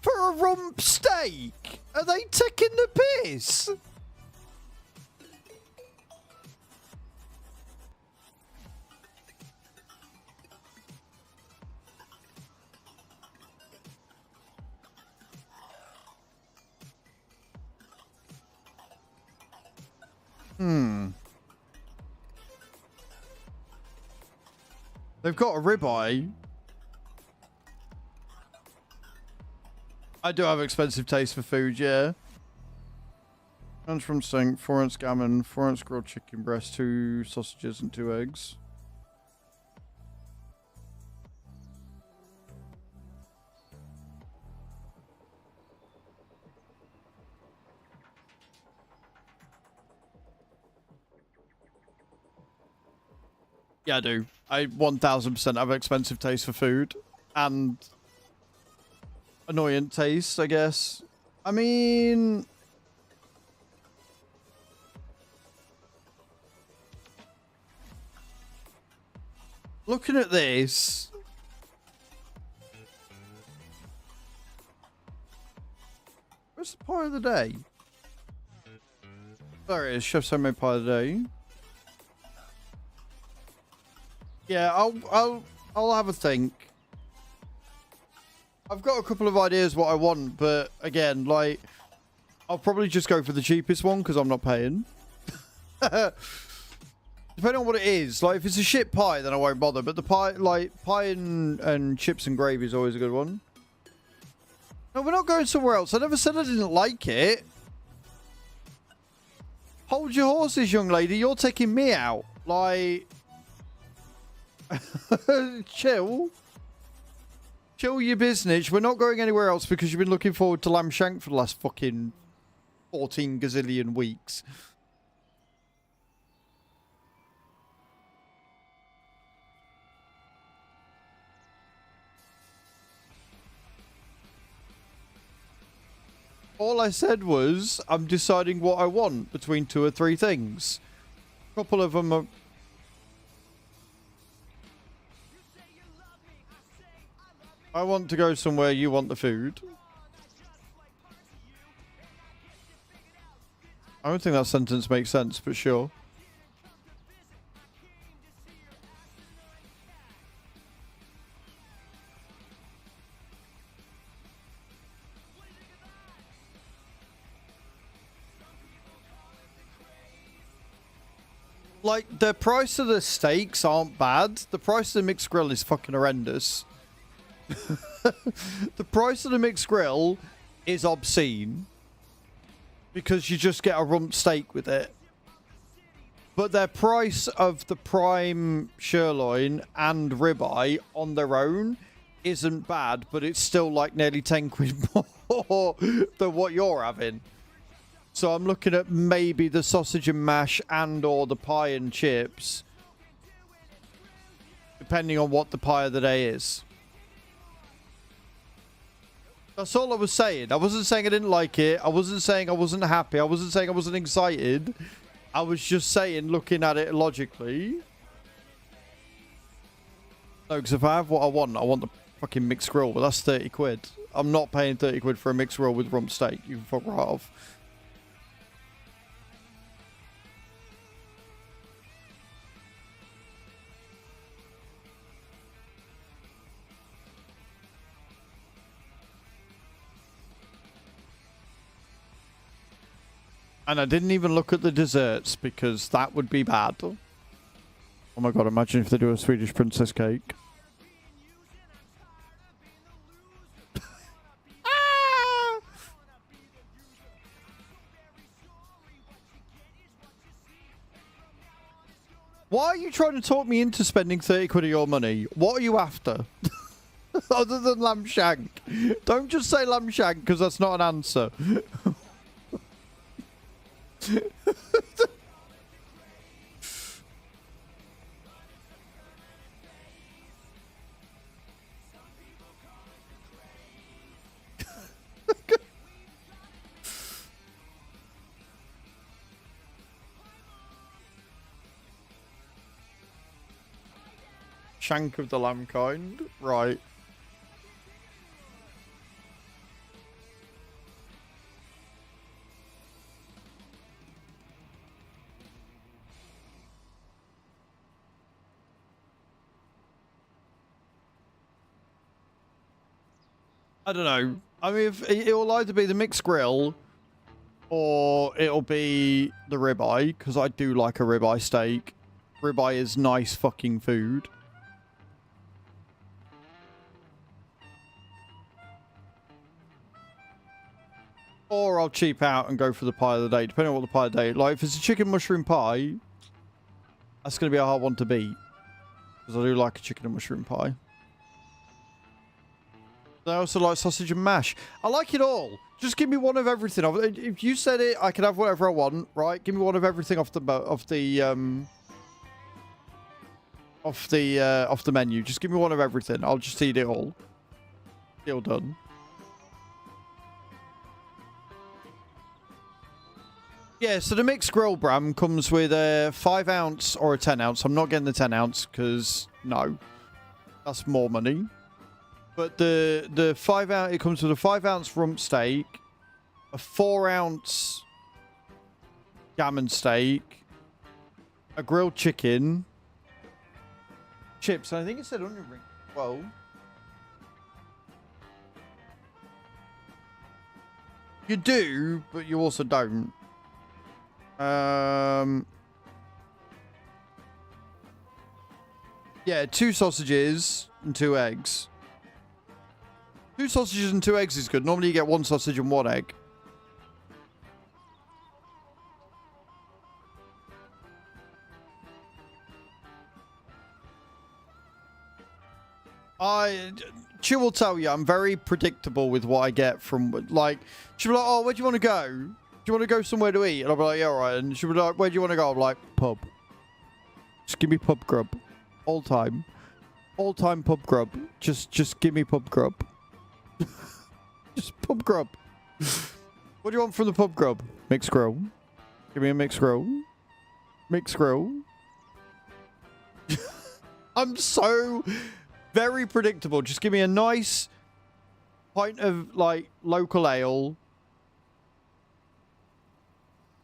A: For a rump steak? Are they taking the piss? They've got a ribeye. I do have expensive taste for food, yeah. Lunch from sink, 4-ounce gammon, 4-ounce grilled chicken breast, 2 sausages and 2 eggs. Yeah, I do. I 1000% have expensive taste for food. And annoyant taste, I guess. I mean... looking at this... where's the pie of the day? There it is. Chef's homemade pie of the day. Yeah, I'll have a think. I've got a couple of ideas what I want, but again, like, I'll probably just go for the cheapest one because I'm not paying. Depending on what it is. Like, if it's a shit pie, then I won't bother. But the pie, like, pie and chips and gravy is always a good one. No, we're not going somewhere else. I never said I didn't like it. Hold your horses, young lady. You're taking me out. Like... chill your business. We're not going anywhere else because you've been looking forward to lamb shank for the last fucking 14 gazillion weeks. All I said was I'm deciding what I want between 2 or 3 things. couple of them are... I want to go somewhere, you want the food. I don't think that sentence makes sense, but sure. Like, the price of the steaks aren't bad. The price of the mixed grill is fucking horrendous. The price of the mixed grill is obscene. Because you just get a rump steak with it. But their price of the prime sirloin and ribeye on their own isn't bad. But it's still like nearly 10 quid more than what you're having. So I'm looking at maybe the sausage and mash and or the pie and chips. Depending on what the pie of the day is. That's all I was saying. I wasn't saying I didn't like it. I wasn't saying I wasn't happy. I wasn't saying I wasn't excited. I was just saying, looking at it logically. No, because if I have what I want the fucking mixed grill. But that's 30 quid. I'm not paying 30 quid for a mixed grill with rump steak. You can fuck right off. And I didn't even look at the desserts because that would be bad. Oh my god, imagine if they do a Swedish princess cake. Ah! Why are you trying to talk me into spending 30 quid of your money? What are you after? Other than lamb shank. Don't just say lamb shank because that's not an answer. Shank of the lamb kind, right? I don't know. I mean, it'll either be the mixed grill or it'll be the ribeye, because I do like a ribeye steak. Ribeye is nice fucking food. Or I'll cheap out and go for the pie of the day, depending on what the pie of the day. Like, if it's a chicken mushroom pie, that's going to be a hard one to beat. Because I do like a chicken and mushroom pie. I also like sausage and mash. I like it all. Just give me one of everything. If you said it, I can have whatever I want, right? Give me one of everything off the menu. Just give me one of everything. I'll just eat it all. Deal done. Yeah, so the mixed grill Bram comes with a 5 ounce or a 10 ounce. I'm not getting the 10 ounce because no, that's more money. But the 5 ounce, it comes with a 5 ounce rump steak, a 4 ounce gammon steak, a grilled chicken, chips. And I think it said onion ring. Well, you do, but you also don't. Yeah, 2 sausages and 2 eggs. 2 sausages and 2 eggs is good. Normally you get 1 sausage and 1 egg. She will tell you I'm very predictable with what I get from, like, she'll be like, oh, where do you want to go? Do you want to go somewhere to eat? And I'll be like, yeah, all right. And she'll be like, where do you want to go? I'm like, pub. Just give me pub grub. All time. All time pub grub. Just give me pub grub. Just pub grub. What do you want from the pub grub? Mixed grill. Give me a mixed grill. mixed grill. I'm so very predictable. Just give me a nice pint of like local ale,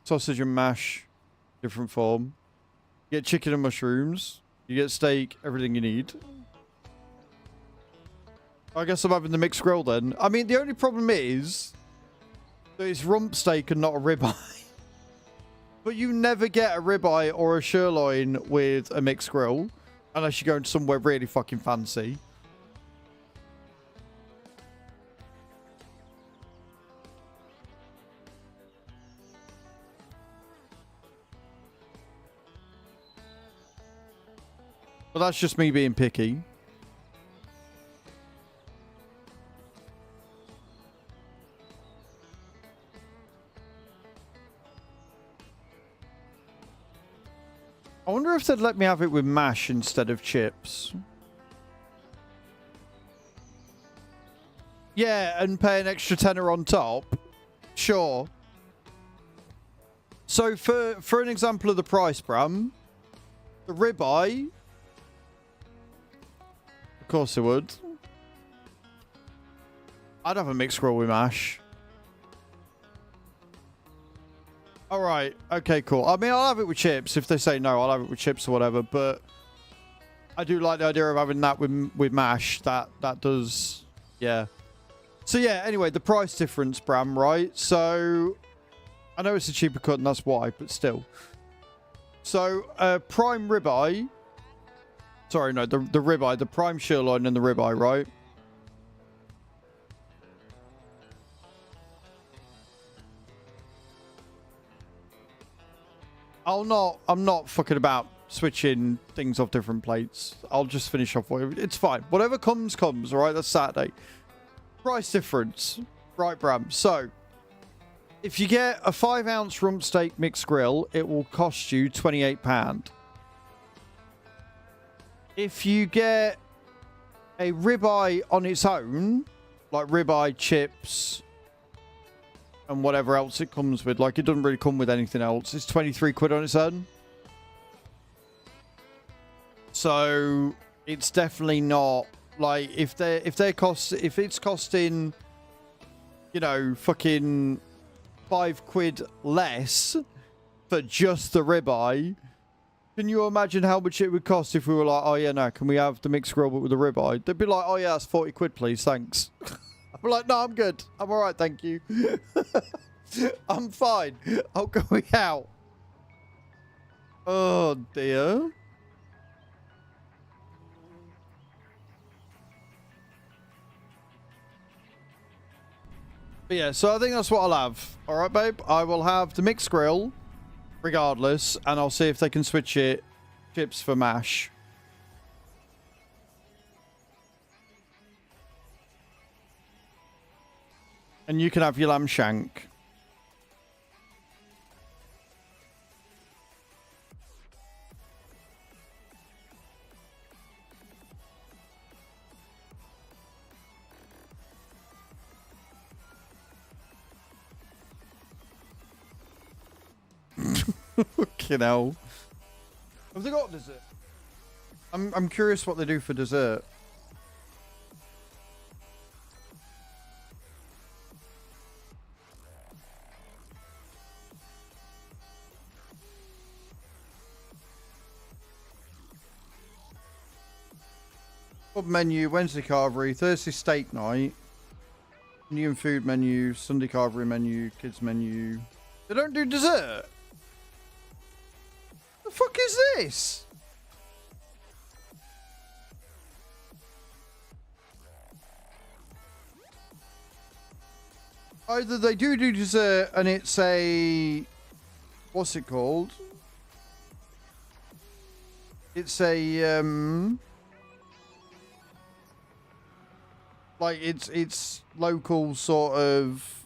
A: sausage and mash, different form. You get chicken and mushrooms. You get steak, everything you need. I guess I'm having the mixed grill then. I mean, the only problem is that it's rump steak and not a ribeye. But you never get a ribeye or a sirloin with a mixed grill unless you're going somewhere really fucking fancy. But that's just me being picky. I wonder if they'd let me have it with mash instead of chips. Yeah, and pay an extra tenner on top. Sure. So for an example of the price, Bram, the ribeye, of course it would. I'd have a mixed grill with mash. All right. Okay, cool. I mean, I'll have it with chips. If they say no, I'll have it with chips or whatever. But I do like the idea of having that with mash. That does, yeah. So yeah. Anyway, the price difference, Bram. Right. So I know it's a cheaper cut, and that's why. But still. So prime ribeye. Sorry, no, the ribeye, the prime sirloin and the ribeye, right? I'm not fucking about switching things off different plates. I'll just finish off with it. It's fine. Whatever comes, all right? That's Saturday. Price difference. Right, Bram. So, if you get a 5-ounce rump steak mixed grill, it will cost you £28. If you get a ribeye on its own, like ribeye, chips, and whatever else it comes with. Like, it doesn't really come with anything else. It's 23 quid on its own. So, it's definitely not, like, if it's costing, you know, fucking 5 quid less for just the ribeye, can you imagine how much it would cost if we were like, oh yeah, no, can we have the mixed grill but with the ribeye? They'd be like, oh yeah, that's 40 quid, please, thanks. I'm like, no, I'm good. I'm all right, thank you. I'm fine. I'll go out. Oh, dear. But yeah, so I think that's what I'll have. All right, babe? I will have the mixed grill, regardless, and I'll see if they can switch it chips for mash. And you can have your lamb shank. Fucking hell. Have they got dessert? I'm curious what they do for dessert. Pub menu, Wednesday carvery, Thursday steak night, Indian food menu, Sunday carvery menu, kids menu. They don't do dessert? The fuck is this? Either they do dessert and it's a... What's it called? It's a... Like, it's local sort of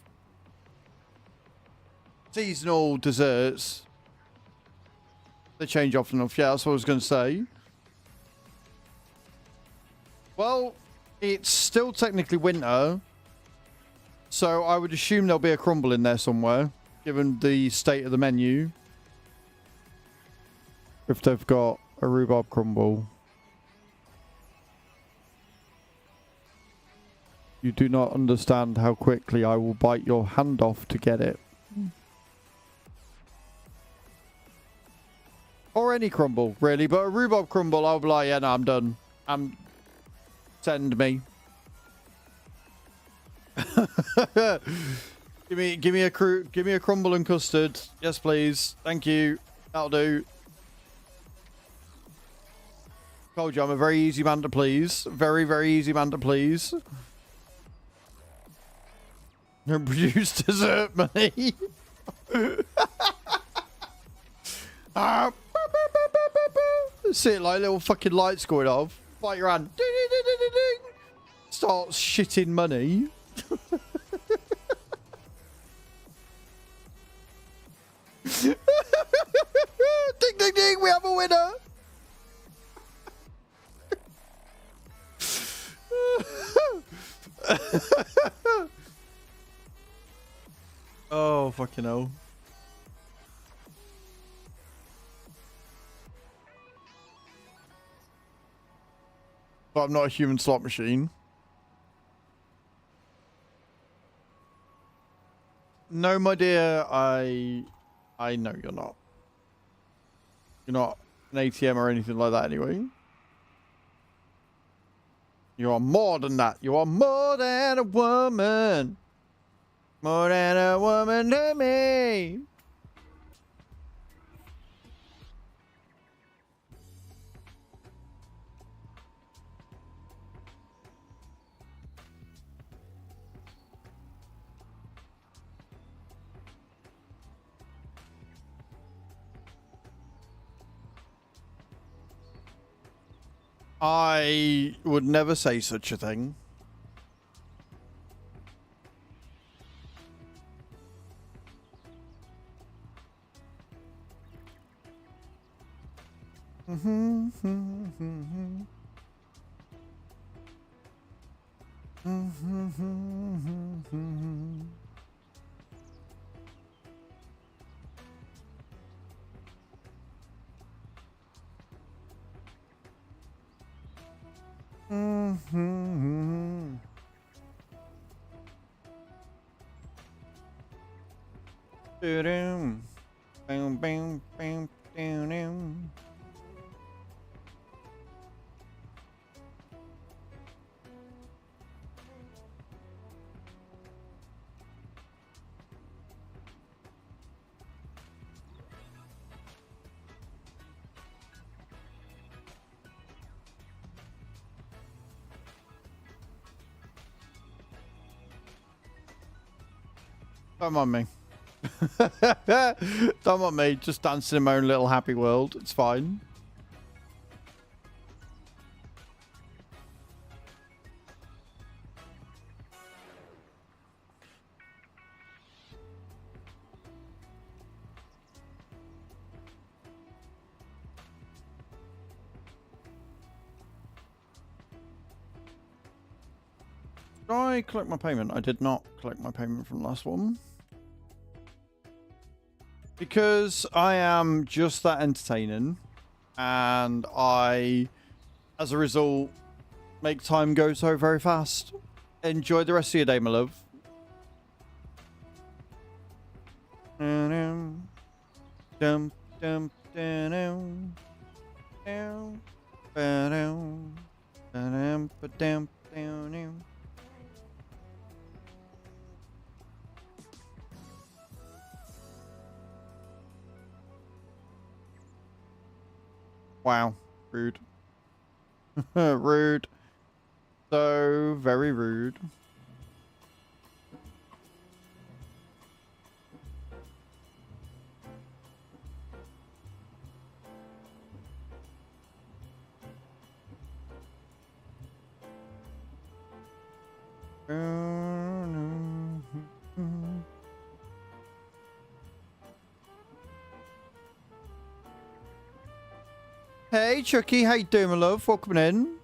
A: seasonal desserts. They change often enough. Yeah, that's what I was going to say. Well, it's still technically winter. So I would assume there'll be a crumble in there somewhere, given the state of the menu. if they've got a rhubarb crumble. You do not understand how quickly I will bite your hand off to get it. Or any crumble, really. But a rhubarb crumble, I'll be like, yeah, no, I'm done. Send me. give me a crumble and custard. Yes, please. Thank you. That'll do. Told you I'm a very easy man to please. Very, very easy man to please. And produce dessert money. See it like little fucking lights going off. Bite your hand. Starts shitting money. Ding ding ding, we have a winner. Oh, fucking hell. But I'm not a human slot machine. No, my dear, I know you're not. You're not an ATM or anything like that anyway. You are more than that. You are more than a woman. More than a woman to me. I would never say such a thing. Boom, boom, boom, boom. Don't mind me. Don't mind me. Just dancing in my own little happy world. It's fine. Did I collect my payment? I did not collect my payment from last one. Because I am just that entertaining, and I, as a result, make time go so very fast. Enjoy the rest of your day, my love. Wow, rude. Rude. So very rude. Hey Chucky, how you doing, my love? Welcome in.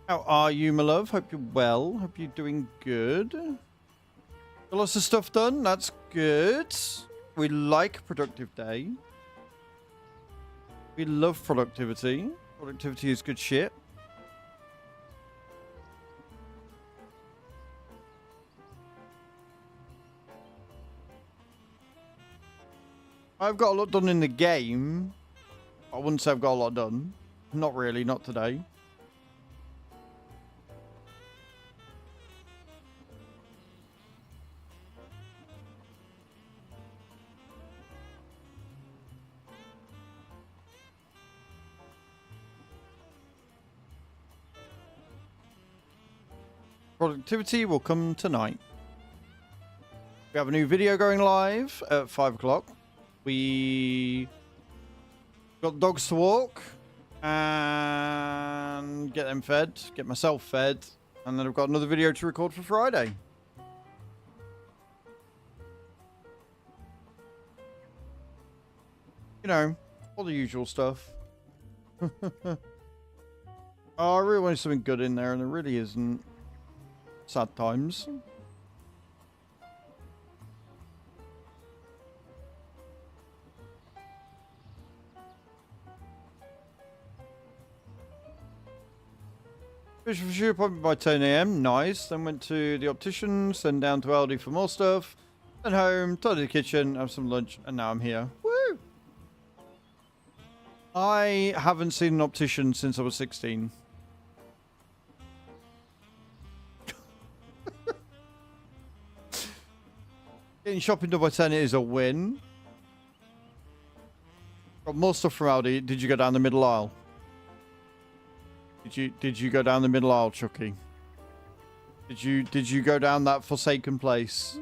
A: How are you, my love? Hope you're well. Hope you're doing good. Got lots of stuff done. That's good. We like productive day. We love productivity. Productivity is good shit. I've got a lot done in the game. I wouldn't say I've got a lot done. Not really, not today. Productivity will come tonight. We have a new video going live at 5 o'clock. We got dogs to walk and get them fed, get myself fed, and then I've got another video to record for Friday. You know, all the usual stuff. Oh, I really wanted something good in there, and there really isn't. Sad times. Finished for shoe appointment by 10 AM. Nice. Then went to the opticians, then down to Aldi for more stuff. Then home, tidy the kitchen, have some lunch, and now I'm here. Woo! I haven't seen an optician since I was 16. Getting shopping done by 10 is a win. Got more stuff from Aldi. Did you go down the middle aisle? Did you go down the middle aisle, Chucky? Did you go down that forsaken place?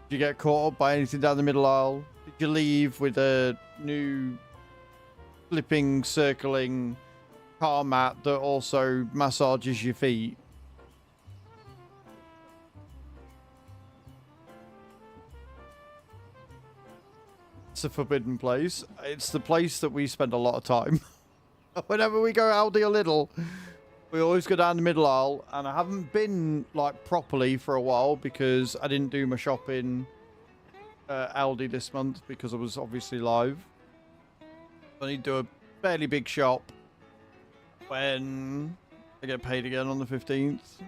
A: Did you get caught up by anything down the middle aisle? Did you leave with a new flipping, circling car mat that also massages your feet? It's a forbidden place. It's the place that we spend a lot of time. Whenever we go Aldi a little, we always go down the middle aisle, and I haven't been like properly for a while because I didn't do my shopping Aldi this month because I was obviously live. I need to do a fairly big shop when I get paid again on the 15th.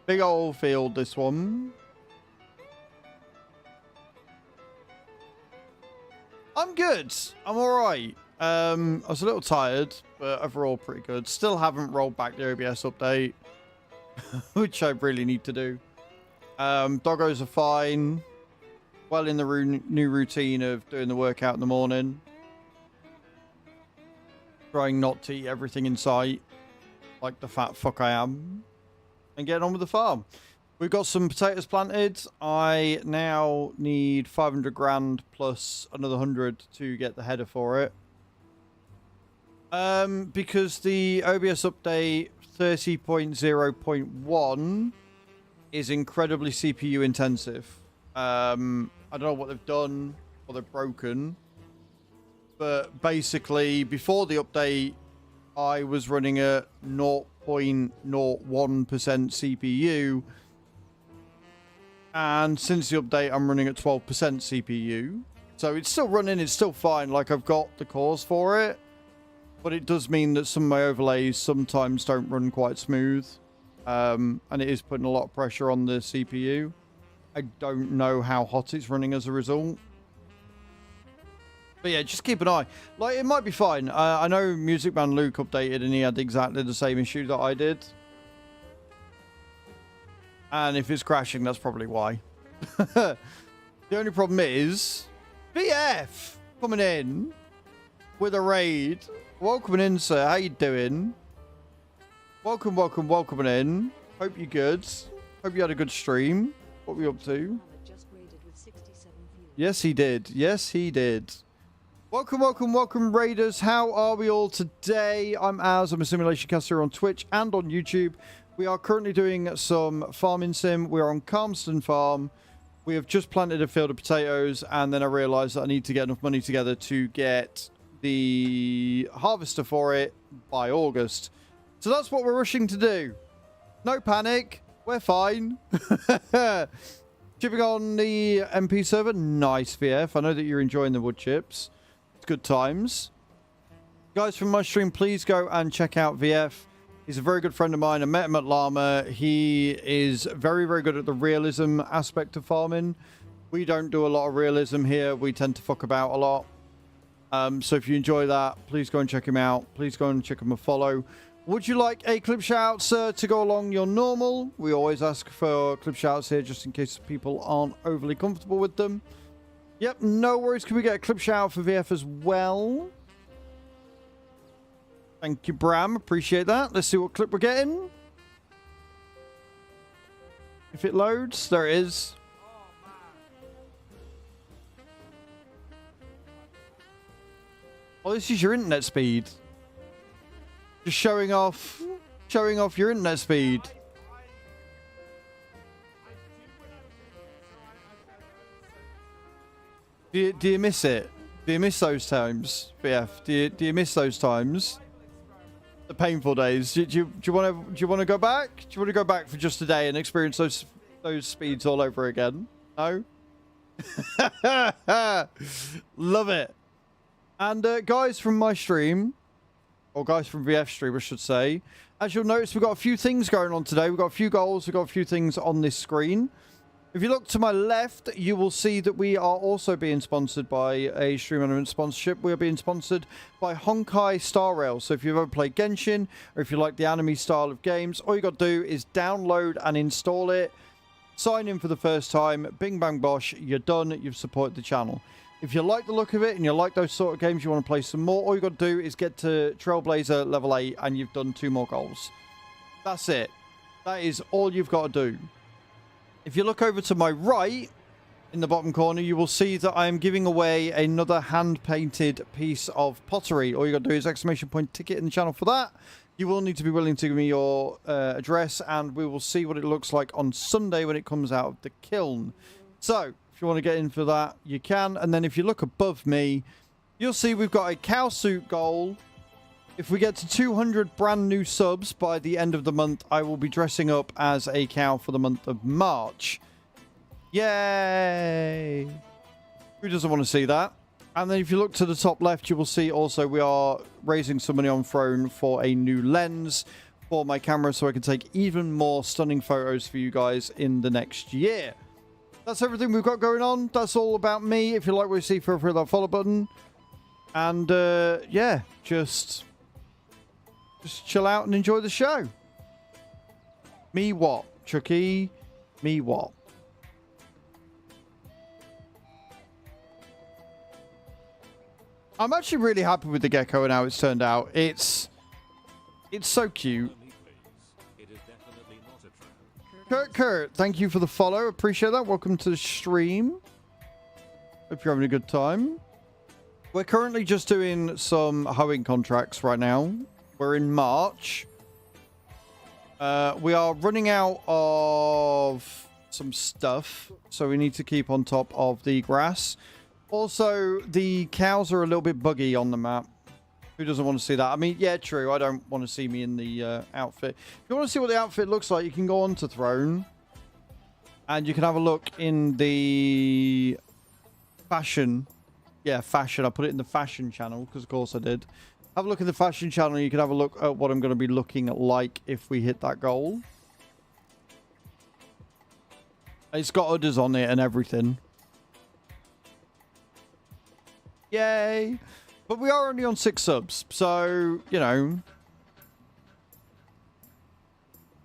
A: Big old field, this one. I'm good. I'm alright. I was a little tired, but overall pretty good. Still haven't rolled back the OBS update, which I really need to do. Doggos are fine. Well in the new routine of doing the workout in the morning. Trying not to eat everything in sight, like the fat fuck I am. And getting on with the farm. We've got some potatoes planted. I now need 500 grand plus another 100 to get the header for it. Because the OBS update 30.0.1 is incredibly CPU intensive. I don't know what they've done or they've broken. But basically, before the update, I was running at 0.01% CPU. And since the update, I'm running at 12% CPU. So it's still running, it's still fine. Like, I've got the cores for it. But it does mean that some of my overlays sometimes don't run quite smooth. And it is putting a lot of pressure on the CPU. I don't know how hot it's running as a result. But yeah, just keep an eye. Like, it might be fine. I know Music Man Luke updated and he had exactly the same issue that I did. And if it's crashing, that's probably why. The only problem is BF coming in with a raid. Welcome in, sir. How you doing? Welcome in. Hope you're good. Hope you had a good stream. What were we up to?
D: Just graded with 67 views.
A: Yes, he did. Yes, he did. Welcome, welcome, welcome, Raiders. How are we all today? I'm Az. I'm a simulation caster on Twitch and on YouTube. We are currently doing some farming sim. We're on Calmsden farm. We have just planted a field of potatoes, and then I realized that I need to get enough money together to get the harvester for it by August. So that's what we're rushing to do. No panic. We're fine. Chipping on the MP server. Nice, VF. I know that you're enjoying the wood chips. It's good times. Guys from my stream, please go and check out VF. He's a very good friend of mine. I met him at Llama. He is very, very good at the realism aspect of farming. We don't do a lot of realism here. We tend to fuck about a lot. So if you enjoy that, please go and check him out. Please go and check him a follow. Would you like a clip shout, sir, to go along your normal? We always ask for clip shouts here just in case people aren't overly comfortable with them. Yep, no worries. Can we get a clip shout for VF as well? Thank you, Bram. Appreciate that. Let's see what clip we're getting. If it loads, there it is. Oh, this is your internet speed. Just showing off your internet speed. Do you miss it? Do you miss those times, BF? Do you miss those times? The painful days. Do you want to go back? Do you want to go back for just a day and experience those speeds all over again? No. Love it. And guys from my stream, or guys from VF stream, I should say, as you'll notice, we've got a few things going on today. We've got a few goals. We've got a few things on this screen. If you look to my left, you will see that we are also being sponsored by a Stream Element sponsorship. We are being sponsored by Honkai Star Rail. So if you've ever played Genshin, or if you like the anime style of games, all you got to do is download and install it. Sign in for the first time. Bing, bang, bosh. You're done. You've supported the channel. If you like the look of it and you like those sort of games, you want to play some more, all you got to do is get to Trailblazer level 8 and you've done 2 more goals. That's it. That is all you've got to do. If you look over to my right, in the bottom corner, you will see that I am giving away another hand-painted piece of pottery. All you got to do is exclamation point ticket in the channel for that. You will need to be willing to give me your address, and we will see what it looks like on Sunday when it comes out of the kiln. So, if you want to get in for that, you can. And then if you look above me, you'll see we've got a cow suit goal. If we get to 200 brand new subs by the end of the month, I will be dressing up as a cow for the month of March. Yay! Who doesn't want to see that? And then if you look to the top left, you will see also we are raising some money on Throne for a new lens for my camera so I can take even more stunning photos for you guys in the next year. That's everything we've got going on. That's all about me. If you like what you see, feel free to hit that follow button. And yeah, just chill out and enjoy the show. Me what? Chucky? Me what? I'm actually really happy with the gecko and how it's turned out. It's so cute. Kurt, thank you for the follow. Appreciate that. Welcome to the stream. Hope you're having a good time. We're currently just doing some hoeing contracts right now. We're in March. We are running out of some stuff, so we need to keep on top of the grass. Also, the cows are a little bit buggy on the map. Who doesn't want to see that? I mean, yeah, true. I don't want to see me in the outfit. If you want to see what the outfit looks like, you can go on to Throne. And you can have a look in the fashion. Yeah, fashion. I put it in the fashion channel, because of course I did. Have a look at the fashion channel. You can have a look at what I'm going to be looking like if we hit that goal. It's got udders on it and everything. Yay! But we are only on 6 subs, so, you know.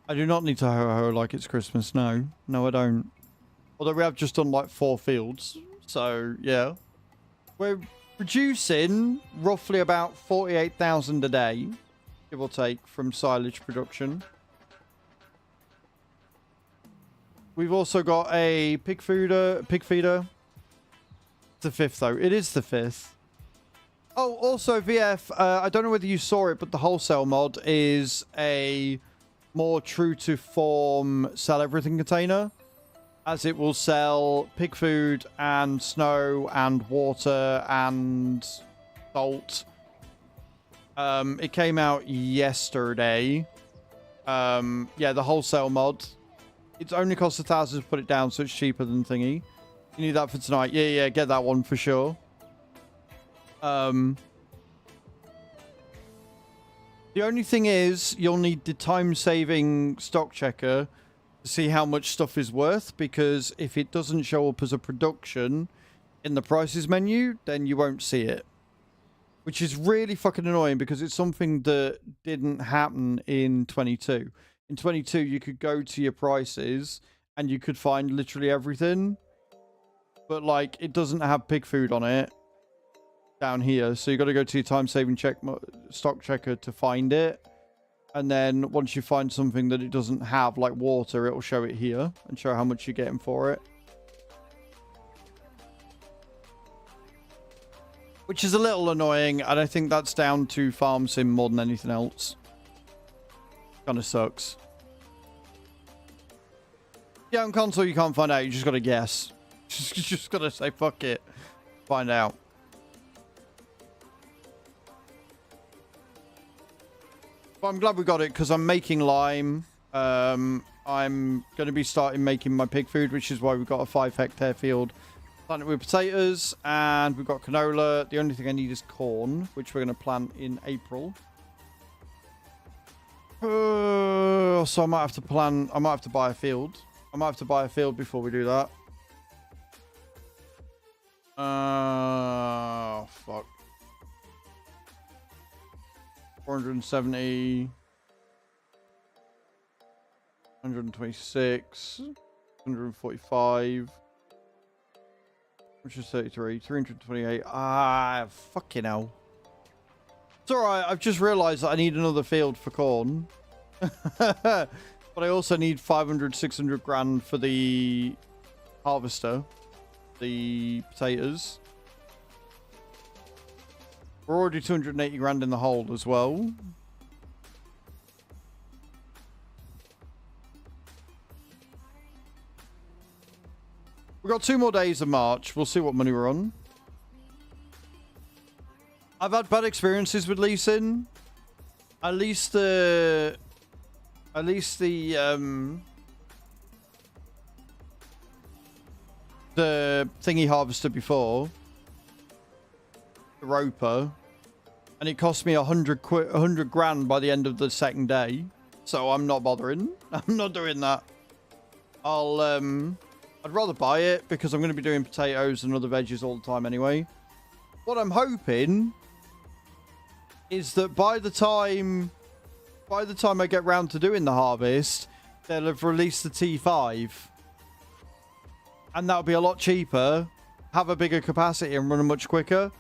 A: I do not need to ho-ho like it's Christmas, no. No, I don't. Although we have just done like 4 fields, so, yeah. We're producing roughly about 48,000 a day, give or take, from silage production. We've also got a pig feeder. The 5th, though. It is the 5th. Oh, also, VF, I don't know whether you saw it, but the wholesale mod is a more true to form sell everything container, as it will sell pig food and snow and water and salt. It came out yesterday. Yeah, the wholesale mod. It's only cost 1,000 to put it down, so it's cheaper than thingy. You need that for tonight. Yeah, get that one for sure. The only thing is, you'll need the time-saving stock checker to see how much stuff is worth, because if it doesn't show up as a production in the prices menu, then you won't see it. Which is really fucking annoying, because it's something that didn't happen in 22. In 22, you could go to your prices and you could find literally everything. But, like, it doesn't have pig food on it down here. So you got to go to your time-saving stock checker to find it. And then once you find something that it doesn't have, like water, it'll show it here and show how much you're getting for it. Which is a little annoying, and I think that's down to farm sim more than anything else. Kind of sucks. Yeah, on console you can't find out, you just got to guess. You just got to say, fuck it. Find out. But I'm glad we got it, because I'm making lime. I'm going to be starting making my pig food, which is why we've got a 5-hectare field. Plant it with potatoes, and we've got canola. The only thing I need is corn, which we're going to plant in April. So I might have to plant... I might have to buy a field. I might have to buy a field before we do that. Fuck. 470... 126... 145... Which is 33, 328. Ah, fucking hell. It's alright, I've just realised that I need another field for corn. But I also need 500, 600 grand for the harvester. The potatoes. We're already 280 grand in the hole as well. We've got 2 more days of March. We'll see what money we're on. I've had bad experiences with leasing. At least the thingy harvester before. The roper. And it cost me 100 grand by the end of the 2nd day. So I'm not bothering. I'm not doing that. I'd rather buy it, because I'm going to be doing potatoes and other veggies all the time anyway. What I'm hoping is that by the time I get round to doing the harvest, they'll have released the T5. And that'll be a lot cheaper, have a bigger capacity and run much quicker.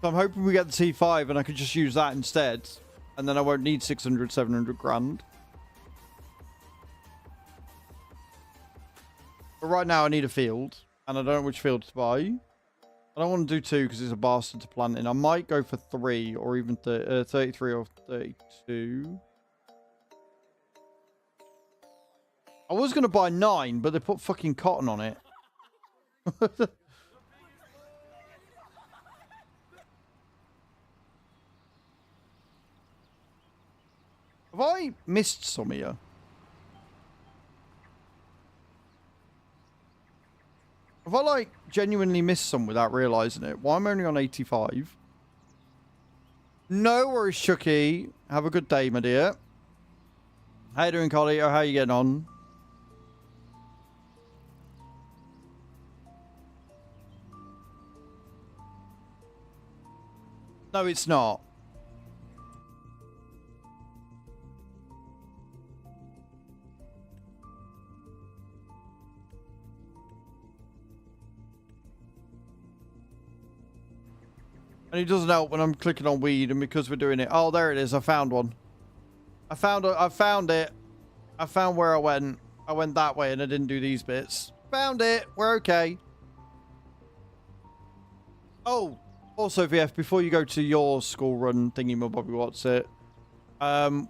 A: So I'm hoping we get the T5 and I could just use that instead. And then I won't need 600, 700 grand. But right now I need a field, and I don't know which field to buy. I don't want to do 2 because it's a bastard to plant in. I might go for 3 or even 33 or 32. I was going to buy 9, but they put fucking cotton on it. Have I missed some here? Have I, like, genuinely missed some without realising it? Why am I only on 85? No worries, Chucky. Have a good day, my dear. How you doing, Collie? Or how you getting on? No, it's not. And it doesn't help when I'm clicking on weed, and because we're doing it. Oh, there it is. I found one. I found it. I found where I went. I went that way and I didn't do these bits. Found it. We're okay. Oh, also, VF, before you go to your school run thingy, my Bobby, what's it?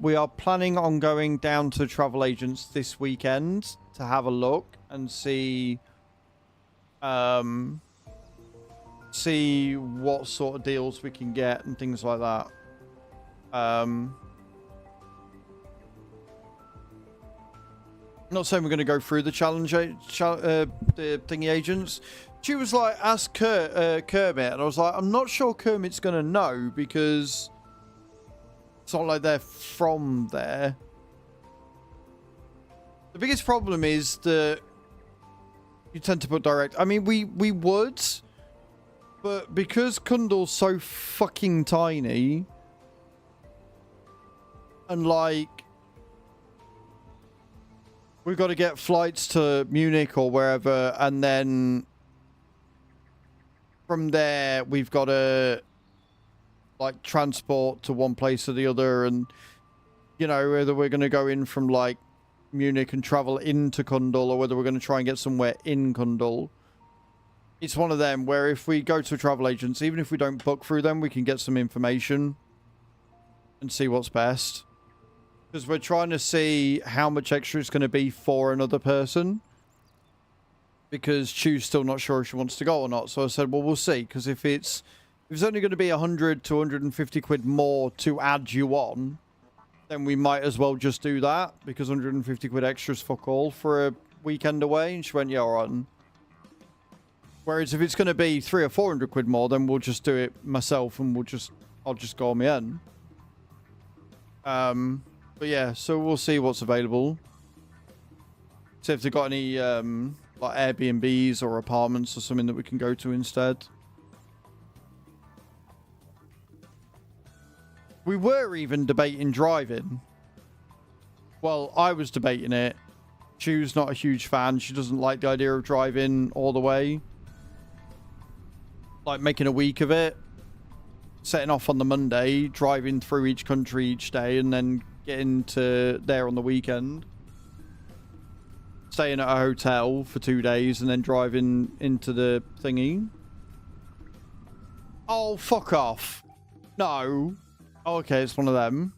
A: We are planning on going down to travel agents this weekend to have a look and see what sort of deals we can get and things like that. Not saying we're going to go through the challenge, the thingy agents. She was like, ask Kermit, and I was like, I'm not sure Kermit's going to know because it's not like they're from there. The biggest problem is that you tend to put direct. I mean, we would, but because Kundal's so fucking tiny, and like, we've got to get flights to Munich or wherever, and then from there we've got to like transport to one place or the other, and you know, whether we're going to go in from like Munich and travel into Kundal, or whether we're going to try and get somewhere in Kundal. It's one of them where if we go to a travel agents, even if we don't book through them, we can get some information and see what's best. Because we're trying to see how much extra it's going to be for another person. Because Chu's still not sure if she wants to go or not. So I said, well, we'll see. Because if it's only going to be 100 to 150 quid more to add you on, then we might as well just do that. Because 150 quid extra is fuck all for a weekend away. And she went, yeah, all right. Whereas if it's going to be 300 or 400 quid more, then we'll just do it myself and I'll just go on my own. But yeah, so we'll see what's available. See if they've got any like Airbnbs or apartments or something that we can go to instead. We were even debating driving. Well, I was debating it. Chu's not a huge fan. She doesn't like the idea of driving all the way. Like making a week of it. Setting off on the Monday, driving through each country each day, and then getting to there on the weekend. Staying at a hotel for 2 days and then driving into the thingy. Oh, fuck off. No. Oh, okay, it's one of them.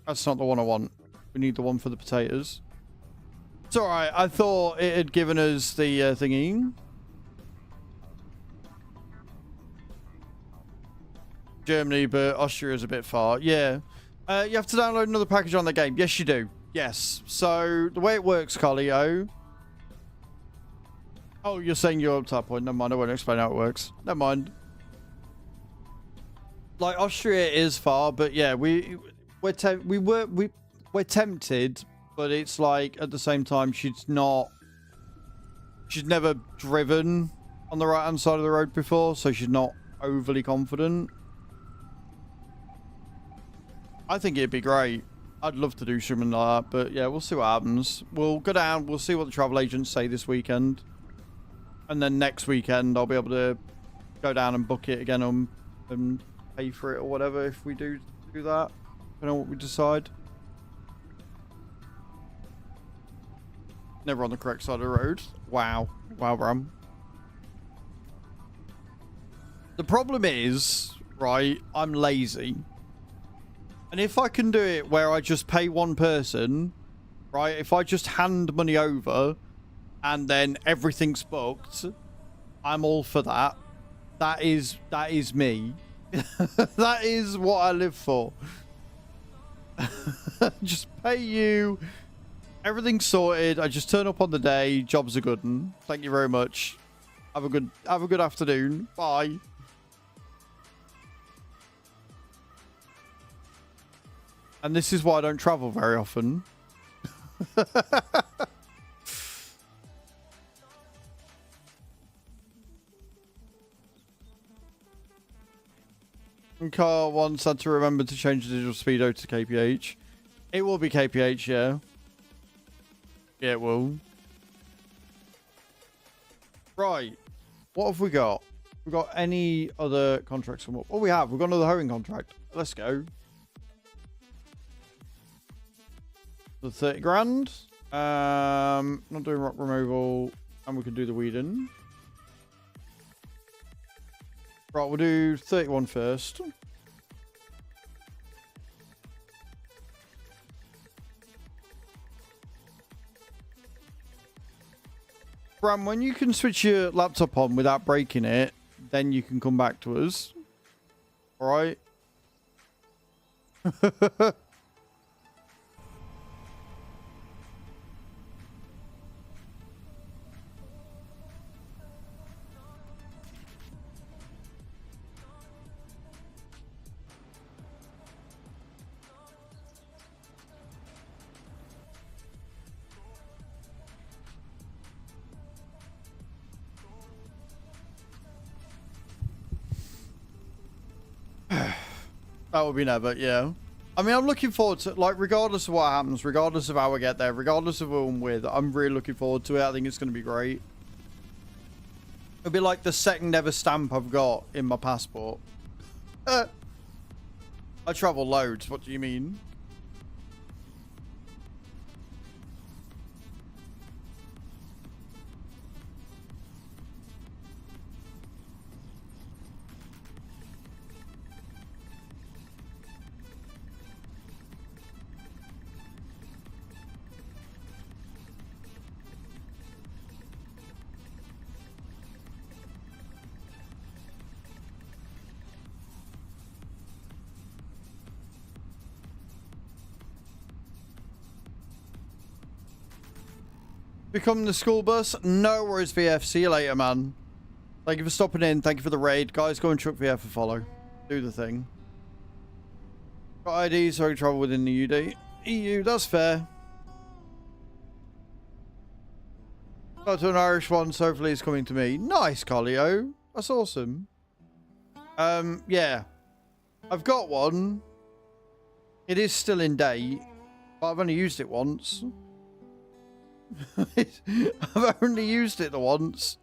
A: That's not the one I want. We need the one for the potatoes. It's alright. I thought it had given us the thingy. Germany, but Austria is a bit far. Yeah. You have to download another package on the game. Yes, you do. Yes. So, the way it works, Carlio. Oh, you're saying you're up to that point. Never mind. I won't explain how it works. Never mind. Like, Austria is far, but yeah, we're tempted, but it's like, at the same time, she's never driven on the right-hand side of the road before, so she's not overly confident. I think it'd be great. I'd love to do something like that, but yeah, we'll see what happens. We'll go down, we'll see what the travel agents say this weekend. And then next weekend, I'll be able to go down and book it again and pay for it or whatever if we do that. Depending on what we decide. Never on the correct side of the road. Wow. Wow, Bram. The problem is, right, I'm lazy. And if I can do it where I just pay one person, right, if I just hand money over and then everything's booked, I'm all for that. That is me. That is what I live for. Just pay you. Everything's sorted. I just turn up on the day. Jobs are good. Thank you very much. Have a good afternoon. Bye. And this is why I don't travel very often. And Carl wants had to remember to change the digital speedo to KPH. It will be KPH, yeah. Yeah, it will. Right. What have we got? We got any other contracts? Oh, we have. We've got another hoeing contract. Let's go. The 30 grand. Not doing rock removal. And we can do the Whedon. Right, we'll do 31 first. Bram, when you can switch your laptop on without breaking it, then you can come back to us. All right? That would be never, yeah. I mean, I'm looking forward to, like, regardless of what happens, regardless of how I get there, regardless of who I'm with, I'm really looking forward to it. I think it's going to be great. It'll be like the second ever stamp I've got in my passport. I travel loads, what do you mean? Become the school bus? No worries, VF. See you later, man. Thank you for stopping in. Thank you for the raid. Guys, go and chuck VF a follow. Do the thing. Got ID, so I can travel within the UD. EU, that's fair. Got to an Irish one, so hopefully it's coming to me. Nice, Collio. That's awesome. Yeah. I've got one. It is still in date, but I've only used it once. I've only used it once.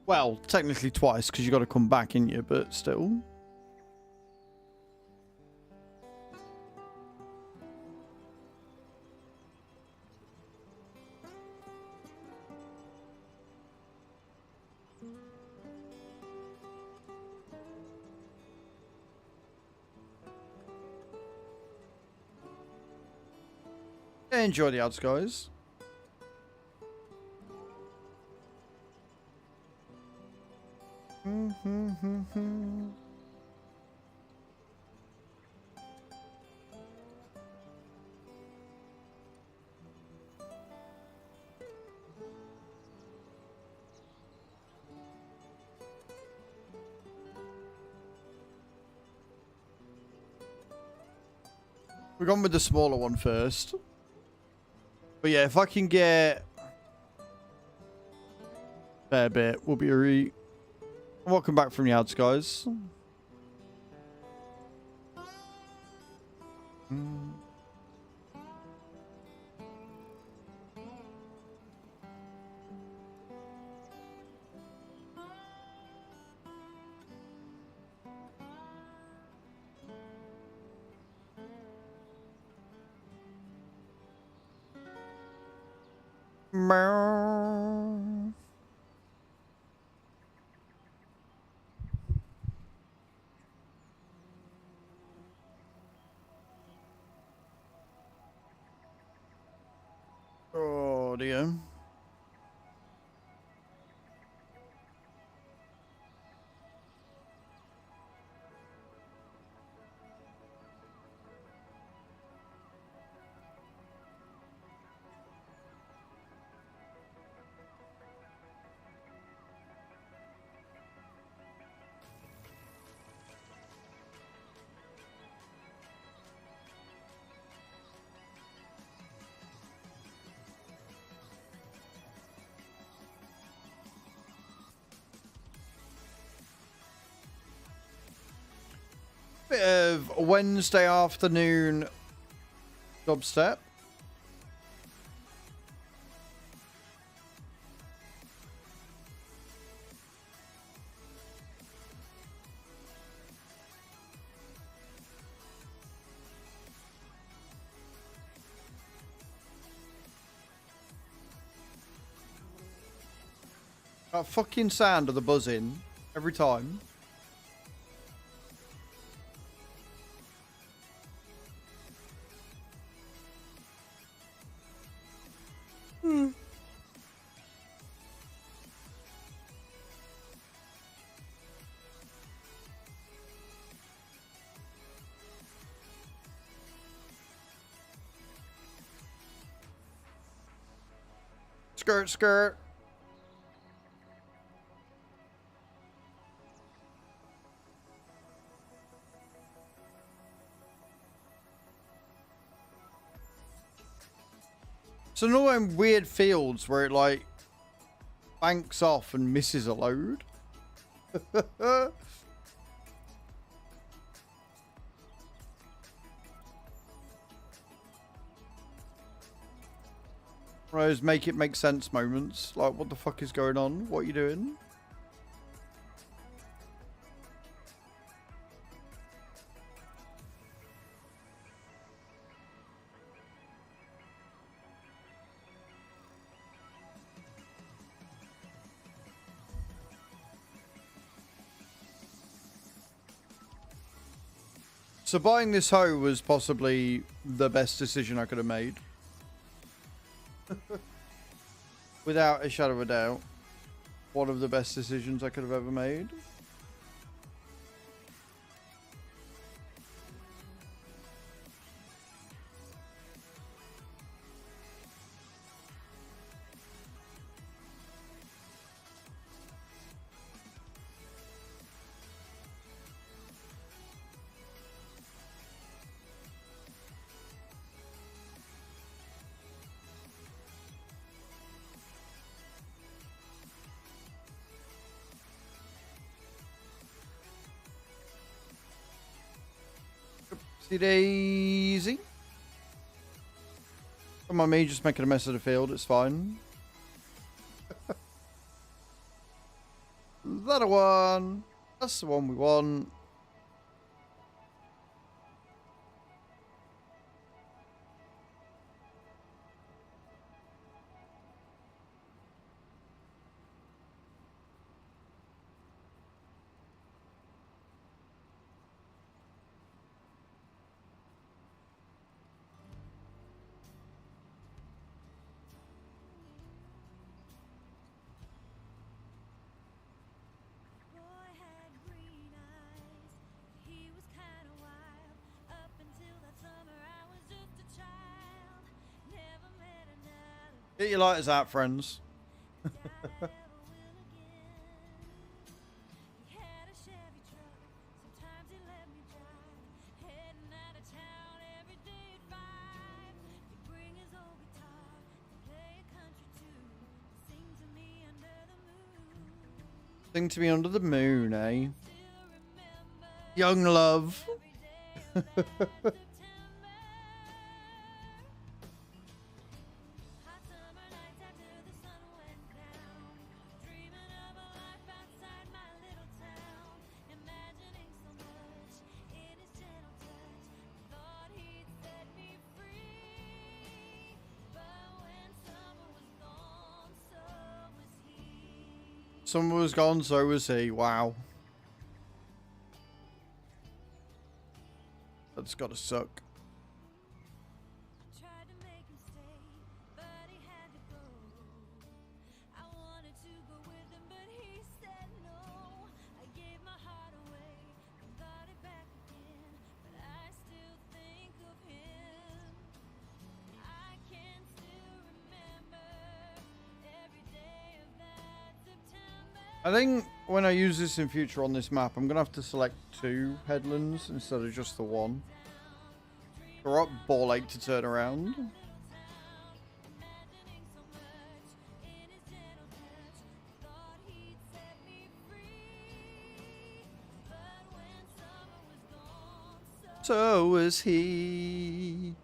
A: Well, technically twice, because you got to come back in you, but still. Enjoy the ads, guys. We're going with the smaller one first. But yeah, if I can get a fair bit, we'll be alright. Welcome back from the ads, guys. Meow. Oh dear. Bit of Wednesday afternoon dubstep. That fucking sound of the buzzing every time. Skirt, skirt. So no in weird fields where it like banks off and misses a load. Those make it make sense moments. Like, what the fuck is going on? What are you doing? So buying this hoe was possibly the best decision I could have made. Without a shadow of a doubt. One of the best decisions I could have ever made. Daisy. Come on, me just making a mess of the field. It's fine. Is that a one? That's the one we want. Get your lighters out, friends. Sing to me under the moon, eh? Young love. Someone was gone, so was he. Wow. That's gotta suck. I think when I use this in future on this map, I'm going to have to select 2 headlands instead of just the one. They're up ball ache to turn around. So was he.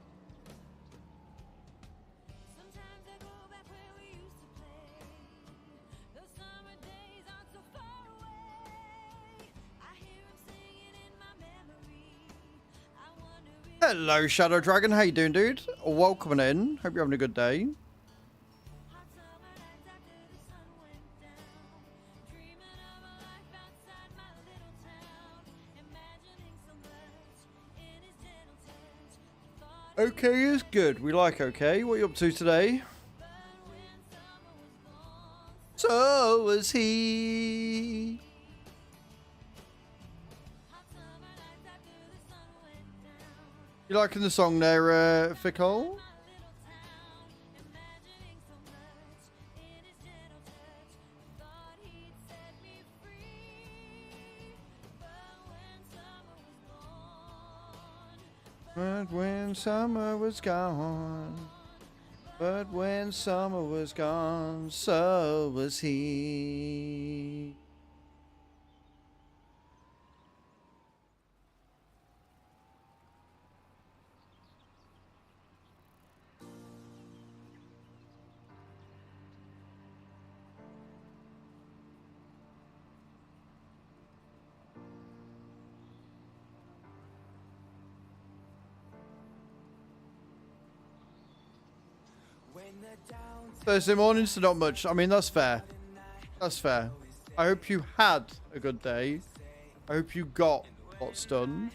A: Hello, Shadow Dragon. How you doing, dude? Welcome in. Hope you're having a good day. Okay is good. We like okay. What are you up to today? So was he. You liking the song there, Fickle? But when summer was gone, but when summer was gone, so was he. Thursday mornings, so not much. I mean, that's fair. That's fair. I hope you had a good day. I hope you got what's done.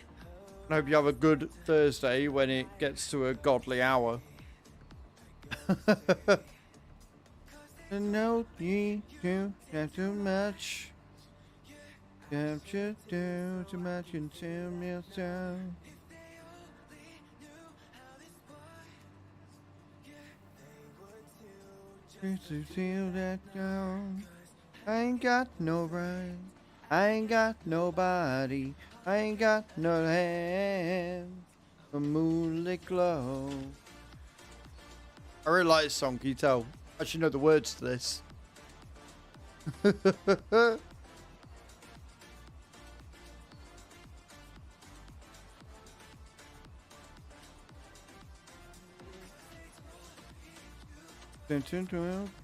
A: I hope you have a good Thursday when it gets to a godly hour. No need to get too much. Don't you do too much into yourself. To feel that down. I ain't got no right. I ain't got nobody. I ain't got no hand. A moonlit glow. I really like this song, can you tell? I should know the words to this.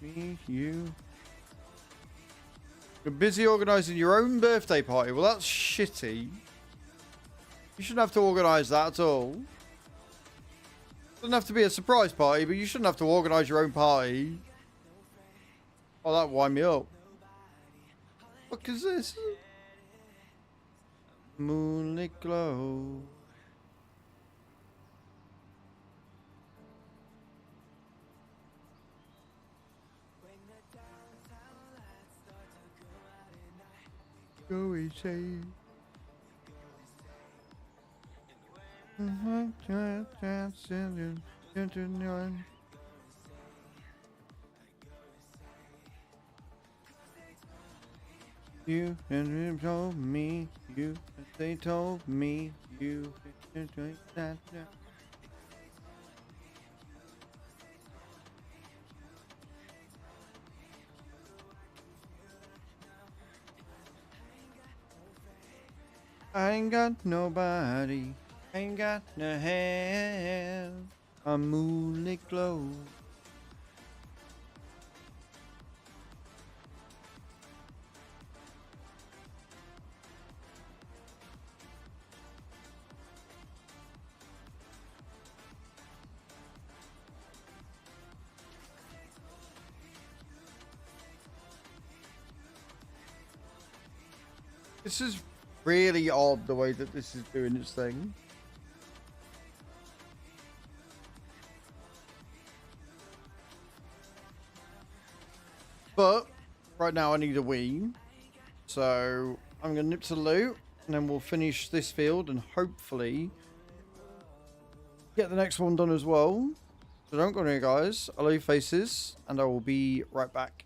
A: Be you. You're busy organising your own birthday party. Well, that's shitty. You shouldn't have to organise that at all. Doesn't have to be a surprise party, but you shouldn't have to organise your own party. Oh, that wind me up. What is this? Moonlit glow. Go easy. You and told me, you, they told me, you, that. I ain't got nobody, I ain't got no hand, a moonlit glow. This is really odd the way that this is doing its thing. But right now I need a wee. So I'm going to nip to the loot and then we'll finish this field and hopefully get the next one done as well. So don't go anywhere, guys. I'll leave faces and I will be right back.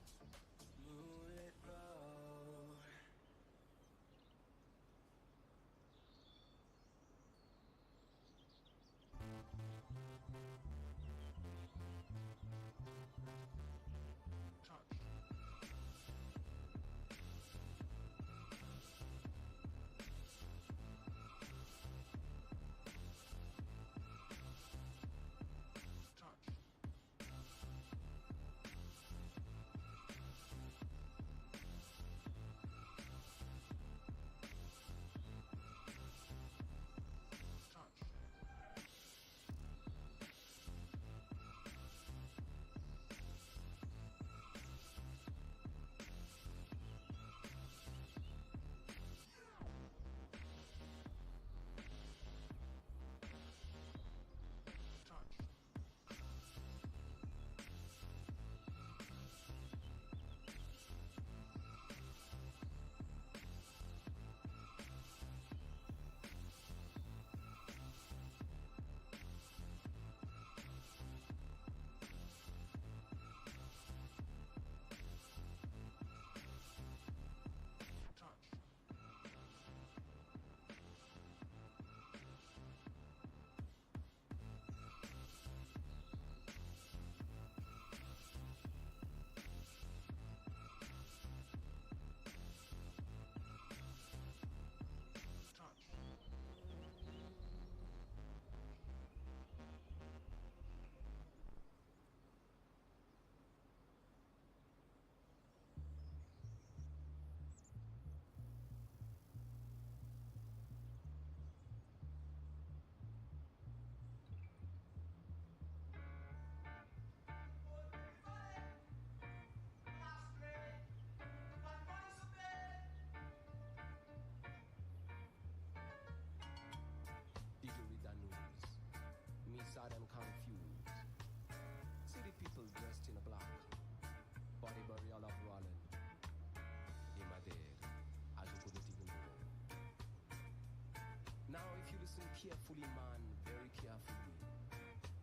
E: carefully, man, very carefully.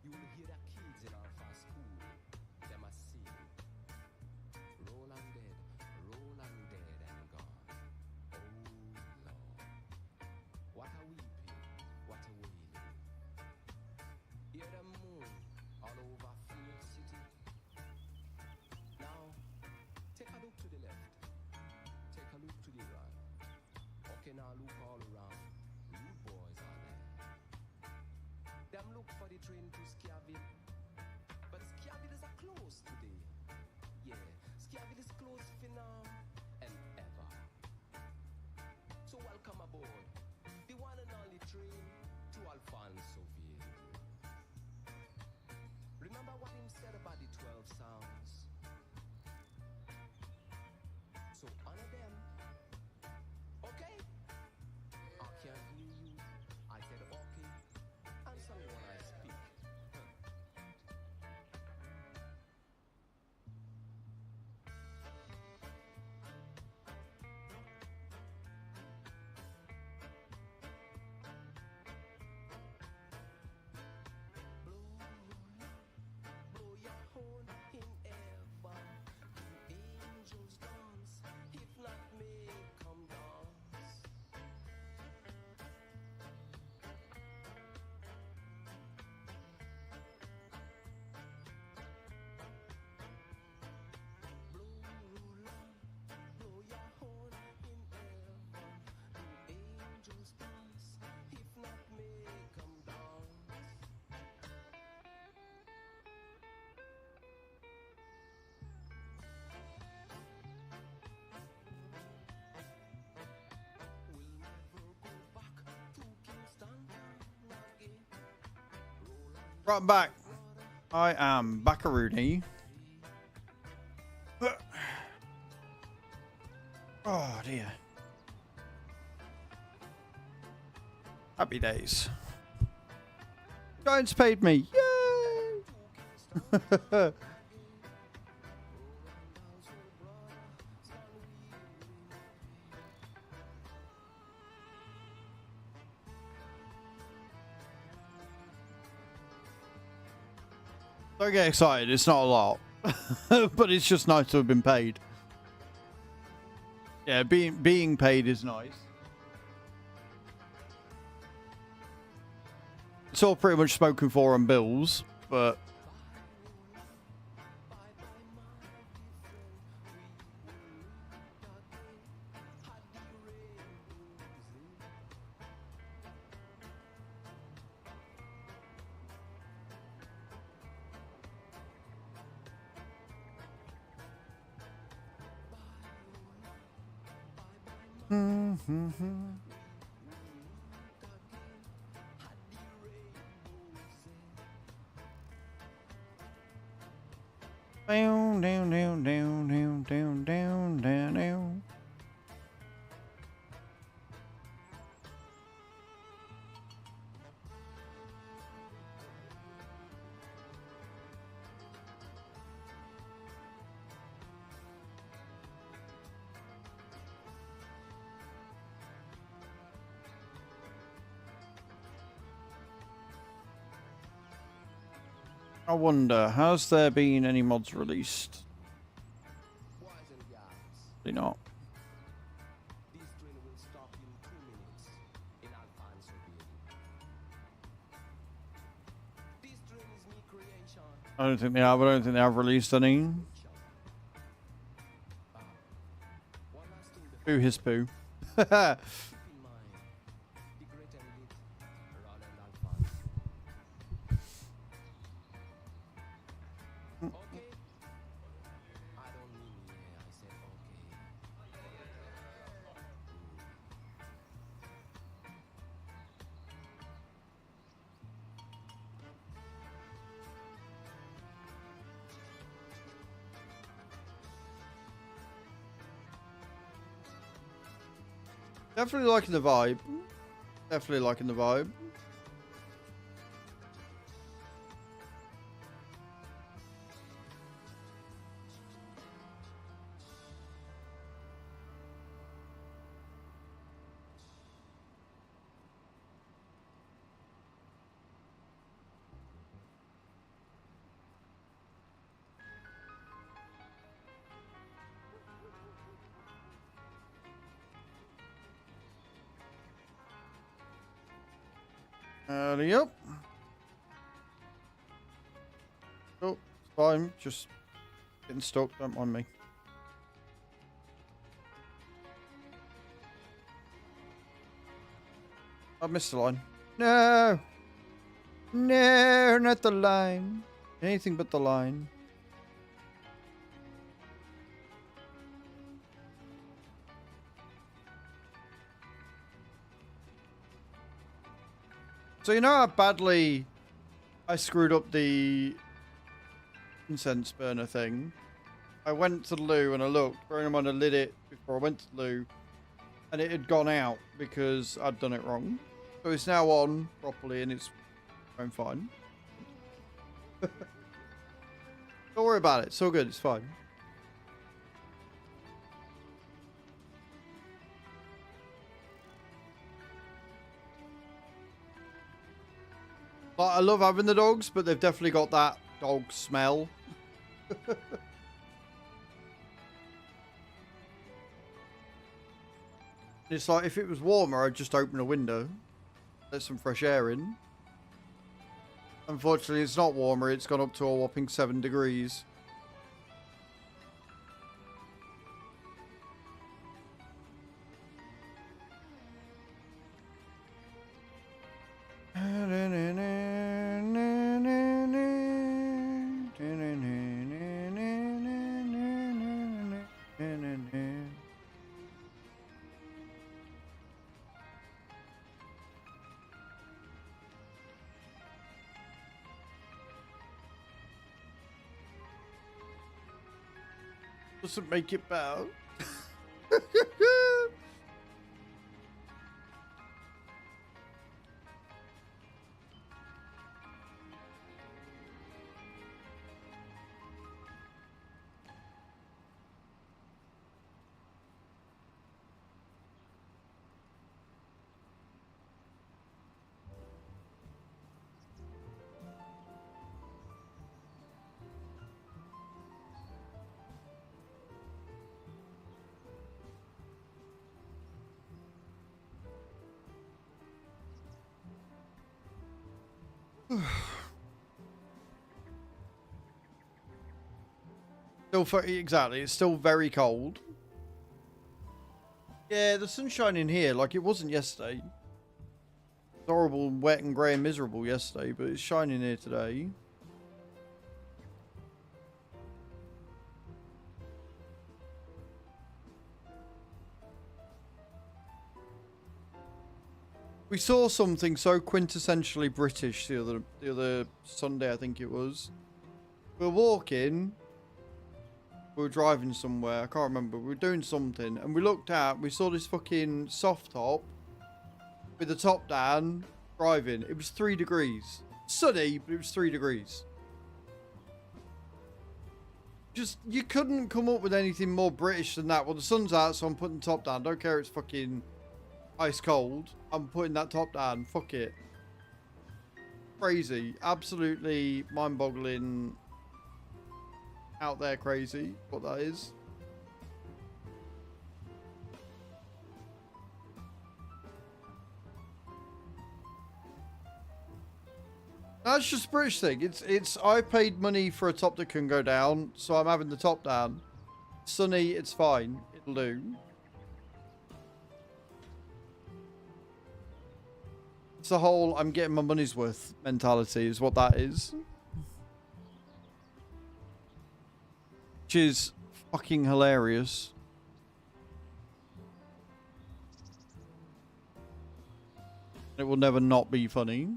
E: You will hear the kids in our fast school. Them a sing. Roll and dead and gone. Oh Lord, what a weeping, what a wailing. Hear the moon all over Field City. Now, take a look to the left. Take a look to the right. Okay, now look all around. You boys are there. Them look for the train to Schiaville. But Schiaville is a close today. Yeah, Schiaville is closed for now and ever. So welcome aboard the one and only train to Alphonsoville. Remember what him said about the 12 sounds? So honor them. Okay? I can't hear you. I said okay. Answer me when I speak. Blow your horn in ever. Do angels dance? If not, may come dance. Blow, Roland, blow your horn in ever. Do angels dance? If not, may come dance. We'll never go back to Kingston again. Roland,
A: Right, I'm back. I am Backaroony. Oh dear. Happy days. Giants paid me. Yay! Don't get excited, it's not a lot. But it's just nice to have been paid. Yeah, being paid is nice. It's all pretty much spoken for on bills, but down, down, down, down, down, down, down, down, down. I wonder, has there been any mods released?
E: boys and girls,
A: Probably not.
E: this train will stop in 2 minutes in Alphonsoville. This train is me creation.
A: I don't think they have. I don't think they have released any.
E: One last thing before
A: Boo his poo.
E: keep in mind, the great and lit Roland Alphonse. Okay? I don't mean yeah, I said okay.
A: Definitely liking the vibe. Definitely liking the vibe. Yep. Oh, it's fine. Just getting stuck. Don't mind me. I missed the line. No! No, not the line. Anything but the line. So you know how badly I screwed up the incense burner thing? I went to the loo and I looked, bearing in mind I lit it before I went to the loo, and it had gone out because I'd done it wrong. So it's now on properly and it's going fine. Don't worry about it. It's all good. It's fine. Like, I love having the dogs, but they've definitely got that dog smell. It's like, if it was warmer, I'd just open a window, let some fresh air in. Unfortunately, it's not warmer. It's gone up to a whopping 7 degrees. Doesn't make it better. Exactly, it's still very cold. Yeah, the sun's shining here like it wasn't yesterday. It's horrible, wet and grey and miserable yesterday, but it's shining here today. We saw something so quintessentially British the other Sunday, I think it was. We were walking. We were driving somewhere. I can't remember. We were doing something. And we looked out. We saw this fucking soft top. With the top down. Driving. It was 3 degrees. Sunny, but it was 3 degrees. Just, you couldn't come up with anything more British than that. Well, the sun's out, so I'm putting the top down. Don't care it's fucking ice cold. I'm putting that top down. Fuck it. Crazy. Absolutely mind-boggling. Out there crazy. What that is. That's just a British thing. It's I paid money for a top that can go down, so I'm having the top down. Sunny, it's fine. It'll do. It's the whole I'm getting my money's worth mentality is what that is. Which is fucking hilarious. It will never not be funny.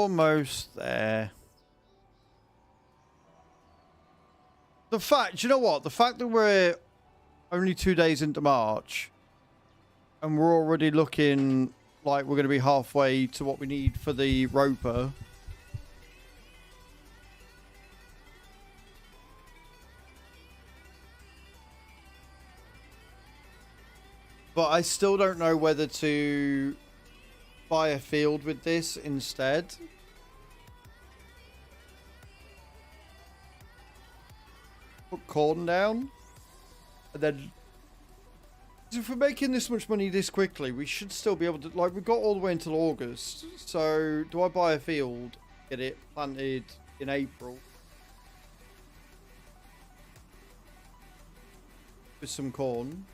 A: almost there. The fact, you know what? The fact that we're only 2 days into March and we're already looking like we're going to be halfway to what we need for the Roper. But I still don't know whether to buy a field with this instead. Put corn down. And then... if we're making this much money this quickly, we should still be able to... like, we've got all the way until August. So, do I buy a field? Get it planted in April? With some corn.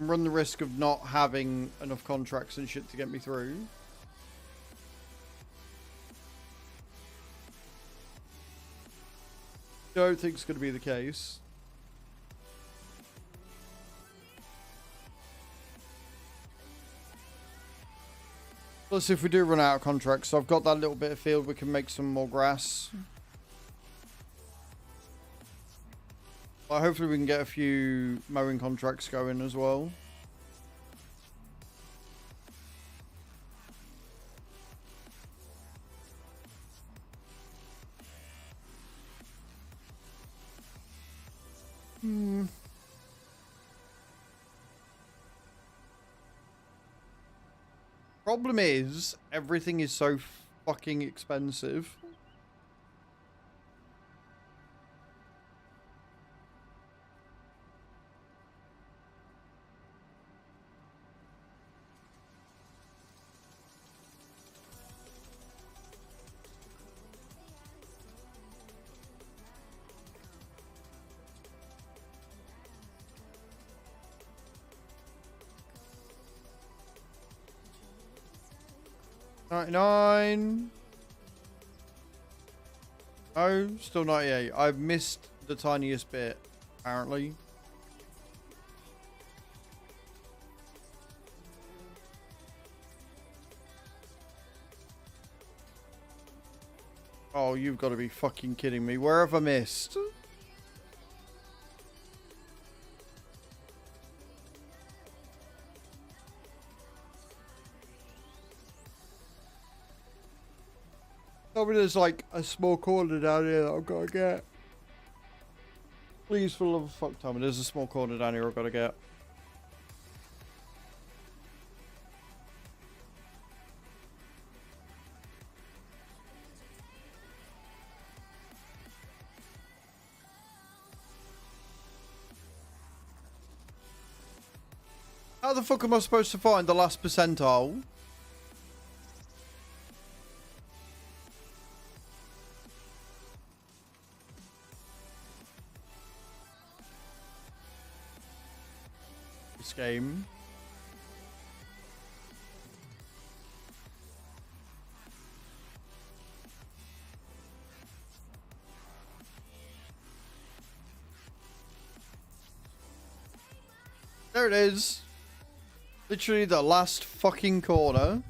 A: Run the risk of not having enough contracts and shit to get me through. Don't think it's going to be the case. Plus, if we do run out of contracts, so I've got that little bit of field, we can make some more grass. But hopefully we can get a few mowing contracts going as well. Problem is, everything is so fucking expensive. $99. Oh, still 98. I've missed the tiniest bit, apparently. Oh, you've got to be fucking kidding me. Where have I missed? Tell me there's like a small corner down here that I've got to get. Please, for the love of fuck, tell me there's a small corner down here I've got to get. How the fuck am I supposed to find the last percentile? This game. There it is. Literally the last fucking corner.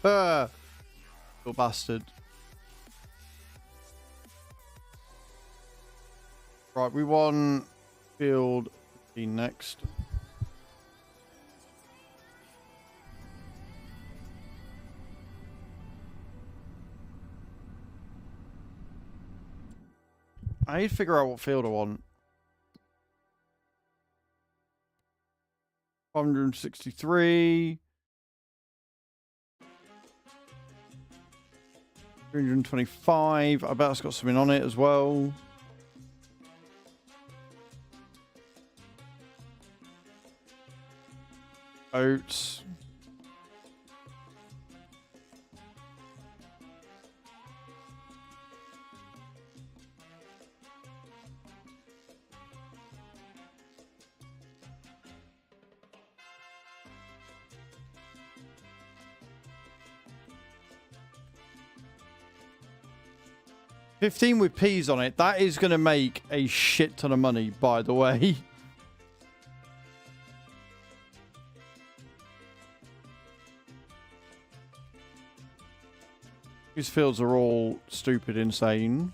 A: Little bastard. Right, we won field 15 next. I need to figure out what field I want. 163. 325. I bet it's got something on it as well. Oats. $15 with peas on it. That is going to make a shit ton of money, by the way. These fields are all stupid, insane.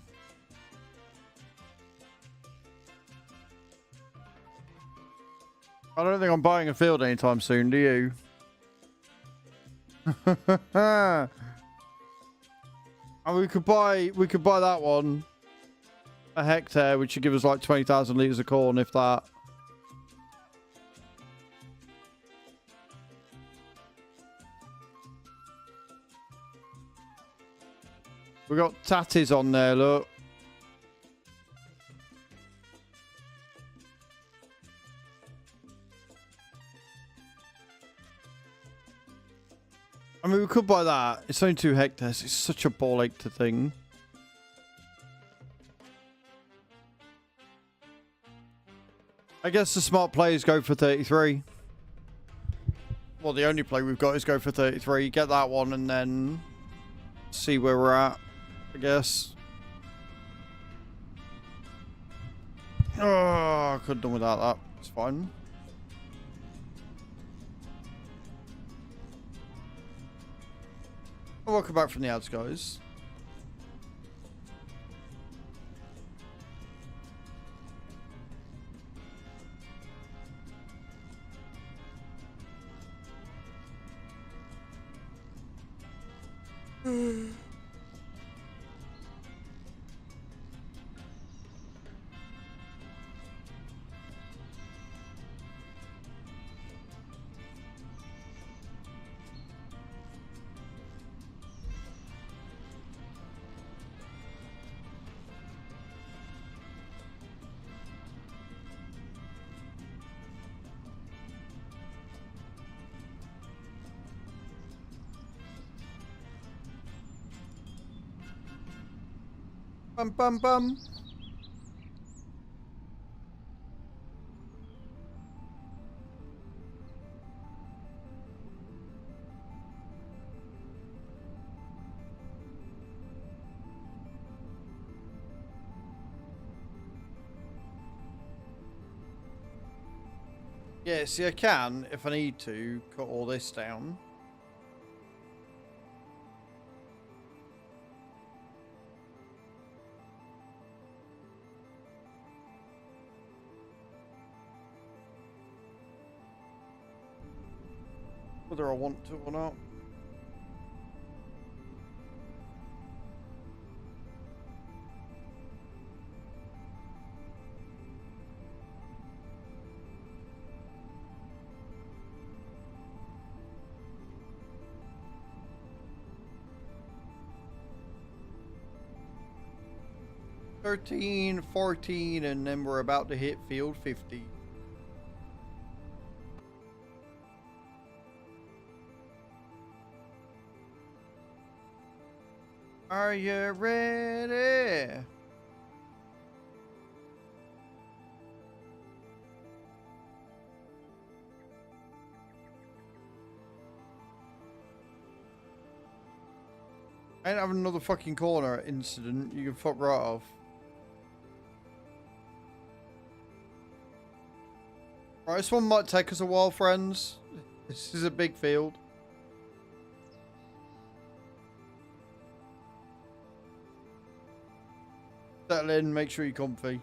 A: I don't think I'm buying a field anytime soon, do you? And we could buy that one. A hectare, which should give us like 20,000 litres of corn, if that. We got tatties on there, look. I mean, we could buy that. It's only 2 hectares. It's such a ball ache to thing. I guess the smart players go for 33. Well, the only play we've got is go for 33. Get that one and then see where we're at, I guess. Oh, I could have done without that. It's fine. Welcome back from the ads, guys. Bum bum bum. Yeah, see, I can, if I need to, cut all this down. Whether I want to or not. $13, $14, and then we're about to hit field 50. Are you ready? I ain't having another fucking corner incident. You can fuck right off. Right, this one might take us a while, friends. This is a big field. Settle in, make sure you're comfy.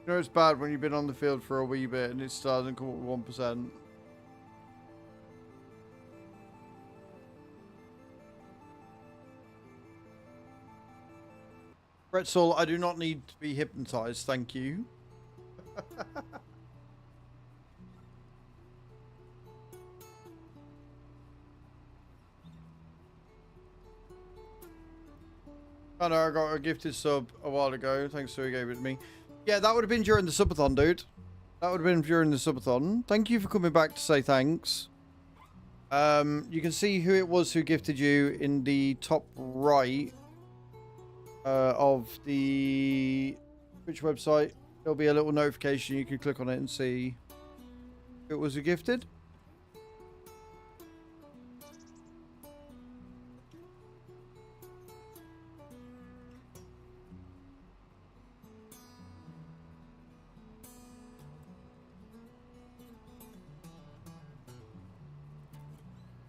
A: You know it's bad when you've been on the field for a wee bit and it still hasn't come up with 1%. Pretzel, I do not need to be hypnotized, thank you. I know I got a gifted sub a while ago. Thanks for who gave it to me. Yeah, that would have been during the subathon, dude. That would have been during the subathon. Thank you for coming back to say thanks. You can see who it was who gifted you in the top right of the Twitch website. There'll be a little notification. You can click on it and see who it was who gifted.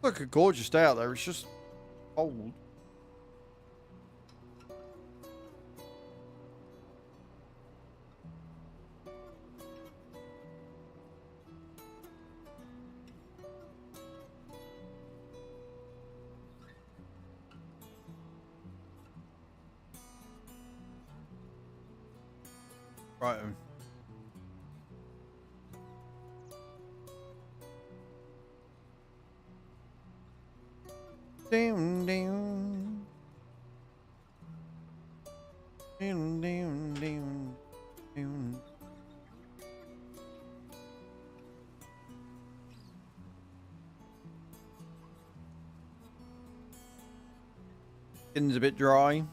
A: Look, a gorgeous day out there. It's just cold. Right. Down, down. Down, down, down, down. Skin's a bit dry.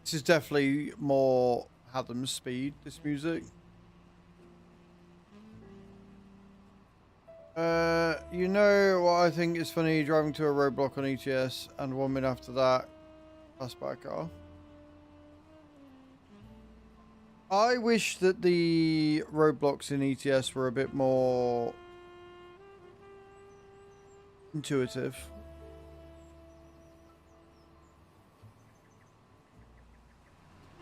A: This is definitely more Hadam's speed, this music. You know what I think is funny? Driving to a roadblock on ETS and 1 minute after that, pass by a car. I wish that the roadblocks in ETS were a bit more intuitive.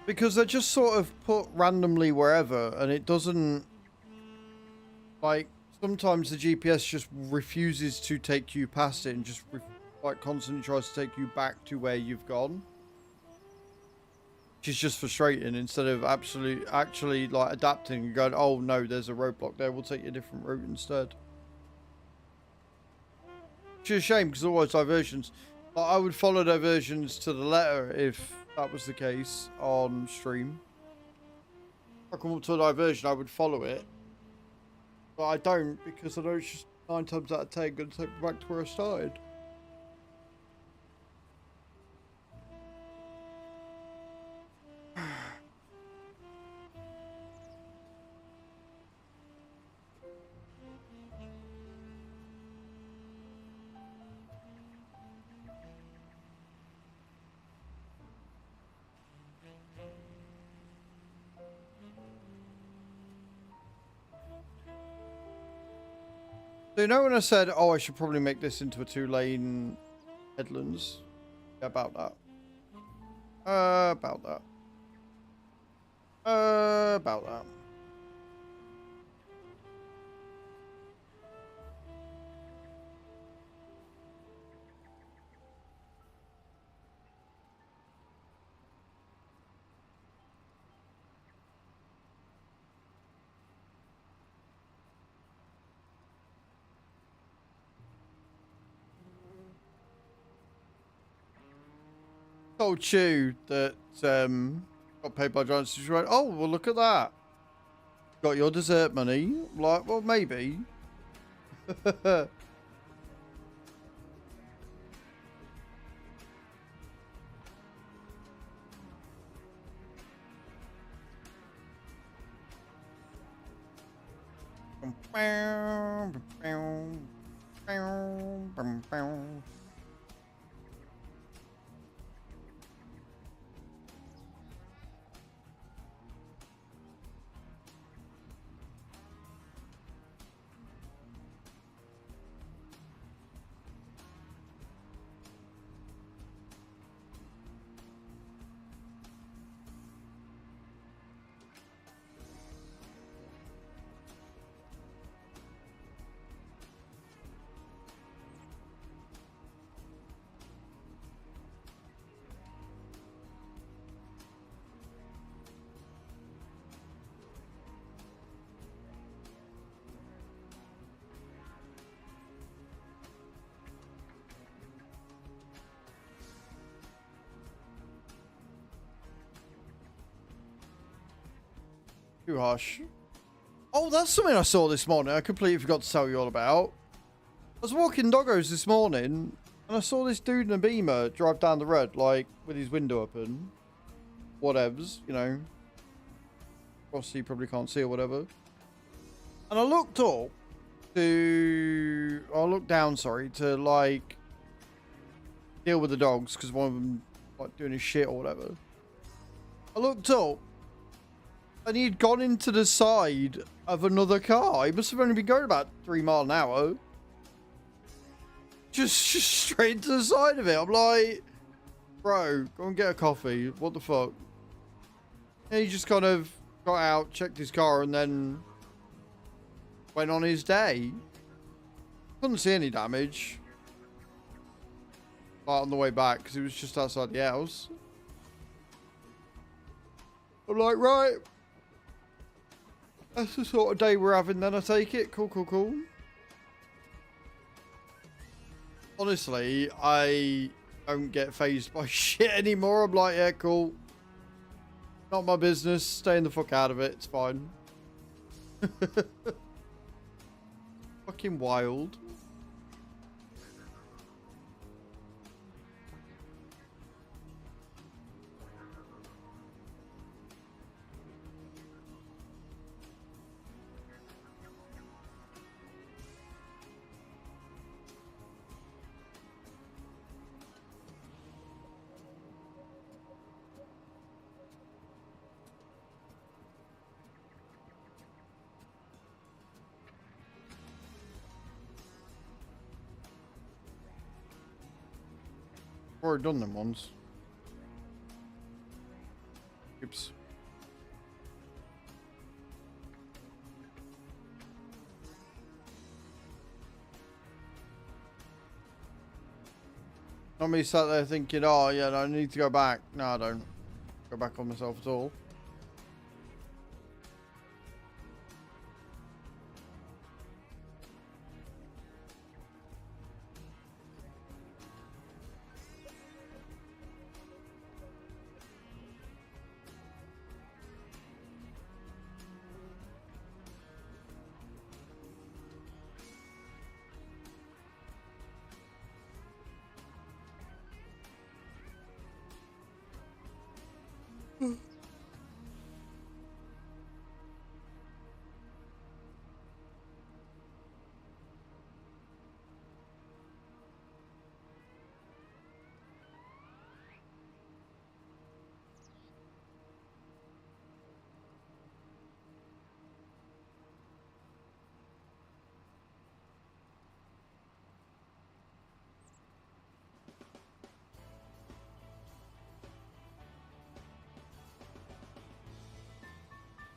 A: Because they're just sort of put randomly wherever, and it doesn't, like, sometimes the GPS just refuses to take you past it and just like constantly tries to take you back to where you've gone, which is just frustrating. Instead of actually like adapting and going, oh no, there's a roadblock there, we'll take you a different route instead. Which is a shame, because otherwise diversions, like, I would follow diversions to the letter if that was the case on stream. If I come up to a diversion, I would follow it. But I don't, because I know it's just 9 times out of 10 going to take me back to where I started. So you know when I said, oh, I should probably make this into a 2-lane headlands? Yeah, about that. About that. About that. Told Chew that got paid by Giants. She went, oh, well, look at that. Got your dessert money. I'm like, well, maybe. Too harsh. Oh, that's something I saw this morning. I completely forgot to tell you all about. I was walking doggos this morning, and I saw this dude in a Beamer drive down the road, like, with his window open. Whatevs, you know. Obviously, you probably can't see or whatever. And I looked up to... I looked down, sorry, to, like, deal with the dogs, because one of them, like, doing his shit or whatever. I looked up, and he'd gone into the side of another car. He must have only been going about 3 miles an hour. Just straight to the side of it. I'm like, bro, go and get a coffee. What the fuck? And he just kind of got out, checked his car, and then went on his day. Couldn't see any damage. But on the way back, because he was just outside the house. I'm like, right. That's the sort of day we're having then, I take it. Cool, cool, cool. Honestly, I don't get fazed by shit anymore. I'm like, yeah, cool. Not my business. Staying the fuck out of it. It's fine. Fucking wild. I've already done them once. Oops. Not me sat there thinking, oh yeah, no, I need to go back. No, I don't go back on myself at all.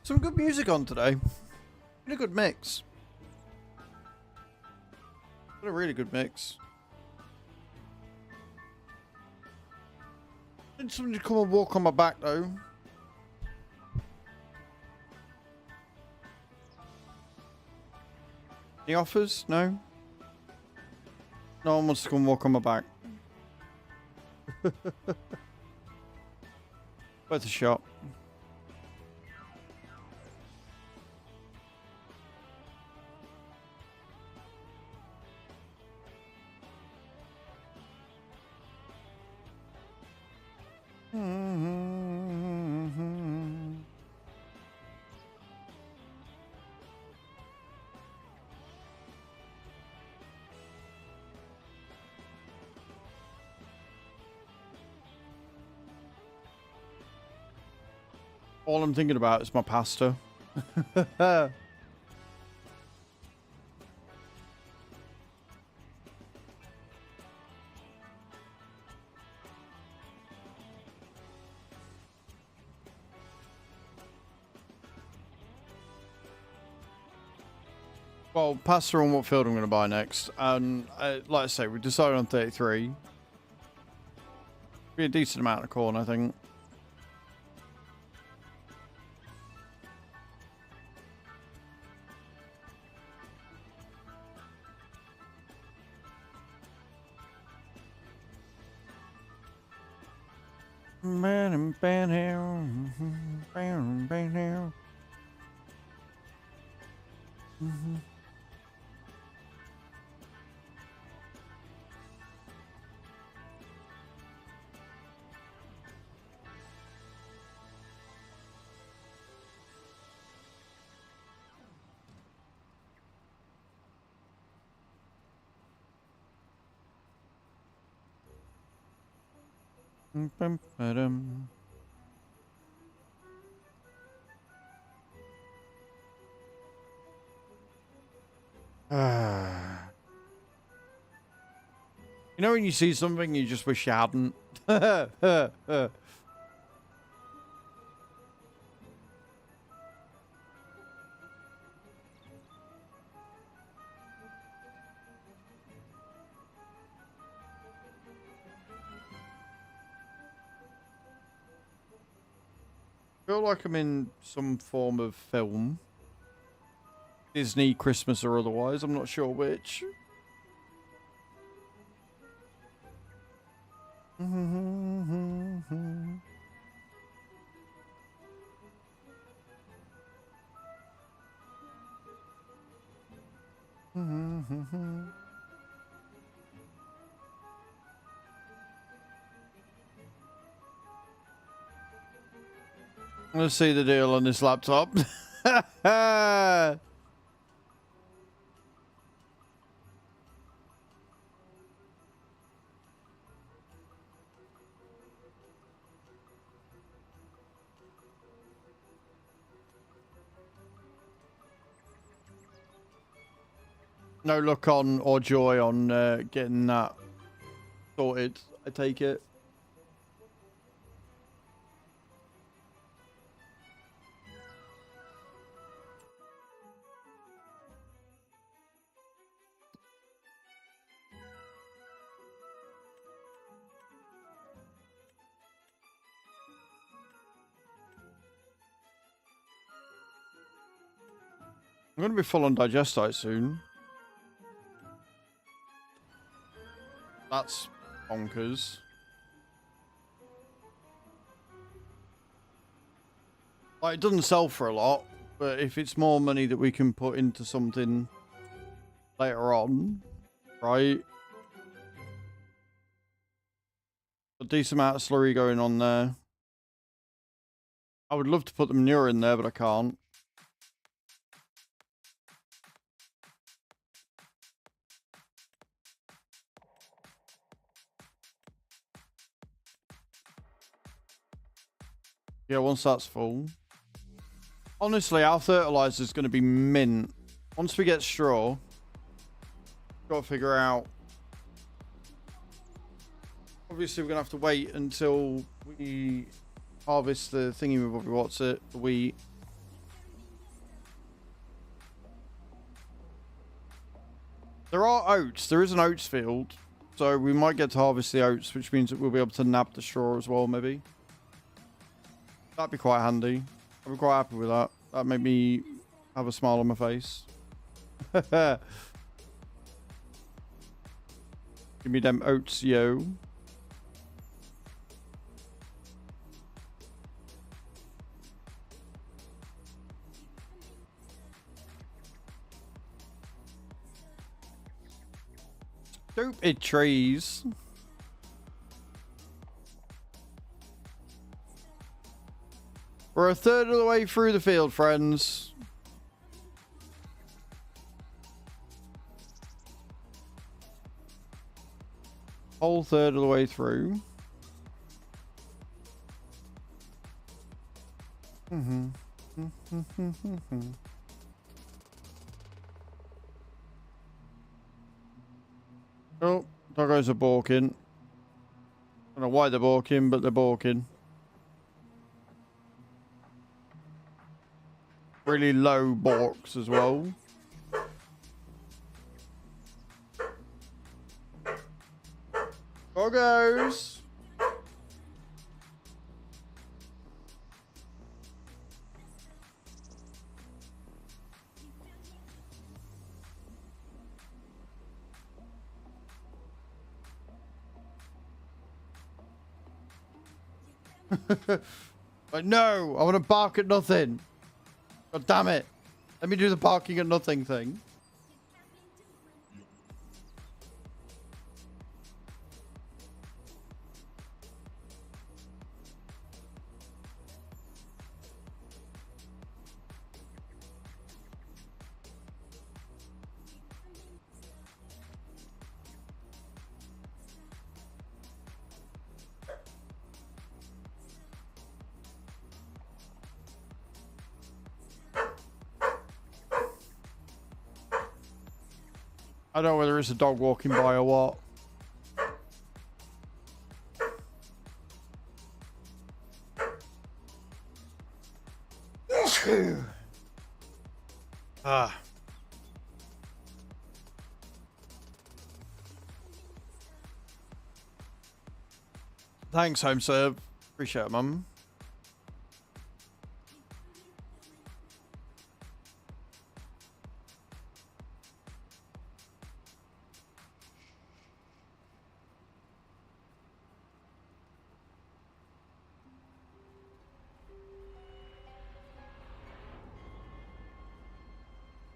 A: Some good music on today. Really good mix. What a really good mix. I need somebody to come and walk on my back though. Any offers? No? No one wants to come and walk on my back. Worth a shot. All I'm thinking about is my pasta. Well, pasta on what field I'm going to buy next. And like I say, we decided on 33. Be a decent amount of corn, I think. Bum-bum-ba-dum. You know when you see something you just wish you hadn't? I feel like I'm in some form of film. Disney, Christmas or otherwise, I'm not sure which. Let's see the deal on this laptop. No luck on or joy on getting that sorted, I take it. I'm going to be full on digestite soon. That's bonkers. Like, it doesn't sell for a lot, but if it's more money that we can put into something later on, right? A decent amount of slurry going on there. I would love to put the manure in there, but I can't. Yeah, once that's full. Honestly, our fertilizer is going to be mint. Once we get straw, got to figure out. Obviously, we're going to have to wait until we harvest the thingy with what's it, the wheat. There are oats. There is an oats field. So we might get to harvest the oats, which means that we'll be able to nab the straw as well, maybe. That'd be quite handy. I'd be quite happy with that. That'd make me have a smile on my face. Give me them oats, yo. Stupid trees. We're a third of the way through the field, friends. Whole third of the way through. Oh, doggos are balking. I don't know why they're balking, but they're balking. Really low balks as well. Doggos! Like, no, I want to bark at nothing. God damn it. Let me do the parking at nothing thing. I don't know whether it's a dog walking by or what. Ah. Thanks, home serve. Appreciate it, mum.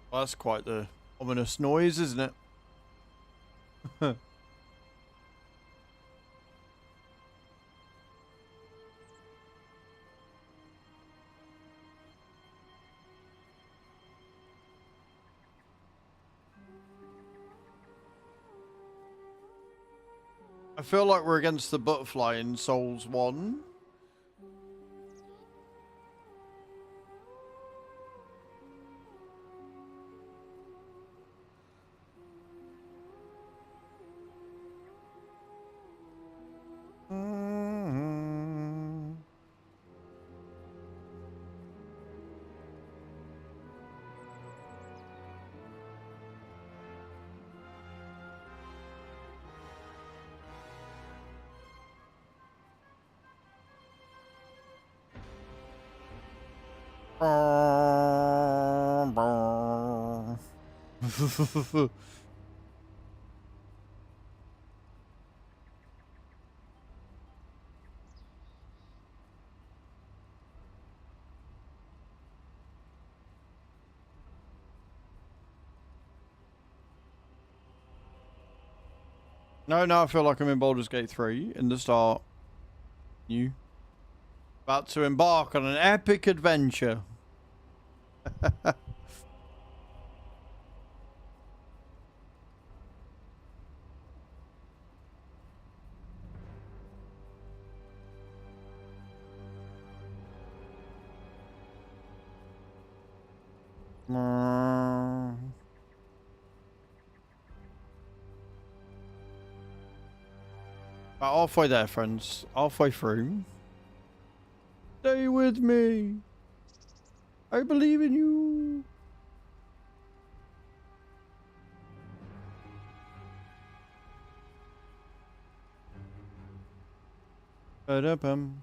A: Well, that's quite the ominous noise, isn't it? I feel like we're against the butterfly in Souls 1. No, I feel like I'm in Baldur's Gate 3 in the start. You about to embark on an epic adventure. About halfway there, friends. Halfway through. Stay with me. I believe in you. Ba-da-bum.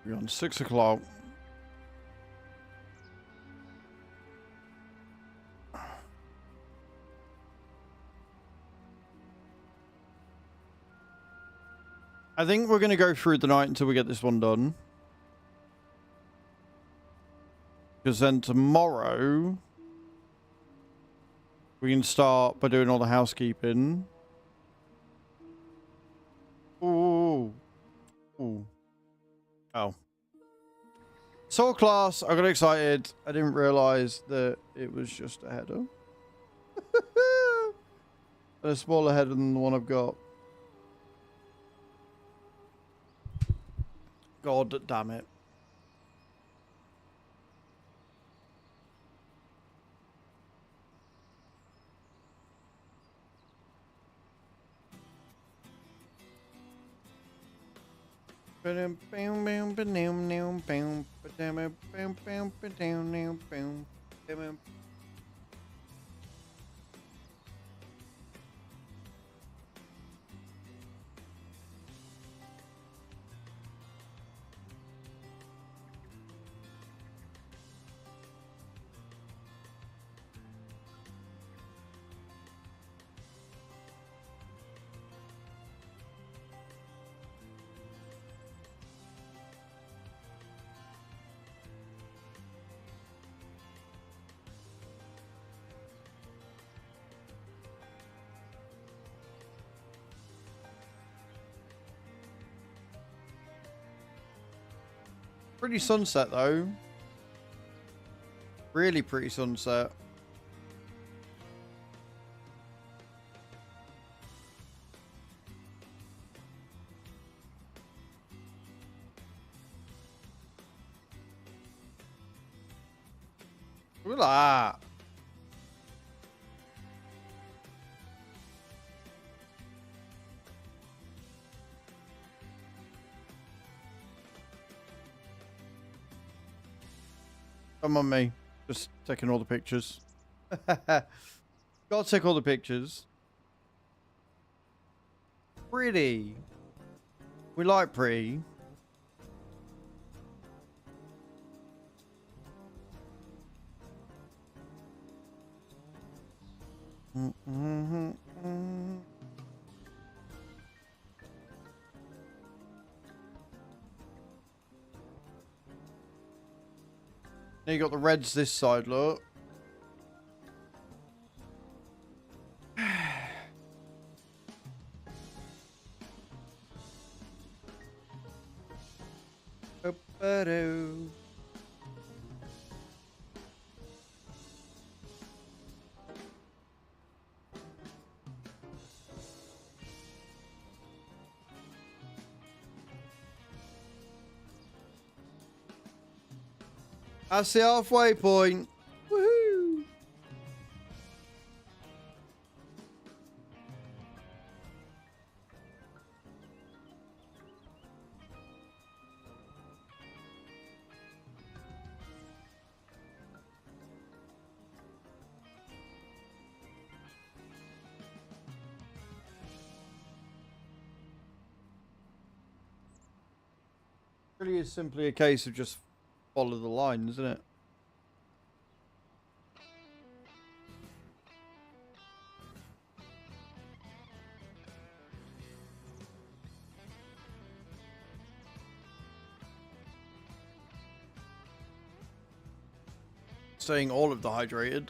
A: We're on 6 o'clock. I think we're going to go through the night until we get this one done. Because then tomorrow we can start by doing all the housekeeping. Ooh. Ooh. Oh. Saw class. I got excited. I didn't realize that it was just a header. A smaller header than the one I've got. God damn it. Pretty sunset though. Really pretty sunset. Look at that. Come on, me. Just taking all the pictures. Gotta take all the pictures. Pretty. We like pretty. Now you got the reds this side, look. Ba-ba-doo. That's the halfway point. Woohoo! Really is simply a case of just follow the line, isn't it? Staying all of the hydrated.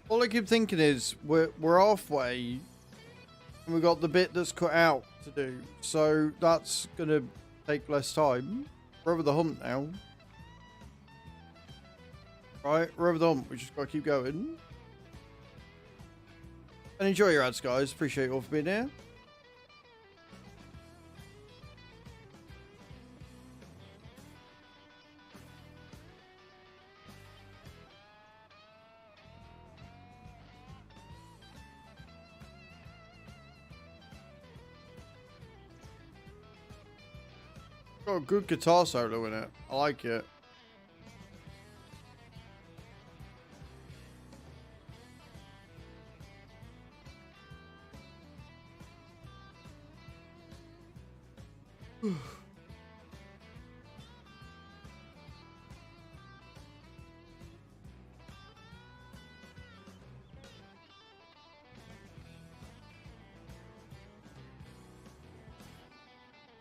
A: All I keep thinking is we're halfway and we've got the bit that's cut out to do. So that's gonna take less time. We're over the hump now. Right, we're over the hump. We just gotta keep going. And enjoy your ads, guys. Appreciate you all for being here. Got a good guitar solo in it. I like it.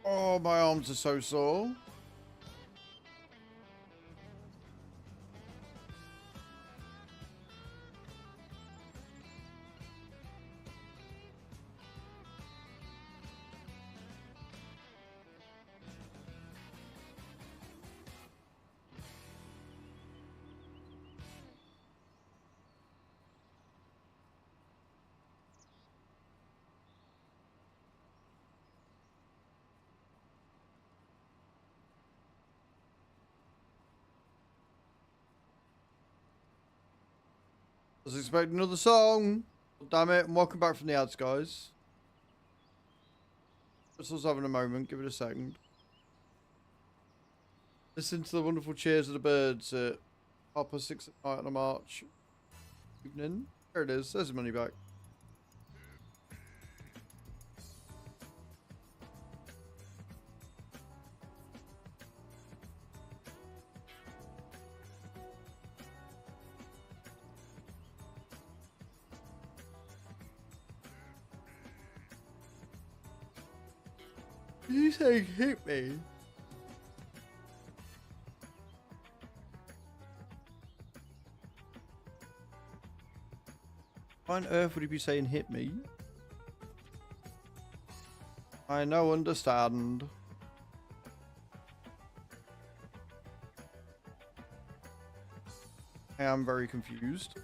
A: Oh, my arms are so sore. I was expecting another song. Damn it. And welcome back from the ads, guys. Just was having a moment. Give it a second. Listen to the wonderful cheers of the birds at 6:30 at night on a March evening. There it is. There's the money back. Did you say hit me? Why on earth would he be saying hit me? I no understand. I am very confused.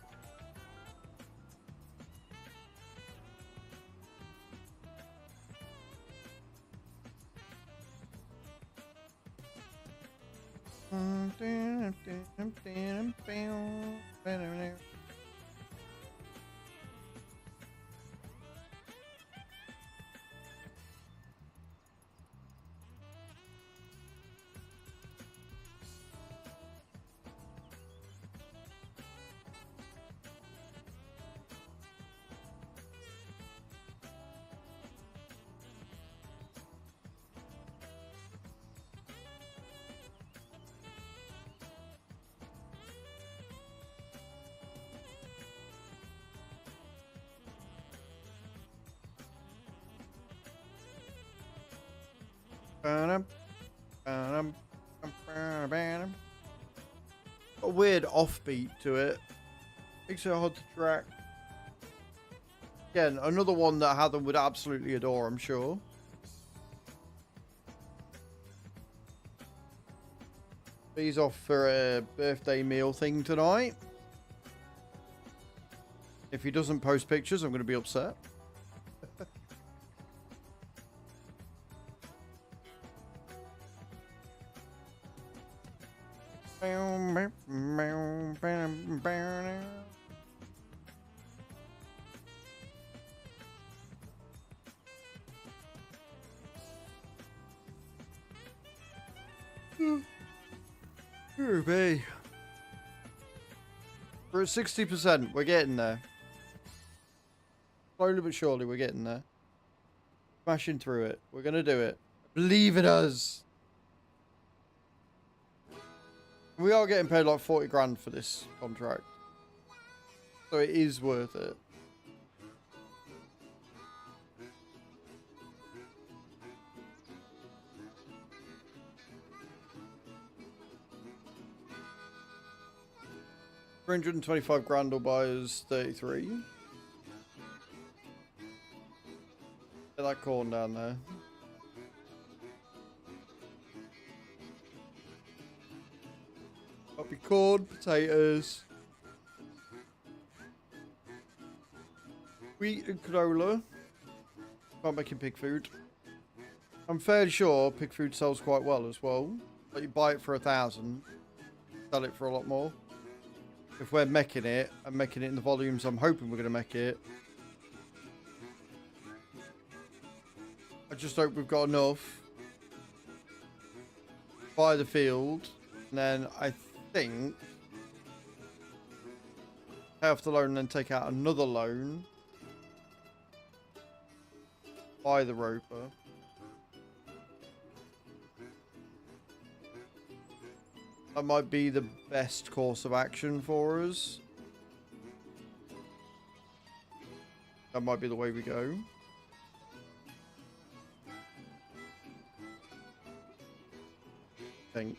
A: A weird offbeat to it. Makes it hard to track. Again, another one that Hatham would absolutely adore, I'm sure. He's off for a birthday meal thing tonight. If he doesn't post pictures, I'm going to be upset. Ruby. We're at 60%. We're getting there. Slowly but surely, we're getting there. Smashing through it. We're going to do it. Believe in us. We are getting paid like 40 grand for this contract. So it is worth it. $325 grand will buy us 33. Get that corn down there. That'll be corn, potatoes, wheat and canola. Not making pig food. I'm fairly sure pig food sells quite well as well. Like you buy it for 1,000, sell it for a lot more. If we're making it, and making it in the volumes I'm hoping we're going to make it. I just hope we've got enough. Buy the field, and then I think pay off the loan and then take out another loan. Buy the roper. That might be the best course of action for us. That might be the way we go. I think.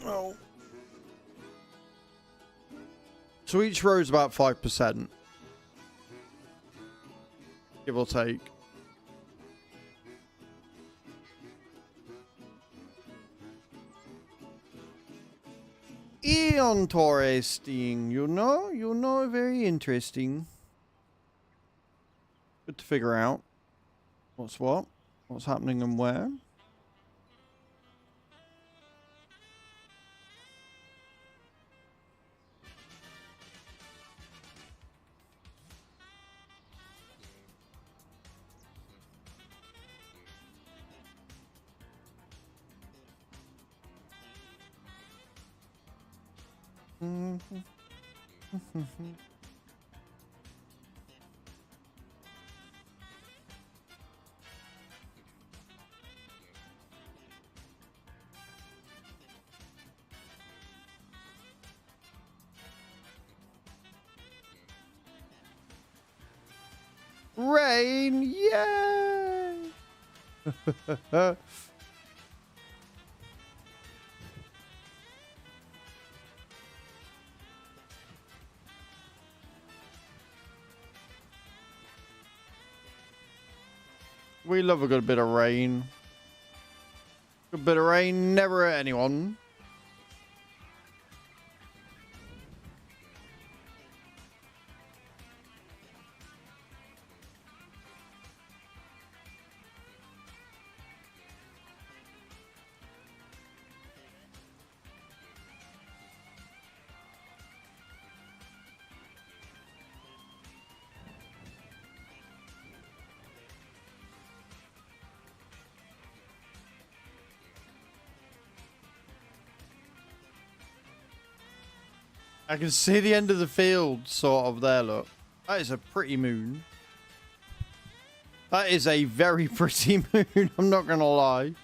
A: Oh. So each row is about 5%. Give or take. Interesting, you know, very interesting. Good to figure out what's happening and where. Rain, yay! We love a good bit of rain. Good bit of rain never hurt anyone. I can see the end of the field sort of there, look. That is a pretty moon. That is a very pretty moon, I'm not gonna lie.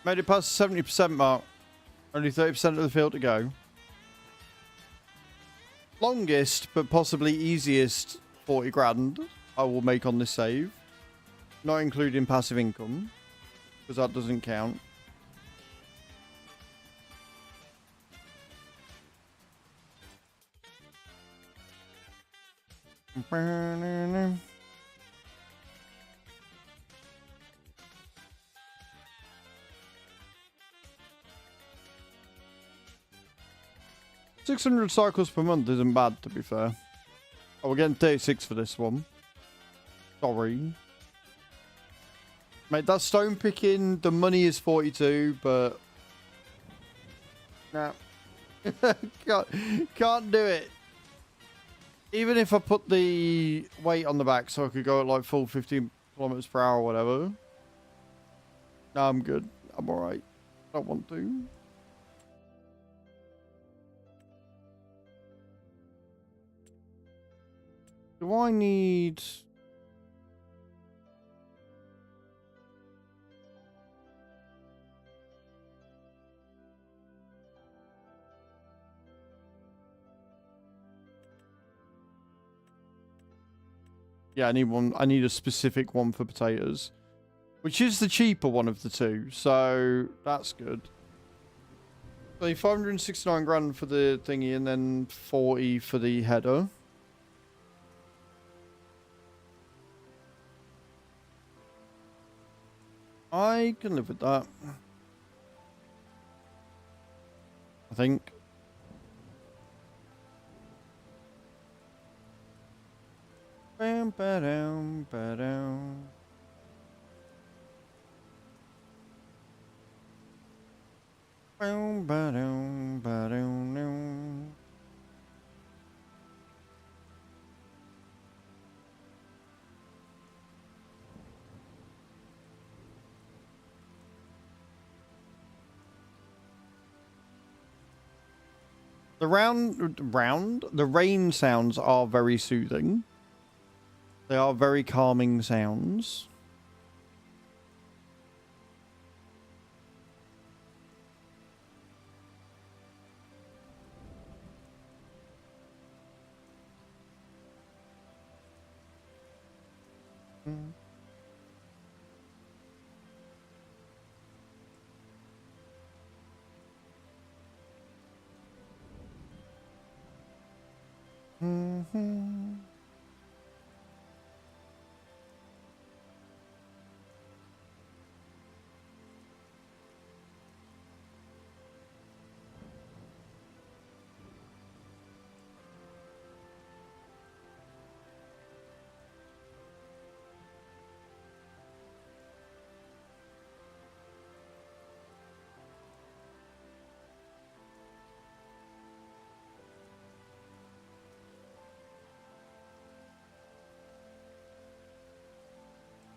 A: Made it past the 70% mark. Only 30% of the field to go. Longest, but possibly easiest 40 grand I will make on this save. Not including passive income, because that doesn't count. $600 cycles per month isn't bad, to be fair. Oh, we're getting 36 for this one. Sorry. Mate, that's stone picking. The money is 42, but... Nah. Can't do it. Even if I put the weight on the back so I could go at like full 15 kilometers per hour or whatever. No, I'm good. I'm alright. Don't want to. Do I need... Yeah, I need one. I need a specific one for potatoes. which is the cheaper one of the two, so that's good. So 569 grand for the thingy and then 40 for the header. I can live with that. I think. Bam, ba-dum, ba-dum. Bam, ba-dum, ba-dum, dum. The rain sounds are very soothing. They are very calming sounds. Mm. Mm-hmm.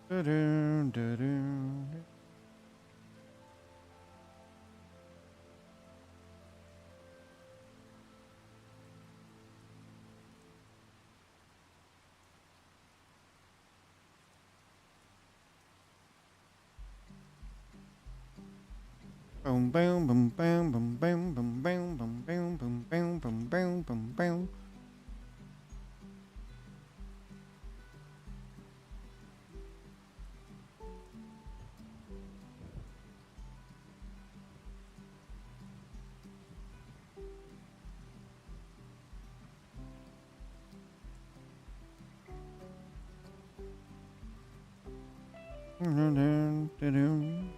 A: Da-dum, da-dum. Boom, boom, boom, boom, boom, boom, boom, boom, boom, boom, boom, boom, boom, boom, boom, boom. Da-dum, da-dum.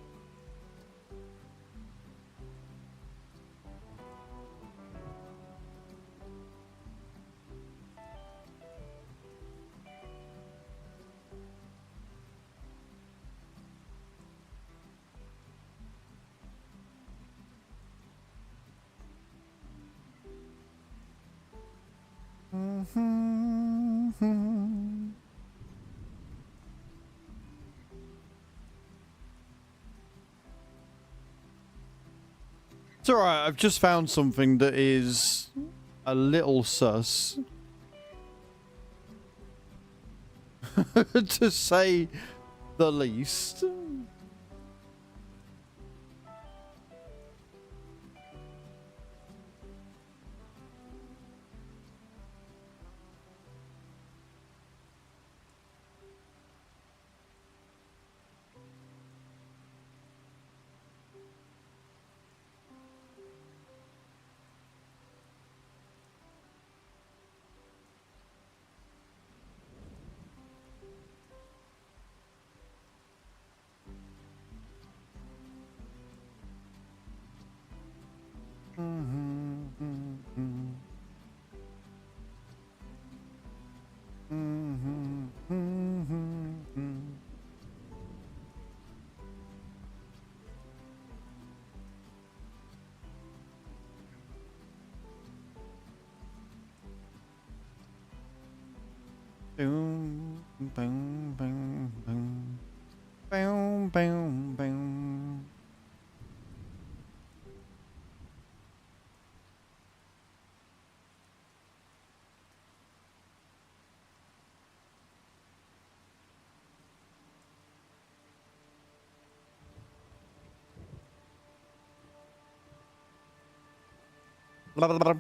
A: Mhm. It's alright, I've just found something that is a little sus. To say the least. Boom, boom, boom, boom. Boom, boom, boom. Blah, blah, blah.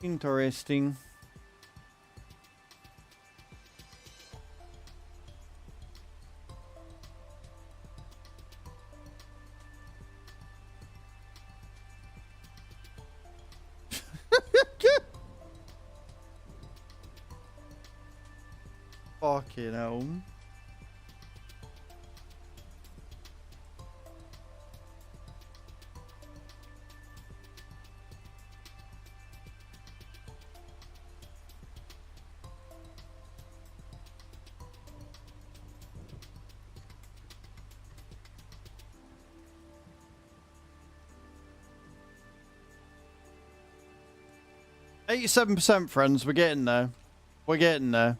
A: Interesting. Fucking hell. %, friends. We're getting there. We're getting there.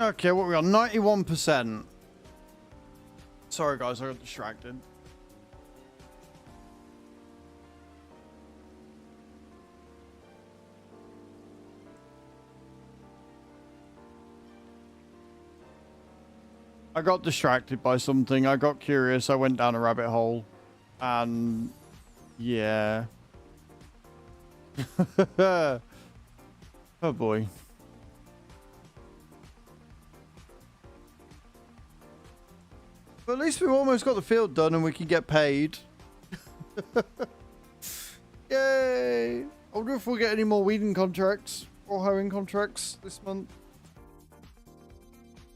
A: Okay, what we got? 91%. Sorry, guys, I got distracted. I got distracted by something. I got curious. I went down a rabbit hole. And yeah. Oh boy. But at least we've almost got the field done and we can get paid. Yay! I wonder if we'll get any more weeding contracts or hoeing contracts this month.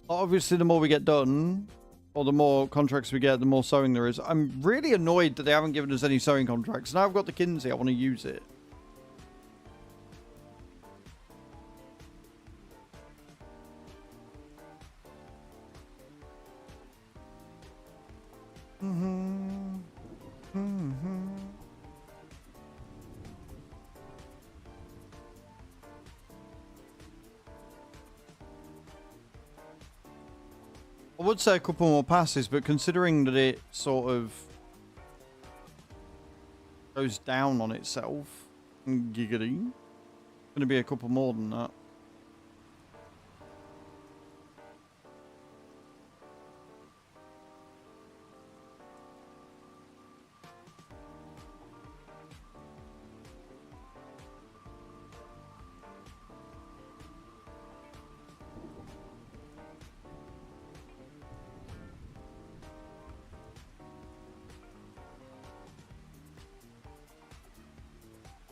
A: Obviously, the more we get done, or the more contracts we get, the more sewing there is. I'm really annoyed that they haven't given us any sewing contracts. Now I've got the Kinsey, I want to use it. I would say a couple more passes, but considering that it sort of goes down on itself, giggity, going to be a couple more than that.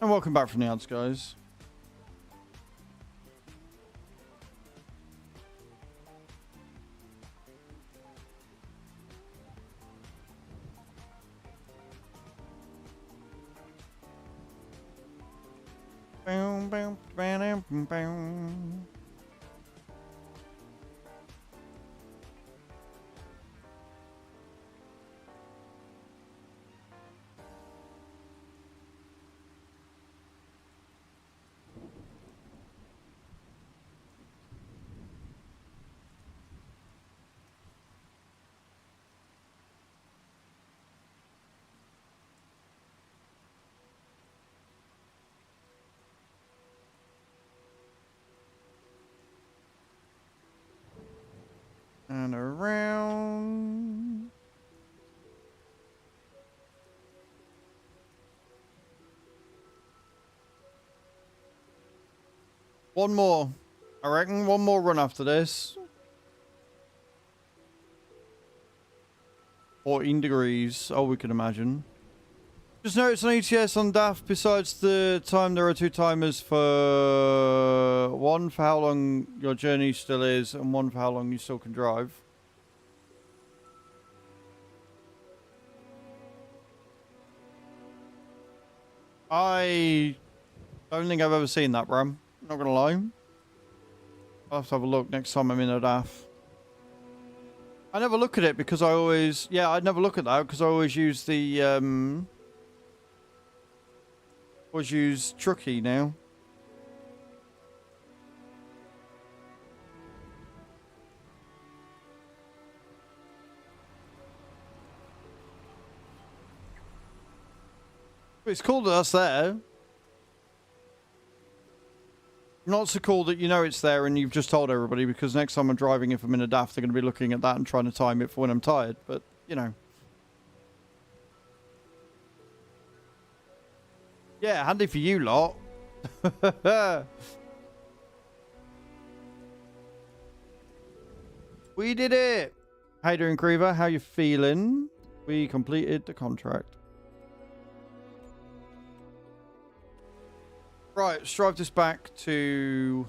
A: And welcome back from the ads, guys. And around. One more. I reckon one more run after this. 14 degrees. Oh, we can imagine. Just notice on ETS on DAF, besides the time, there are 2 timers for one for how long your journey still is and one for how long you still can drive. I don't think I've ever seen that, Bram. Not gonna lie. I'll have to have a look next time I'm in a DAF. I never look at it because I always... Yeah, I'd never look at that because I always use the... always use Truckee now. But it's cool that that's there. Not so cool that you know it's there and you've just told everybody, because next time I'm driving, if I'm in a DAF, they're going to be looking at that and trying to time it for when I'm tired. But, you know. Yeah, handy for you lot. We did it. How you doing, Creever? How you feeling? We completed the contract. Right, let's drive this back to...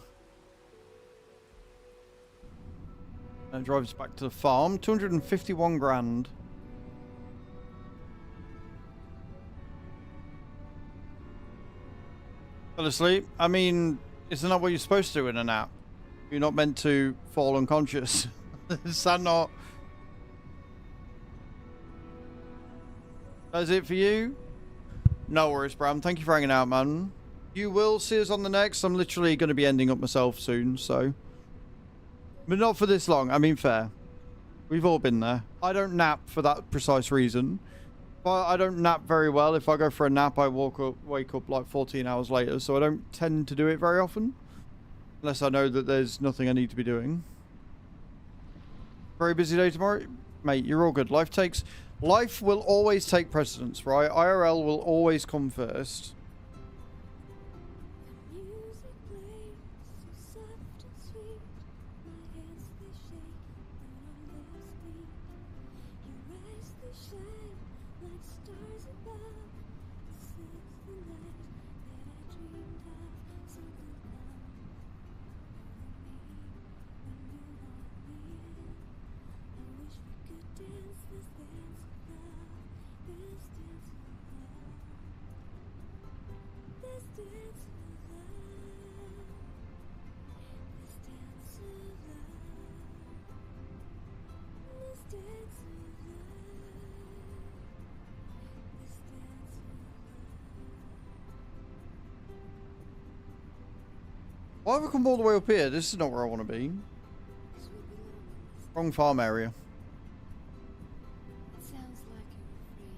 A: And drive this back to the farm. 251 grand. Fell asleep? I mean, isn't that what you're supposed to do in a nap? You're not meant to fall unconscious. Is that not... That's it for you? No worries, Bram. Thank you for hanging out, man. You will see us on the next. I'm literally going to be ending up myself soon, so... But not for this long. I mean, fair. We've all been there. I don't nap for that precise reason. But I don't nap very well. If I go for a nap, I wake up like 14 hours later, so I don't tend to do it very often. Unless I know that there's nothing I need to be doing. Very busy day tomorrow? Mate, you're all good. Life will always take precedence, right? IRL will always come first. Why have I come all the way up here? This is not where I want to be. Wrong farm area.
F: It sounds like you're free.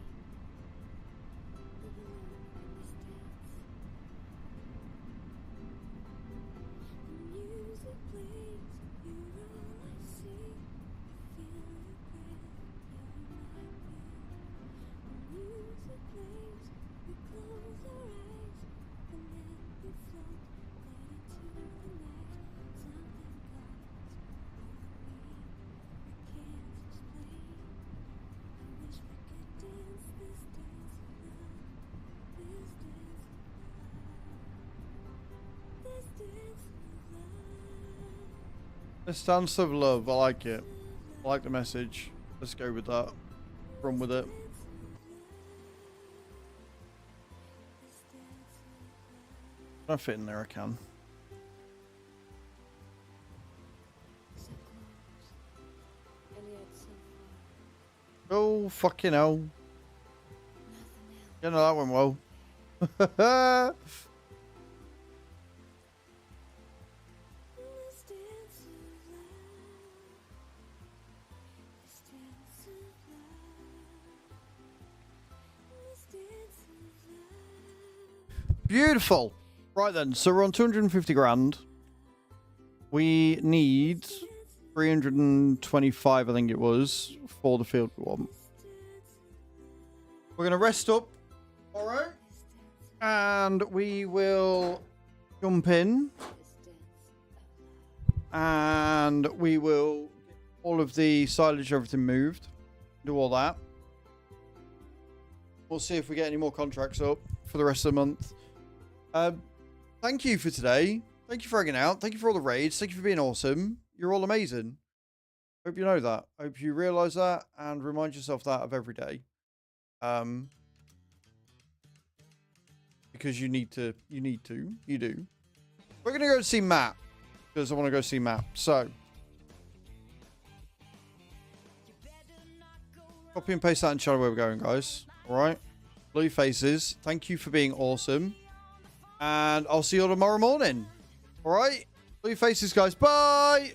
F: Live alone in this dance. The music plays, you're all I see. Feel your breath, you're my breath. The music plays, we close our eyes, and then we float right into the night. Something comes over me, I can't explain. I wish we could dance this dance of love, this dance of love, this dance of love.
A: This dance of love. I like it. I like the message. Let's go with that. Run with it. If I fit in there, I can.
F: So close, and yet so far.
A: Oh, fucking hell.
F: Nothing else.
A: You know, that went well.
F: This dance of love, this dance of love, this dance of love.
A: Beautiful. Right then, so we're on 250 grand. We need 325, I think it was, for the field we want. We're going to rest up. All right. And we will jump in. And we will get all of the silage, everything moved. Do all that. We'll see if we get any more contracts up for the rest of the month. Thank you for today. Thank you for hanging out. Thank you for all the raids. Thank you for being awesome. You're all amazing. Hope you know that. Hope you realize that and remind yourself that of every day. Because you need to. You do. We're going to go see Matt. Because I want to go see Matt. So. Copy and paste that and show where we're going, guys. Alright. Blue faces. Thank you for being awesome. And I'll see you all tomorrow morning. Alright? Blue faces, guys. Bye!